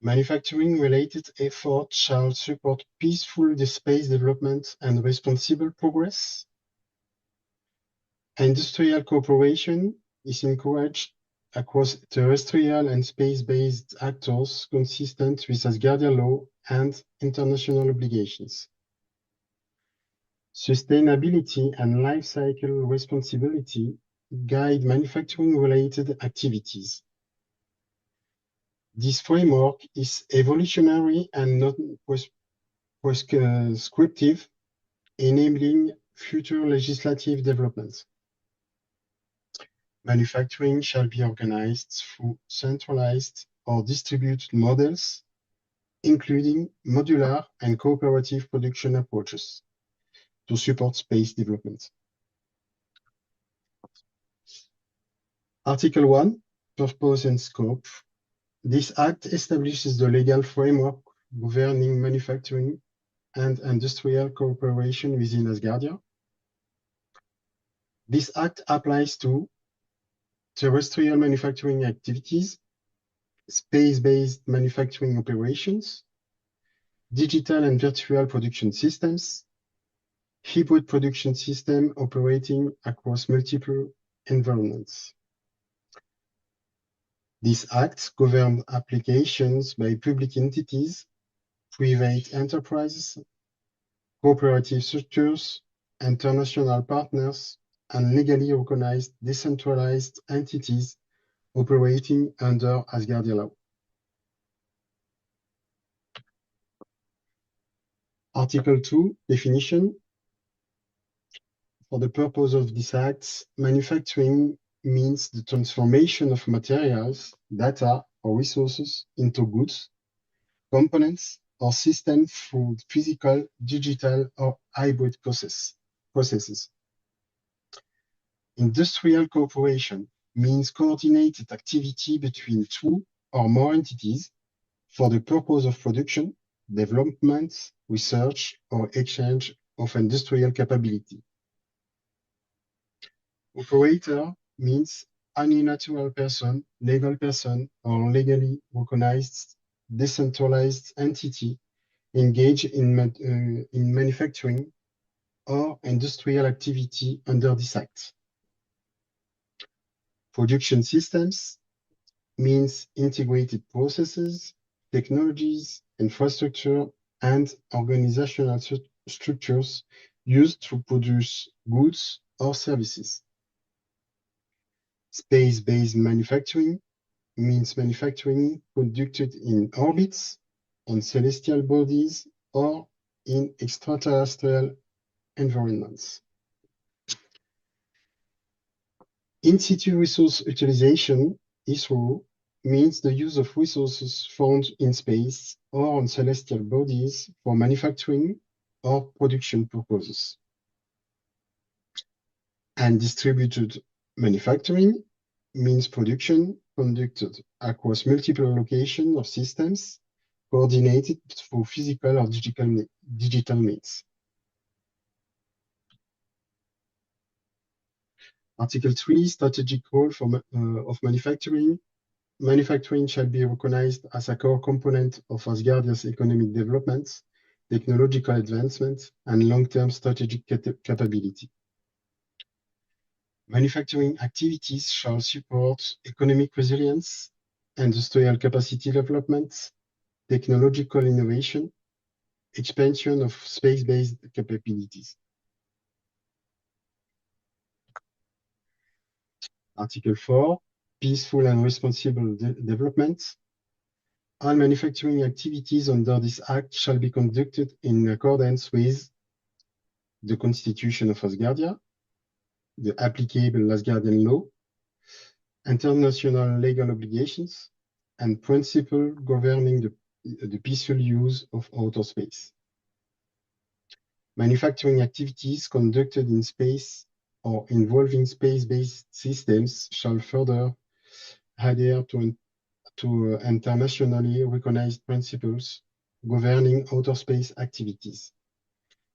Manufacturing-related efforts shall support peaceful space development and responsible progress. Industrial cooperation is encouraged across terrestrial and space-based actors consistent with Asgardia law and international obligations. Sustainability and life cycle responsibility guide manufacturing-related activities. This framework is evolutionary and not prescriptive, enabling future legislative developments. Manufacturing shall be organized through centralized or distributed models, including modular and cooperative production approaches to support space development. Article 1, Purpose and Scope. This act establishes the legal framework governing manufacturing and industrial cooperation within Asgardia. This act applies to terrestrial manufacturing activities, space-based manufacturing operations, digital and virtual production systems, hybrid production system operating across multiple environments. These acts govern applications by public entities, private enterprises, cooperative structures, international partners, and legally recognized decentralized entities operating under Asgardia law. Article 2, definition. For the purpose of these acts, manufacturing means the transformation of materials, data, or resources into goods, components, or systems through physical, digital, or hybrid processes. Industrial cooperation means coordinated activity between two or more entities for the purpose of production, development, research, or exchange of industrial capability. Operator means any natural person, legal person, or legally recognized decentralized entity engaged in manufacturing or industrial activity under this act. Production systems means integrated processes, technologies, infrastructure, and organizational structures used to produce goods or services. Space-based manufacturing means manufacturing conducted in orbits, on celestial bodies, or in extraterrestrial environments. In situ resource utilization, ISRU, means the use of resources found in space or on celestial bodies for manufacturing or production purposes. And distributed manufacturing means production conducted across multiple locations of systems coordinated through physical or digital means. Article 3, strategic role of manufacturing. Manufacturing shall be recognized as a core component of Asgardia's economic development, technological advancement, and long-term strategic capability. Manufacturing activities shall support economic resilience, industrial capacity development, technological innovation, expansion of space-based capabilities. Article 4, peaceful and responsible development. All manufacturing activities under this act shall be conducted in accordance with the Constitution of Asgardia, the applicable Asgardian law, international legal obligations, and principles governing the peaceful use of outer space. Manufacturing activities conducted in space or involving space-based systems shall further adhere to internationally recognized principles governing outer space activities,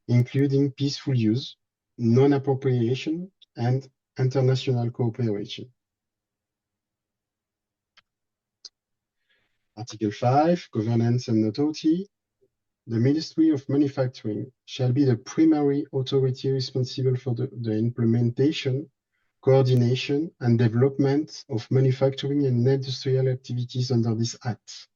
including peaceful use, non-appropriation, and international cooperation. Article 5, governance and authority. The Ministry of Manufacturing shall be the primary authority responsible for the implementation, coordination, and development of manufacturing and industrial activities under this Act.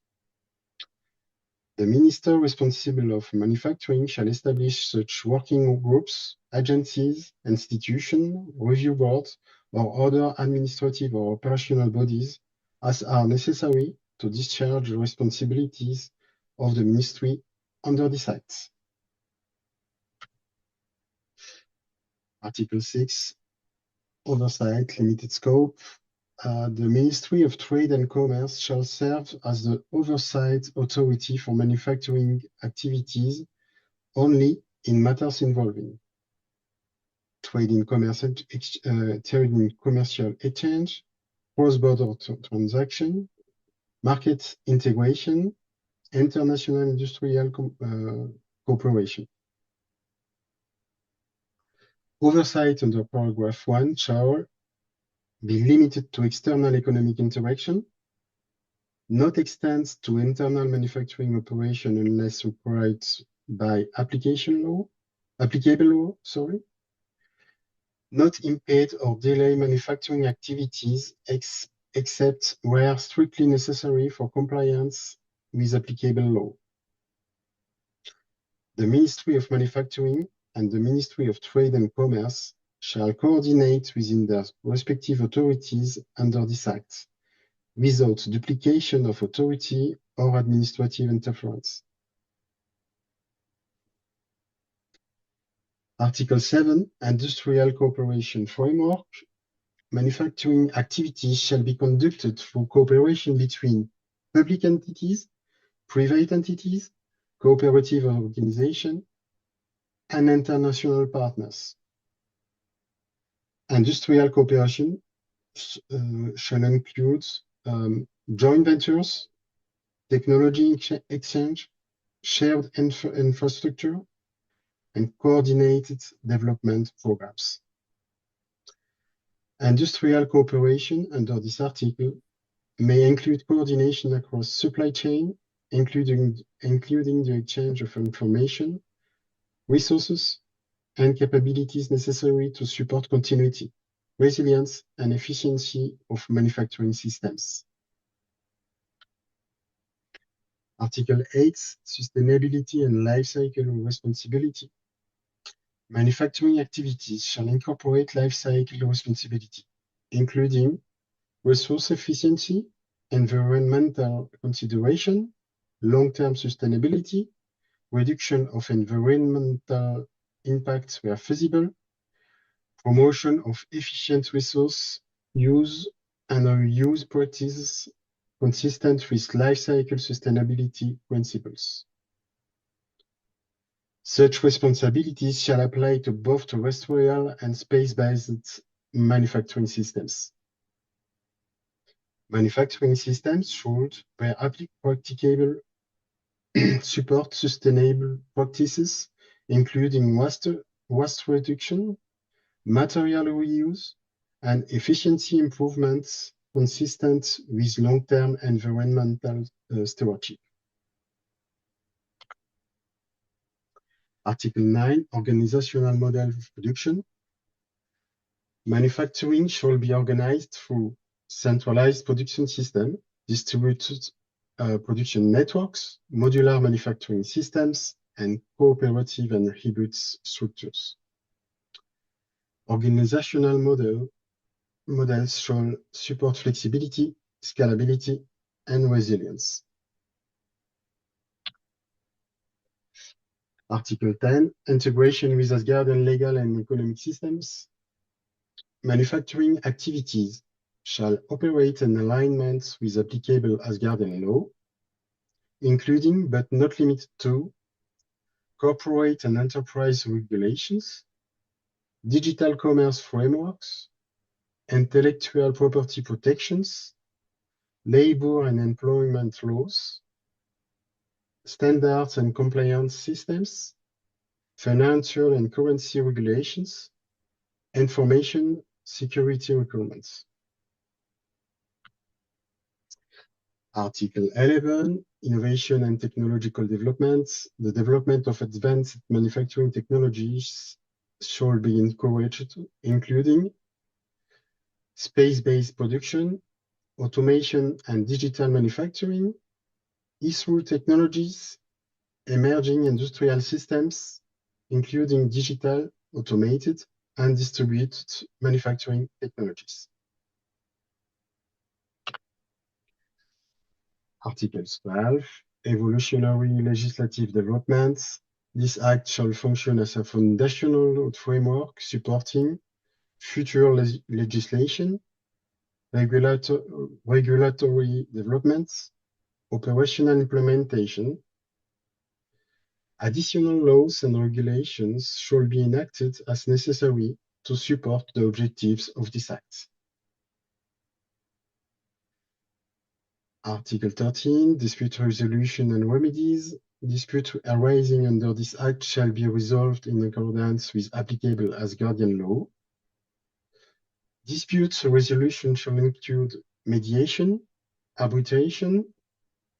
The Minister responsible of manufacturing shall establish such working groups, agencies, institutions, review boards, or other administrative or operational bodies as are necessary to discharge the responsibilities of the Ministry under this Act. Article 6, oversight, limited scope. The Ministry of Trade and Commerce shall serve as the oversight authority for manufacturing activities only in matters involving trade in commercial exchange, cross-border transaction, market integration, international industrial cooperation. Oversight under paragraph 1 shall be limited to external economic interaction, not extends to internal manufacturing operation unless required by application law, applicable law, sorry, not impede or delay manufacturing activities except where strictly necessary for compliance with applicable law. The Ministry of Manufacturing and the Ministry of Trade and Commerce shall coordinate within their respective authorities under this Act, without duplication of authority or administrative interference. Article 7, Industrial Cooperation Framework. Manufacturing activities shall be conducted through cooperation between public entities, private entities, cooperative organizations, and international partners. Industrial cooperation shall include joint ventures, technology exchange, shared infrastructure, and coordinated development programs. Industrial cooperation under this article may include coordination across supply chain, including the exchange of information, resources, and capabilities necessary to support continuity, resilience, and efficiency of manufacturing systems. Article 8, Sustainability and Life Cycle Responsibility. Manufacturing activities shall incorporate life cycle responsibility, including resource efficiency, environmental consideration, long-term sustainability, reduction of environmental impacts where feasible, promotion of efficient resource use and reuse practices consistent with life cycle sustainability principles. Such responsibilities shall apply to both terrestrial and space-based manufacturing systems. Manufacturing systems should, where practicable, support sustainable practices, including waste reduction, material reuse, and efficiency improvements consistent with long-term environmental stewardship. Article 9, Organizational Model of Production. Manufacturing shall be organized through centralized production system, distributed production networks, modular manufacturing systems, and cooperative and hybrid structures. Organizational models shall support flexibility, scalability, and resilience. Article 10, Integration with Asgardian legal and economic systems. Manufacturing activities shall operate in alignment with applicable Asgardian law, including but not limited to corporate and enterprise regulations, digital commerce frameworks, intellectual property protections, labor and employment laws, standards and compliance systems, financial and currency regulations, information security requirements. Article 11, Innovation and Technological Developments. The development of advanced manufacturing technologies shall be encouraged, including space-based production, automation and digital manufacturing, e-through technologies, emerging industrial systems, including digital, automated, and distributed manufacturing technologies. Article 12, Evolutionary legislative developments. This act shall function as a foundational framework supporting future legislation, regulatory developments, operational implementation. Additional laws and regulations shall be enacted as necessary to support the objectives of this act. Article 13, Dispute resolution and remedies. Disputes arising under this act shall be resolved in accordance with applicable Asgardian law. Dispute resolution shall include mediation, arbitration,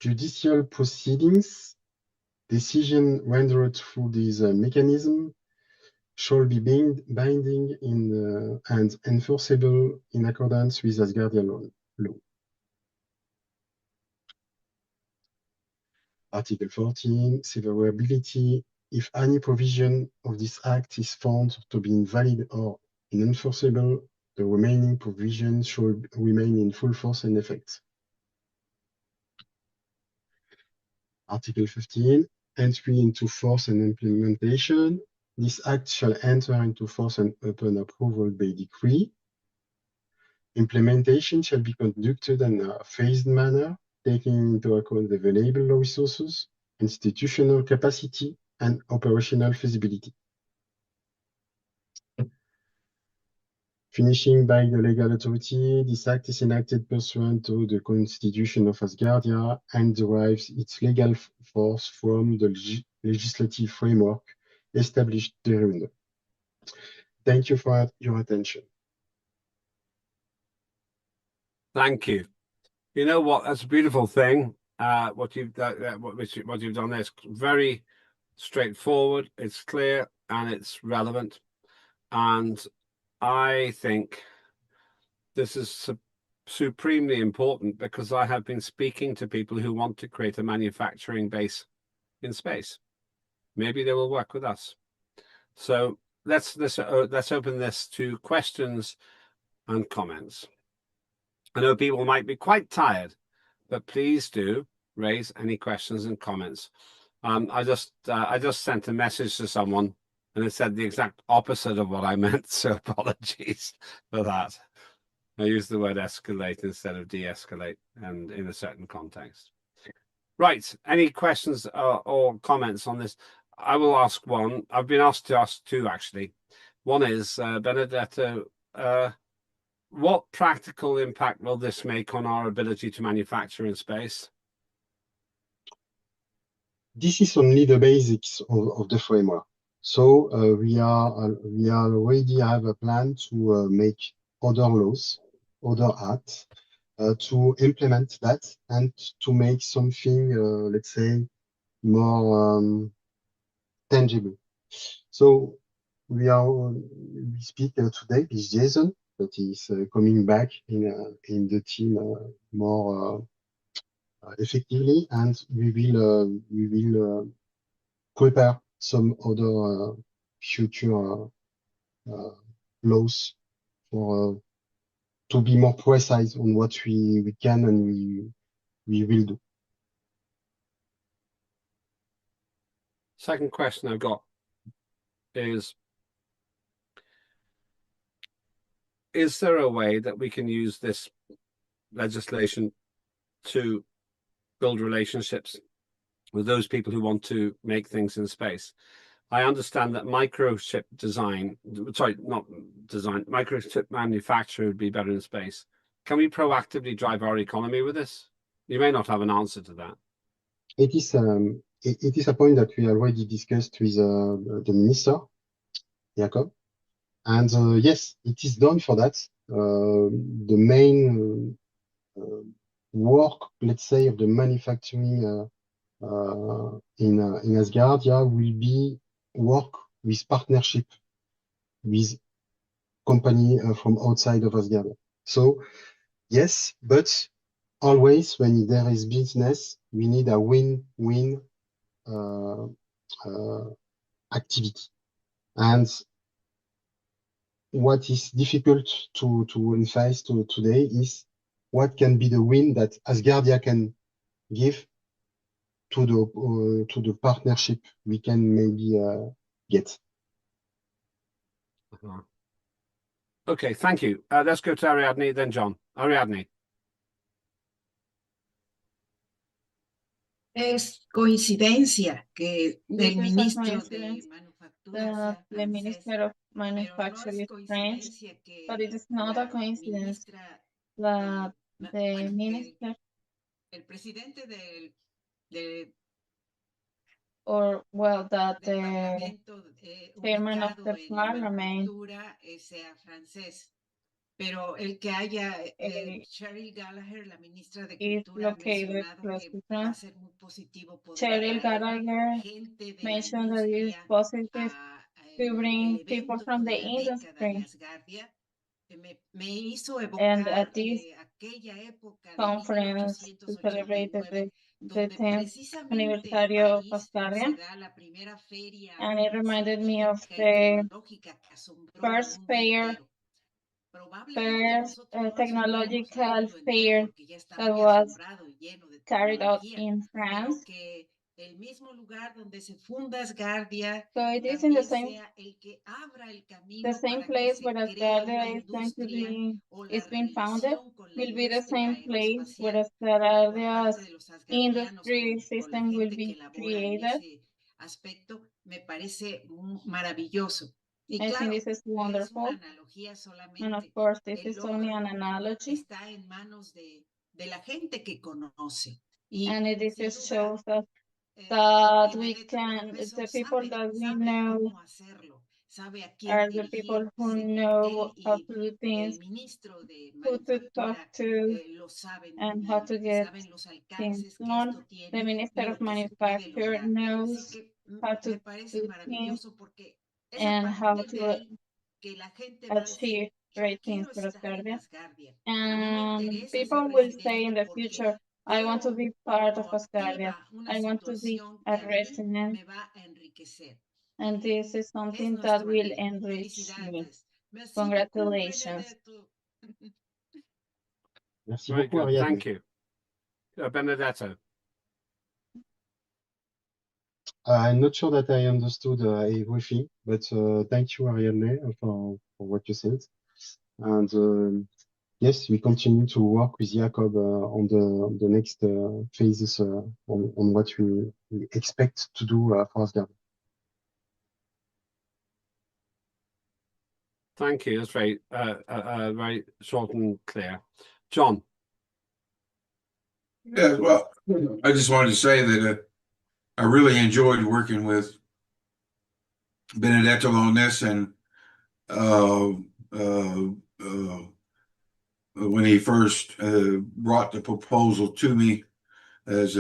judicial proceedings, decision rendered through this mechanism, shall be binding and enforceable in accordance with Asgardia law. Article 14, severability. If any provision of this act is found to be invalid or unenforceable, the remaining provisions shall remain in full force and effect. Article 15, entry into force and implementation. This act shall enter into force and upon approval by decree. Implementation shall be conducted in a phased manner, taking into account the available resources, institutional capacity, and operational feasibility. Finishing by the legal authority, this act is enacted pursuant to the Constitution of Asgardia and derives its legal force from the legislative framework established therein. Thank you for your attention. Thank you. You know what? That's a beautiful thing. What you've done there is very straightforward. It's clear and it's relevant. And I think this is supremely important because I have been speaking to people who want to create a manufacturing base in space. Maybe they will work with us. So let's open this to questions and comments. I know people might be quite tired, but please do raise any questions and comments. I just sent a message to someone and it said the exact opposite of what I meant, so apologies for that. I used the word escalate instead of de-escalate, and in a certain context. Right, any questions or comments on this? I will ask one. I've been asked to ask two, actually. One is, Benedetto, what practical impact will this make on our ability to manufacture in space? This is only the basics of the framework. So we already have a plan to make other laws, other acts, to implement that and to make something, let's say, more tangible. So we speak today with Jason, that is coming back in the team more effectively, and we will prepare some other future laws for to be more precise on what we can and we will do. Second question I've got is there a way that we can use this legislation to build relationships with those people who want to make things in space? I understand that microchip manufacture would be better in space. Can we proactively drive our economy with this? You may not have an answer to that. It is a point that we already discussed with the minister, Jacob. And yes, it is done for that. The main work, let's say, of the manufacturing in Asgardia will be work with partnership with company from outside of Asgardia. So yes, but always when there is business, we need a win-win activity. And what is difficult to emphasize today is what can be the win that Asgardia can give to the partnership we can maybe get. Okay, thank you. Let's go to Ariadne, then John. Ariadne. Es coincidencia que This el is a ministro de coincidence Manufactura that sea the francés, Minister of pero no Manufacture es is French, coincidencia but it que is not a la coincidence ministra, that the bueno, que minister el presidente del or well that the Parlamento chairman of ubicado the en parliament manufactura sea francés. Pero el que haya Cheryl Gallagher, la ministra de is Cultura, ha located mencionado close que to va a France. ser muy positivo poder Cheryl atraer Gallagher gente de la mentioned that it is industria positive a to bring el people evento from the de la década de industry. Asgardia me hizo And evocar at this aquella época de conference to celebrate 1889, the donde 10th precisamente en anniversary of París se Asgardia, da la primera feria and it reminded me of científica y the tecnológica que asombró al first mundo fair, entero. Probablemente nosotros no nos imaginemos al technological mundo entero fair porque ya está that muy was asombrado y lleno de carried out tecnología, in pero France. que el mismo lugar donde se funda Asgardia So it is in the también same sea el que abra el camino para que place se where cree una Asgardia is going to industria be, o la it's been founded, relación con la will be the industria same place where aeroespacial por Asgardia's parte de los asgardianos industry con la system will gente que be labora en created. ese aspecto, me parece maravilloso. Y I think claro, this is es una wonderful. analogía And of solamente. course, this El is only an logro analogy. está en manos de la gente que conoce. Y And it sin just duda, shows us that we Benedetto can, Croweso the people that we sabe know cómo hacerlo, sabe a quién are the people who dirigirse. know Él how y to do el things, ministro de who to talk Manufactura to, lo saben muy and how bien to y get saben los things alcances que done. esto The tiene y Minister of lo que se puede Manufacture lograr. Así knows que how to me parece do things maravilloso porque es a and how partir de to ahí que la gente va a decir, achieve yo great things quiero for estar en Asgardia. Asgardia. A mí me And interesa ser people will say in residente the porque future, I want to veo be part of como Asgardia. activa una I want to be situación a que a mí resident. me va a enriquecer. And this is Es something that nuestro will anhelo. enrich me. Felicidades. Merci beaucoup, Congratulations. Benedetto. Merci Very beaucoup, good. Ariadne. Thank you. Benedetto. I'm not sure that I understood everything, but thank you, Ariadne, for what you said. And yes, we continue to work with Jacob on the next phases on what we expect to do for Asgard. Thank you. That's very, very short and clear. John. Yeah, well, I just wanted to say that I really enjoyed working with Benedetto on this, and when he first brought the proposal to me as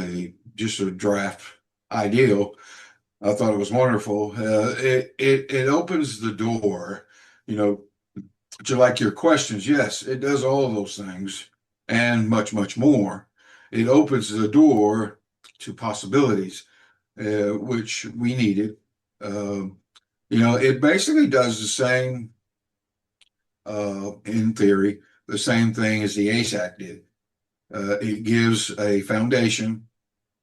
just a draft ideal, I thought it was wonderful. It opens the door, to like your questions. Yes, it does all of those things and much, much more. It opens the door to possibilities, which we needed. It basically does the same, in theory, the same thing as the ASAC did. It gives a foundation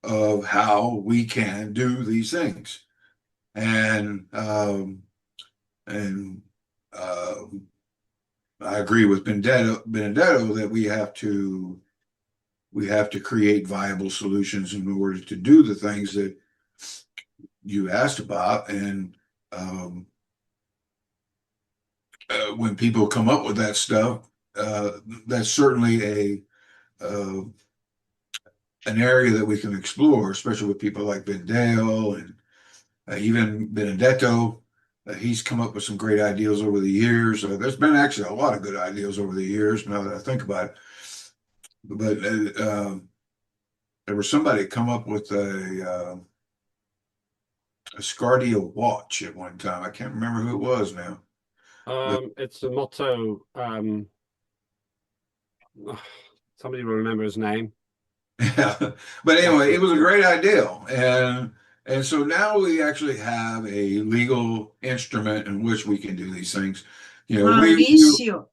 of how we can do these things. And I agree with Benedetto that we have to create viable solutions in order to do the things that you asked about. And when people come up with that stuff, that's certainly an area that we can explore, especially with people like Ben Dale and even Benedetto. He's come up with some great ideas over the years. There's been actually a lot of good ideas over the years, now that I think about it. But there was somebody come up with a Asgardia watch at one time. I can't remember who it was now. It's a motto. Somebody will remember his name. Yeah. But anyway, it was a great idea. And so now we actually have a legal instrument in which we can do these things. Mauricio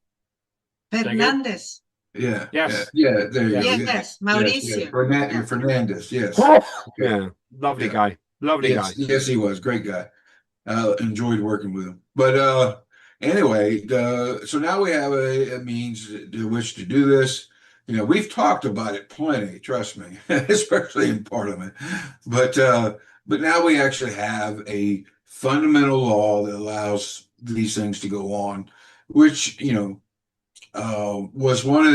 Fernandez. Yeah. Yes. Yeah. There you go. Yes, Mauricio. Fernandez. Yes. Yeah. Lovely guy. Lovely guy. Yes, he was. Great guy. Enjoyed working with him. But anyway, so now we have a means to which to do this. We've talked about it plenty, trust me, especially in Parliament. But now we actually have a fundamental law that allows these things to go on, which was one of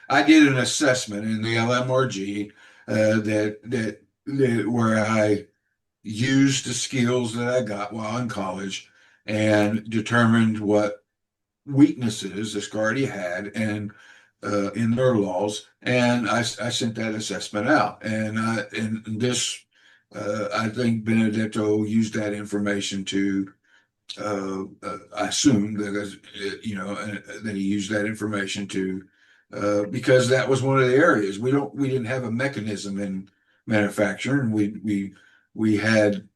I did an assessment in the LMRG that where I used the skills that I got while in college and determined what weaknesses Asgardia had and in their laws, and I sent that assessment out, and this I think Benedetto used that information to I assume that that he used that information to because that was one of the areas we didn't have a mechanism in manufacturing. We had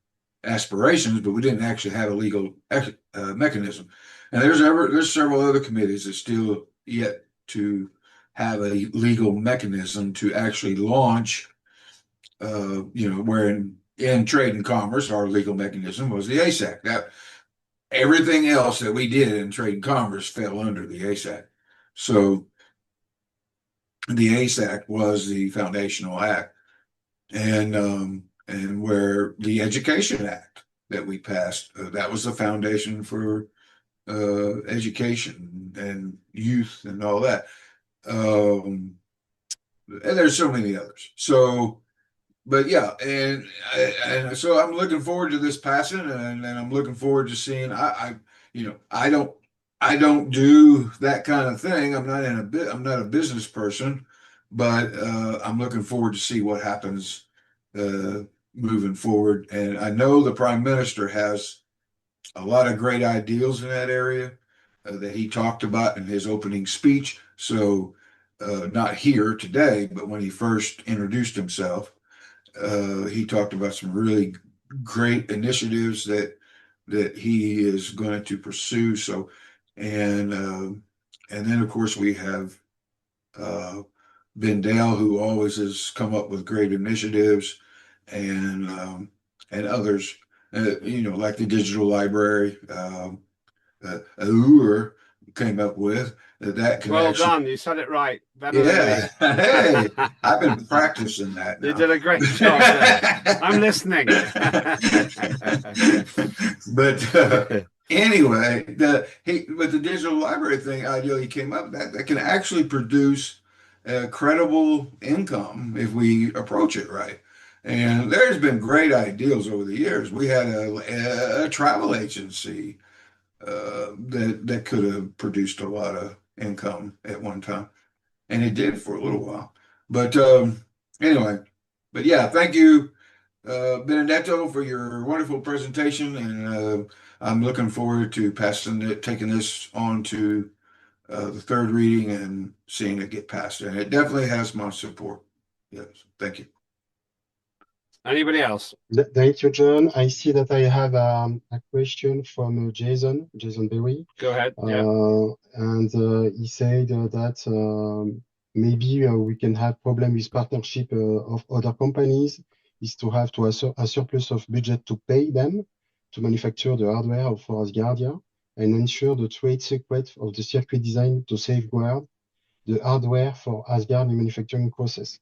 aspirations, but we didn't actually have a legal mechanism. And there's several other committees that still yet to have a legal mechanism to actually launch. Where in trade and commerce, our legal mechanism was the ACE Act. That everything else that we did in trade and commerce fell under the ACE Act. So the ACE Act was the foundational act, and where the Education Act that we passed, that was the foundation for education and youth and all that. And there's so many others. So, but yeah, and so I'm looking forward to this passing, and I'm looking forward to seeing. I don't do that kind of thing. I'm not a business person, but I'm looking forward to see what happens moving forward. And I know the Prime Minister has a lot of great ideals in that area that he talked about in his opening speech. So not here today, but when he first introduced himself, he talked about some really great initiatives that he is going to pursue. So, and then of course we have Ben Dale, who always has come up with great initiatives, and others, like the digital library, Allure came up with that can Well actually. done, you said it right. Better Yeah, than me. hey, I've been practicing that now. You did a great job there. I'm listening. But anyway, with the digital library thing, ideally came up that can actually produce credible income if we approach it right. And there's been great ideals over the years. We had a travel agency that could have produced a lot of income at one time, and it did for a little while. But anyway, but yeah, thank you, Benedetto, for your wonderful presentation, and I'm looking forward to taking this on to the third reading and seeing it get passed. And it definitely has my support. Yes, thank you. Anybody else? Thank you, John. I see that I have a question from Jason Berry. Go ahead. Yeah. And he said that maybe we can have problem with partnership of other companies is to have a surplus of budget to pay them to manufacture the hardware for Asgardia and ensure the trade secret of the circuit design to safeguard the hardware for Asgard manufacturing process.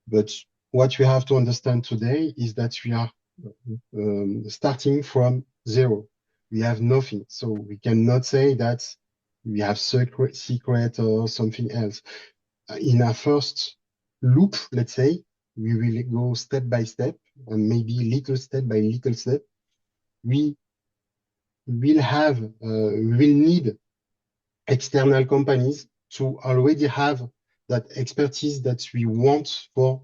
But what we have to understand today is that we are starting from zero. We have nothing. So we cannot say that we have secret or something else. In our first loop, let's say, we will go step by step and maybe little step by little step. We will need external companies to already have that expertise that we want for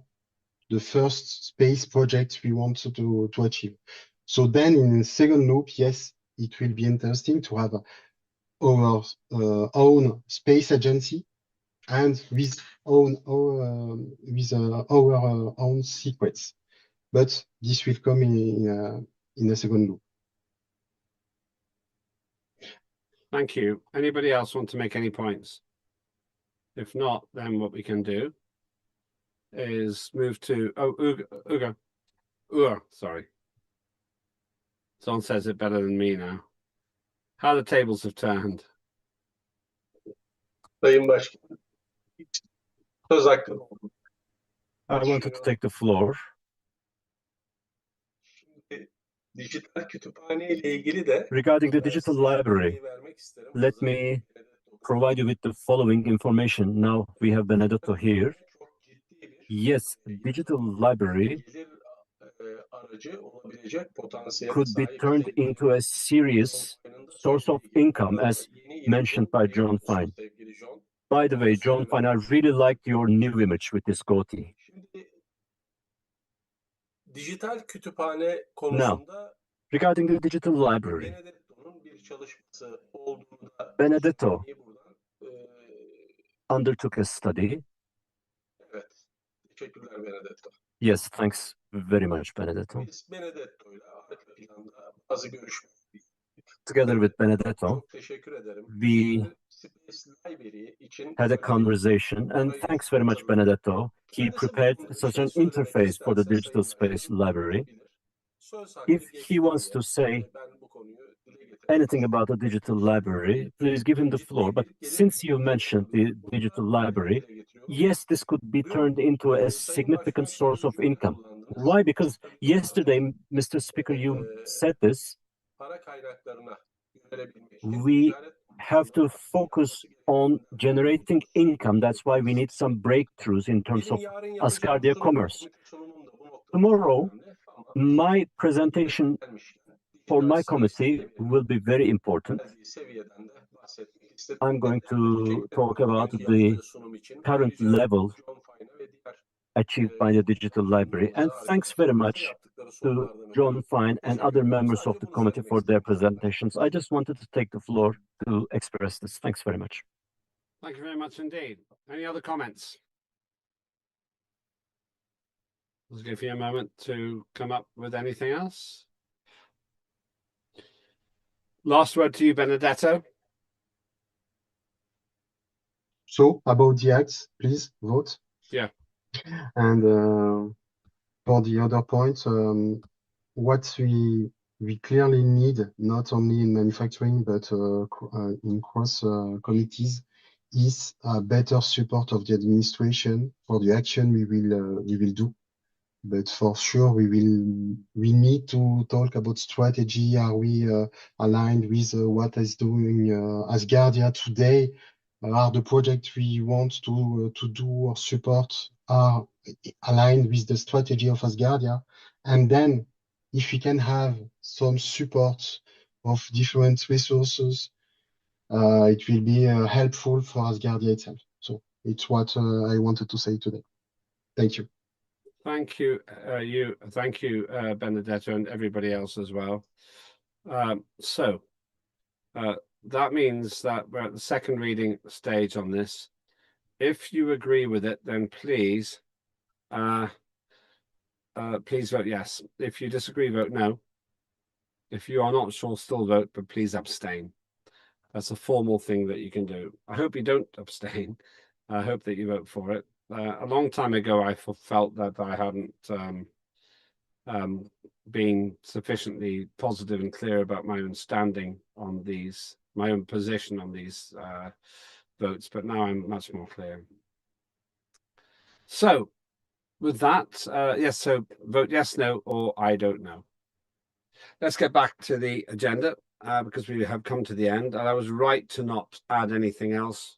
the first space project we want to achieve. So then in the second loop, yes, it will be interesting to have our own space agency and with our own secrets. But this will come in a second loop. Thank you. Anybody else want to make any points? If not, then what we can do is move to Uga. Sorry. Someone says it better than me now. How the tables have turned. Sayın Başkan, söz hakkı. I wanted to take the floor. Dijital kütüphane ile ilgili de Regarding the digital library, let me provide you with the following information. Now we have Benedetto here. Yes, digital library could be turned into a serious source of income, as mentioned by John Fine. By the way, John Fine, I really liked your new image with this goatee. Dijital kütüphane Now, konusunda regarding the digital library, çalışması olduğunu da Benedetto buradan. undertook a study. Evet. Teşekkürler Benedetto. Yes, thanks very much, Benedetto. Biz Benedetto'yla arka planda bazı görüşmeler. Together with Benedetto, Çok teşekkür ederim. we Space Library için had a conversation, and thanks very much, Benedetto. He prepared such an interface for the Digital Space Library. If he wants to say anything about the digital library, please give him the floor. But since you mentioned the digital library, yes, this could be turned into a significant source of income. Why? Because yesterday, Mr. Speaker, you said this. We have to focus on generating income. That's why we need some breakthroughs in terms of Asgardia commerce. Tomorrow, my presentation for my committee will be very important. I'm going to talk about the current level achieved by the digital library. And thanks very much to John Fine and other members of the committee for their presentations. I just wanted to take the floor to express this. Thanks very much. Thank you very much indeed. Any other comments? Let's give you a moment to come up with anything else. Last word to you, Benedetto. So about the acts, please vote. Yeah. And for the other points, what we clearly need, not only in manufacturing but in cross committees, is better support of the administration for the action we will do. But for sure, we need to talk about strategy. Are we aligned with what is doing Asgardia today? Are the projects we want to do or support are aligned with the strategy of Asgardia? And then if we can have some support of different resources, it will be helpful for Asgardia itself. So it's what I wanted to say today. Thank you. Thank you, Benedetto, and everybody else as well. That means that we're at the second reading stage on this. If you agree with it, then please vote yes. If you disagree, vote no. If you are not sure, still vote, but please abstain. That's a formal thing that you can do. I hope you don't abstain. I hope that you vote for it. A long time ago, I felt that I hadn't been sufficiently positive and clear about my own standing on these, my own position on these votes, but now I'm much more clear. So with that, yes, so vote yes, no, or I don't know. Let's get back to the agenda because we have come to the end, and I was right to not add anything else.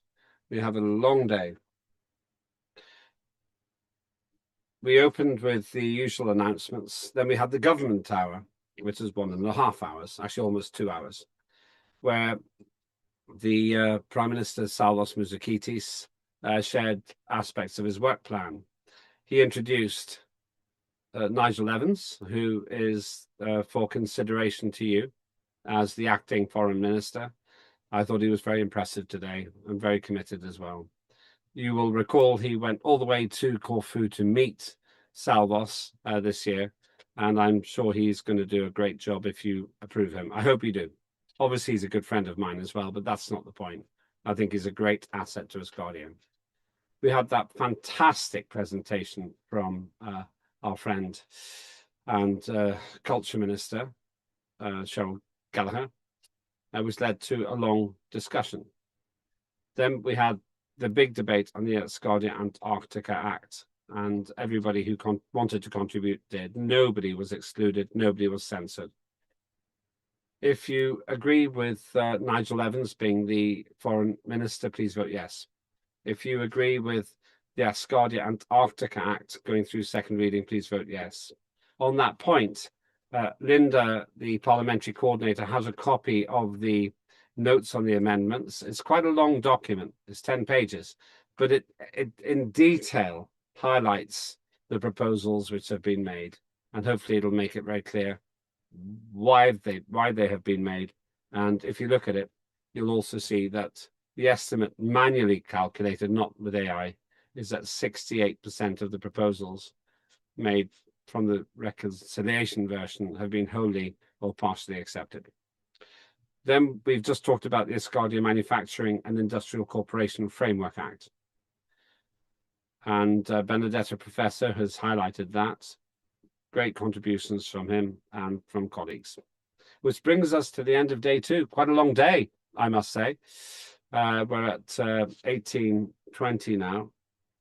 We have a long day. We opened with the usual announcements. Then we had the government hour, which is 1.5 hours, actually almost 2 hours, where the Prime Minister Salvos Mouzoukitis shared aspects of his work plan. He introduced Nigel Evans, who is for consideration to you as the acting foreign minister. I thought he was very impressive today and very committed as well. You will recall he went all the way to Corfu to meet Salvos this year, and I'm sure he's going to do a great job if you approve him. I hope you do. Obviously, he's a good friend of mine as well, but that's not the point. I think he's a great asset to Asgardia. We had that fantastic presentation from our friend and culture minister, Cheryl Gallagher, which led to a long discussion. Then we had the big debate on the Asgardia Antarctica Act, and everybody who wanted to contribute did. Nobody was excluded, nobody was censored. If you agree with Nigel Evans being the foreign minister, please vote yes. If you agree with the Asgardia Antarctica Act going through second reading, please vote yes. On that point, Linda, the parliamentary coordinator, has a copy of the notes on the amendments. It's quite a long document. It's 10 pages, but it in detail highlights the proposals which have been made, and hopefully it'll make it very clear why they have been made And if you look at it, you'll also see that the estimate manually calculated, not with AI, is that 68% of the proposals made from the reconciliation version have been wholly or partially accepted. Then we've just talked about the Asgardia Manufacturing and Industrial Corporation Framework Act. And Benedetta Professor has highlighted that. Great contributions from him and from colleagues. Which brings us to the end of day 2. Quite a long day, I must say. We're at 18:20 now.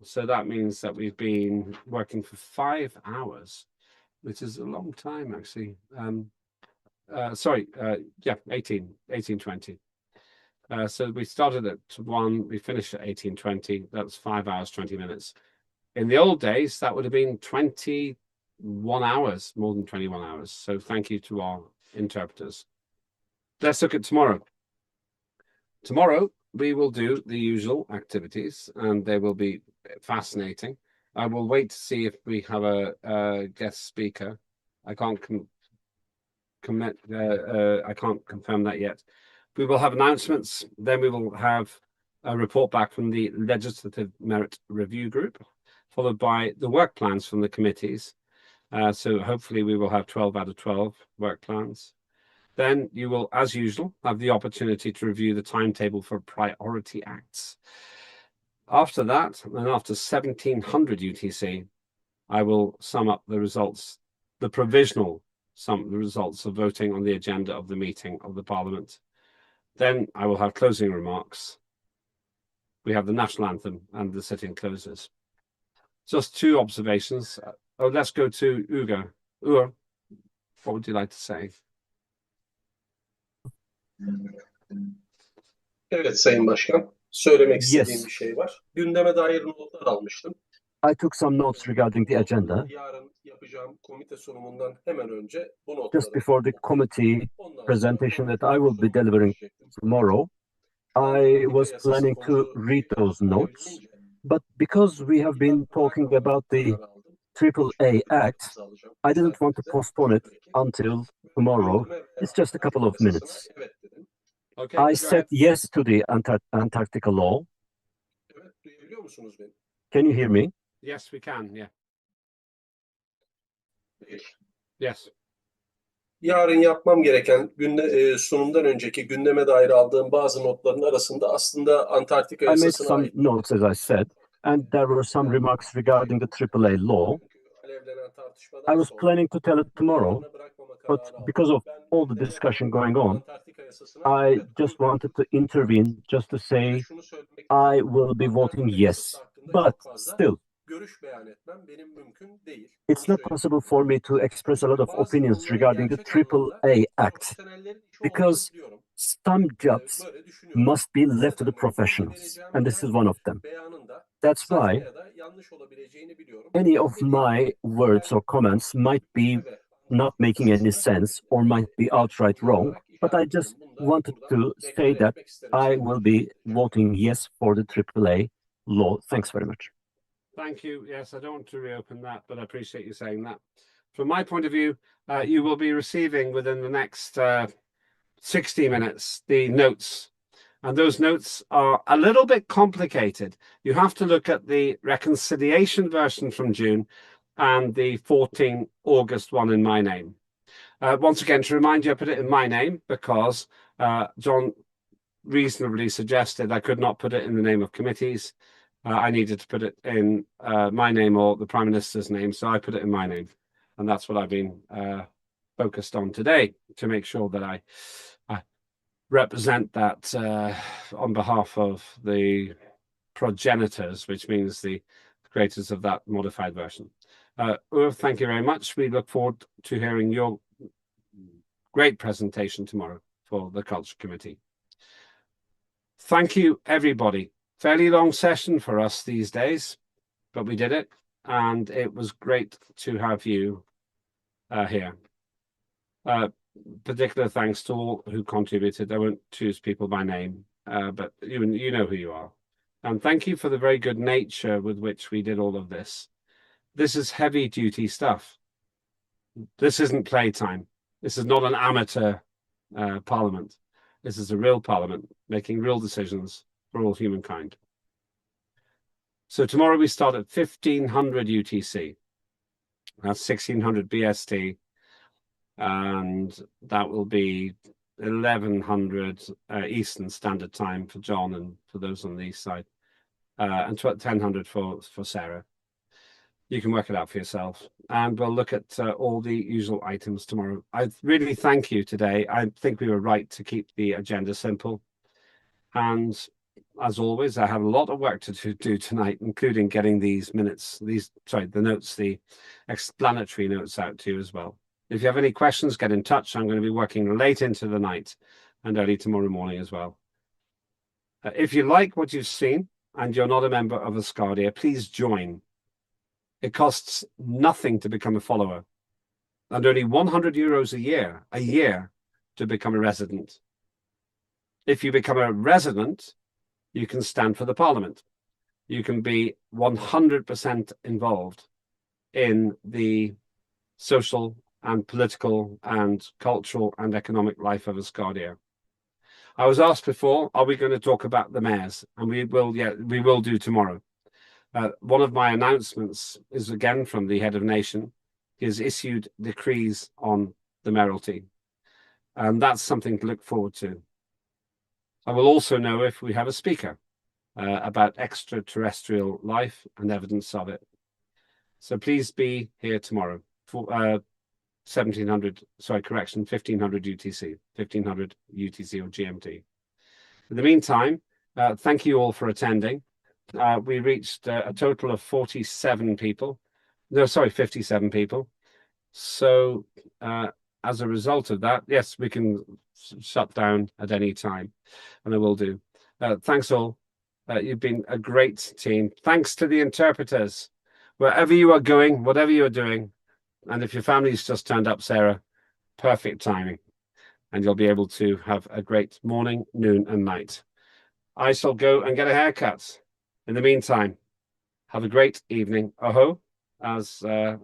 So that means that we've been working for 5 hours, which is a long time, actually. 18:20. So we started at 1, we finished at 18:20. That's 5 hours, 20 minutes. In the old days, that would have been 21 hours, more than 21 hours. So thank you to our interpreters. Let's look at tomorrow. Tomorrow, we will do the usual activities, and they will be fascinating. I will wait to see if we have a guest speaker. I can't confirm that yet. We will have announcements. Then we will have a report back from the Legislative Merit Review Group, followed by the work plans from the committees. So hopefully we will have 12 out of 12 work plans. Then you will, as usual, have the opportunity to review the timetable for priority acts. After that, and after 1700 UTC, I will sum up the results, the provisional sum, the results of voting on the agenda of the meeting of the Parliament. Then I will have closing remarks. We have the national anthem and the sitting closes. Just 2 observations. Let's go to Ugo. Ugo, what would you like to say? Evet Sayın Başkan, söylemek istediğim bir şey var. Gündeme dair notlar almıştım. I took some notes regarding the agenda. Yarın yapacağım komite sunumundan hemen önce bu notları. Just before the committee presentation that I will be delivering tomorrow, I was planning to read those notes, but because we have been talking about the AAA Act, I didn't want to postpone it until tomorrow. It's just a couple of minutes. Okay, I said yes to the Antarctica law. Evet, duyabiliyor musunuz beni? Can you hear me? Yes, we can, yeah. Peki. Yes. Yarın yapmam gereken sunumdan önceki gündeme dair aldığım bazı notların arasında aslında Antarktika I made yasasına some ait. notes, as I said, and there were some remarks regarding the AAA law. Alevlenen tartışmadan I was sonra planning to tell it tomorrow, but because of all the discussion going on, I just wanted to intervene just to say I will be voting yes. But still, görüş beyan etmem benim mümkün değil. it's not possible for me to express a lot of opinions regarding the AAA Act because some jobs must be left to the professionals, and this is one of them. That's why any of my words or comments might be not making any sense or might be outright wrong, but I just wanted to say that I will be voting yes for the AAA law. Thanks very much. Thank you. Yes, I don't want to reopen that, but I appreciate you saying that. From my point of view, you will be receiving within the next 60 minutes the notes. And those notes are a little bit complicated. You have to look at the reconciliation version from June and the 14 August one in my name. Once again, to remind you, I put it in my name because John reasonably suggested I could not put it in the name of committees. I needed to put it in my name or the Prime Minister's name, so I put it in my name. And that's what I've been focused on today, to make sure that I represent that on behalf of the progenitors, which means the creators of that modified version. Ur, thank you very much. We look forward to hearing your great presentation tomorrow for the Culture Committee. Thank you, everybody. Fairly long session for us these days, but we did it, and it was great to have you here. Particular thanks to all who contributed. I won't choose people by name, but you know who you are. And thank you for the very good nature with which we did all of this. This is heavy duty stuff. This isn't playtime. This is not an amateur parliament. This is a real parliament making real decisions for all humankind. So tomorrow we start at 1500 UTC. That's 1600 BST. And that will be 1100 Eastern Standard Time for John and for those on the east side. And 1000 for Sarah. You can work it out for yourself. And we'll look at all the usual items tomorrow. I really thank you today. I think we were right to keep the agenda simple. And as always, I have a lot of work to do tonight, including getting these minutes, the notes, the explanatory notes out to you as well. If you have any questions, get in touch. I'm going to be working late into the night and early tomorrow morning as well. If you like what you've seen and you're not a member of Asgardia, please join. It costs nothing to become a follower and only €100 a year to become a resident. If you become a resident, you can stand for the parliament. You can be 100% involved in the social and political and cultural and economic life of Asgardia. I was asked before, are we going to talk about the mayors? And we will do tomorrow. One of my announcements is again from the head of nation. He has issued decrees on the mayoralty. And that's something to look forward to. I will also know if we have a speaker about extraterrestrial life and evidence of it. So please be here tomorrow for 1500 UTC, 1500 UTC or GMT. In the meantime, thank you all for attending. We reached a total of 57 people. No, sorry, 57 people. So as a result of that, yes, we can shut down at any time, and I will do. Thanks all. You've been a great team. Thanks to the interpreters. Wherever you are going, whatever you are doing, and if your family's just turned up, Sarah, perfect timing. And you'll be able to have a great morning, noon, and night. I shall go and get a haircut. In the meantime, have a great evening. Aho, as Ariadne